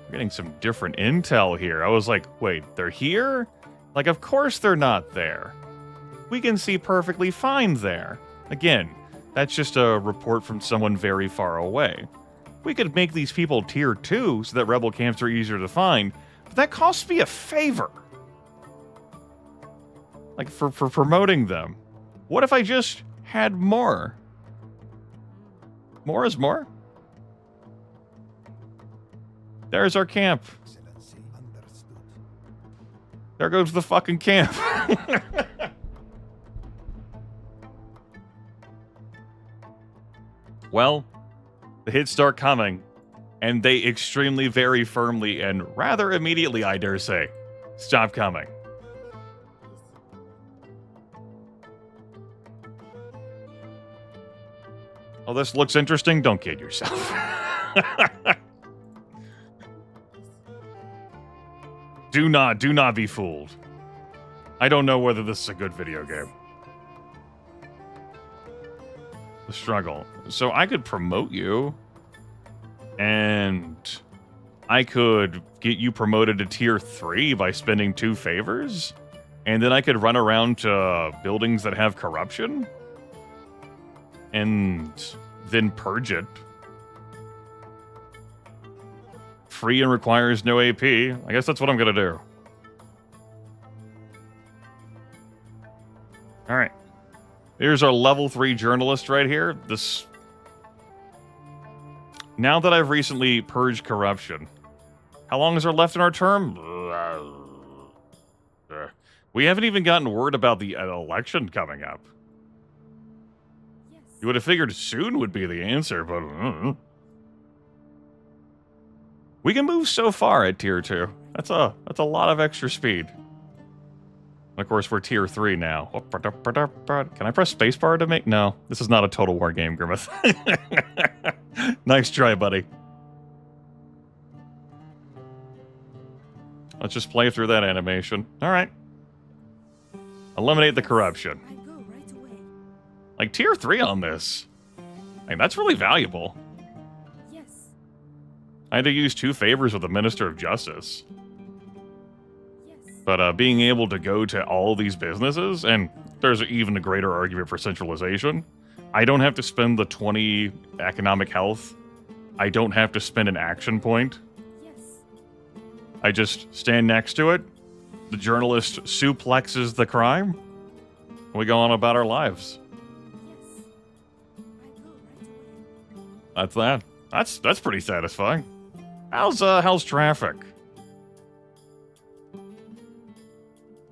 We're getting some different intel here. I was like, wait, they're here? Like, of course they're not there. We can see perfectly fine there. Again, that's just a report from someone very far away. We could make these people tier 2 so that rebel camps are easier to find, but that costs me a favor. Like, for promoting them. What if I just had more? More is more? There's our camp. There goes the fucking camp. Well, the hits start coming, and they extremely, very firmly, and rather immediately, I dare say, stop coming. Oh, this looks interesting? Don't kid yourself. Do not be fooled. I don't know whether this is a good video game. The struggle. So I could promote you, and I could get you promoted to tier 3 by spending 2 favors, and then I could run around to buildings that have corruption, and then purge it. Free and requires no AP. I guess that's what I'm gonna do. Alright. Here's our level 3 journalist right here. This... Now that I've recently purged corruption, how long is there left in our term? We haven't even gotten word about the election coming up. You would have figured soon would be the answer, but... We can move so far at tier 2. That's a lot of extra speed. Of course, we're tier 3 now. Can I press spacebar to make... No, this is not a Total War game, Grimith. Nice try, buddy. Let's just play through that animation. Alright. Eliminate the corruption. Like, tier 3 on this. Like, that's really valuable. I had to use 2 favors with the Minister of Justice. But being able to go to all these businesses, and there's even a greater argument for centralization. I don't have to spend the 20 economic health. I don't have to spend an action point. I just stand next to it. The journalist suplexes the crime. And we go on about our lives. That's that. That's pretty satisfying. How's traffic?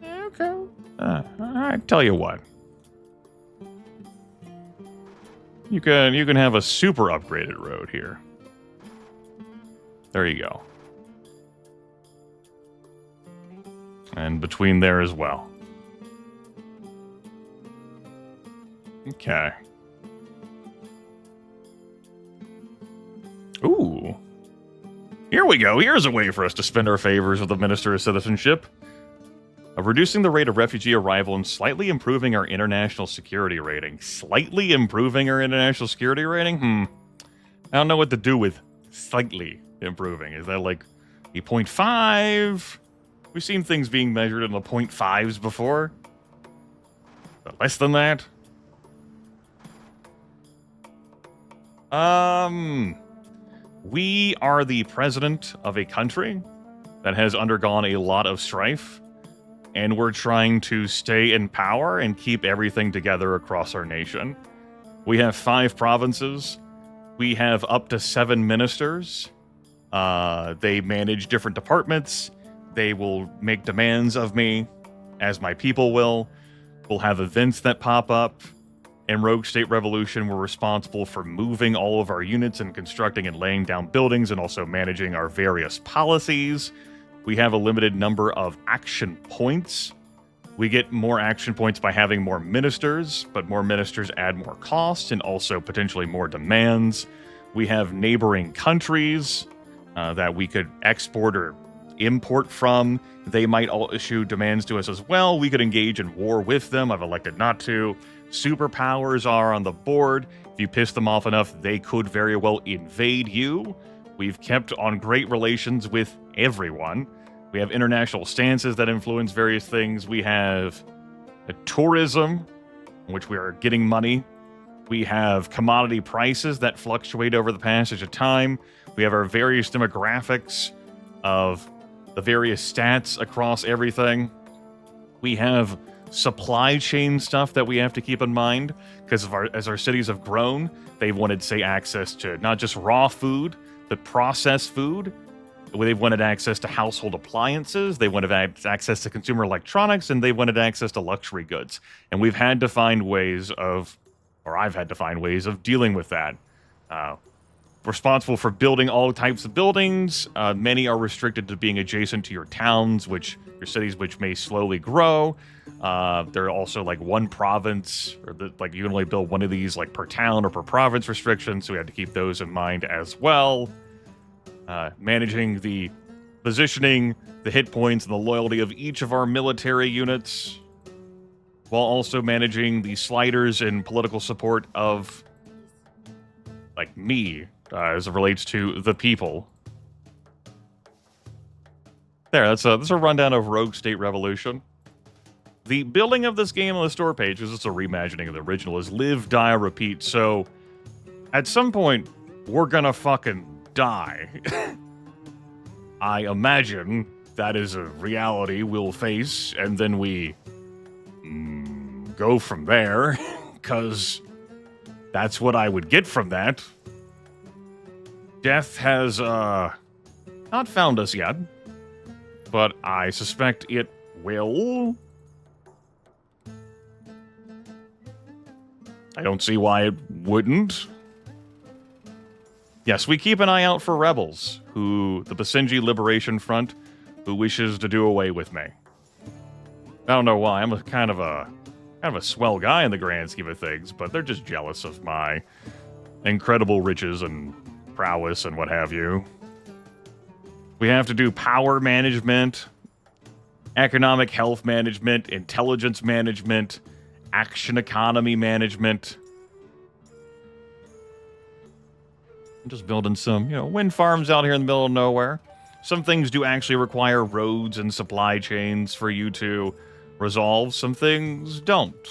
Okay. I tell you what. You can have a super upgraded road here. There you go. And between there as well. Okay. Ooh. Here we go. Here's a way for us to spend our favors with the Minister of Citizenship. Reducing the rate of refugee arrival and slightly improving our international security rating. Slightly improving our international security rating? I don't know what to do with slightly improving. Is that like a 0.5? We've seen things being measured in the 0.5s before. But less than that? We are the president of a country that has undergone a lot of strife, and we're trying to stay in power and keep everything together across our nation. We have 5 provinces. We have up to 7 ministers. They manage different departments. They will make demands of me, as my people will. We'll have events that pop up. In Rogue State Revolution, we're responsible for moving all of our units and constructing and laying down buildings and also managing our various policies. We have a limited number of action points. We get more action points by having more ministers, but more ministers add more costs and also potentially more demands. We have neighboring countries that we could export or import from. They might all issue demands to us as well. We could engage in war with them. I've elected not to. Superpowers are on the board. If you piss them off enough, they could very well invade you. We've kept on great relations with everyone. We have international stances that influence various things. We have tourism, in which we are getting money. We have commodity prices that fluctuate over the passage of time. We have our various demographics of the various stats across everything. We have supply chain stuff that we have to keep in mind because as our cities have grown, they've wanted, say, access to not just raw food, but processed food. They've wanted access to household appliances. They wanted access to consumer electronics, and they wanted access to luxury goods. And we've had to find ways of, or I've had to find ways of dealing with that. Responsible for building all types of buildings. Many are restricted to being adjacent to your towns, your cities, which may slowly grow. There are also like one province, or like you can only build one of these like per town or per province restrictions, so we have to keep those in mind as well. Managing the positioning, the hit points, and the loyalty of each of our military units, while also managing the sliders and political support of like me. As it relates to the people. There, that's a rundown of Rogue State Revolution. The building of this game on the store page, because it's a reimagining of the original, is live, die, repeat. So, at some point, we're gonna fucking die. I imagine that is a reality we'll face, and then we go from there, because that's what I would get from that. Death has, not found us yet, but I suspect it will. I don't see why it wouldn't. Yes, we keep an eye out for rebels, the Basenji Liberation Front, who wishes to do away with me. I don't know why, I'm kind of a swell guy in the grand scheme of things, but they're just jealous of my incredible riches and prowess and what have you. We have to do power management, economic health management, intelligence management, action economy management. I'm just building some, wind farms out here in the middle of nowhere. Some things do actually require roads and supply chains for you to resolve. Some things don't.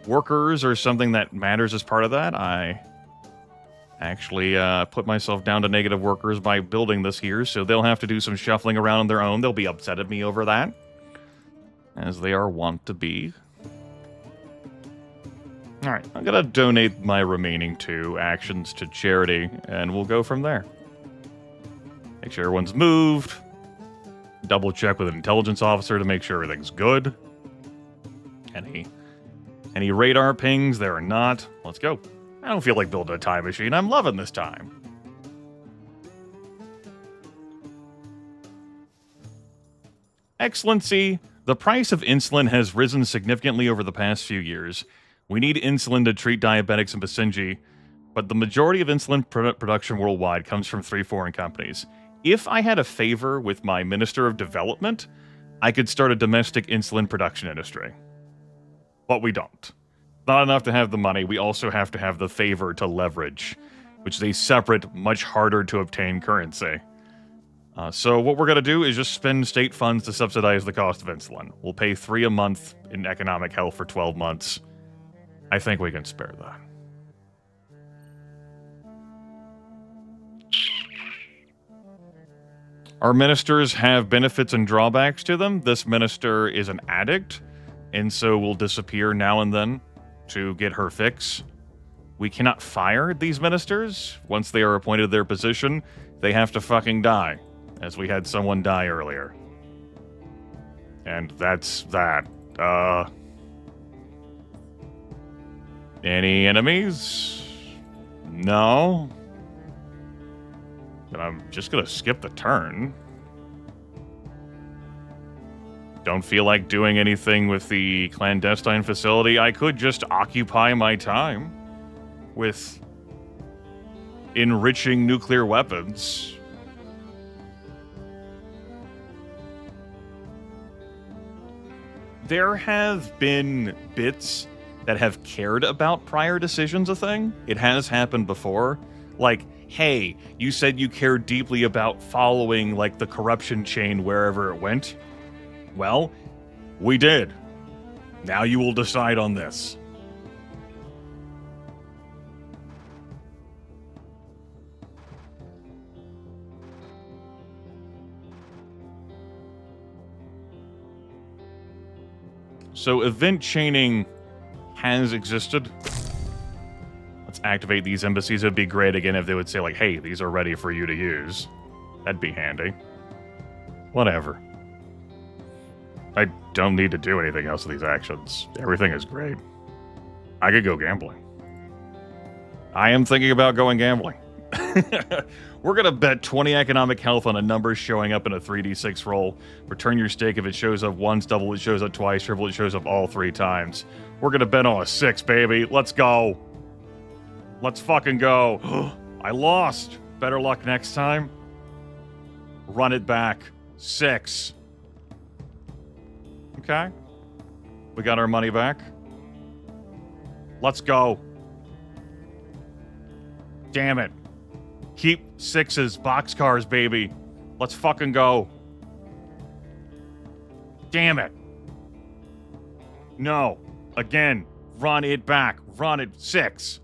Workers are something that matters as part of that. I actually put myself down to negative workers by building this here, so they'll have to do some shuffling around on their own. They'll be upset at me over that, as they are wont to be. Alright, I'm gonna donate my remaining 2 actions to charity, and we'll go from there. Make sure everyone's moved. Double check with an intelligence officer to make sure everything's good. Any radar pings? There are not. Let's go. I don't feel like building a time machine. I'm loving this time. Excellency, the price of insulin has risen significantly over the past few years. We need insulin to treat diabetics in Basenji, but the majority of insulin production worldwide comes from 3 foreign companies. If I had a favor with my Minister of Development, I could start a domestic insulin production industry. But we don't. Not enough to have the money, we also have to have the favor to leverage, which is a separate, much harder to obtain currency. So what we're going to do is just spend state funds to subsidize the cost of insulin. We'll pay 3 a month in economic health for 12 months. I think we can spare that. Our ministers have benefits and drawbacks to them. This minister is an addict, and so will disappear now and then to get her fix. We cannot fire these ministers. Once they are appointed to their position, they have to fucking die, as we had someone die earlier. And that's that. Any enemies? No. Then I'm just gonna skip the turn. Don't feel like doing anything with the clandestine facility. I could just occupy my time with enriching nuclear weapons. There have been bits that have cared about prior decisions a thing. It has happened before. Like, hey, you said you cared deeply about following, like, the corruption chain wherever it went. Well, we did. Now you will decide on this. So event chaining has existed. Let's activate these embassies. It'd be great again if they would say like, hey, these are ready for you to use. That'd be handy. Whatever. I don't need to do anything else with these actions. Everything is great. I could go gambling. I am thinking about going gambling. We're going to bet 20 economic health on a number showing up in a 3d6 roll. Return your stake if it shows up once, double it shows up twice, triple it shows up all 3 times. We're going to bet on a 6, baby. Let's go. Let's fucking go. I lost. Better luck next time. Run it back. 6. Okay. We got our money back. Let's go. Damn it. Keep 6s, boxcars, baby. Let's fucking go. Damn it. No. Again. Run it back. Run it. 6.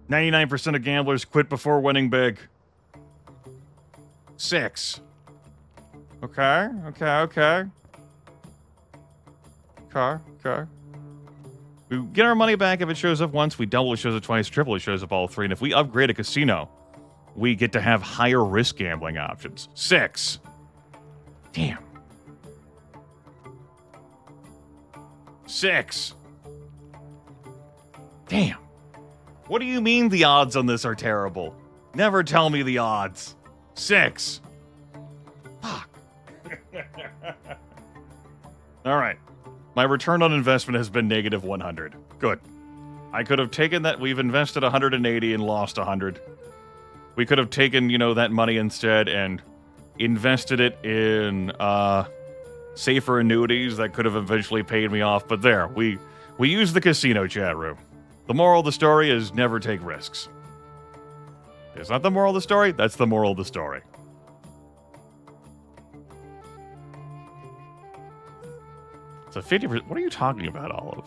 99% of gamblers quit before winning big. 6. Okay. We get our money back if it shows up once, we double it shows up twice, triple it shows up all 3, and if we upgrade a casino, we get to have higher risk gambling options. 6. Damn. 6. Damn. What do you mean the odds on this are terrible? Never tell me the odds. 6. Fuck. All right. My return on investment has been negative 100. Good. I could have taken that. We've invested 180 and lost 100. We could have taken, that money instead and invested it in safer annuities that could have eventually paid me off. But there, we used the casino chat room. The moral of the story is never take risks. It's not the moral of the story. That's the moral of the story. It's a 50%. What are you talking about, Olive?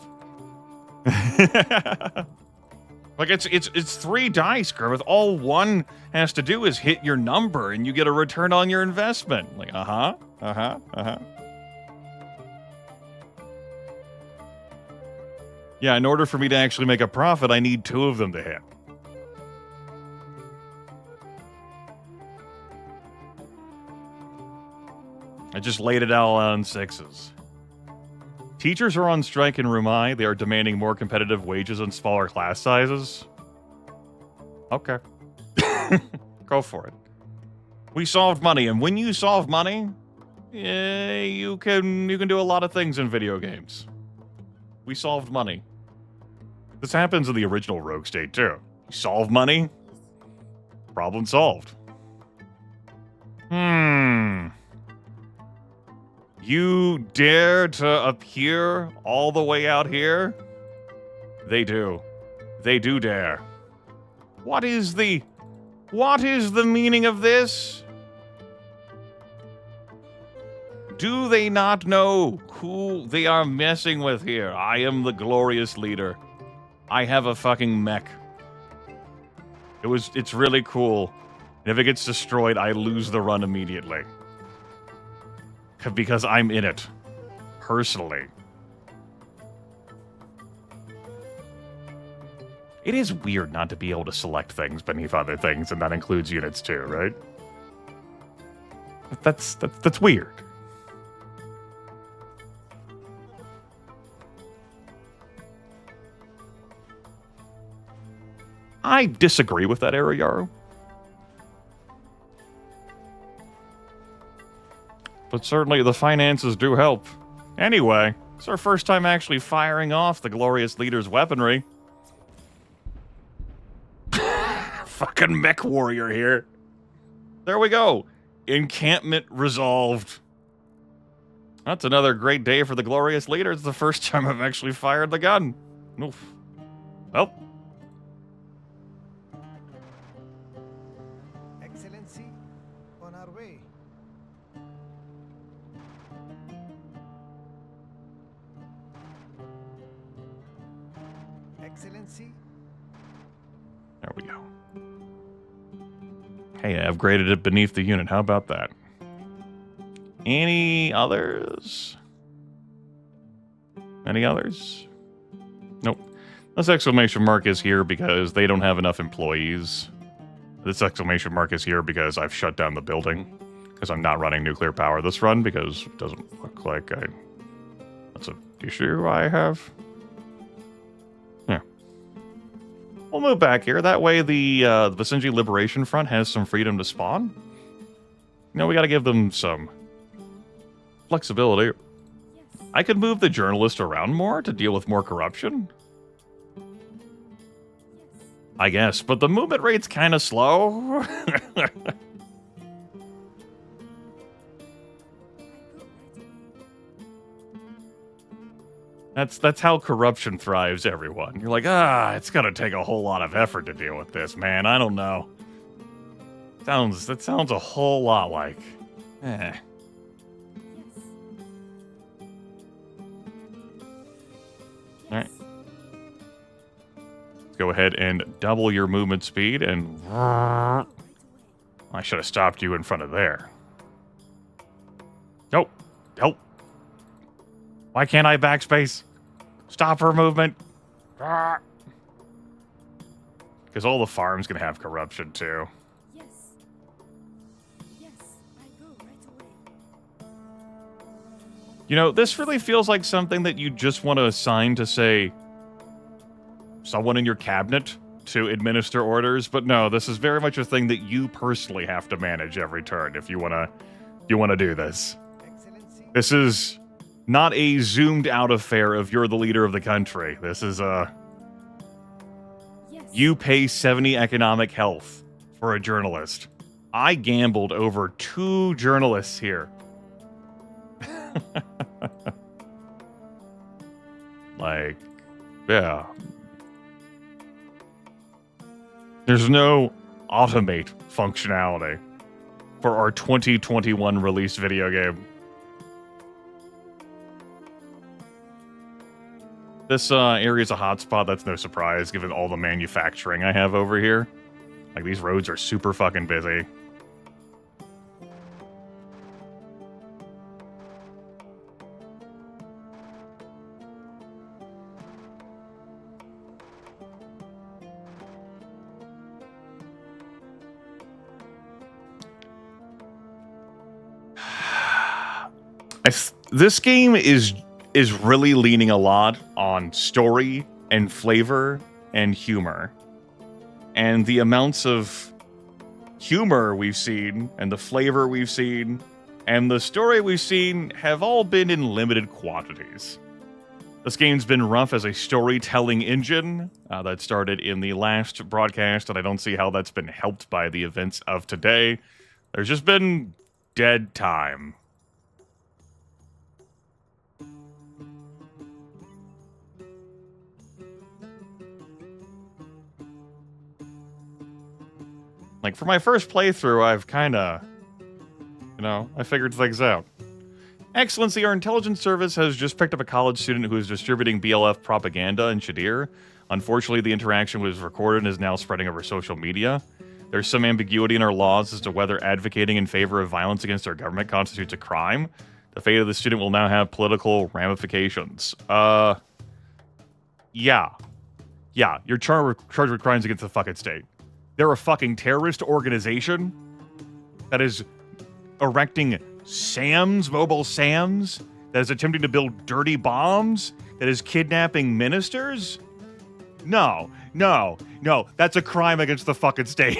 Like it's 3 dice, Grimith. All one has to do is hit your number, and you get a return on your investment. Like Yeah, in order for me to actually make a profit, I need 2 of them to hit. I just laid it all on 6s. Teachers are on strike in Rumai. They are demanding more competitive wages and smaller class sizes. Okay. Go for it. We solved money, and when you solve money, you can do a lot of things in video games. We solved money. This happens in the original Rogue State, too. You solve money, problem solved. You dare to appear all the way out here? They do. They do dare. What is the meaning of this? Do they not know who they are messing with here? I am the glorious leader. I have a fucking mech. It's really cool. And if it gets destroyed, I lose the run immediately. Because I'm in it. Personally. It is weird not to be able to select things beneath other things, and that includes units too, right? That's weird. I disagree with that, Ariyaru. But certainly the finances do help. Anyway, it's our first time actually firing off the glorious leader's weaponry. Fucking mech warrior here. There we go. Encampment resolved. That's another great day for the glorious leader. It's the first time I've actually fired the gun. Oof. Well. Excellency, on our way. Excellency. There we go. Hey, I upgraded it beneath the unit. How about that? Any others? Any others? Nope. This exclamation mark is here because they don't have enough employees. This exclamation mark is here because I've shut down the building. Because I'm not running nuclear power this run because it doesn't look like that's an issue I have. Yeah. We'll move back here. That way the Basenji Liberation Front has some freedom to spawn. You know, we gotta give them some flexibility. I could move the journalist around more to deal with more corruption. I guess, but the movement rate's kind of slow. That's how corruption thrives, everyone. You're like, it's gonna take a whole lot of effort to deal with this, man. I don't know. That sounds a whole lot like, Alright. Let's go ahead and double your movement speed and... I should have stopped you in front of there. Nope. Nope. Why can't I backspace? Stop her movement. Because all the farms can have corruption too. Yes. Yes, I go right away. You know, this really feels like something that you just want to assign to, say, someone in your cabinet to administer orders, but no, this is very much a thing that you personally have to manage every turn if you want to do this. Excellency. This is not a zoomed out affair of you're the leader of the country. This is Yes. you pay 70 economic health for a journalist. I gambled over 2 journalists here. Like, yeah. There's no automate functionality for our 2021 released video game. This area's a hotspot, that's no surprise, given all the manufacturing I have over here. Like, these roads are super fucking busy. This game is really leaning a lot on story and flavor and humor. And the amounts of humor we've seen and the flavor we've seen and the story we've seen have all been in limited quantities. This game's been rough as a storytelling engine that started in the last broadcast, and I don't see how that's been helped by the events of today. There's just been dead time. Like, for my first playthrough, I've kind of, I figured things out. Excellency, our intelligence service has just picked up a college student who is distributing BLF propaganda in Shadir. Unfortunately, the interaction was recorded and is now spreading over social media. There's some ambiguity in our laws as to whether advocating in favor of violence against our government constitutes a crime. The fate of the student will now have political ramifications. Yeah, you're charged with crimes against the fucking state. They're a fucking terrorist organization that is erecting mobile SAMs, that is attempting to build dirty bombs, that is kidnapping ministers. No, no, no. That's a crime against the fucking state.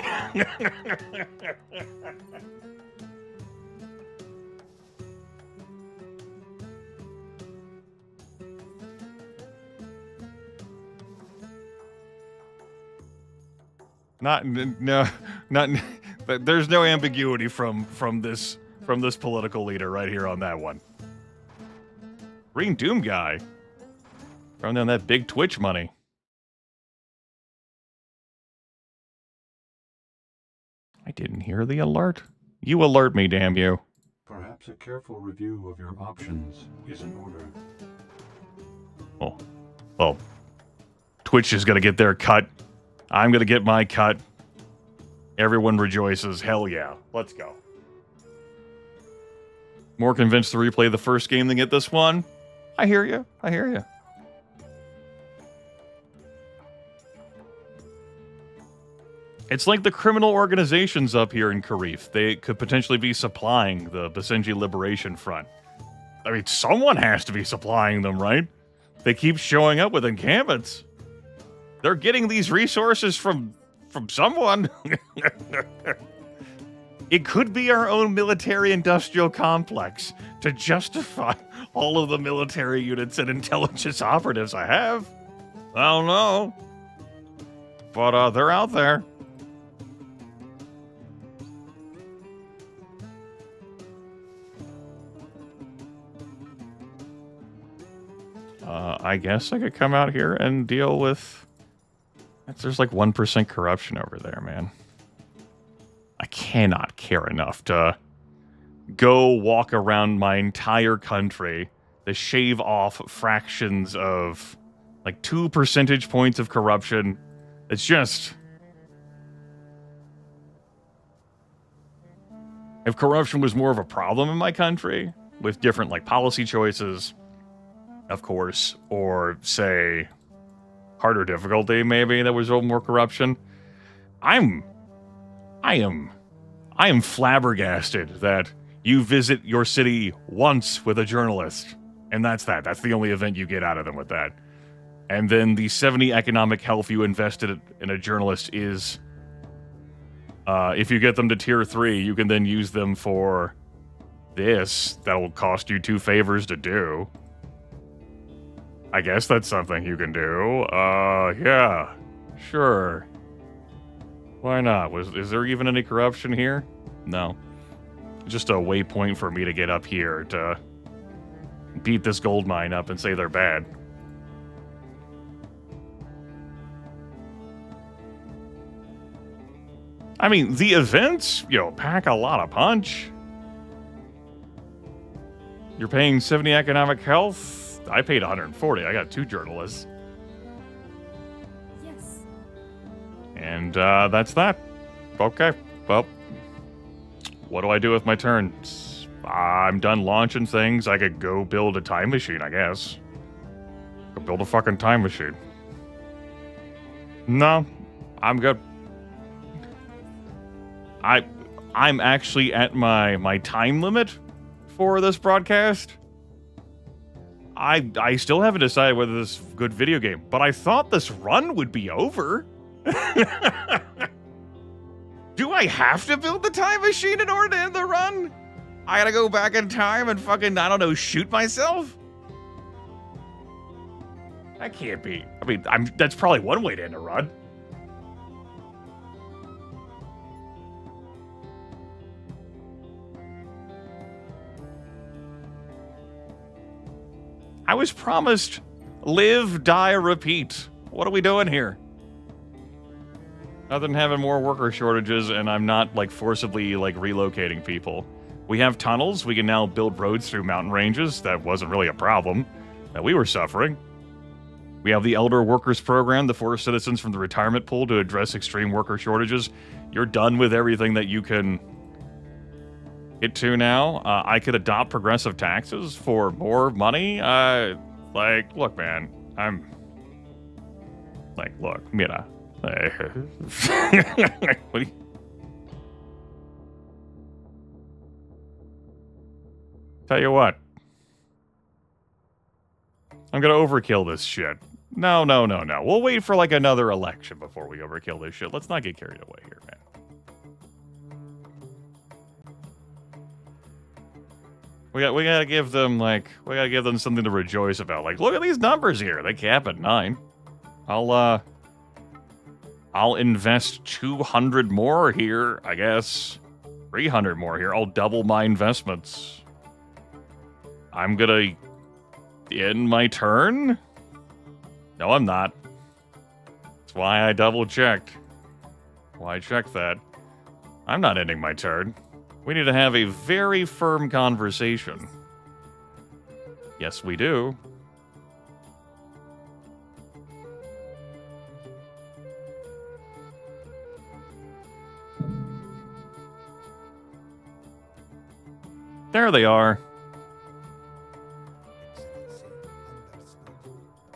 No, not. There's no ambiguity from this political leader right here on that one. Green Doom guy, throwing down that big Twitch money. I didn't hear the alert. You alert me, damn you. Perhaps a careful review of your options is in order. Well, Twitch is gonna get their cut. I'm gonna get my cut. Everyone rejoices. Hell yeah. Let's go. More convinced to replay the first game than get this one? I hear you. I hear you. It's like the criminal organizations up here in Grimith. They could potentially be supplying the Basenji Liberation Front. I mean, someone has to be supplying them, right? They keep showing up with encampments. They're getting these resources from someone. It could be our own military-industrial complex to justify all of the military units and intelligence operatives I have. I don't know. But they're out there. I guess I could come out here and deal with... There's like 1% corruption over there, man. I cannot care enough to go walk around my entire country to shave off fractions of like 2 percentage points of corruption. It's just... If corruption was more of a problem in my country, with different like policy choices, of course, or say harder difficulty, maybe that was a little more corruption. I am flabbergasted that you visit your city once with a journalist, and that's that. That's the only event you get out of them with that. And then the 70 economic health you invested in a journalist is, if you get them to tier 3, you can then use them for this. That will cost you 2 favors to do. I guess that's something you can do. Yeah, sure. Why not? Is there even any corruption here? No. Just a waypoint for me to get up here to beat this gold mine up and say they're bad. I mean, the events, pack a lot of punch. You're paying 70 economic health. I paid 140. I got 2 journalists. Yes. And that's that. Okay. Well, what do I do with my turns? I'm done launching things. I could go build a time machine, I guess. Go build a fucking time machine. No, I'm good. I'm actually at my time limit for this broadcast. I still haven't decided whether this is a good video game, but I thought this run would be over. Do I have to build the time machine in order to end the run? I gotta go back in time and fucking, I don't know, shoot myself? That can't be. I mean, that's probably one way to end a run. I was promised live, die, repeat. What are we doing here? Other than having more worker shortages, and I'm not like forcibly like relocating people. We have tunnels. We can now build roads through mountain ranges. That wasn't really a problem that we were suffering. We have the Elder Workers Program, the force citizens from the retirement pool to address extreme worker shortages. You're done with everything that you can get to now. I could adopt progressive taxes for more money. Look, man, I'm like, look, mira. What do you... Tell you what, I'm gonna overkill this shit. No, no, no, no. We'll wait for like another election before we overkill this shit. Let's not get carried away here, man. We gotta give them something to rejoice about. Like, look at these numbers here. They cap at 9. I'll invest 200 more here, I guess. 300 more here. I'll double my investments. I'm gonna end my turn? No, I'm not. That's why I double checked. Why I checked that. I'm not ending my turn. We need to have a very firm conversation. Yes, we do. There they are.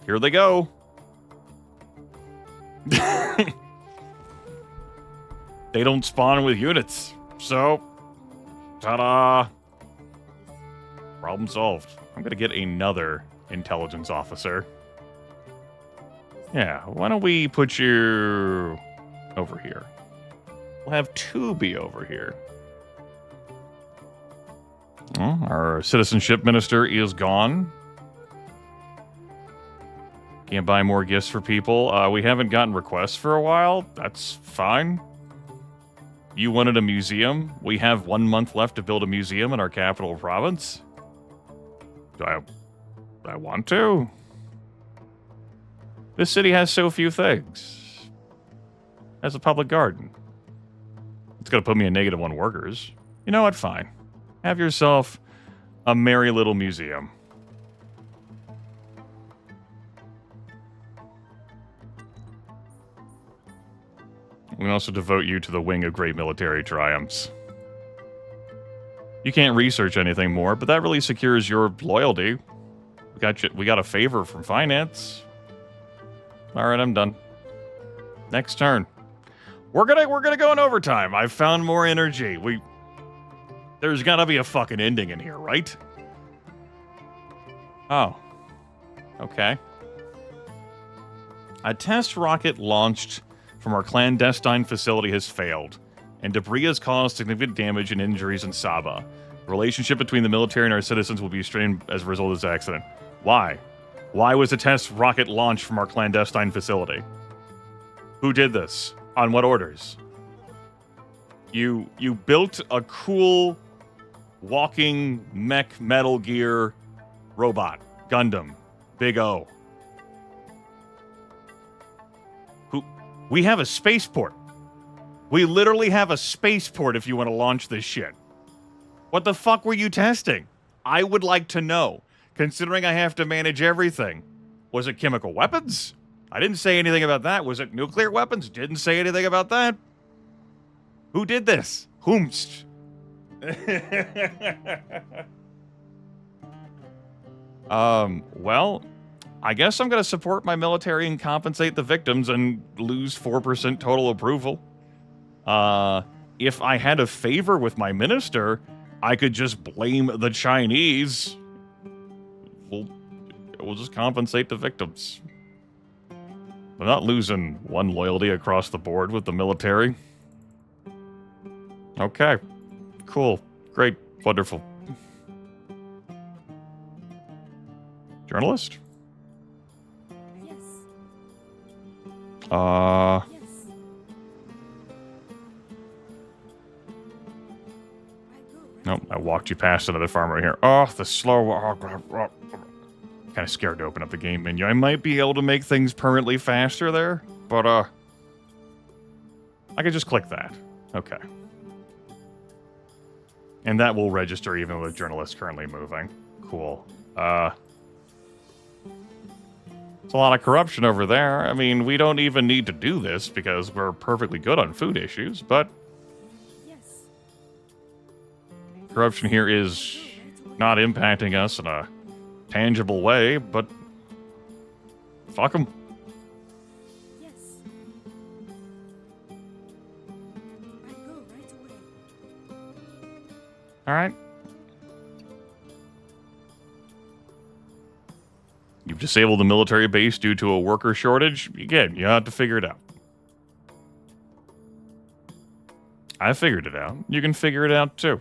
Here they go. They don't spawn with units. So, ta-da. Problem solved. I'm going to get another intelligence officer. Yeah, why don't we put you over here? We'll have 2 be over here. Well, our citizenship minister is gone. Can't buy more gifts for people. We haven't gotten requests for a while. That's fine. You wanted a museum. We have 1 month left to build a museum in our capital province. Do I want to? This city has so few things. As a public garden. It's going to put me in -1 workers. You know what? Fine. Have yourself a merry little museum. We can also devote you to the wing of great military triumphs. You can't research anything more, but that really secures your loyalty. We got a favor from finance. All right, I'm done. Next turn. We're gonna go in overtime. I've found more energy. There's gotta be a fucking ending in here, right? Oh. Okay. A test rocket launched from our clandestine facility has failed, and debris has caused significant damage and injuries in Saba. The relationship between the military and our citizens will be strained as a result of this accident. Why? Why was a test rocket launched from our clandestine facility? Who did this? On what orders? You built a cool walking mech Metal Gear robot. Gundam. Big O. We have a spaceport. We literally have a spaceport if you want to launch this shit. What the fuck were you testing? I would like to know, considering I have to manage everything. Was it chemical weapons? I didn't say anything about that. Was it nuclear weapons? Didn't say anything about that. Who did this? Whomst? Well, I guess I'm going to support my military and compensate the victims and lose 4% total approval. If I had a favor with my minister, I could just blame the Chinese. We'll just compensate the victims. We're not losing 1 loyalty across the board with the military. Okay. Cool. Great. Wonderful. Journalist? Yes. Yes. Yes. I go Nope, I walked you past another farmer here. Oh, the slow... Kind of scared to open up the game menu. I might be able to make things permanently faster there, but, I could just click that. Okay. And that will register even with journalists currently moving. Cool. It's a lot of corruption over there. I mean, we don't even need to do this because we're perfectly good on food issues, but Yes. corruption here is not impacting us in a tangible way, but fuck them. Yes. I go right away. All right. You You've disabled the military base due to a worker shortage. Again, you have to figure it out. I figured it out. You can figure it out too.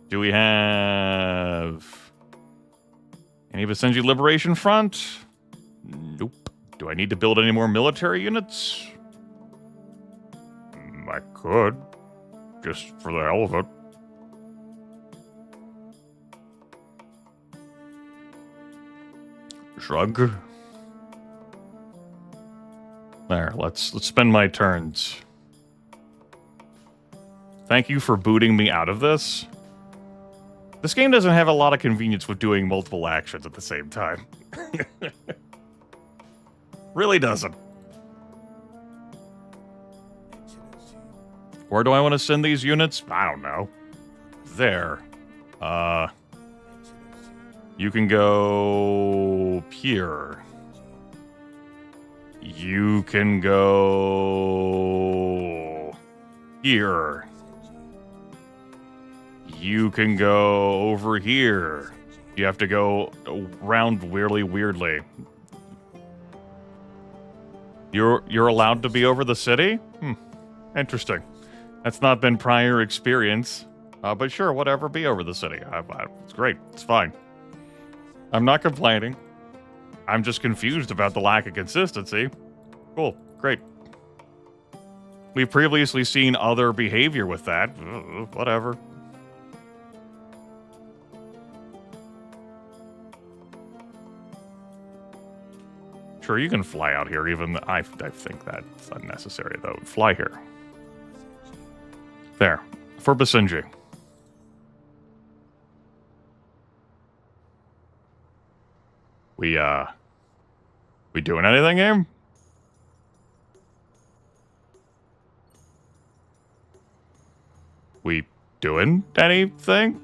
Do we have any Basenji Liberation Front? Nope. Do I need to build any more military units? I could. Just for the hell of it. Shrug. There, let's spend my turns. Thank you for booting me out of this. This game doesn't have a lot of convenience with doing multiple actions at the same time. Really doesn't. Where do I want to send these units? I don't know. There. You can go here. You can go here. You can go over here. You have to go around weirdly. You're allowed to be over the city? Interesting. That's not been prior experience. But sure, whatever, be over the city. It's great. It's fine. I'm not complaining. I'm just confused about the lack of consistency. Cool. Great. We've previously seen other behavior with that. Whatever. Sure, you can fly out here, even... I think that's unnecessary, though. Fly here. There. For Basenji. We doing anything, game? We doing anything?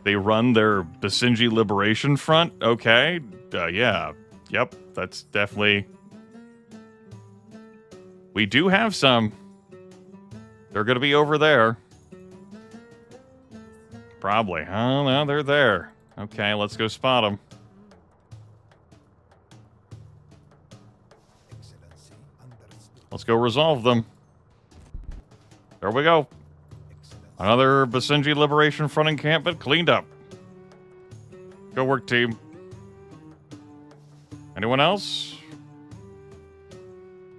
They run their Basenji Liberation Front? Okay. Yeah. Yep. That's definitely... We do have some. They're going to be over there. Probably. Oh, no, they're there. Okay, let's go spot them. Let's go resolve them. There we go. Another Basenji Liberation Front encampment cleaned up. Go work, team. Anyone else?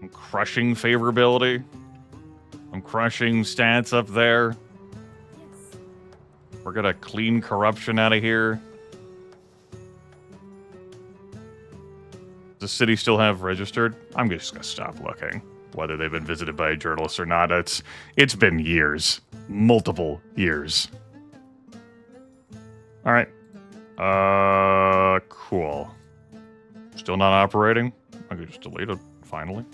I'm crushing favorability. I'm crushing stats up there. Yes. We're gonna clean corruption out of here. Does the city still have registered? I'm just gonna stop looking. Whether they've been visited by a journalist or not, it's been years. Multiple years. Alright. Cool. Still not operating? I could just delete it, finally.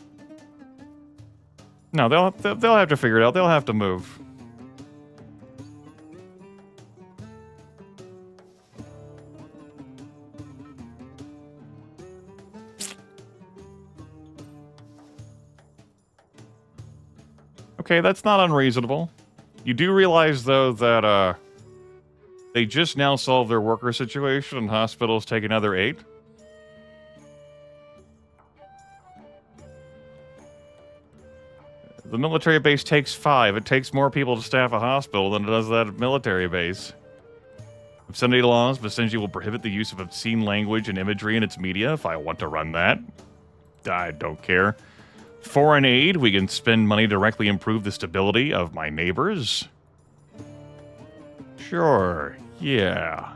No, they'll have to figure it out. They'll have to move. Okay, that's not unreasonable. You do realize, though, that they just now solved their worker situation and hospitals take another 8? The military base takes 5. It takes more people to staff a hospital than it does that military base. Obscenity laws, Basenji will prohibit the use of obscene language and imagery in its media if I want to run that. I don't care. Foreign aid, we can spend money to directly improve the stability of my neighbors. Sure, yeah.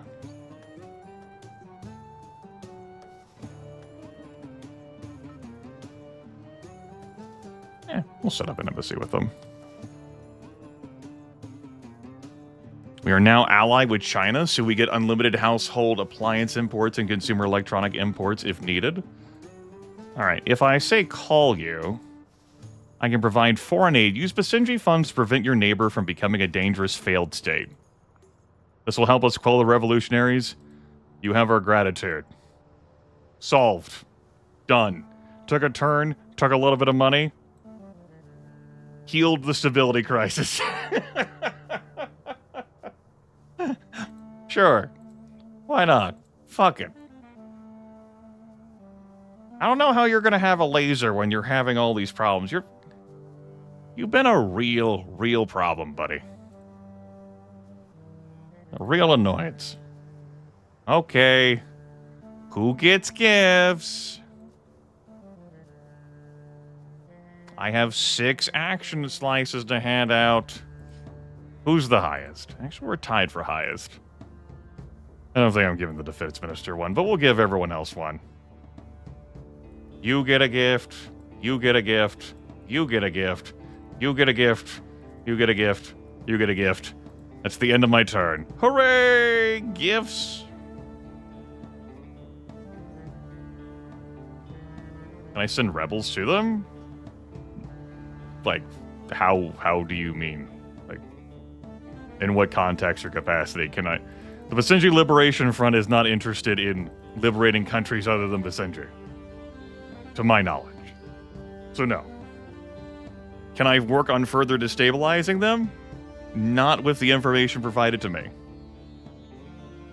We'll set up an embassy with them. We are now allied with China, so we get unlimited household appliance imports and consumer electronic imports if needed. Alright, if I say call you, I can provide foreign aid. Use Basenji funds to prevent your neighbor from becoming a dangerous failed state. This will help us quell the revolutionaries. You have our gratitude. Solved. Done. Took a turn, took a little bit of money. healed the stability crisis. Sure. Why not? Fuck it. I don't know how you're gonna have a laser when you're having all these problems. You've been a real problem, buddy. A real annoyance. Okay. Who gets gifts? I have 6 action slices to hand out. Who's the highest? Actually, we're tied for highest. I don't think I'm giving the defense minister one, but we'll give everyone else one. You get a gift. You get a gift. You get a gift. You get a gift. You get a gift. You get a gift. That's the end of my turn. Hooray! Gifts. Can I send rebels to them? Like, how do you mean? Like, in what context or capacity can I... The Basenji Liberation Front is not interested in liberating countries other than Basenji. To my knowledge. So no. Can I work on further destabilizing them? Not with the information provided to me.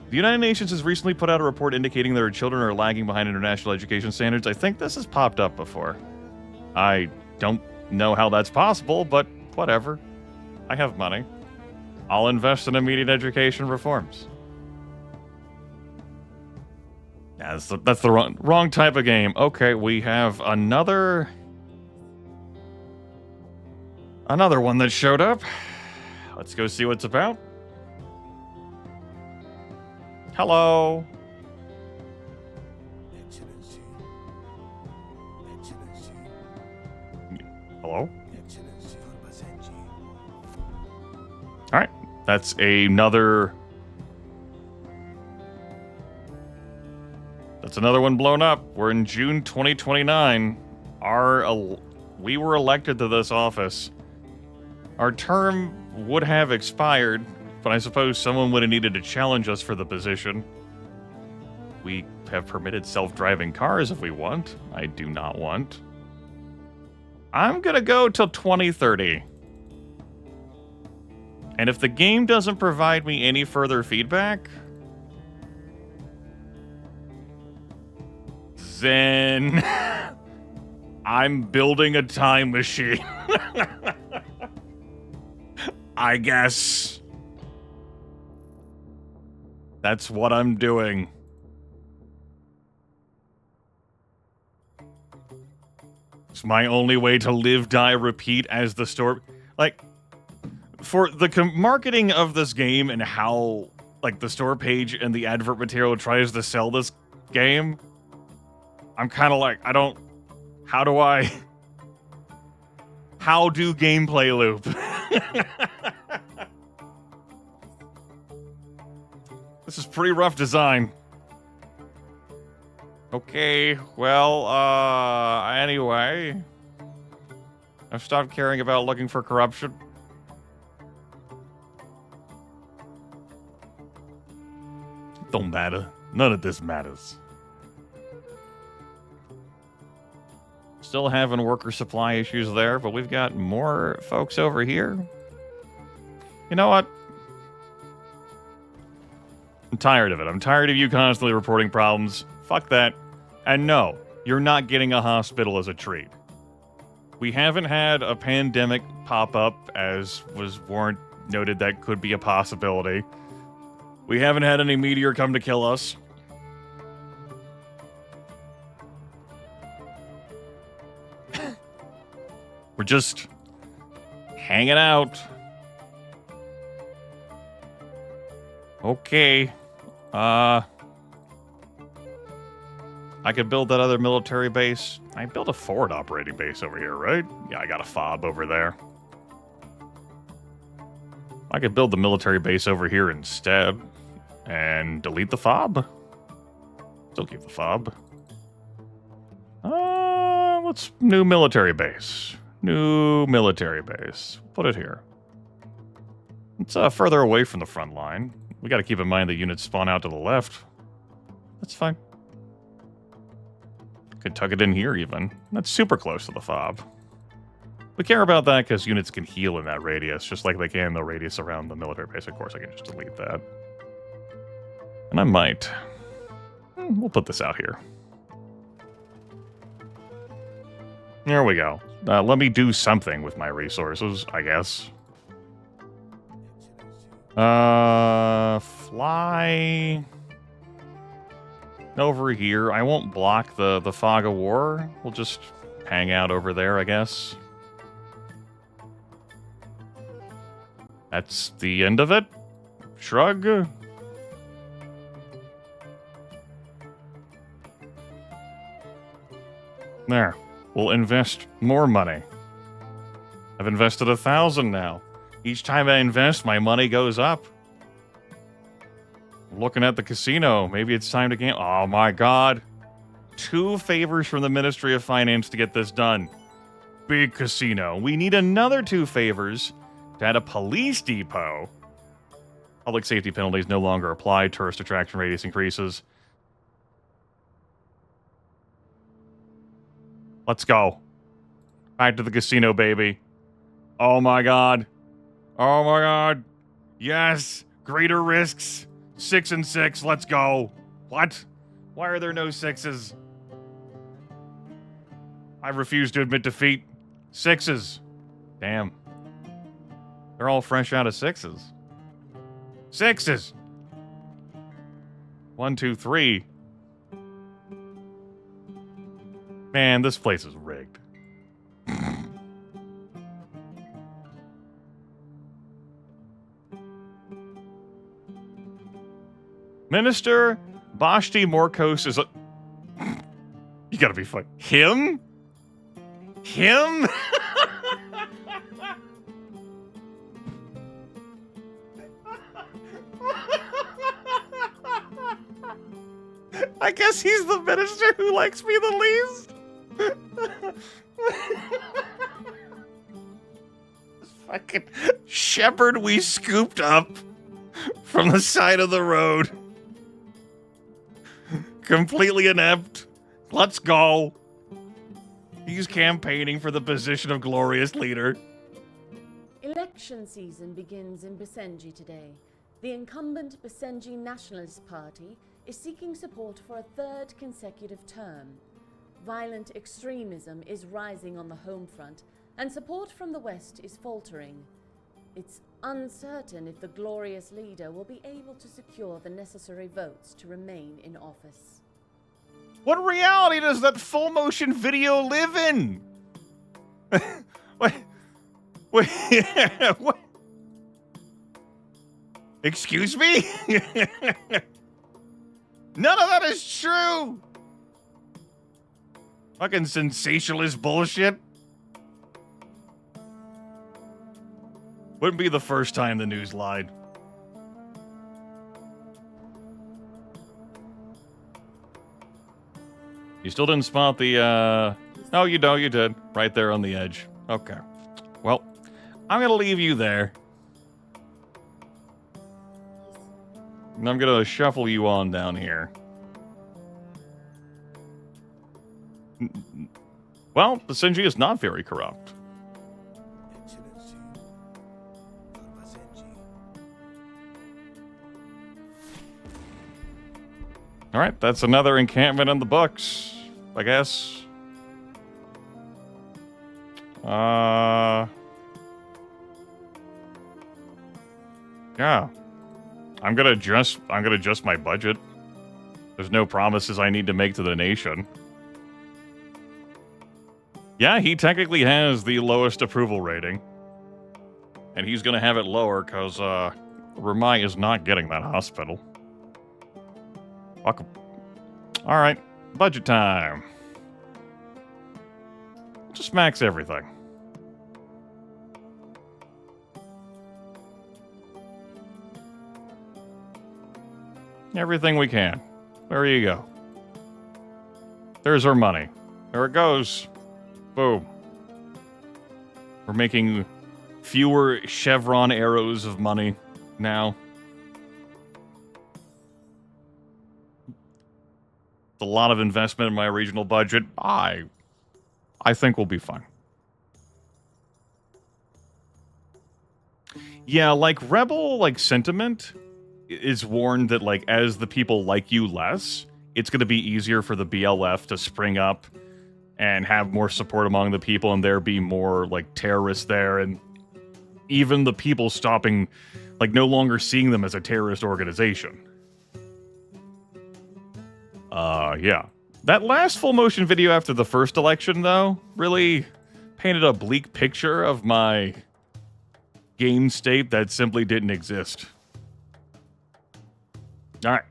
The United Nations has recently put out a report indicating that our children are lagging behind international education standards. I think this has popped up before. I don't know how that's possible, but whatever. I have money. I'll invest in immediate education reforms. Yeah, that's the wrong type of game. Okay, we have another one that showed up. Let's go see what it's about. Hello. Excellency. Excellency. Hello? Excellency for Basenji. All right. That's another... That's another one blown up. We're in June 2029. We were elected to this office. Our term would have expired, but I suppose someone would have needed to challenge us for the position. We have permitted self-driving cars if we want. I do not want. I'm gonna go till 2030. And if the game doesn't provide me any further feedback, then I'm building a time machine. I guess. That's what I'm doing. It's my only way to live, die, repeat as the story. Like, for the marketing of this game and how, like, the store page and the advert material tries to sell this game, I'm kind of like, how do gameplay loop? This is pretty rough design. Okay, well, anyway. I've stopped caring about looking for corruption. Don't matter. None of this matters. Still having worker supply issues there, but we've got more folks over here. You know what? I'm tired of it. I'm tired of you constantly reporting problems. Fuck that. And no, you're not getting a hospital as a treat. We haven't had a pandemic pop up, as was noted that could be a possibility. We haven't had any meteor come to kill us. We're just hanging out. Okay. I could build that other military base. I built a forward operating base over here, right? Yeah, I got a fob over there. I could build the military base over here instead and delete the fob. Still keep the fob. Let's new military base. New military base. Put it here. It's further away from the front line. We got to keep in mind the units spawn out to the left. That's fine. Could tuck it in here even. That's super close to the fob. We care about that because units can heal in that radius, just like they can in the radius around the military base. Of course, I can just delete that. And I might. We'll put this out here. There we go. Let me do something with my resources, I guess. Fly over here. I won't block the fog of war. We'll just hang out over there, I guess. That's the end of it. Shrug. There. We'll invest more money. I've invested 1,000 now. Each time I invest, my money goes up. I'm looking at the casino. Maybe it's time to gamble. Oh my god. 2 favors from the Ministry of Finance to get this done. Big casino. We need another 2 favors to add a police depot. Public safety penalties no longer apply. Tourist attraction radius increases. Let's go. Back to the casino, baby. Oh my god. Oh my god. Yes. Greater risks. 6 and 6. Let's go. What? Why are there no 6s? I refuse to admit defeat. 6s. Damn. They're all fresh out of 6s. 6s. 1, 2, 3. Man, this place is rigged. Minister Bashti Morkos is a... You gotta be funny. Him? Him? I guess he's the minister who likes me the least. This fucking shepherd we scooped up from the side of the road. Completely inept. Let's go. He's campaigning for the position of glorious leader. Election season begins in Basenji today. The incumbent Basenji Nationalist Party is seeking support for a 3rd consecutive term. Violent extremism is rising on the home front, and support from the West is faltering. It's uncertain if the glorious leader will be able to secure the necessary votes to remain in office. What reality does that full motion video live in? What? What? Excuse me? None of that is true. Fucking sensationalist bullshit. Wouldn't be the first time the news lied. You still didn't spot the, Oh, you know, you did. Right there on the edge. Okay. Well, I'm gonna leave you there. And I'm gonna shuffle you on down here. Well, the Senji is not very corrupt. Alright, that's another encampment in the books, I guess. Yeah. I'm gonna adjust my budget. There's no promises I need to make to the nation. Yeah, he technically has the lowest approval rating. And he's gonna have it lower because, Ramai is not getting that hospital. Fuck 'em. Alright, budget time. Just max everything. Everything we can. There you go. There's our money. There it goes. Boom. We're making fewer chevron arrows of money now. It's a lot of investment in my regional budget. I think we'll be fine. Yeah, like rebel like sentiment is warned that like as the people like you less, it's going to be easier for the BLF to spring up and have more support among the people, and there be more like terrorists there, and even the people stopping, like no longer seeing them as a terrorist organization. Yeah. That last full motion video after the first election, though, really painted a bleak picture of my game state that simply didn't exist. All right.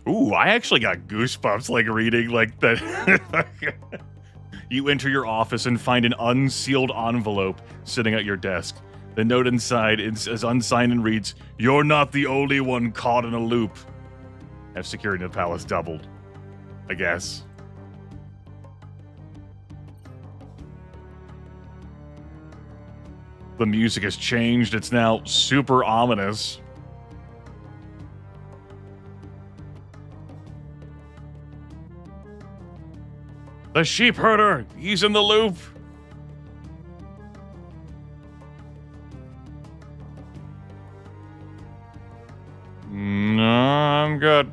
Ooh, I actually got goosebumps like reading like that. You enter your office and find an unsealed envelope sitting at your desk. The note inside is unsigned and reads, "You're not the only one caught in a loop." Have security in the palace doubled, I guess. The music has changed. It's now super ominous. The sheep herder! He's in the loop! No, I'm good.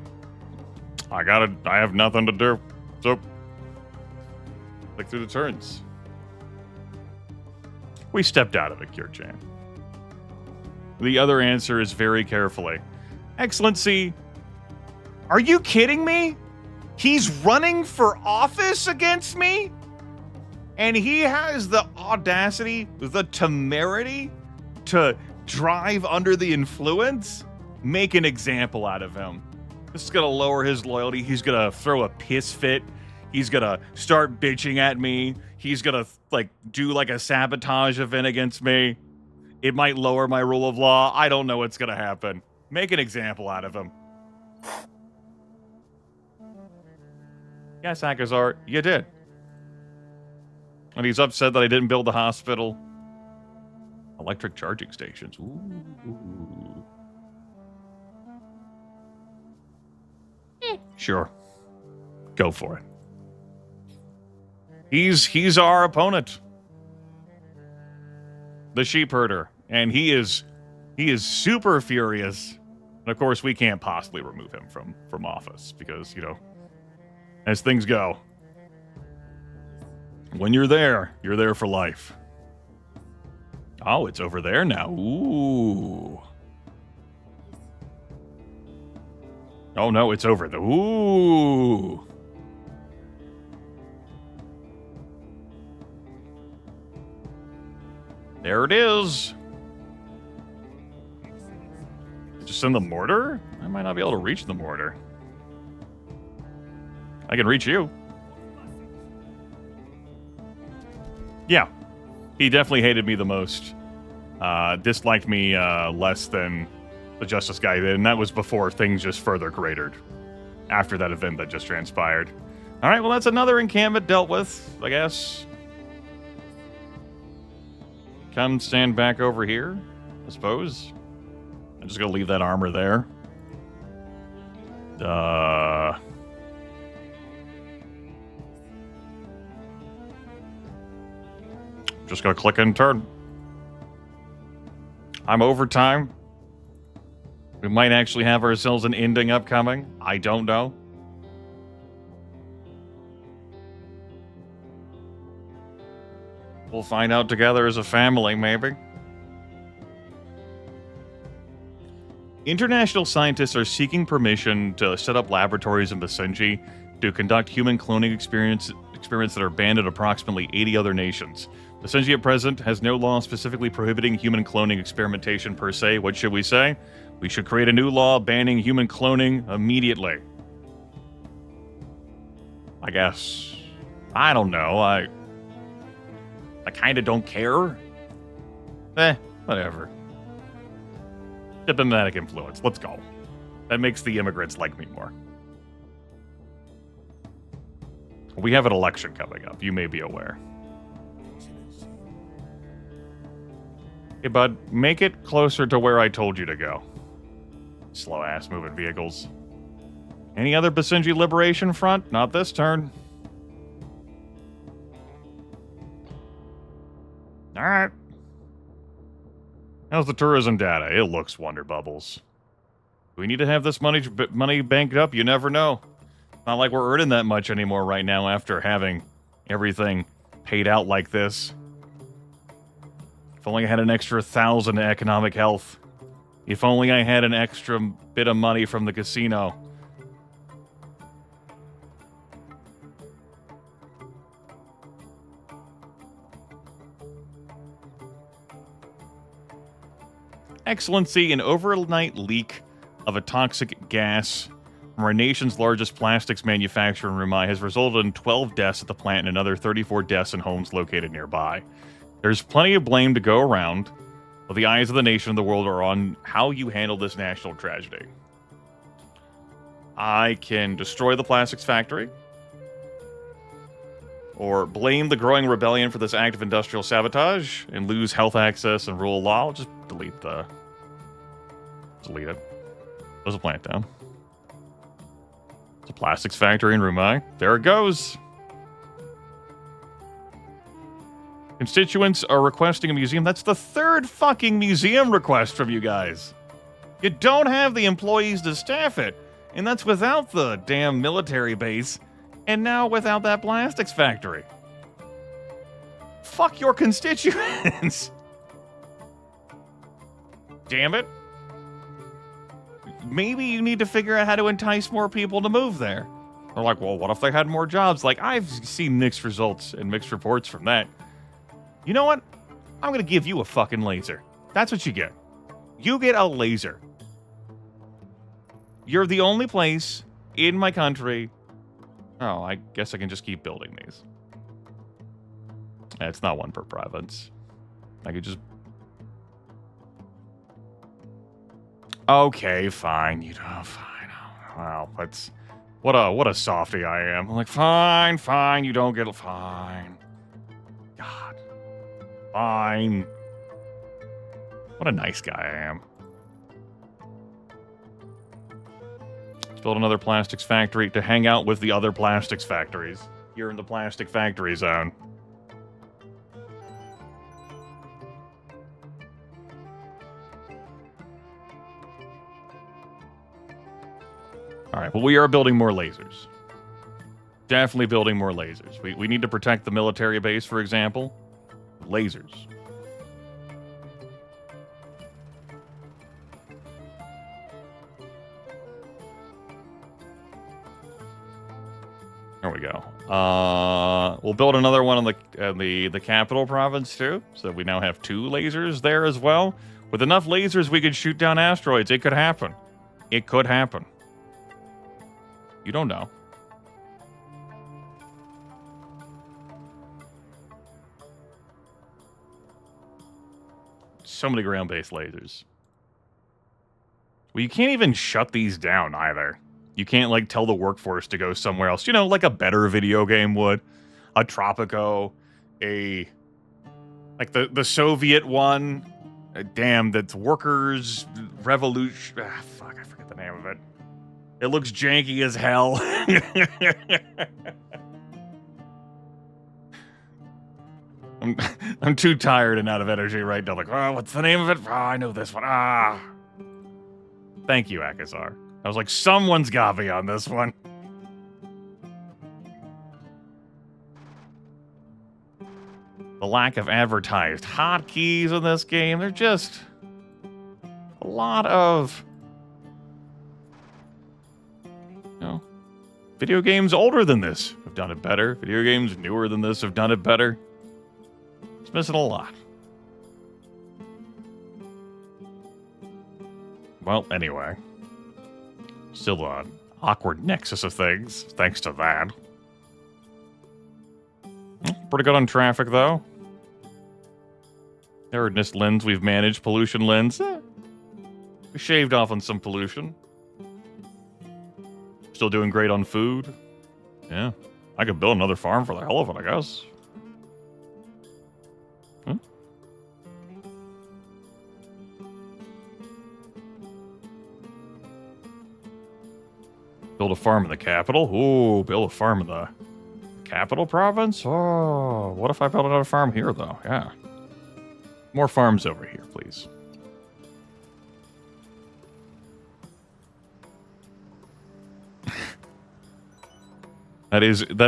I have nothing to do. So, click through the turns. We stepped out of it, Kierchan. The other answer is very carefully. Excellency, are you kidding me? He's running for office against me? And he has the audacity, the temerity to drive under the influence? Make an example out of him. This is gonna lower his loyalty. He's gonna throw a piss fit. He's gonna start bitching at me. He's gonna like do like a sabotage event against me. It might lower my rule of law. I don't know what's gonna happen. Make an example out of him. Yes, Akazar, you did. And he's upset that I didn't build the hospital. Electric charging stations. Ooh. Sure. Go for it. He's our opponent. The sheep herder. And he is super furious. And of course, we can't possibly remove him from office because, you know, as things go, when you're there for life. Oh, it's over there now. Ooh. Oh, no, it's over the... Ooh. There it is. Just send the mortar? I might not be able to reach the mortar. I can reach you. Yeah. He definitely hated me the most. Disliked me less than the Justice guy did, and that was before things just further cratered. After that event that just transpired. Alright, well that's another encampment dealt with, I guess. Come stand back over here, I suppose. I'm just gonna leave that armor there. Just gonna click and turn. I'm overtime. We might actually have ourselves an ending upcoming. I don't know. We'll find out together as a family, maybe. International scientists are seeking permission to set up laboratories in Basenji to conduct human cloning experiments that are banned in approximately 80 other nations. Basenji at present has no law specifically prohibiting human cloning experimentation per se. What should we say? We should create a new law banning human cloning immediately. I guess. I don't know. I kind of don't care. Whatever. Diplomatic influence. Let's go. That makes the immigrants like me more. We have an election coming up. You may be aware. Hey, bud, make it closer to where I told you to go. Slow ass moving vehicles. Any other Basenji Liberation Front? Not this turn. Alright. How's the tourism data? It looks wonder bubbles. Do we need to have this money banked up? You never know. Not like we're earning that much anymore right now after having everything paid out like this. If only I had an extra 1,000 economic health. If only I had an extra bit of money from the casino. Excellency, an overnight leak of a toxic gas from our nation's largest plastics manufacturer in Rumai has resulted in 12 deaths at the plant and another 34 deaths in homes located nearby. There's plenty of blame to go around, but the eyes of the nation and the world are on how you handle this national tragedy. I can destroy the plastics factory, or blame the growing rebellion for this act of industrial sabotage and lose health access and rule of law. I'll just delete it. Close the plant down. It's a plastics factory in Rumai. There it goes. Constituents are requesting a museum. That's the third fucking museum request from you guys. You don't have the employees to staff it. And that's without the damn military base. And now without that plastics factory. Fuck your constituents. Damn it. Maybe you need to figure out how to entice more people to move there. They're like, well, what if they had more jobs? Like, I've seen mixed results and mixed reports from that. You know what? I'm going to give you a fucking laser. That's what you get. You get a laser. You're the only place in my country. Oh, I guess I can just keep building these. It's not one per province. I could just... Okay, fine. You know, fine. Well, that's... What a softie I am. I'm like, fine, you don't get it. Fine. God. Fine. What a nice guy I am. Let's build another plastics factory to hang out with the other plastics factories here in the plastic factory zone. All right, well, we are building more lasers. Definitely building more lasers. We need to protect the military base, for example. Lasers. There we go. We'll build another one on the capital province too, so we now have 2 lasers there as well. With enough lasers, we could shoot down asteroids. It could happen. It could happen. You don't know. So many ground-based lasers. Well, you can't even shut these down either. You can't, like, tell the workforce to go somewhere else. You know, like a better video game would. A Tropico. Like the Soviet one. Damn, that's Workers' Revolution. Ah, fuck, I forget the name of it. It looks janky as hell. I'm too tired and out of energy right now. Like, oh, what's the name of it? Oh, I know this one. Ah. Thank you, Akazar. I was like, someone's got me on this one. The lack of advertised hotkeys in this game. They're just a lot of... Video games older than this have done it better. Video games newer than this have done it better. It's missing a lot. Well, anyway. Still an awkward nexus of things, thanks to that. Pretty good on traffic, though. Aridness lens we've managed. Pollution lens. We shaved off on some pollution. Still doing great on food. Yeah. I could build another farm for the hell of it, I guess. Hmm? Build a farm in the capital. Ooh, build a farm in the capital province? Oh, what if I built another farm here, though? Yeah. More farms over here, please. That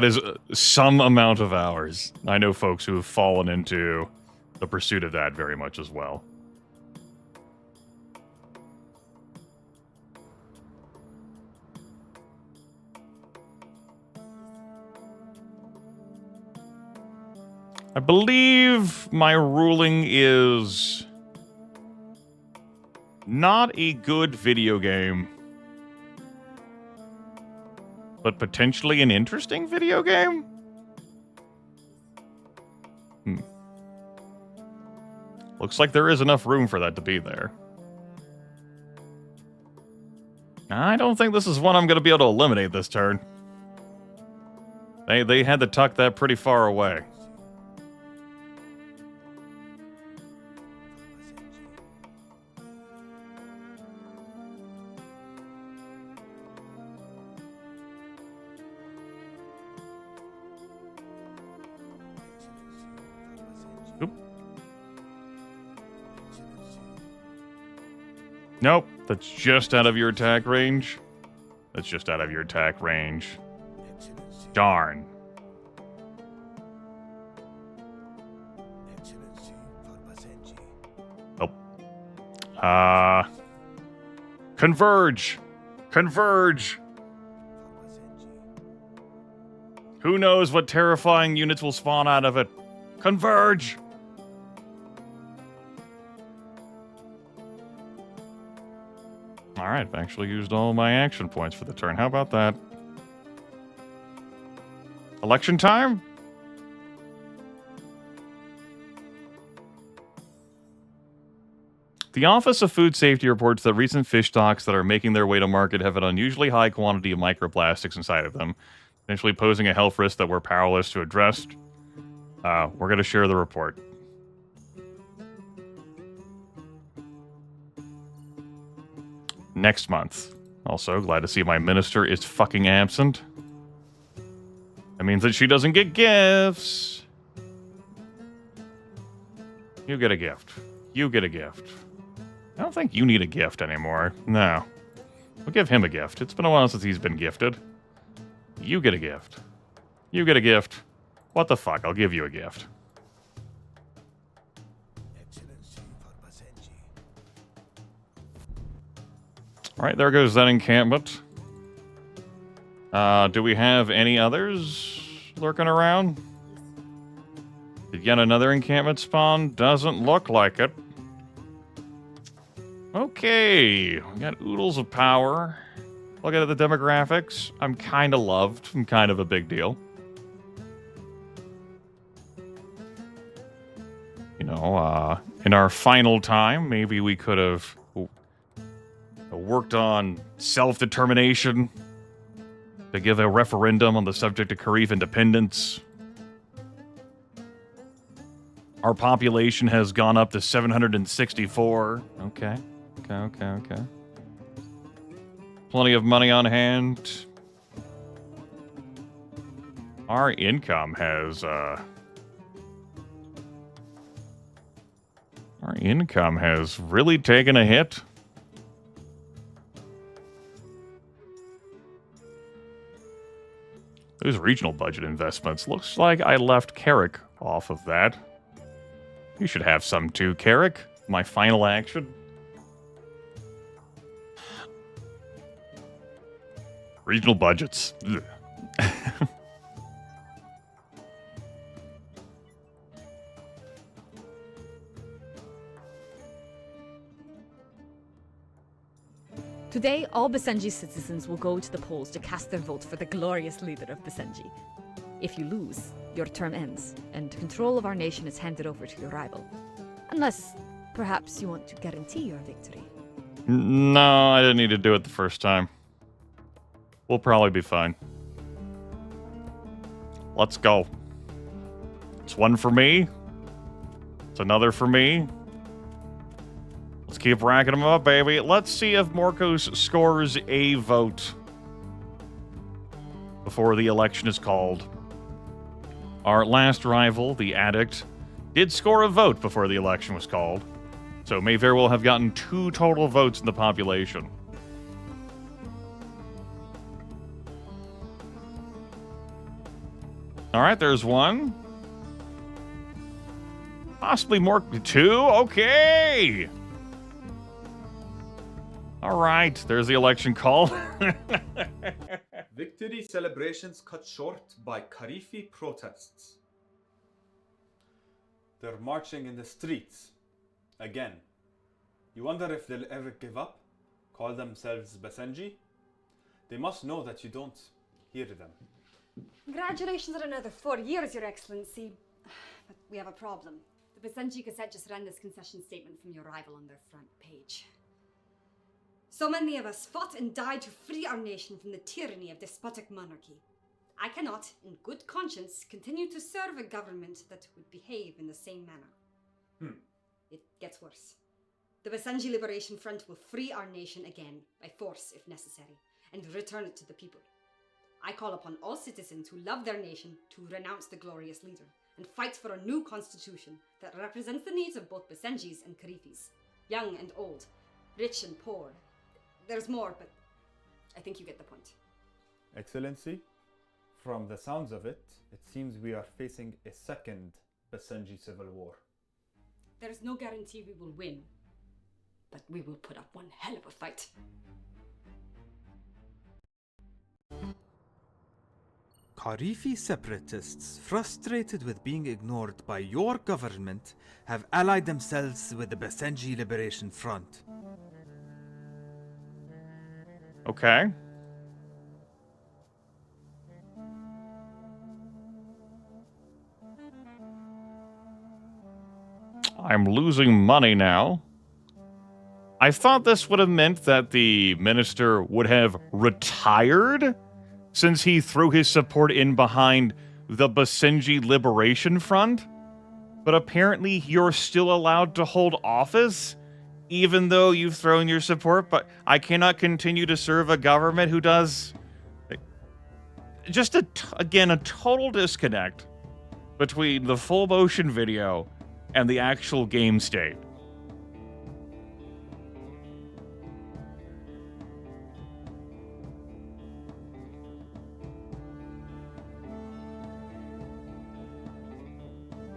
is some amount of hours. I know folks who have fallen into the pursuit of that very much as well. I believe my ruling is not a good video game, but potentially an interesting video game? Looks like there is enough room for that to be there. I don't think this is one I'm going to be able to eliminate this turn. They had to tuck that pretty far away. Nope, that's just out of your attack range. That's just out of your attack range. Darn. Oh. Converge. Converge. Who knows what terrifying units will spawn out of it? Converge. Alright, I've actually used all my action points for the turn. How about that? Election time? The Office of Food Safety reports that recent fish stocks that are making their way to market have an unusually high quantity of microplastics inside of them, potentially posing a health risk that we're powerless to address. We're going to share the report. Next month. Also, glad to see my minister is fucking absent. That means that she doesn't get gifts. You get a gift. You get a gift. I don't think you need a gift anymore. No. We'll give him a gift. It's been a while since he's been gifted. You get a gift. You get a gift. What the fuck? I'll give you a gift. Alright, there goes that encampment. Do we have any others lurking around? Did yet another encampment spawn? Doesn't look like it. Okay, we got oodles of power. Looking at the demographics, I'm kind of loved. I'm kind of a big deal. You know, in our final time, maybe we could have worked on self-determination to give a referendum on the subject of Grimith independence. Our population has gone up to 764. Okay. Plenty of money on hand. Our income has, really taken a hit. Those regional budget investments. Looks like I left Carrick off of that. You should have some too, Carrick. My final action. Regional budgets. Today, all Basenji citizens will go to the polls to cast their vote for the glorious leader of Basenji. If you lose, your term ends, and control of our nation is handed over to your rival. Unless, perhaps you want to guarantee your victory. No, I didn't need to do it the first time. We'll probably be fine. Let's go. It's one for me. It's another for me. Let's keep racking them up, baby. Let's see if Morkos scores a vote. before the election is called. Our last rival, the Addict, did score a vote before the election was called, so may very well have gotten 2 total votes in the population. Alright, there's 1. Possibly more. 2? Okay! Alright, there's the election call. Victory celebrations cut short by Karifi protests. They're marching in the streets. Again. You wonder if they'll ever give up? Call themselves Basenji? They must know that you don't hear them. Congratulations on another 4 years, Your Excellency. But we have a problem. The Basenji Gazette just ran this concession statement from your rival on their front page. So many of us fought and died to free our nation from the tyranny of despotic monarchy. I cannot, in good conscience, continue to serve a government that would behave in the same manner. It gets worse. The Basenji Liberation Front will free our nation again, by force if necessary, and return it to the people. I call upon all citizens who love their nation to renounce the glorious leader and fight for a new constitution that represents the needs of both Basenjis and Karifis, young and old, rich and poor. There's more, but I think you get the point. Excellency, from the sounds of it, it seems we are facing a second Basenji civil war. There's no guarantee we will win, but we will put up one hell of a fight. Karifi separatists, frustrated with being ignored by your government, have allied themselves with the Basenji Liberation Front. Okay. I'm losing money now. I thought this would have meant that the minister would have retired since he threw his support in behind the Basenji Liberation Front. But apparently you're still allowed to hold office, even though you've thrown your support. But I cannot continue to serve a government who does... Just, again, a total disconnect between the full motion video and the actual game state.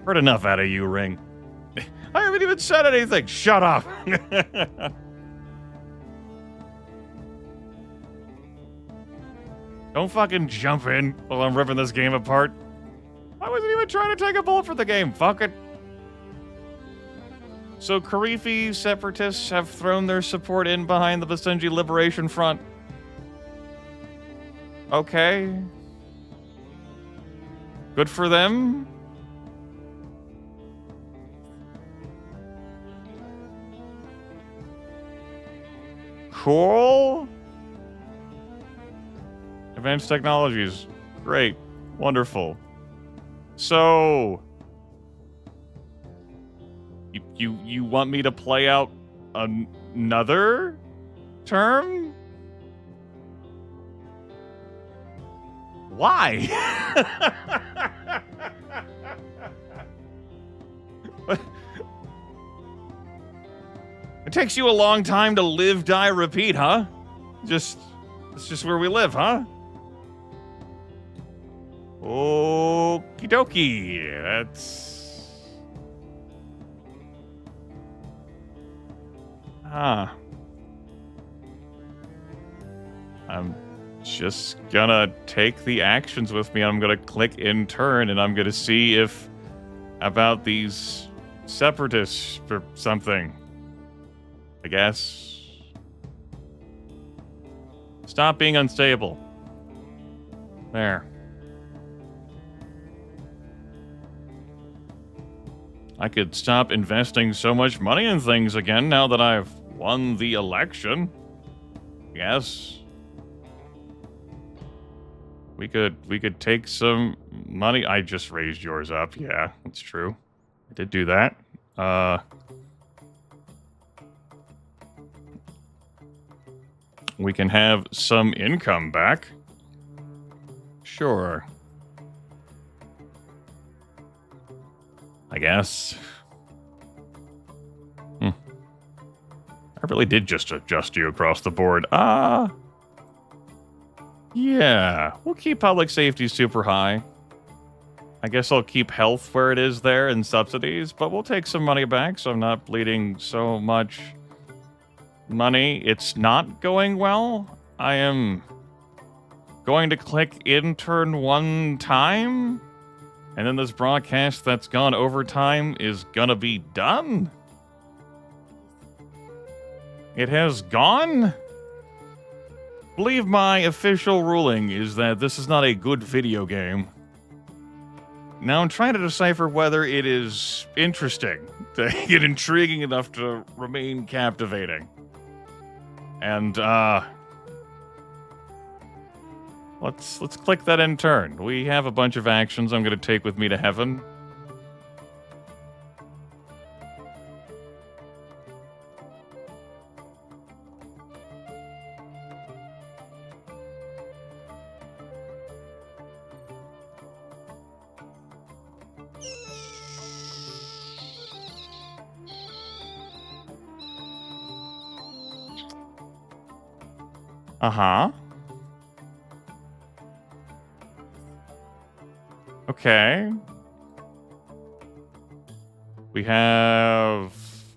Heard enough out of you, Ring. I haven't even said anything. Shut up. Don't fucking jump in while I'm ripping this game apart. I wasn't even trying to take a bullet for the game. Fuck it. So Karifi separatists have thrown their support in behind the Basenji Liberation Front. Okay. Good for them. Cool. Advanced technologies. Great. Wonderful. So... You want me to play out another term? Why? It takes you a long time to live, die, repeat, huh? It's just where we live, huh? Okie dokie. That's... I'm just gonna take the actions with me. I'm gonna click in turn, and I'm gonna see if about these separatists or something. I guess. Stop being unstable. There. I could stop investing so much money in things again now that I've won the election. Yes. We could take some money. I just raised yours up. Yeah, that's true. I did do that. We can have some income back. Sure. I guess. I really did just adjust you across the board. Yeah. We'll keep public safety super high. I guess I'll keep health where it is there and subsidies, but we'll take some money back so I'm not bleeding so much money. It's not going well. I am going to click intern one time, and then this broadcast that's gone overtime is gonna be done. It has gone? I believe my official ruling is that this is not a good video game. Now I'm trying to decipher whether it is interesting, yet intriguing enough to remain captivating. And, let's click that in turn. We have a bunch of actions I'm going to take with me to heaven. Uh-huh. Okay. We have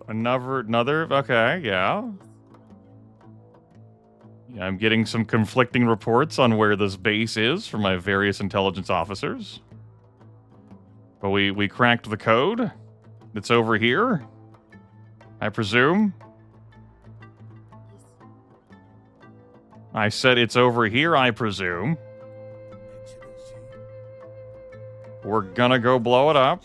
another, okay, yeah. Yeah, I'm getting some conflicting reports on where this base is from my various intelligence officers. But we cracked the code. It's over here, I presume. I said it's over here, I presume. We're gonna go blow it up.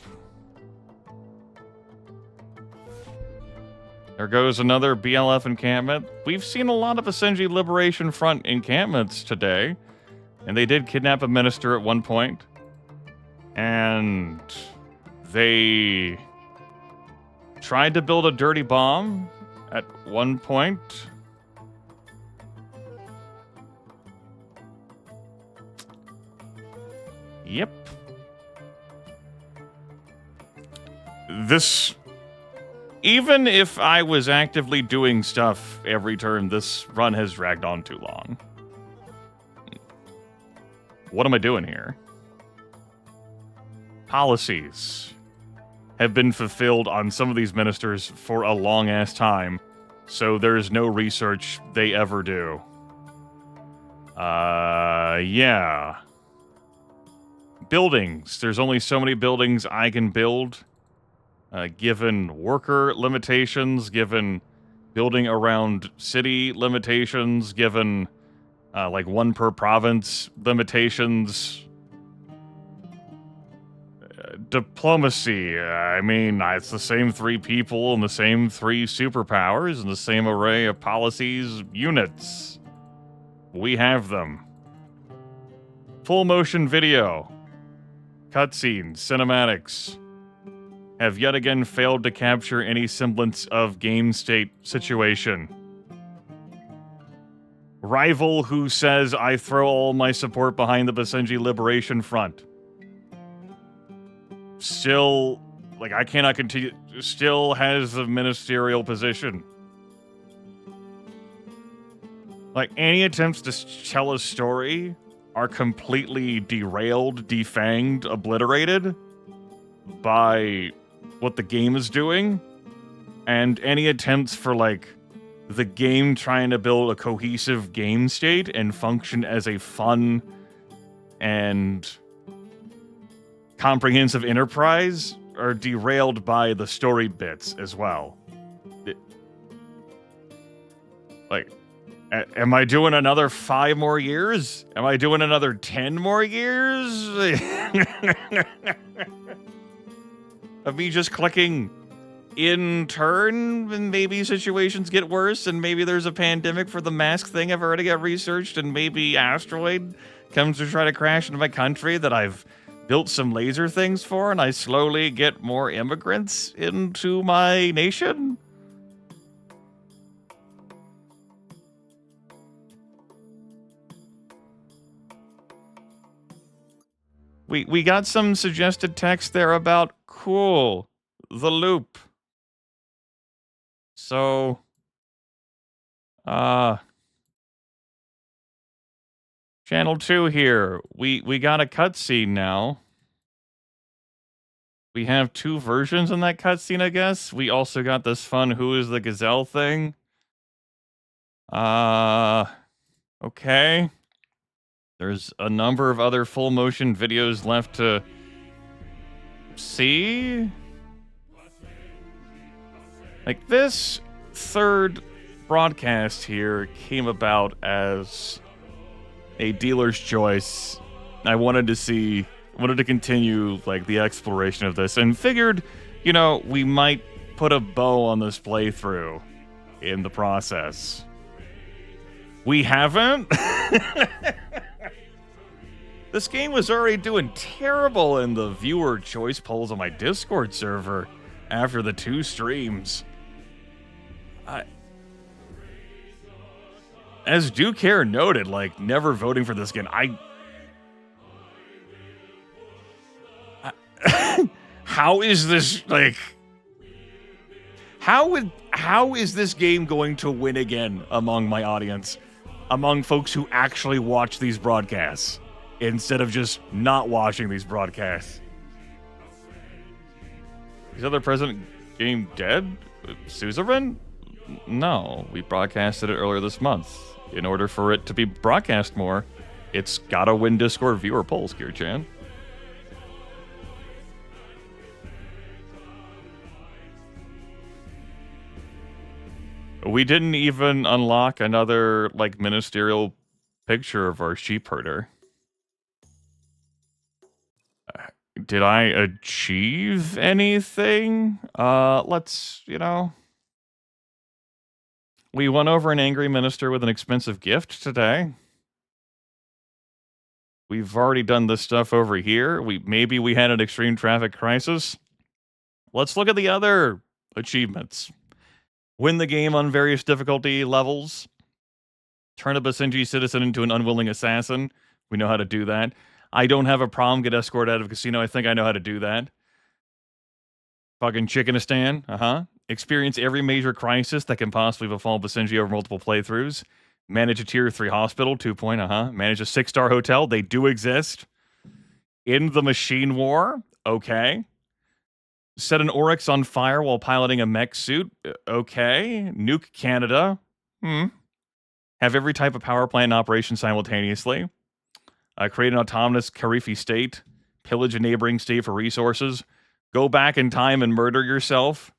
There goes another BLF encampment. We've seen a lot of Asenji Liberation Front encampments today. And they did kidnap a minister at one point. And they tried to build a dirty bomb at one point. Yep. This... Even if I was actively doing stuff every turn, this run has dragged on too long. What am I doing here? Policies have been fulfilled on some of these ministers for a long-ass time, so there's no research they ever do. Yeah. Buildings. There's only so many buildings I can build. Given worker limitations, given building around city limitations, given like one per province limitations. Diplomacy, I mean, it's the same three people and the same three superpowers and the same array of policies, units. We have them. Full motion video, cutscenes, cinematics have yet again failed to capture any semblance of game state situation. Rival who says, I throw all my support behind the Basenji Liberation Front. Still, like, I cannot continue, still has a ministerial position. Like, any attempts to tell a story are completely derailed, defanged, obliterated by what the game is doing, and any attempts for, like, the game trying to build a cohesive game state and function as a fun and comprehensive enterprise are derailed by the story bits as well. Am I doing another 5 more years? Am I doing another 10 more years? Of me just clicking in turn, and maybe situations get worse, and maybe there's a pandemic for the mask thing I've already got researched, and maybe asteroid comes to try to crash into my country that I've built some laser things for, and I slowly get more immigrants into my nation? We got some suggested text there about cool, the loop. So, channel 2 here. We got a cutscene now. We have 2 versions in that cutscene, I guess. We also got this fun Who is the Gazelle thing. Okay. There's a number of other full motion videos left to see. Like, this third broadcast here came about as a dealer's choice. I wanted to continue, like, the exploration of this, and figured, you know, we might put a bow on this playthrough in the process. We haven't? This game was already doing terrible in the viewer choice polls on my Discord server after the 2 streams. As DuCare noted, like, never voting for this game. How is this, like... How is this game going to win again among my audience? Among folks who actually watch these broadcasts, instead of just not watching these broadcasts. Is the other president game dead? Suzerain? No, we broadcasted it earlier this month. In order for it to be broadcast more, it's gotta win Discord viewer polls, Gear-chan. We didn't even unlock another, like, ministerial picture of our sheep herder. Did I achieve anything? Let's, you know... We won over an angry minister with an expensive gift today. We've already done this stuff over here. Maybe we had an extreme traffic crisis. Let's look at the other achievements. Win the game on various difficulty levels. Turn a Basenji citizen into an unwilling assassin. We know how to do that. I don't have a problem. Get escorted out of a casino. I think I know how to do that. Fucking Chickenistan. Experience every major crisis that can possibly befall Basenji over multiple playthroughs. Manage a tier 3 hospital. 2 point. Manage a 6-star hotel. They do exist. In the machine war. Okay. Set an Oryx on fire while piloting a mech suit. Okay. Nuke Canada. Have every type of power plant in operation simultaneously. Create an autonomous Karifi state. Pillage a neighboring state for resources. Go back in time and murder yourself.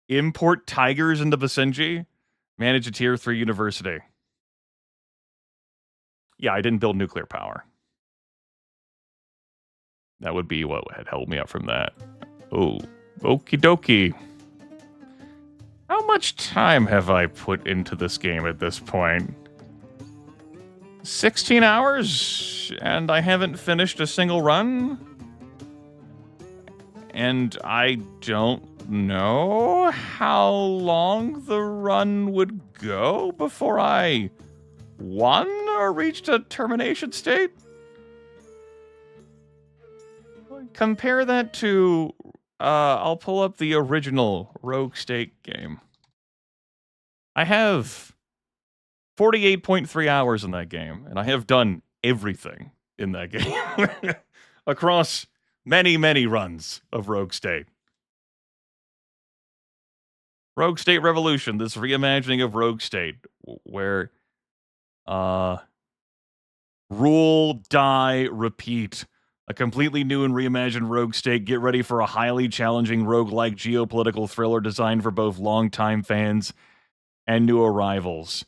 Import tigers into Basenji. Manage a tier 3 university. Yeah, I didn't build nuclear power. That would be what had held me up from that. Oh, okie dokie. How much time have I put into this game at this point? 16 hours? And I haven't finished a single run? And I don't know how long the run would go before I won or reached a termination state? Compare that to, I'll pull up the original Rogue State game. I have 48.3 hours in that game, and I have done everything in that game across many, many runs of Rogue State. Rogue State Revolution, this reimagining of Rogue State, where rule, die, repeat. A completely new and reimagined Rogue State. Get ready for a highly challenging roguelike geopolitical thriller designed for both longtime fans and new arrivals.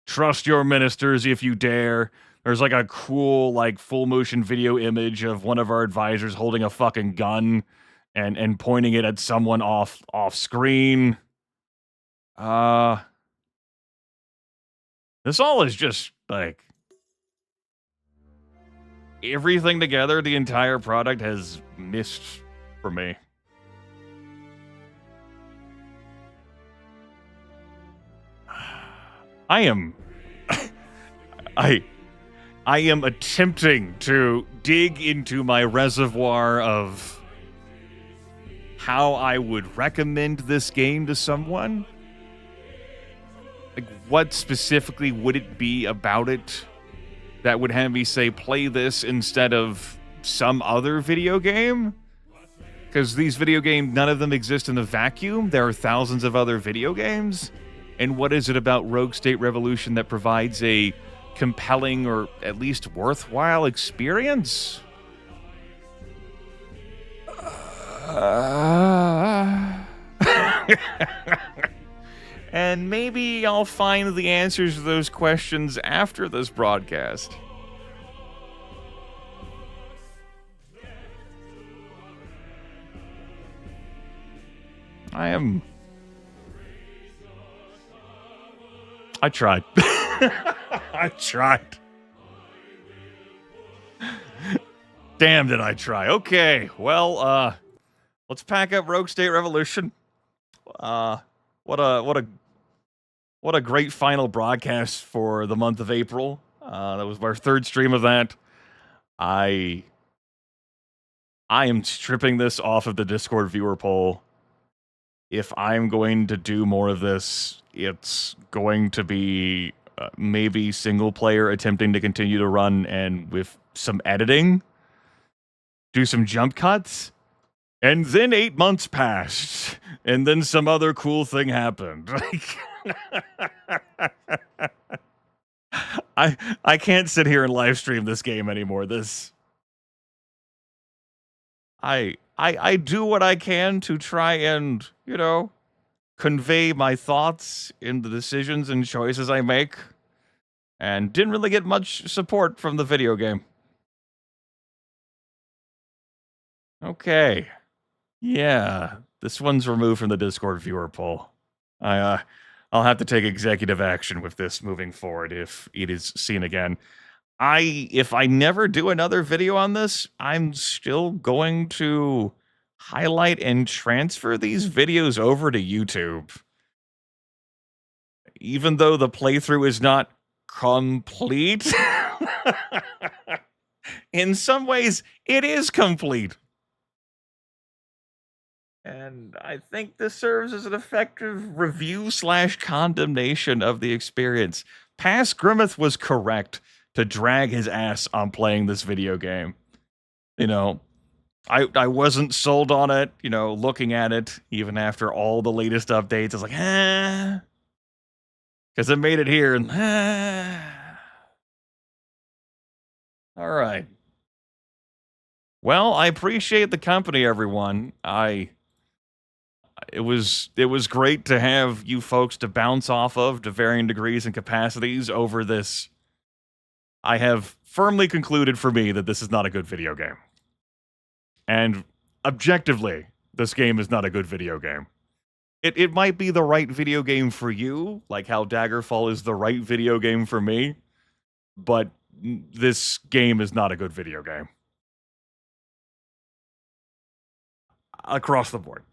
Trust your ministers if you dare. There's like a cool, like, full motion video image of one of our advisors holding a fucking gun and pointing it at someone off screen. This all is just, like, everything together, the entire product has missed for me. I I am attempting to dig into my reservoir of how I would recommend this game to someone. Like, what specifically would it be about it that would have me say, play this instead of some other video game? Because these video games, none of them exist in a vacuum. There are thousands of other video games. And what is it about Rogue State Revolution that provides a compelling or at least worthwhile experience? And maybe I'll find the answers to those questions after this broadcast. I tried. I tried. Damn, did I try. Okay, well, let's pack up Rogue State Revolution. What a great final broadcast for the month of April. That was our third stream of that. I am stripping this off of the Discord viewer poll. If I'm going to do more of this, it's going to be maybe single player attempting to continue to run and with some editing, do some jump cuts, and then 8 months passed, and then some other cool thing happened. I can't sit here and live stream this game anymore. I do what I can to try and, convey my thoughts in the decisions and choices I make, and didn't really get much support from the video game. Okay. Yeah, this one's removed from the Discord viewer poll. I'll have to take executive action with this moving forward if it is seen again. If I never do another video on this, I'm still going to highlight and transfer these videos over to YouTube. Even though the playthrough is not complete, in some ways, it is complete. And I think this serves as an effective review/condemnation of the experience. Past Grimith was correct to drag his ass on playing this video game. I wasn't sold on it, looking at it, even after all the latest updates. I was like, because it made it here, and all right. Well, I appreciate the company, everyone. It was great to have you folks to bounce off of to varying degrees and capacities over this. I have firmly concluded for me that this is not a good video game. And objectively, this game is not a good video game. It might be the right video game for you, like how Daggerfall is the right video game for me, but this game is not a good video game. Across the board.